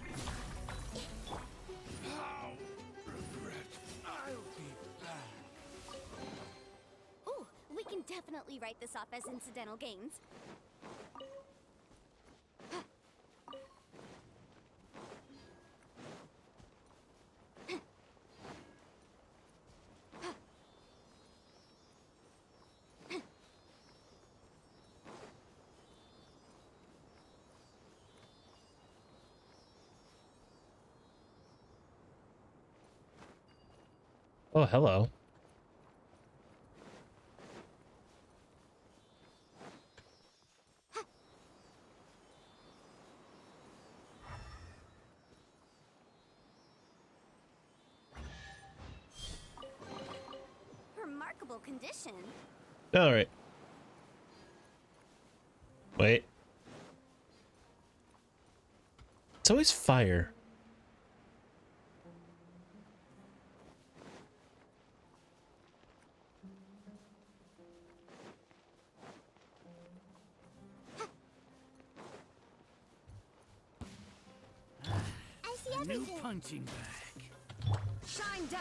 Ooh, we can definitely write this off as incidental gains. Oh, hello. Remarkable condition. All right. Wait. It's always fire. I see New everything. punching bag. Shine down.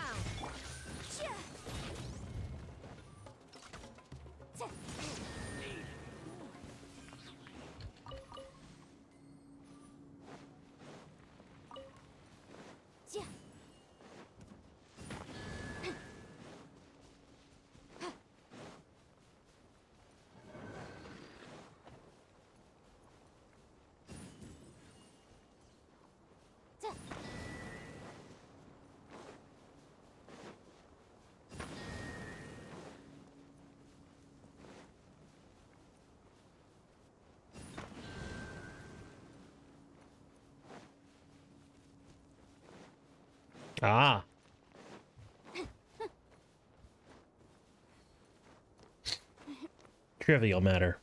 Ah. Trivial matter.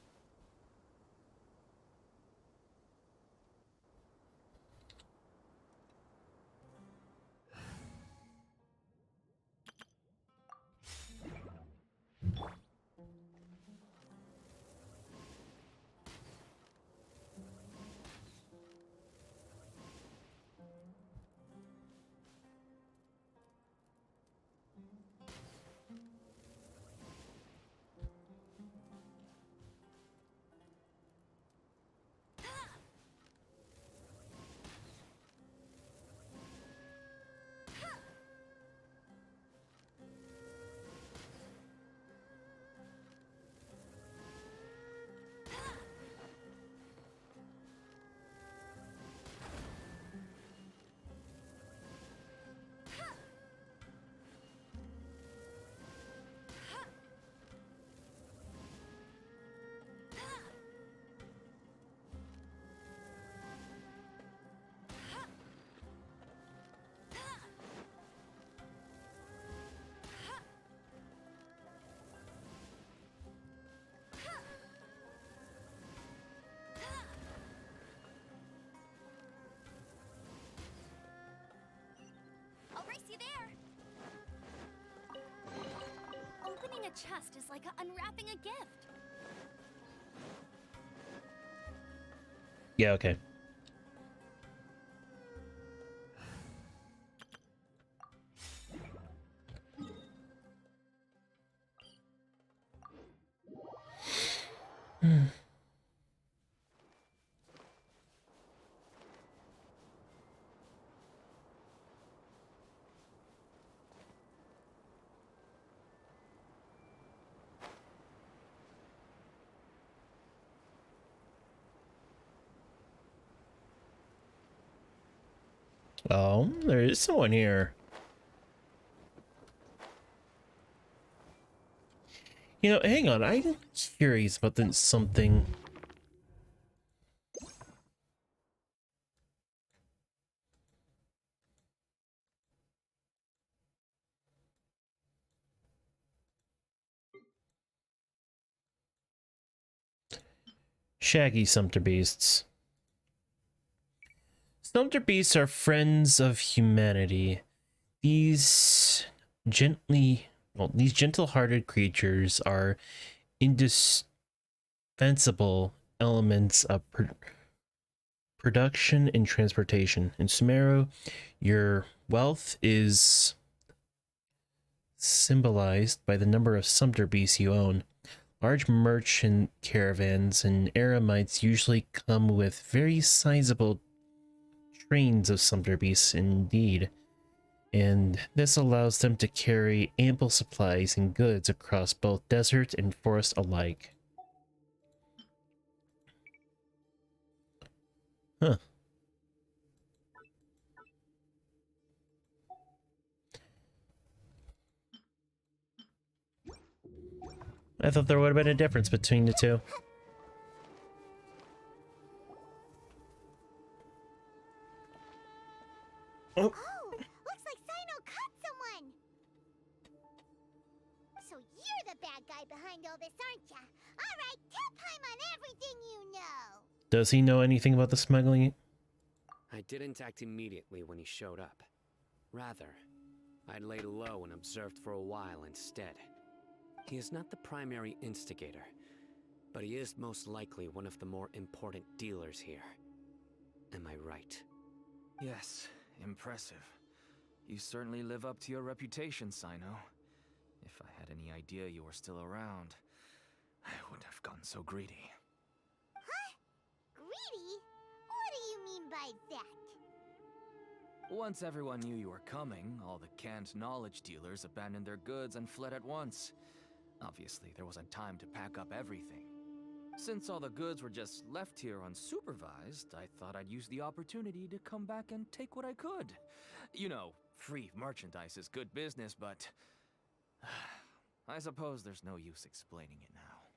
I'll race you there. Opening a chest is like unwrapping a gift. Yeah, okay. Oh, there is someone here. You know, hang on. I'm curious about something. Shaggy Sumpter Beasts. Sumpter Beasts are friends of humanity. These gently well, these gentle-hearted creatures are indispensable elements of production and transportation. In Sumeru, your wealth is symbolized by the number of sumpter beasts you own. Large merchant caravans and eremites usually come with very sizable trains of sumpter beasts indeed, and this allows them to carry ample supplies and goods across both desert and forest alike. Huh. I thought there would have been a difference between the two. Oh, looks like Sino caught someone. So you're the bad guy behind all this, aren't ya? All right, tell Paimon everything you know. Does he know anything about the smuggling? I didn't act immediately when he showed up. Rather, I laid low and observed for a while instead. He is not the primary instigator, but he is most likely one of the more important dealers here. Am I right? Yes, impressive. You certainly live up to your reputation, Sino. If I had any idea you were still around, I wouldn't have gotten so greedy. Huh? Greedy? What do you mean by that? Once everyone knew you were coming, all the canned knowledge dealers abandoned their goods and fled at once. Obviously, there wasn't time to pack up everything. Since all the goods were just left here unsupervised, I thought I'd use the opportunity to come back and take what I could. You know, free merchandise is good business, but I suppose there's no use explaining it now.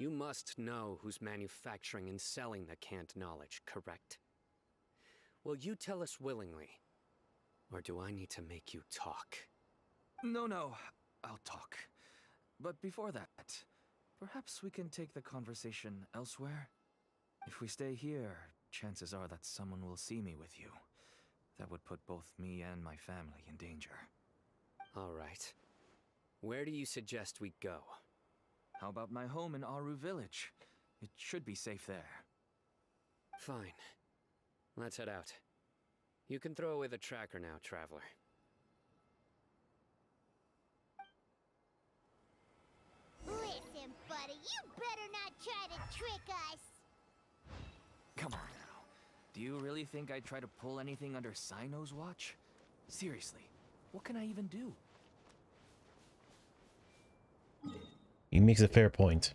You must know who's manufacturing and selling the canned knowledge, correct? Will you tell us willingly? Or do I need to make you talk? No, I'll talk. But before that, perhaps we can take the conversation elsewhere? If we stay here, chances are that someone will see me with you. That would put both me and my family in danger. All right. Where do you suggest we go? How about my home in Aru Village? It should be safe there. Fine. Let's head out. You can throw away the tracker now, traveler. Listen, buddy, you better not try to trick us. Come on now. Do you really think I'd try to pull anything under Sino's watch? Seriously, what can I even do? He makes a fair point.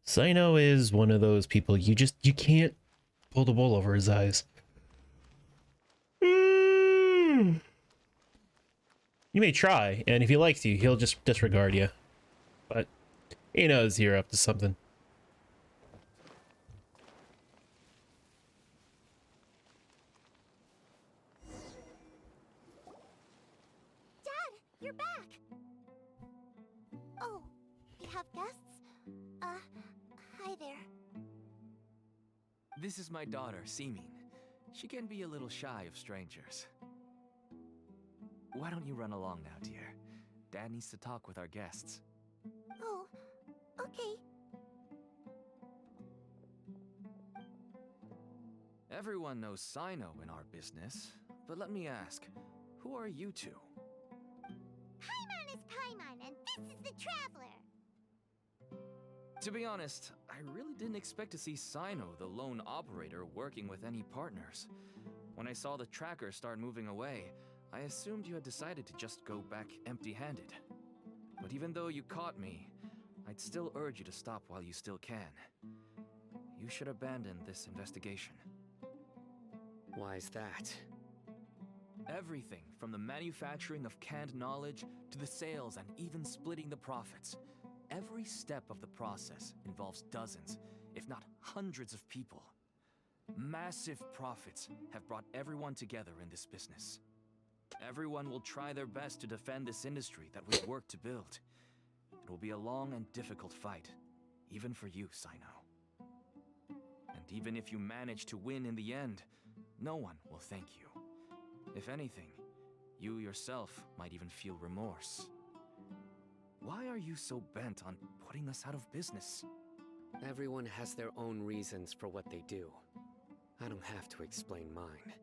Sino is one of those people you can't pull the wool over his eyes. You may try, and if he likes you, he'll just disregard you. But he knows you're up to something. Dad, you're back. Oh, you have guests? Hi there. This is my daughter, Simin. She can be a little shy of strangers. Why don't you run along now, dear? Dad needs to talk with our guests. Oh, okay. Everyone knows Sino in our business, but let me ask, who are you two? Paimon is Paimon, and this is the Traveler. To be honest, I really didn't expect to see Sino, the lone operator, working with any partners. When I saw the tracker start moving away, I assumed you had decided to just go back empty-handed. But even though you caught me, I'd still urge you to stop while you still can. You should abandon this investigation. Why is that? Everything from the manufacturing of canned knowledge to the sales and even splitting the profits. Every step of the process involves dozens, if not hundreds of people. Massive profits have brought everyone together in this business. Everyone will try their best to defend this industry that we've worked to build. It will be a long and difficult fight, even for you, Sino. And even if you manage to win in the end, no one will thank you. If anything, you yourself might even feel remorse. Why are you so bent on putting us out of business? Everyone has their own reasons for what they do. I don't have to explain mine.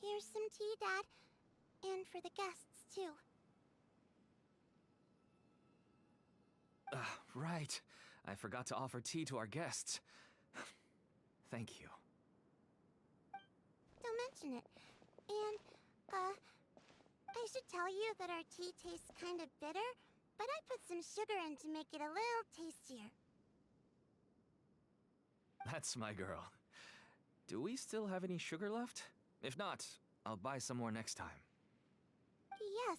Here's some tea, Dad. And for the guests, too. Right. I forgot to offer tea to our guests. Thank you. Don't mention it. And, I should tell you that our tea tastes kind of bitter, but I put some sugar in to make it a little tastier. That's my girl. Do we still have any sugar left? If not, I'll buy some more next time. Yes,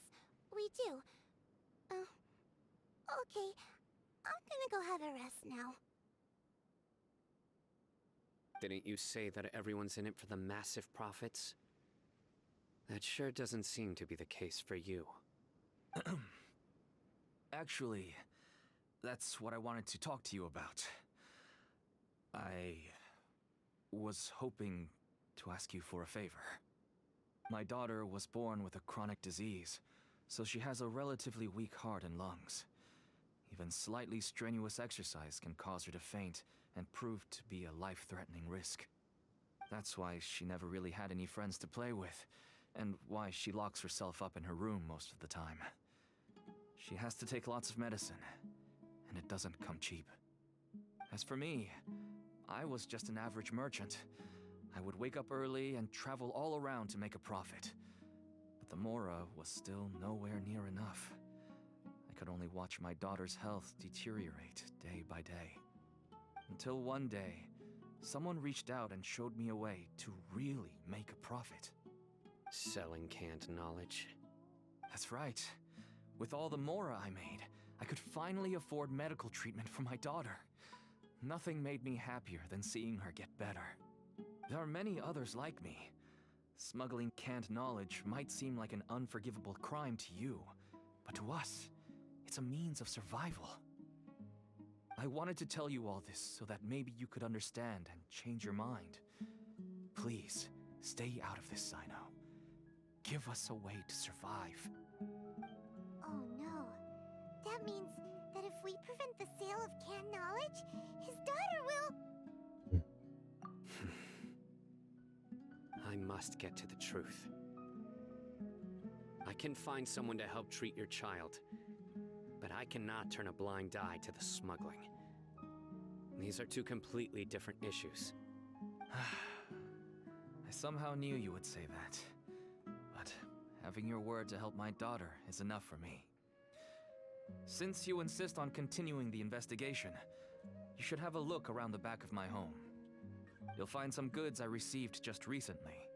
we do. Okay. I'm gonna go have a rest now. Didn't you say that everyone's in it for the massive profits? That sure doesn't seem to be the case for you. Actually, that's what I wanted to talk to you about. I was hoping to ask you for a favor. My daughter was born with a chronic disease, so she has a relatively weak heart and lungs. Even slightly strenuous exercise can cause her to faint and prove to be a life-threatening risk. That's why she never really had any friends to play with, and why she locks herself up in her room most of the time. She has to take lots of medicine, and it doesn't come cheap. As for me, I was just an average merchant. I would wake up early and travel all around to make a profit. But the Mora was still nowhere near enough. I could only watch my daughter's health deteriorate day by day. Until one day, someone reached out and showed me a way to really make a profit. Selling canned knowledge? That's right. With all the Mora I made, I could finally afford medical treatment for my daughter. Nothing made me happier than seeing her get better. There are many others like me. Smuggling canned knowledge might seem like an unforgivable crime to you, but to us, it's a means of survival. I wanted to tell you all this so that maybe you could understand and change your mind. Please, stay out of this, Sino. Give us a way to survive. Oh no. That means that if we prevent the sale of canned knowledge, his daughter will... I must get to the truth. I can find someone to help treat your child, but I cannot turn a blind eye to the smuggling. These are two completely different issues. I somehow knew you would say that. But having your word to help my daughter is enough for me. Since you insist on continuing the investigation, you should have a look around the back of my home. You'll find some goods I received just recently.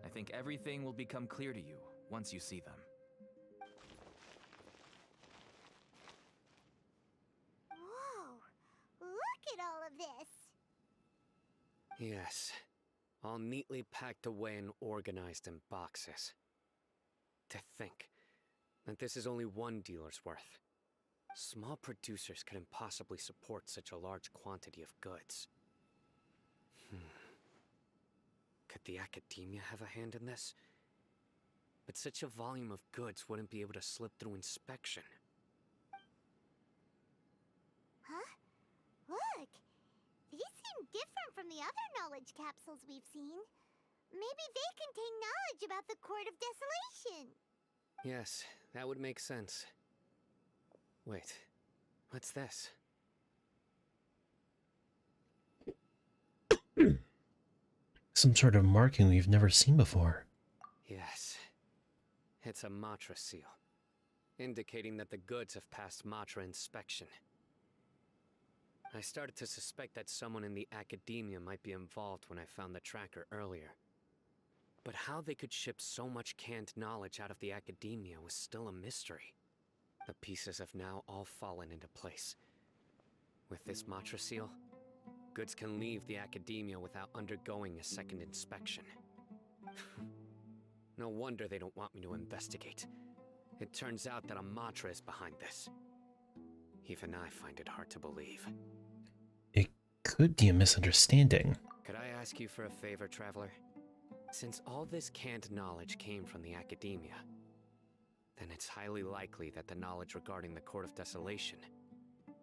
I think everything will become clear to you once you see them. Whoa! Look at all of this! Yes, all neatly packed away and organized in boxes. To think that this is only one dealer's worth. Small producers couldn't possibly support such a large quantity of goods. Could the Academia have a hand in this? But such a volume of goods wouldn't be able to slip through inspection. Huh? Look! These seem different from the other knowledge capsules we've seen. Maybe they contain knowledge about the Court of Desolation. Yes, that would make sense. Wait, what's this? Some sort of marking we've never seen before. Yes. It's a Matra seal, indicating that the goods have passed Matra inspection. I started to suspect that someone in the Academia might be involved when I found the tracker earlier. But how they could ship so much canned knowledge out of the Academia was still a mystery. The pieces have now all fallen into place. With this Matra seal, goods can leave the Academia without undergoing a second inspection. No wonder they don't want me to investigate. It turns out that a Matra is behind this. Even I find it hard to believe. It could be a misunderstanding. Could I ask you for a favor, Traveler? Since all this canned knowledge came from the Academia, then it's highly likely that the knowledge regarding the Court of Desolation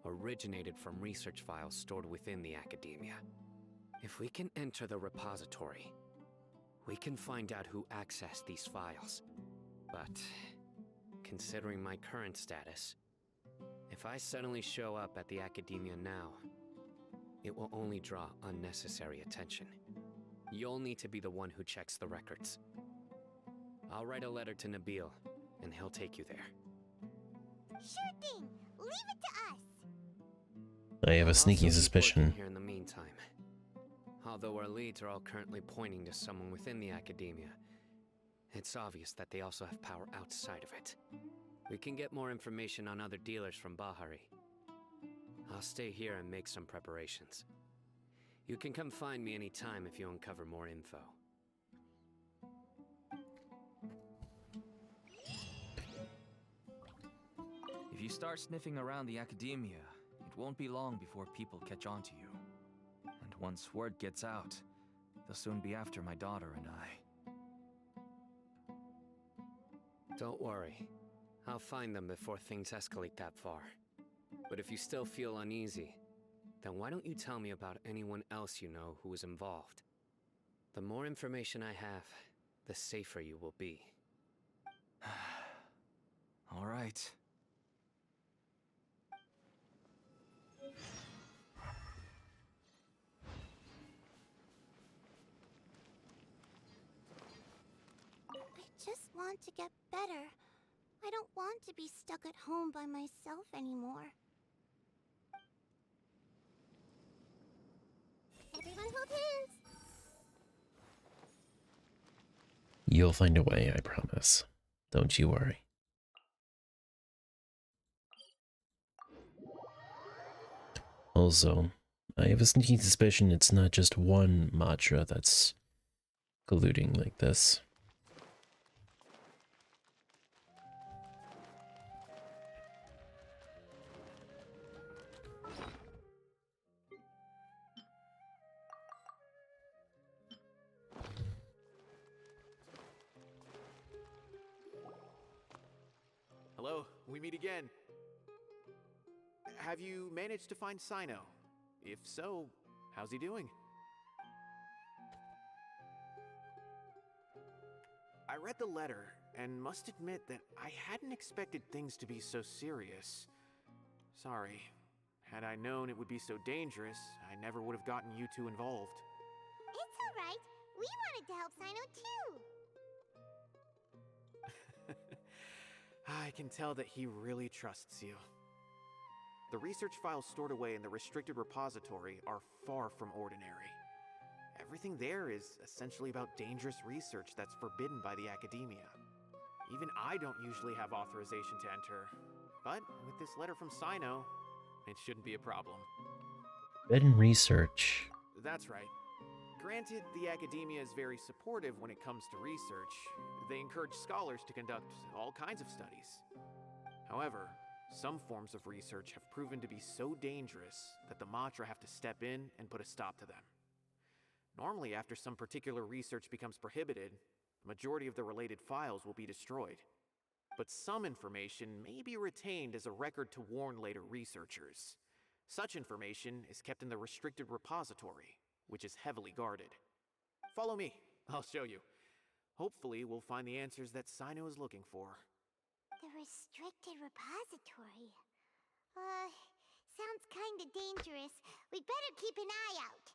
originated from research files stored within the Academia. If we can enter the repository, we can find out who accessed these files. But, considering my current status, if I suddenly show up at the Academia now, it will only draw unnecessary attention. You'll need to be the one who checks the records. I'll write a letter to Nabil, and he'll take you there. Sure thing. Leave it to us. I have a I'll sneaking also keep suspicion. working here in the meantime. Although our leads are all currently pointing to someone within the Academia, it's obvious that they also have power outside of it. We can get more information on other dealers from Bahari. I'll stay here and make some preparations. You can come find me anytime if you uncover more info. If you start sniffing around the Academia, it won't be long before people catch on to you. And once word gets out, they'll soon be after my daughter and I. Don't worry. I'll find them before things escalate that far. But if you still feel uneasy, then why don't you tell me about anyone else you know who was involved? The more information I have, the safer you will be. All right. I just want to get better. I don't want to be stuck at home by myself anymore. Everyone hold hands! You'll find a way, I promise. Don't you worry. Also, I have a sneaking suspicion it's not just one Matra that's colluding like this. Hello, we meet again. Have you managed to find Sino? If so, how's he doing? I read the letter and must admit that I hadn't expected things to be so serious. Sorry. Had I known it would be so dangerous, I never would have gotten you two involved. It's alright. We wanted to help Sino too. I can tell that he really trusts you. The research files stored away in the restricted repository are far from ordinary. Everything there is essentially about dangerous research that's forbidden by the Academia. Even I don't usually have authorization to enter, but with this letter from Sino, it shouldn't be a problem. Forbidden research. That's right. Granted, the Academia is very supportive when it comes to research. They encourage scholars to conduct all kinds of studies. However, some forms of research have proven to be so dangerous that the Matra have to step in and put a stop to them. Normally, after some particular research becomes prohibited, the majority of the related files will be destroyed. But some information may be retained as a record to warn later researchers. Such information is kept in the restricted repository, which is heavily guarded. Follow me, I'll show you. Hopefully, we'll find the answers that Sino is looking for. The restricted repository. Sounds kinda dangerous. We'd better keep an eye out.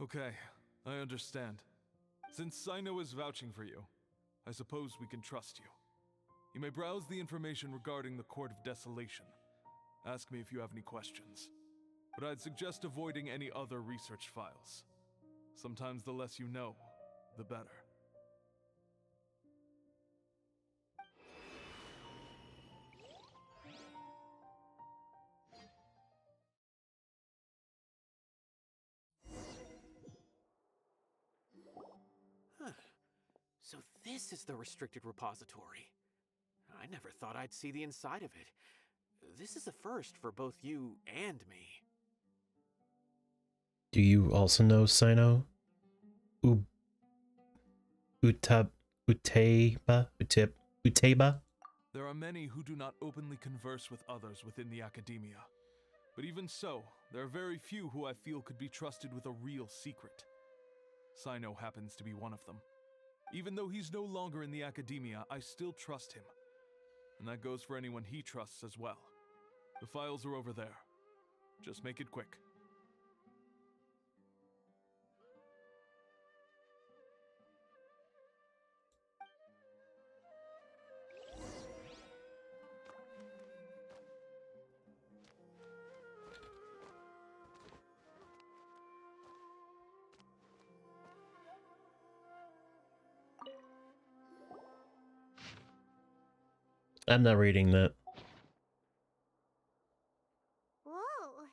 Okay, I understand. Since Sino is vouching for you, I suppose we can trust you. You may browse the information regarding the Court of Desolation. Ask me if you have any questions. But I'd suggest avoiding any other research files. Sometimes the less you know, the better. this is the restricted repository. I never thought I'd see the inside of it. This is a first for both you and me. Do you also know Sino? Uteba? There are many who do not openly converse with others within the academia. But even so, there are very few who I feel could be trusted with a real secret. Sino happens to be one of them. Even though he's no longer in the academia, I still trust him. And that goes for anyone he trusts as well. The files are over there. Just make it quick. I'm not reading that. Whoa,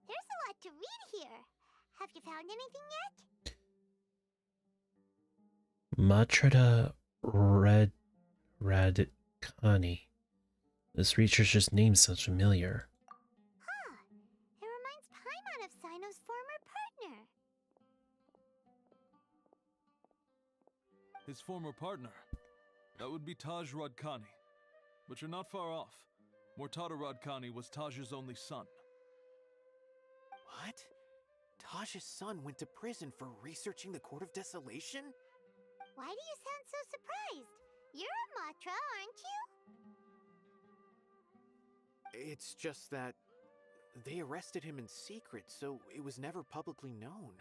there's a lot to read here. Have you found anything yet? Matrada Radkani. This researcher's name sounds familiar. Huh. It reminds Paimon of Sino's former partner. His former partner? That would be Taj Radkani. But you're not far off. Mortada Radkani was Taj's only son. What? Taj's son went to prison for researching the Court of Desolation? Why do you sound so surprised? You're a Matra, aren't you? It's just that they arrested him in secret, so it was never publicly known.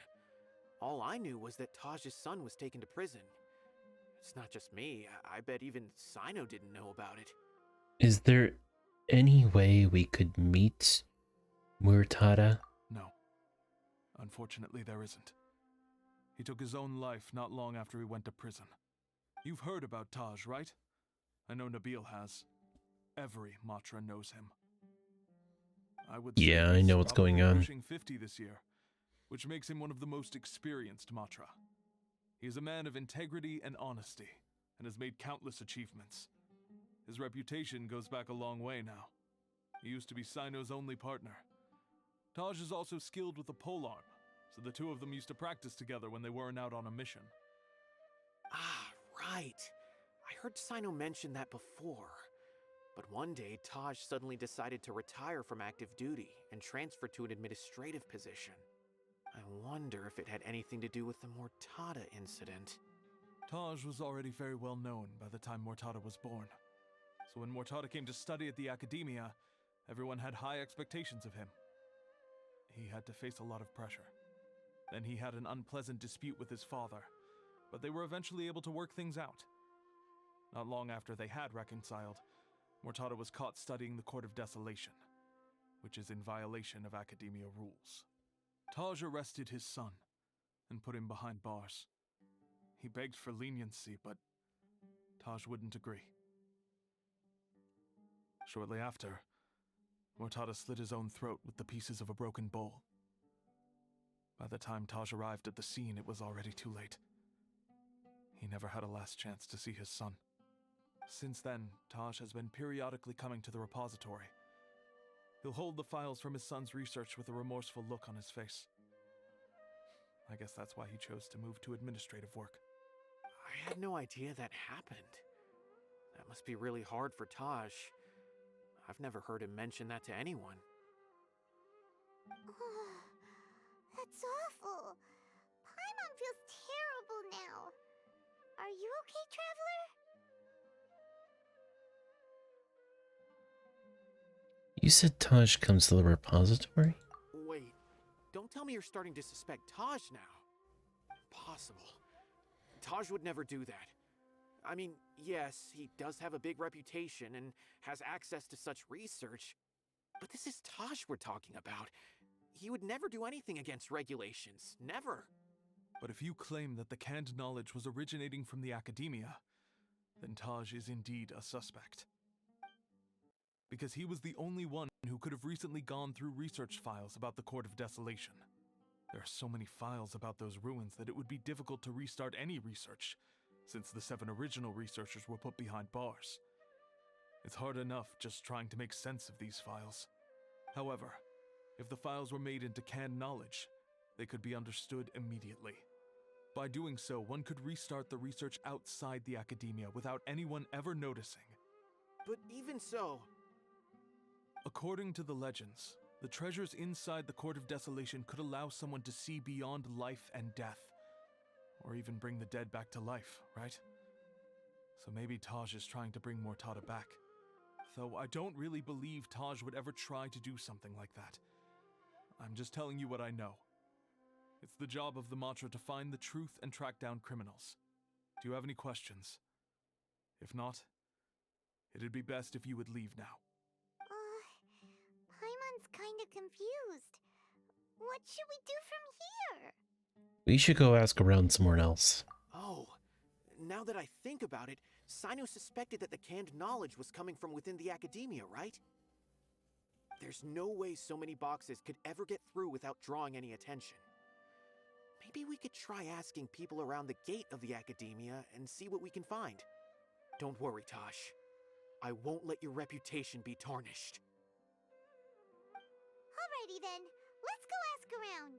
All I knew was that Taj's son was taken to prison. It's not just me. I bet even Sino didn't know about it. Is there any way we could meet Murtada? No. Unfortunately, there isn't. He took his own life not long after he went to prison. You've heard about Taj, right? I know Nabil has. Every Matra knows him. Yeah, I know what's going on. Pushing 50 this year, which makes him one of the most experienced Matra. He is a man of integrity and honesty, and has made countless achievements. His reputation goes back a long way now. He used to be Sino's only partner. Taj is also skilled with the polearm, so the two of them used to practice together when they weren't out on a mission. Ah, right. I heard Sino mention that before. But one day, Taj suddenly decided to retire from active duty and transfer to an administrative position. I wonder if it had anything to do with the Mortada incident. Taj was already very well known by the time Mortada was born. So when Mortada came to study at the academia, everyone had high expectations of him. He had to face a lot of pressure. Then he had an unpleasant dispute with his father, but they were eventually able to work things out. Not long after they had reconciled, Mortada was caught studying the Court of Desolation, which is in violation of academia rules. Taj arrested his son and put him behind bars. He begged for leniency, but Taj wouldn't agree. Shortly after, Mortada slit his own throat with the pieces of a broken bowl. By the time Taj arrived at the scene, it was already too late. He never had a last chance to see his son. Since then, Taj has been periodically coming to the repository. He'll hold the files from his son's research with a remorseful look on his face. I guess that's why he chose to move to administrative work. I had no idea that happened. That must be really hard for Taj. I've never heard him mention that to anyone. That's awful. Paimon feels terrible now. Are you okay, Traveler? You said Taj comes to the repository? Wait, don't tell me you're starting to suspect Taj now. Impossible. Taj would never do that. I mean, yes, he does have a big reputation and has access to such research, but this is Taj we're talking about. He would never do anything against regulations. Never. But if you claim that the canned knowledge was originating from the academia, then Taj is indeed a suspect. Because he was the only one who could have recently gone through research files about the Court of Desolation. There are so many files about those ruins that it would be difficult to restart any research, since the 7 original researchers were put behind bars. It's hard enough just trying to make sense of these files. However, if the files were made into canned knowledge, they could be understood immediately. By doing so, one could restart the research outside the academia without anyone ever noticing. But even so... According to the legends, the treasures inside the Court of Desolation could allow someone to see beyond life and death. Or even bring the dead back to life, right? So maybe Taj is trying to bring Mortada back. Though I don't really believe Taj would ever try to do something like that. I'm just telling you what I know. It's the job of the Mantra to find the truth and track down criminals. Do you have any questions? If not, it'd be best if you would leave now. Paimon's kinda confused. What should we do from here? We should go ask around somewhere else. Oh, now that I think about it, Sino suspected that the canned knowledge was coming from within the academia, right? There's no way so many boxes could ever get through without drawing any attention. Maybe we could try asking people around the gate of the academia and see what we can find. Don't worry, Tosh. I won't let your reputation be tarnished. Alrighty then, let's go ask around.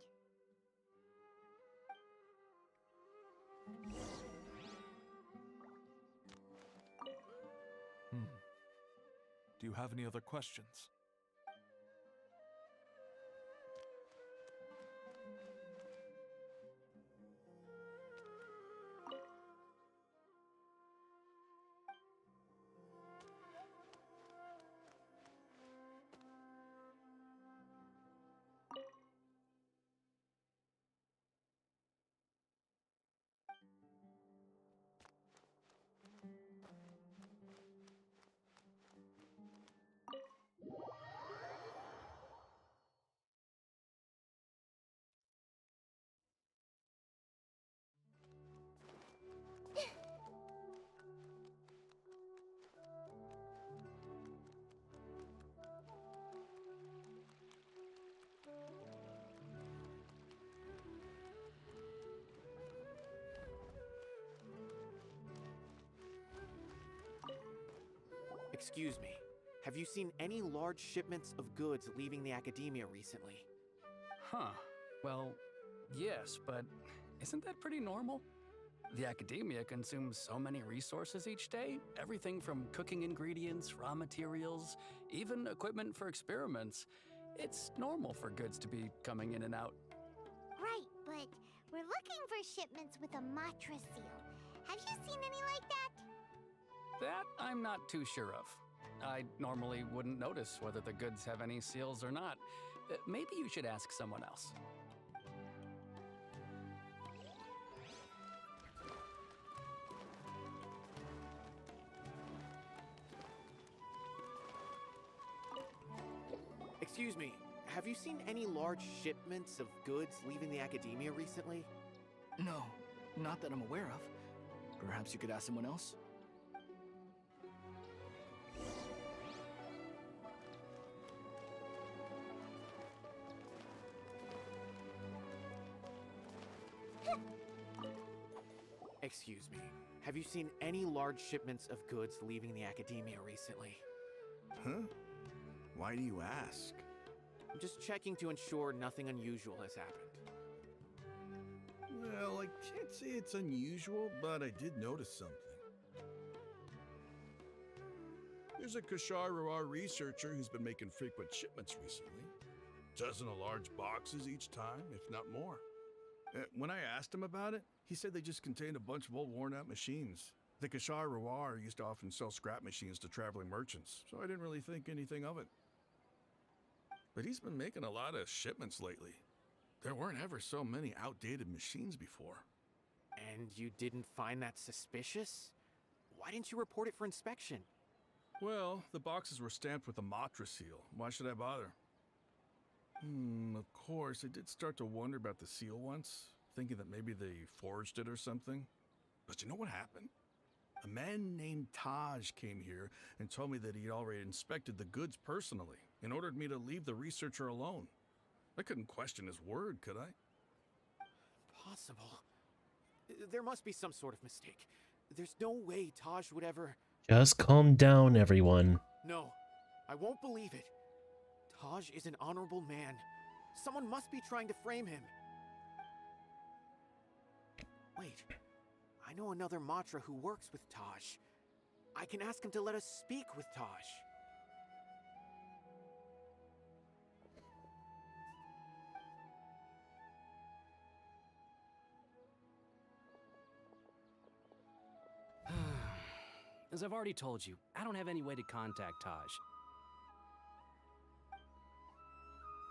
Do you have any other questions? Excuse me, have you seen any large shipments of goods leaving the academia recently? Huh. Well, yes, but isn't that pretty normal? The academia consumes so many resources each day, everything from cooking ingredients, raw materials, even equipment for experiments. It's normal for goods to be coming in and out. Right, but we're looking for shipments with a Matra seal. Have you seen any like that? That I'm not too sure of. I normally wouldn't notice whether the goods have any seals or not. Maybe you should ask someone else. Excuse me, have you seen any large shipments of goods leaving the academia recently? No, not that I'm aware of. Perhaps you could ask someone else? Excuse me, have you seen any large shipments of goods leaving the academia recently? Huh? Why do you ask? I'm just checking to ensure nothing unusual has happened. Well, I can't say it's unusual, but I did notice something. There's a Kashar Rawar researcher who's been making frequent shipments recently. Dozen of large boxes each time, if not more. When I asked him about it, he said they just contained a bunch of old worn-out machines. The Kashar Rawar used to often sell scrap machines to traveling merchants, so I didn't really think anything of it. But he's been making a lot of shipments lately. There weren't ever so many outdated machines before. And you didn't find that suspicious? Why didn't you report it for inspection? Well, the boxes were stamped with a Matra seal. Why should I bother? Of course, I did start to wonder about the seal once, thinking that maybe they forged it or something. But you know what happened? A man named Taj came here and told me that he'd already inspected the goods personally and ordered me to leave the researcher alone. I couldn't question his word, could I? Possible. There must be some sort of mistake. There's no way Taj would ever... Just calm down, everyone. No, I won't believe it. Taj is an honorable man. Someone must be trying to frame him. Wait, I know another Matra who works with Taj. I can ask him to let us speak with Taj. As I've already told you, I don't have any way to contact Taj.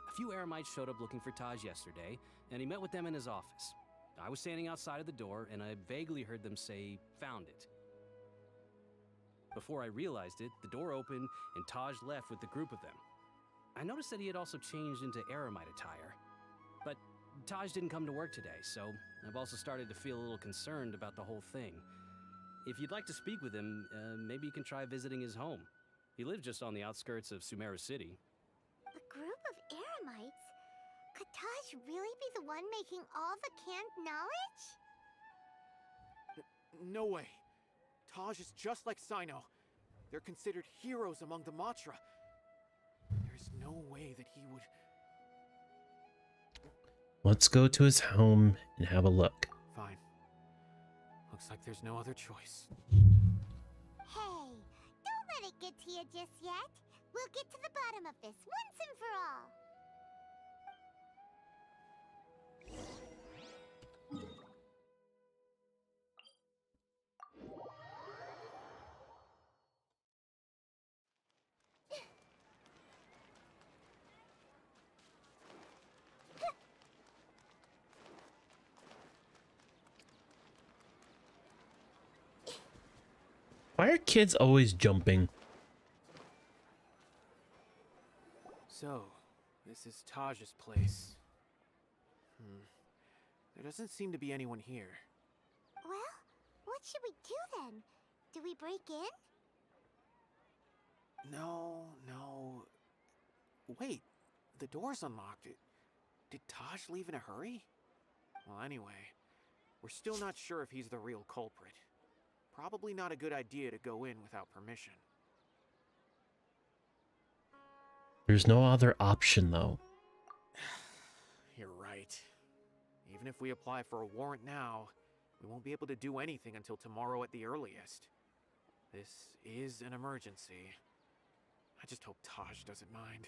A few Eremites showed up looking for Taj yesterday, and he met with them in his office. I was standing outside of the door, and I vaguely heard them say, "Found it." Before I realized it, the door opened, and Taj left with the group of them. I noticed that he had also changed into Eremite attire. But Taj didn't come to work today, so I've also started to feel a little concerned about the whole thing. If you'd like to speak with him, maybe you can try visiting his home. He lives just on the outskirts of Sumeru City. A group of Eremites? Could Taj really be the one making all the canned knowledge? No way. Taj is just like Sino. They're considered heroes among the Matra. There's no way that he would... Let's go to his home and have a look. Fine. Looks like there's no other choice. Hey, don't let it get to you just yet. We'll get to the bottom of this once and for all. Why are kids always jumping? So, this is Taj's place. There doesn't seem to be anyone here. Well, what should we do then? Do we break in? No. Wait, the door's unlocked. Did Taj leave in a hurry? Well, anyway, we're still not sure if he's the real culprit. Probably not a good idea to go in without permission. There's no other option, though. You're right. Even if we apply for a warrant now, we won't be able to do anything until tomorrow at the earliest. This is an emergency. I just hope Taj doesn't mind.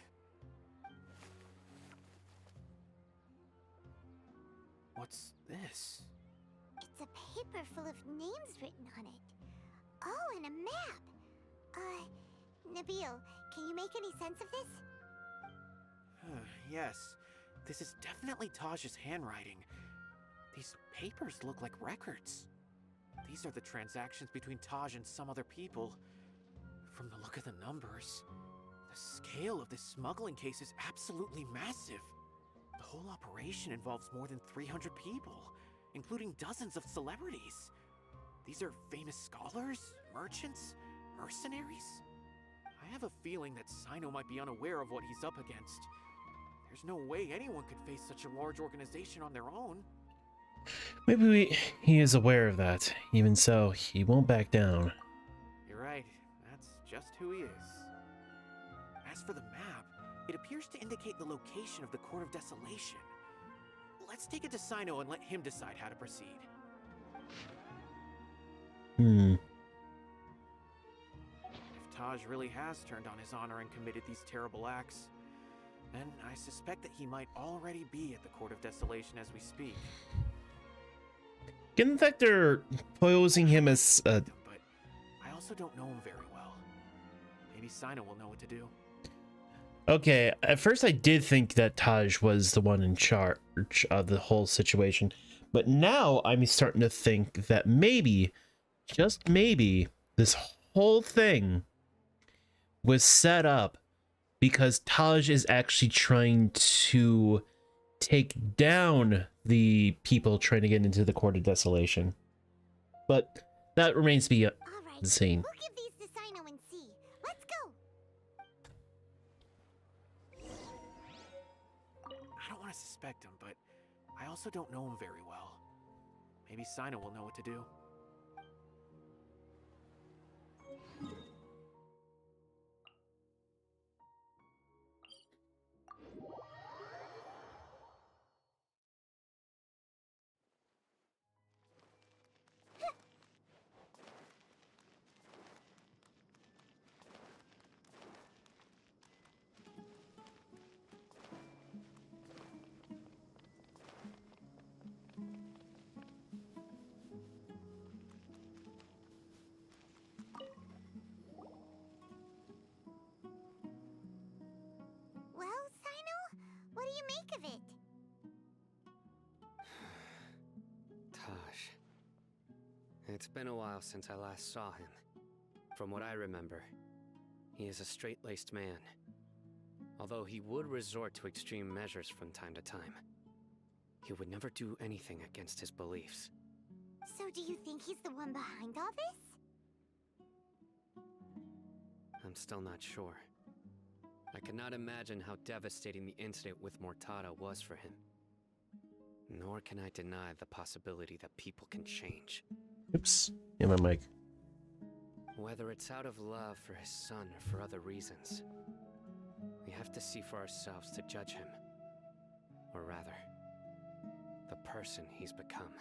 What's this? It's a paper full of names written on it. Oh, and a map. Nabil, can you make any sense of this? Yes, this is definitely Taj's handwriting. These papers look like records. These are the transactions between Taj and some other people. From the look of the numbers, the scale of this smuggling case is absolutely massive. The whole operation involves more than 300 people, including dozens of celebrities. These are famous scholars, merchants, mercenaries. I have a feeling that Sino might be unaware of what he's up against. There's no way anyone could face such a large organization on their own. Maybe he is aware of that. Even so, he won't back down. You're right. That's just who he is. As for the map, it appears to indicate the location of the Court of Desolation. Let's take it to Sino and let him decide how to proceed. If Taj really has turned on his honor and committed these terrible acts, then I suspect that he might already be at the Court of Desolation as we speak. Given the fact they're posing him as But I also don't know him very well. Maybe Sino will know what to do. Okay, at first I did think that Taj was the one in charge of the whole situation, but now I'm starting to think that maybe, just maybe, this whole thing was set up because Taj is actually trying to take down the people trying to get into the Court of Desolation. But that remains to be insane. We'll give these to Sino and see. Let's go. I don't want to suspect him, but I also don't know him very well. Maybe Sino will know what to do. been a while since I last saw him. From what I remember, he is a straight-laced man. Although he would resort to extreme measures from time to time, he would never do anything against his beliefs. So do you think he's the one behind all this? I'm still not sure. I cannot imagine how devastating the incident with Mortada was for him. Nor can I deny the possibility that people can change. Oops. Yeah, my mic. Whether it's out of love for his son or for other reasons, we have to see for ourselves to judge him. Or rather, the person he's become.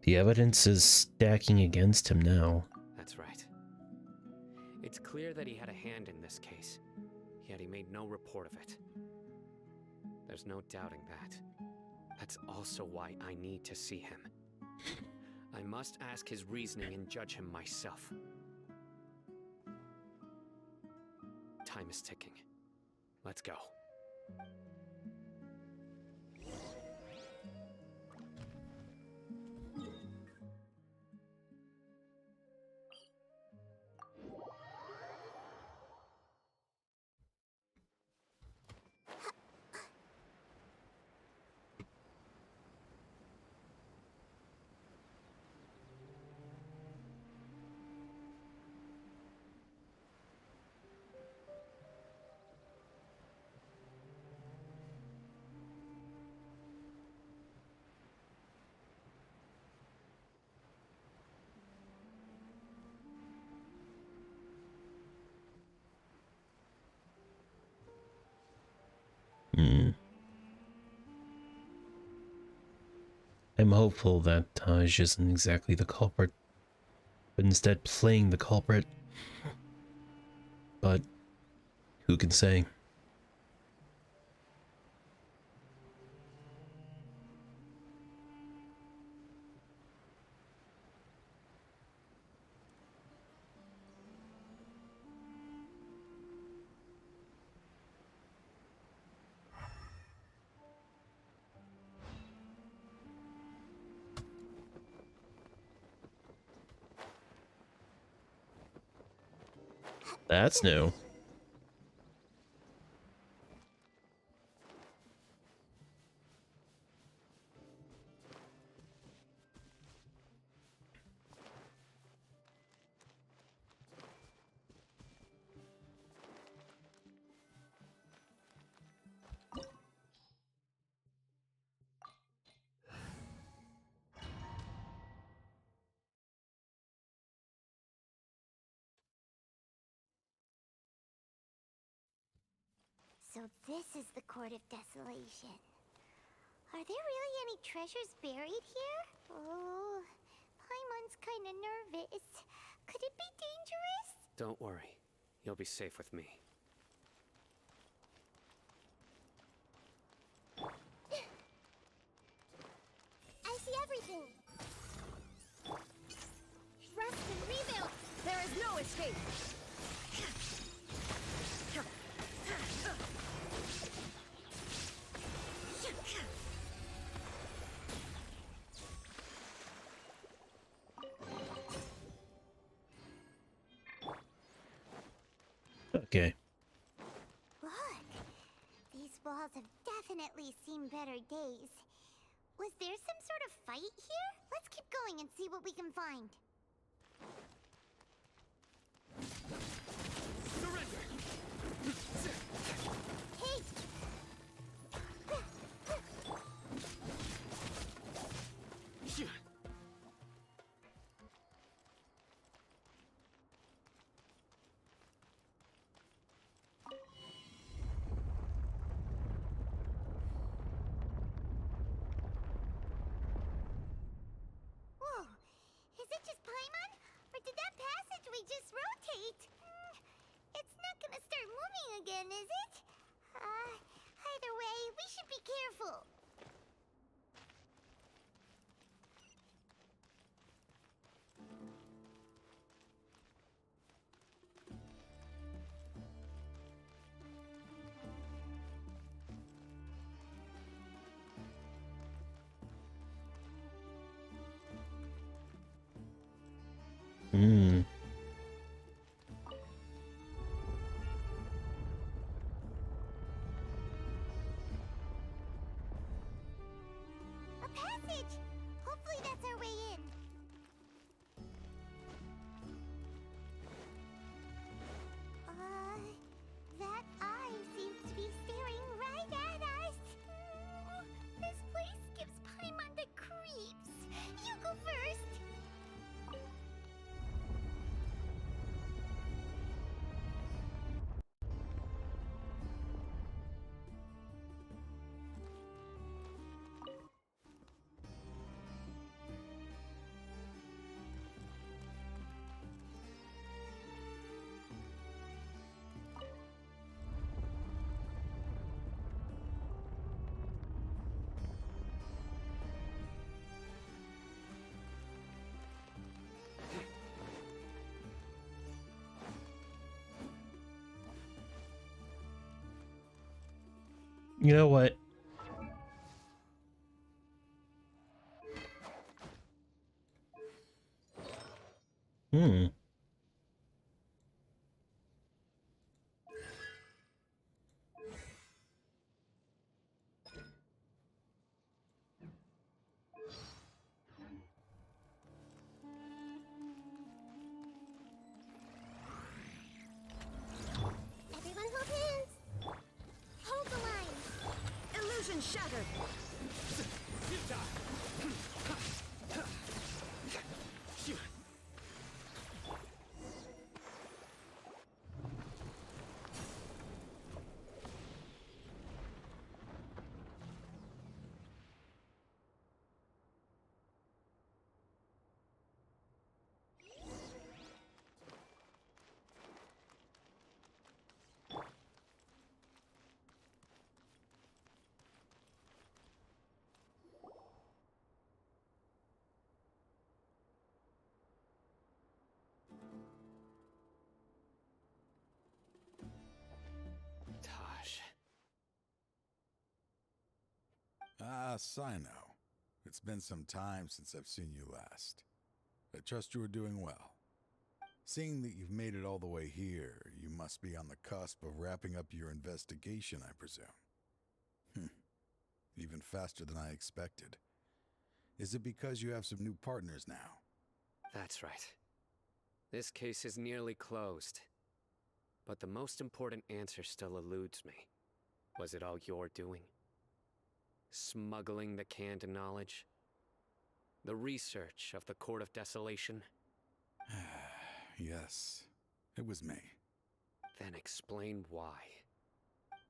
The evidence is stacking against him now. That's right. It's clear that he had a hand in this case, yet he made no report of it. There's no doubting that. That's also why I need to see him. I must ask his reasoning and judge him myself. Time is ticking. Let's go. I'm hopeful that Taj isn't exactly the culprit, but instead playing the culprit. But who can say? That's new. So this is the Court of Desolation. Are there really any treasures buried here? Oh, Paimon's kinda nervous. Could it be dangerous? Don't worry. You'll be safe with me. I see everything. Rest and rebuild! There is no escape! Okay. Look, these walls have definitely seen better days. Was there some sort of fight here? Let's keep going and see what we can find. Hey! Whoa! Is it just Paimon? Or did that passageway just rotate? It's not gonna start moving again, is it? Either way, we should be careful. You know what? Hmm. Everyone hold hands! Hold the line! Illusion shattered! Taj. Ah, Sino. It's been some time since I've seen you last. I trust you are doing well. Seeing that you've made it all the way here, you must be on the cusp of wrapping up your investigation, I presume. Even faster than I expected. Is it because you have some new partners now? That's right. This case is nearly closed. But the most important answer still eludes me. Was it all your doing? Smuggling the canned knowledge? The research of the Court of Desolation? Yes, it was me. Then explain why.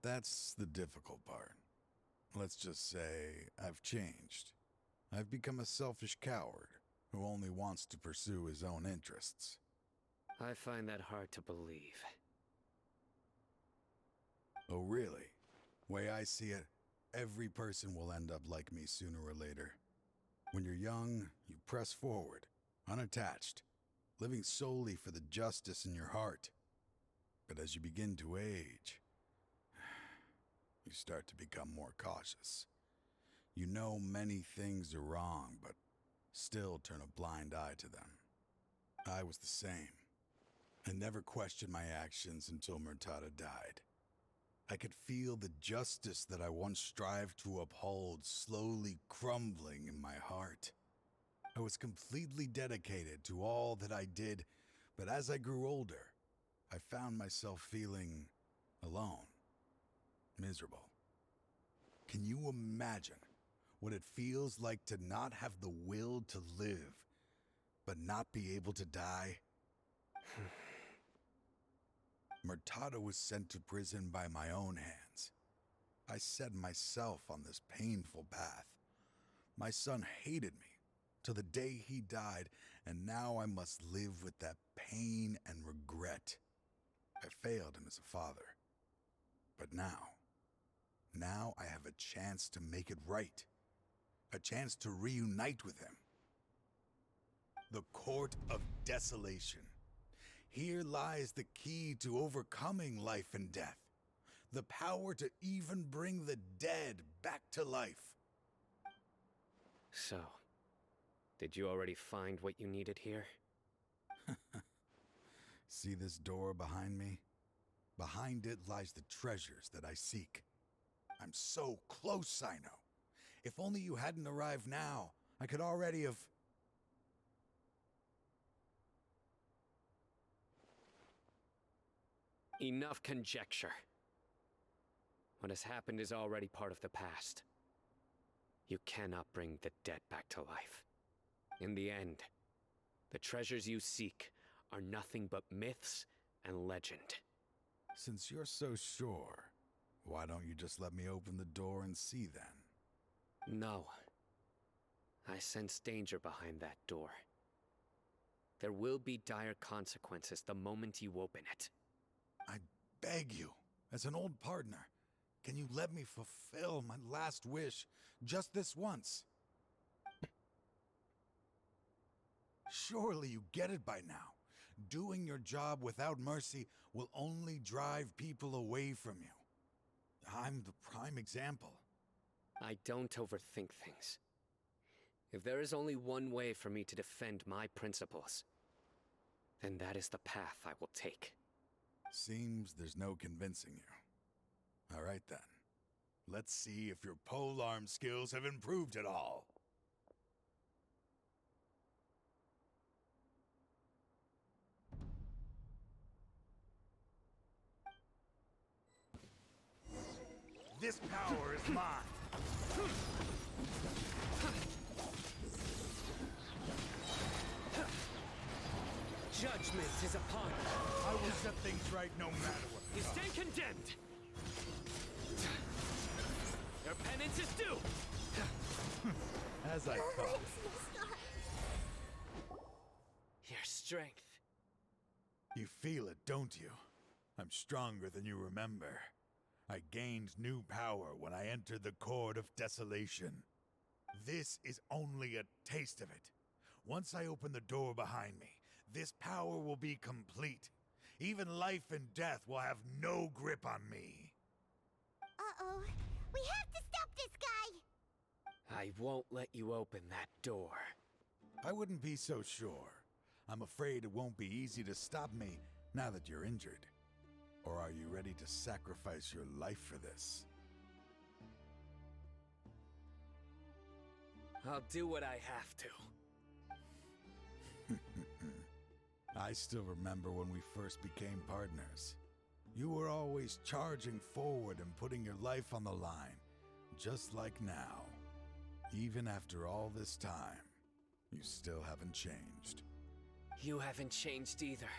That's the difficult part. Let's just say I've changed. I've become a selfish coward who only wants to pursue his own interests. I find that hard to believe. Oh, really? Way I see it, every person will end up like me sooner or later. When you're young, you press forward, unattached, living solely for the justice in your heart. But as you begin to age, you start to become more cautious. You know many things are wrong, but still turn a blind eye to them. I was the same. I never questioned my actions until Murtada died. I could feel the justice that I once strived to uphold slowly crumbling in my heart. I was completely dedicated to all that I did, but as I grew older, I found myself feeling alone, miserable. Can you imagine what it feels like to not have the will to live, but not be able to die? Murtada was sent to prison by my own hands. I set myself on this painful path. My son hated me till the day he died, and now I must live with that pain and regret. I failed him as a father. But now I have a chance to make it right. A chance to reunite with him. The Court of Desolation. Here lies the key to overcoming life and death. The power to even bring the dead back to life. So, did you already find what you needed here? See this door behind me? Behind it lies the treasures that I seek. I'm so close, Sino. If only you hadn't arrived now, I could already have... Enough conjecture. What has happened is already part of the past. You cannot bring the dead back to life. In the end, the treasures you seek are nothing but myths and legend. Since you're so sure, why don't you just let me open the door and see then? No. I sense danger behind that door. There will be dire consequences the moment you open it. I beg you, as an old partner, can you let me fulfill my last wish just this once? Surely you get it by now. Doing your job without mercy will only drive people away from you. I'm the prime example. I don't overthink things. If there is only one way for me to defend my principles, then that is the path I will take. Seems there's no convincing you. All right then. Let's see if your polearm skills have improved at all. This power is mine. Judgment is upon you. I will set things right no matter what. You stand condemned. Your penance is due. As I thought. Your strength. You feel it, don't you? I'm stronger than you remember. I gained new power when I entered the Court of Desolation. This is only a taste of it. Once I open the door behind me, this power will be complete. Even life and death will have no grip on me. Uh-oh. We have to stop this guy! I won't let you open that door. I wouldn't be so sure. I'm afraid it won't be easy to stop me now that you're injured. Or are you ready to sacrifice your life for this? I'll do what I have to. I still remember when we first became partners. You were always charging forward and putting your life on the line, just like now. Even after all this time, you still haven't changed. You haven't changed either.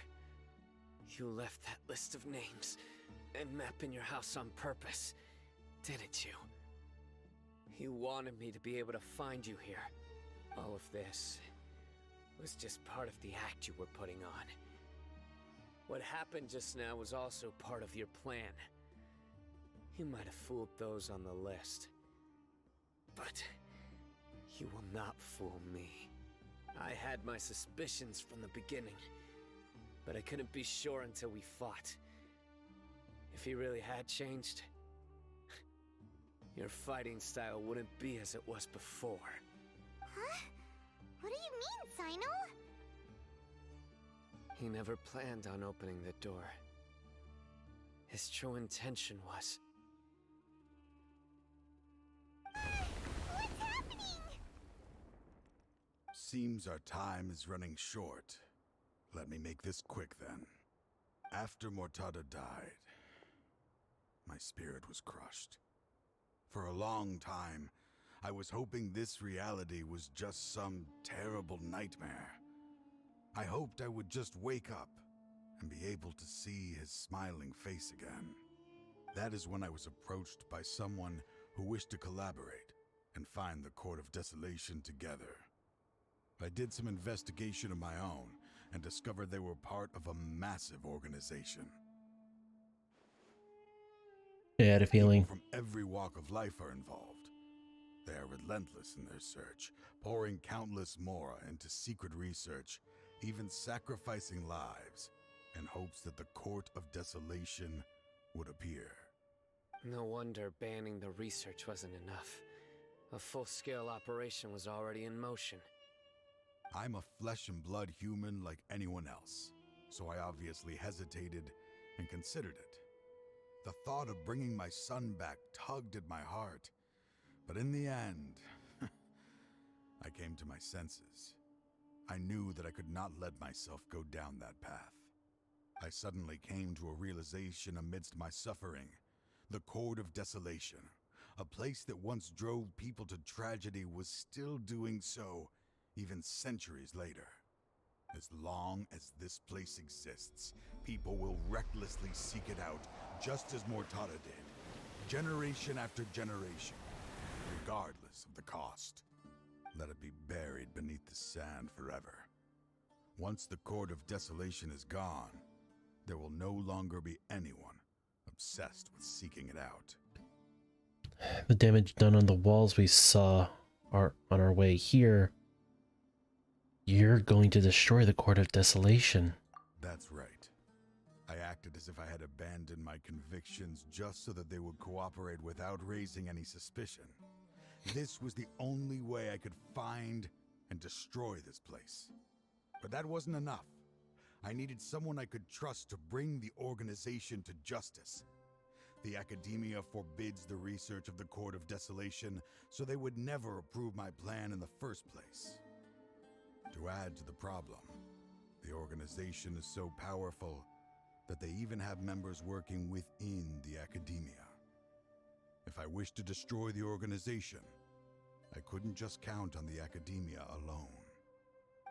You left that list of names and map in your house on purpose, didn't you? You wanted me to be able to find you here. All of this was just part of the act you were putting on. What happened just now was also part of your plan. You might have fooled those on the list, but you will not fool me. I had my suspicions from the beginning, but I couldn't be sure until we fought. If he really had changed, your fighting style wouldn't be as it was before. Huh? What do you mean, Sino? He never planned on opening the door. His true intention was... What's happening? Seems our time is running short. Let me make this quick then. After Mortada died, my spirit was crushed. For a long time, I was hoping this reality was just some terrible nightmare. I hoped I would just wake up and be able to see his smiling face again. That is when I was approached by someone who wished to collaborate and find the Court of Desolation together. I did some investigation of my own and discovered they were part of a massive organization. I had a feeling. People from every walk of life are involved. They are relentless in their search, pouring countless mora into secret research, even sacrificing lives in hopes that the Court of Desolation would appear. No wonder banning the research wasn't enough. A full-scale operation was already in motion. I'm a flesh and blood human like anyone else, so I obviously hesitated and considered it. The thought of bringing my son back tugged at my heart, but in the end, I came to my senses. I knew that I could not let myself go down that path. I suddenly came to a realization amidst my suffering. The Court of Desolation, a place that once drove people to tragedy, was still doing so, even centuries later. As long as this place exists, people will recklessly seek it out, just as Mortada did, generation after generation, regardless of the cost. Let it be buried beneath the sand forever. Once the Court of Desolation is gone, there will no longer be anyone obsessed with seeking it out. The damage done on the walls we saw are on our way here. You're going to destroy the Court of Desolation. That's right. I acted as if I had abandoned my convictions just so that they would cooperate without raising any suspicion. This was the only way I could find and destroy this place. But that wasn't enough. I needed someone I could trust to bring the organization to justice. The Academia forbids the research of the Court of Desolation, so they would never approve my plan in the first place. To add to the problem, the organization is so powerful that they even have members working within the Academia. If I wished to destroy the organization, I couldn't just count on the Academia alone.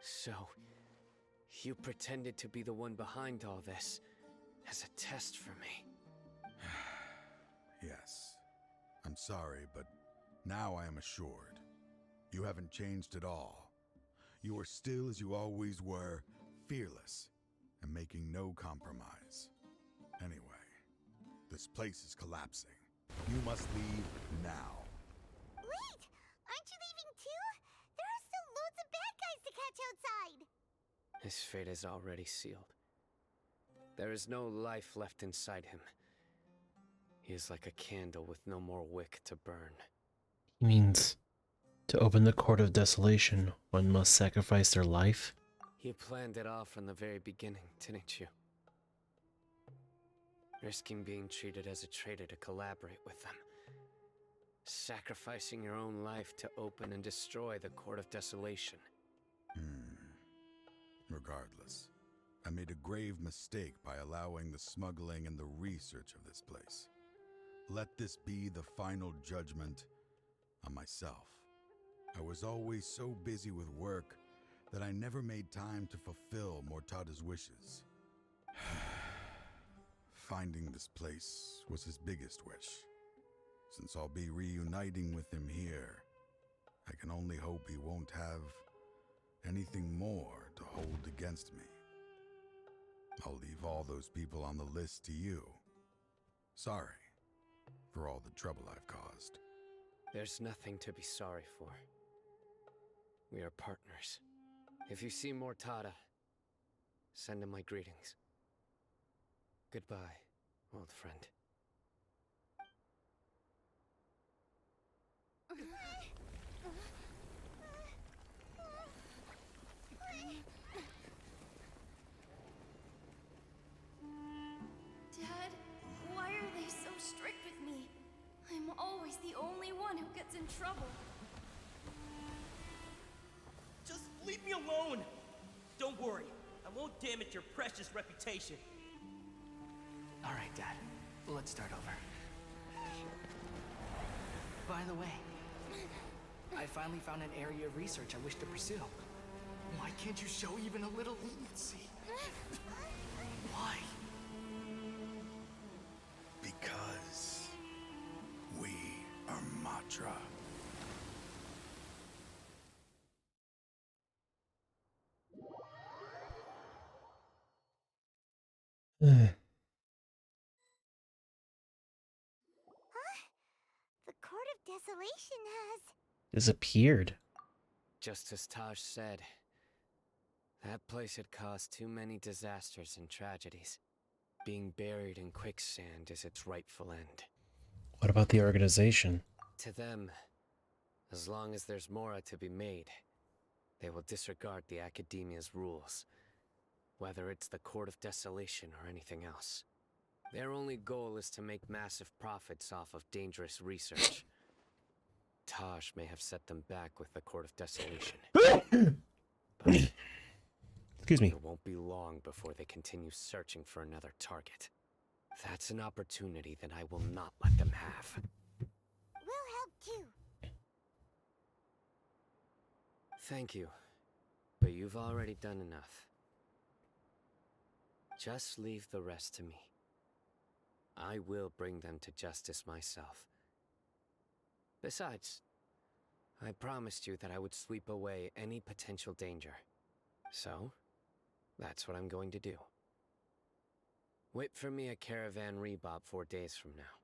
So, you pretended to be the one behind all this as a test for me. Yes. I'm sorry, but now I am assured. You haven't changed at all. You are still as you always were, fearless, and making no compromise. Anyway, this place is collapsing. You must leave now. Wait! Aren't you leaving too? There are still loads of bad guys to catch outside! His fate is already sealed. There is no life left inside him. He is like a candle with no more wick to burn. He means to open the Court of Desolation, one must sacrifice their life? You planned it all from the very beginning, didn't you? Risking being treated as a traitor to collaborate with them. Sacrificing your own life to open and destroy the Court of Desolation. Regardless, I made a grave mistake by allowing the smuggling and the research of this place. Let this be the final judgment on myself. I was always so busy with work that I never made time to fulfill Mortada's wishes. Finding this place was his biggest wish. Since I'll be reuniting with him here, I can only hope he won't have anything more to hold against me. I'll leave all those people on the list to you. Sorry for all the trouble I've caused. There's nothing to be sorry for. We are partners. If you see Mortada, send him my greetings. Goodbye, old friend. Dad, why are they so strict with me? I'm always the only one who gets in trouble. Just leave me alone! Don't worry, I won't damage your precious reputation. All right, Dad. Let's start over. By the way, I finally found an area of research I wish to pursue. Why can't you show even a little leniency? Why? Because we are Matra. The Court of Desolation has... Disappeared. Just as Taj said, that place had caused too many disasters and tragedies. Being buried in quicksand is its rightful end. What about the organization? To them, as long as there's Mora to be made, they will disregard the Academia's rules, whether it's the Court of Desolation or anything else. Their only goal is to make massive profits off of dangerous research. Taj may have set them back with the Court of Desolation. But excuse me. It won't be long before they continue searching for another target. That's an opportunity that I will not let them have. We'll help too. Thank you, but you've already done enough. Just leave the rest to me. I will bring them to justice myself. Besides, I promised you that I would sweep away any potential danger. So, that's what I'm going to do. Wait for me at Caravan Rebob 4 days from now.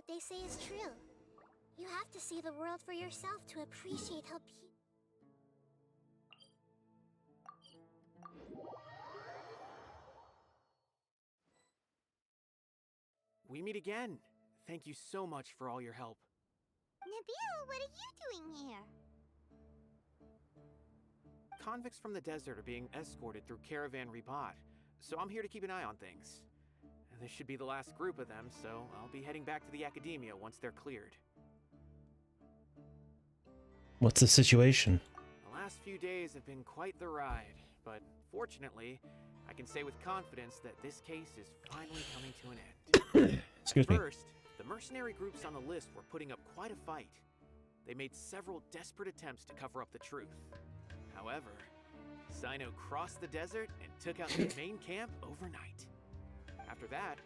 what they say is true. You have to see the world for yourself to appreciate how We meet again. Thank you so much for all your help. Nabil, what are you doing here? Convicts from the desert are being escorted through Caravan Ribat, so I'm here to keep an eye on things. This should be the last group of them, so I'll be heading back to the Academia once they're cleared. What's the situation? The last few days have been quite the ride, but fortunately, I can say with confidence that this case is finally coming to an end. Excuse me. First, the mercenary groups on the list were putting up quite a fight. They made several desperate attempts to cover up the truth. However, Cyno crossed the desert and took out the main camp overnight. After that,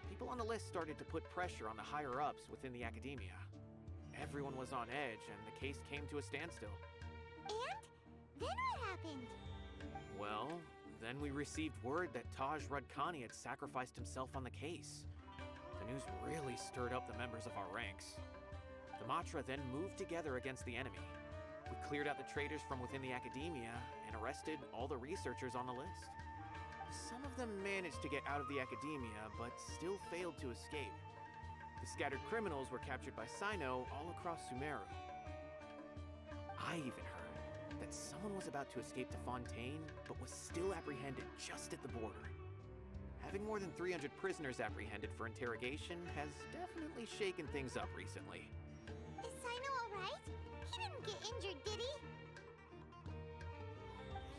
people on the list started to put pressure on the higher-ups within the Academia. Everyone was on edge, and the case came to a standstill. And? Then what happened? Well, then we received word that Taj Radkani had sacrificed himself on the case. The news really stirred up the members of our ranks. The Matra then moved together against the enemy. We cleared out the traitors from within the Academia and arrested all the researchers on the list. Some of them managed to get out of the Academia, but still failed to escape. The scattered criminals were captured by Cyno all across Sumeru. I even heard that someone was about to escape to Fontaine, but was still apprehended just at the border. Having more than 300 prisoners apprehended for interrogation has definitely shaken things up recently. Is Cyno alright? He didn't get injured, did he?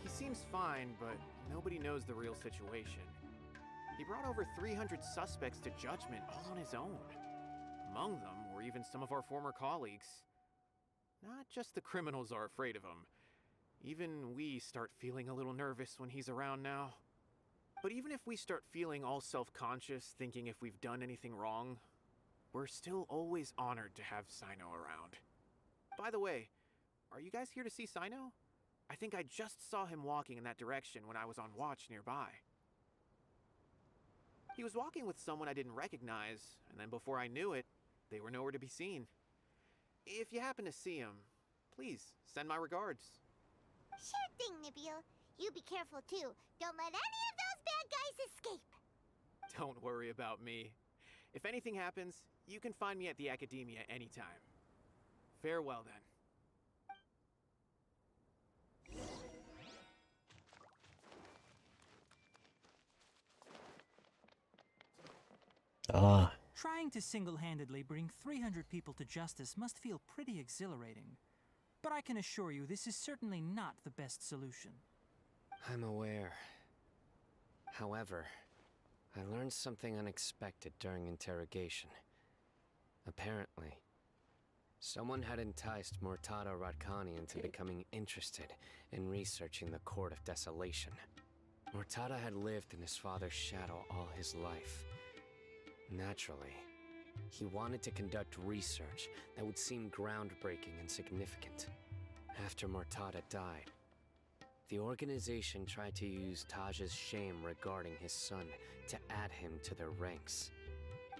He seems fine, but nobody knows the real situation. He brought over 300 suspects to judgment all on his own. Among them were even some of our former colleagues. Not just the criminals are afraid of him. Even we start feeling a little nervous when he's around now. But even if we start feeling all self-conscious, thinking if we've done anything wrong, we're still always honored to have Cyno around. By the way, are you guys here to see Cyno? I think I just saw him walking in that direction when I was on watch nearby. He was walking with someone I didn't recognize, and then before I knew it, they were nowhere to be seen. If you happen to see him, please send my regards. Sure thing, Nabil. You be careful too. Don't let any of those bad guys escape. Don't worry about me. If anything happens, you can find me at the Academia anytime. Farewell then. Ah. Trying to single-handedly bring 300 people to justice must feel pretty exhilarating. But I can assure you this is certainly not the best solution. I'm aware. However, I learned something unexpected during interrogation. Apparently, someone had enticed Murtada Radkani into becoming interested in researching the Court of Desolation. Murtada had lived in his father's shadow all his life. Naturally, he wanted to conduct research that would seem groundbreaking and significant. After Murtada died, the organization tried to use Taj's shame regarding his son to add him to their ranks,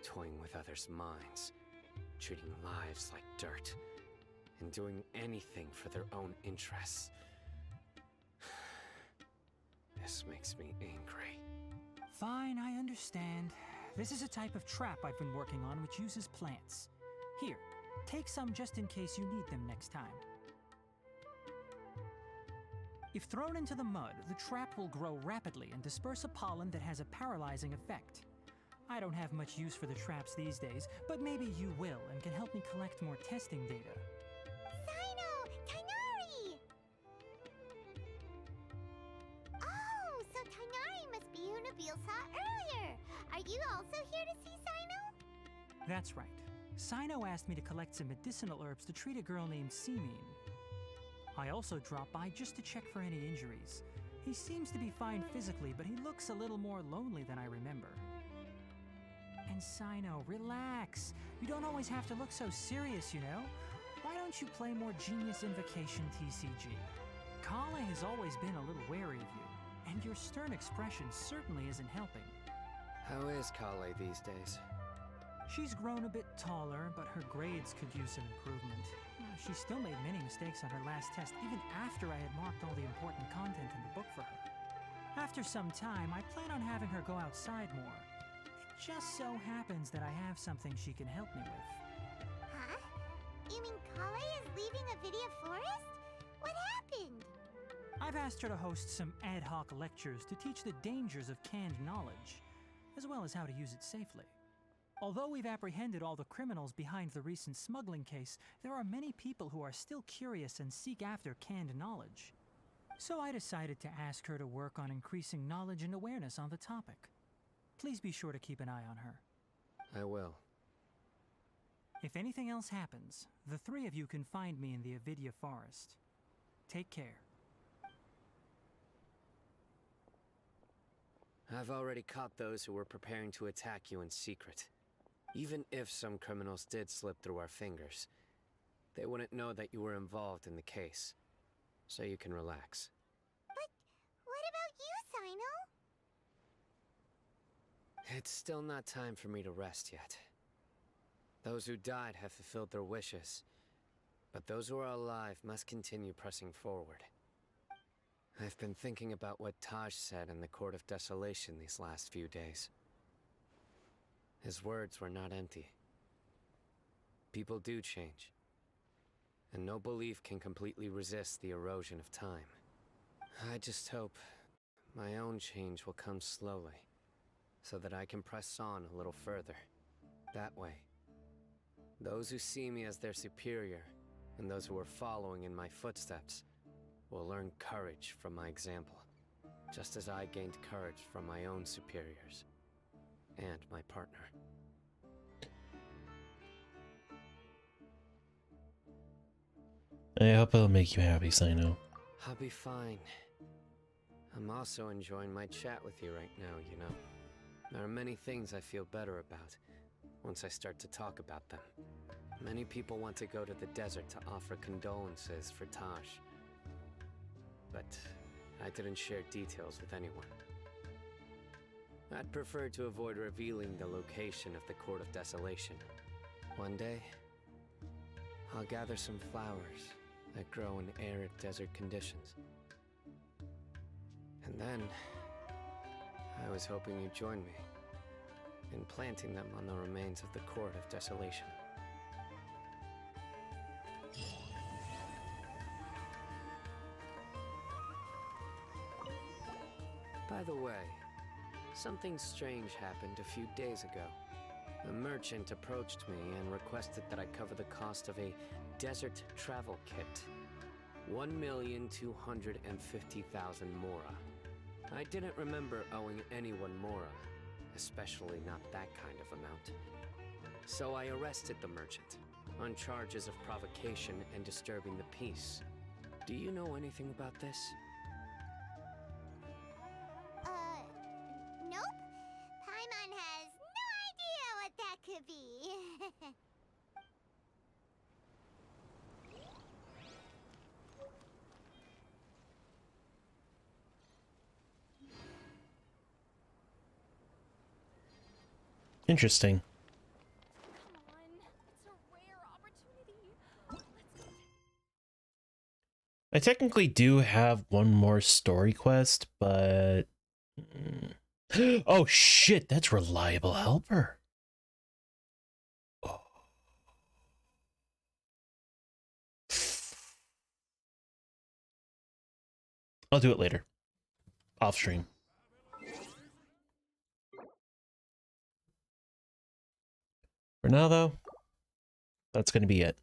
toying with others' minds, treating lives like dirt, and doing anything for their own interests. This makes me angry. Fine, I understand. This is a type of trap I've been working on which uses plants. Here, take some just in case you need them next time. If thrown into the mud, the trap will grow rapidly and disperse a pollen that has a paralyzing effect. I don't have much use for the traps these days, but maybe you will and can help me collect more testing data. Cyno! Tighnari! Oh, so Tighnari must be who Nabil saw earlier. Are you also here to see Cyno? That's right. Cyno asked me to collect some medicinal herbs to treat a girl named Seemine. I also dropped by just to check for any injuries. He seems to be fine physically, but he looks a little more lonely than I remember. And Cyno, relax. You don't always have to look so serious, you know? Why don't you play more Genius Invocation TCG? Kale has always been a little wary of you, and your stern expression certainly isn't helping. How is Kale these days? She's grown a bit taller, but her grades could use some improvement. She still made many mistakes on her last test, even after I had marked all the important content in the book for her. After some time, I plan on having her go outside more. It just so happens that I have something she can help me with. Huh? You mean Kale is leaving Avidya Forest? What happened? I've asked her to host some ad hoc lectures to teach the dangers of canned knowledge, as well as how to use it safely. Although we've apprehended all the criminals behind the recent smuggling case, there are many people who are still curious and seek after canned knowledge. So I decided to ask her to work on increasing knowledge and awareness on the topic. Please be sure to keep an eye on her. I will. If anything else happens, the three of you can find me in the Avidya Forest. Take care. I've already caught those who were preparing to attack you in secret. Even if some criminals did slip through our fingers, they wouldn't know that you were involved in the case. So you can relax. But what about you, Sino? It's still not time for me to rest yet. Those who died have fulfilled their wishes, but those who are alive must continue pressing forward. I've been thinking about what Taj said in the Court of Desolation these last few days. His words were not empty. People do change, and no belief can completely resist the erosion of time. I just hope my own change will come slowly, so that I can press on a little further. That way, those who see me as their superior, and those who are following in my footsteps, will learn courage from my example, just as I gained courage from my own superiors and my partner. I hope it'll make you happy, Sino. I'll be fine. I'm also enjoying my chat with you right now, you know. There are many things I feel better about once I start to talk about them. Many people want to go to the desert to offer condolences for Taj, but I didn't share details with anyone. I'd prefer to avoid revealing the location of the Court of Desolation. One day, I'll gather some flowers that grow in arid desert conditions. And then, I was hoping you'd join me in planting them on the remains of the Court of Desolation. By the way, something strange happened a few days ago. A merchant approached me and requested that I cover the cost of a desert travel kit. 1,250,000 mora. I didn't remember owing anyone mora, especially not that kind of amount. So I arrested the merchant on charges of provocation and disturbing the peace. Do you know anything about this? Nope. Paimon has no idea what that could be. Interesting. I technically do have one more story quest, but... Oh shit, that's Reliable Helper. Oh. I'll do it later. Off stream. For now, though, that's going to be it.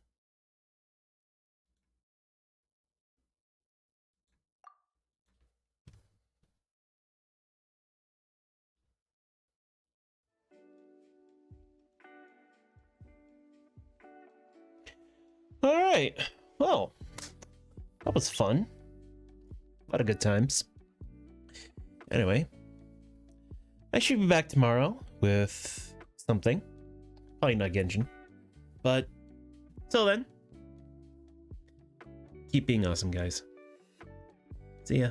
All right. Well, that was fun. A lot of good times. Anyway, I should be back tomorrow with something. Probably not Genshin. But till then, keep being awesome, guys. See ya.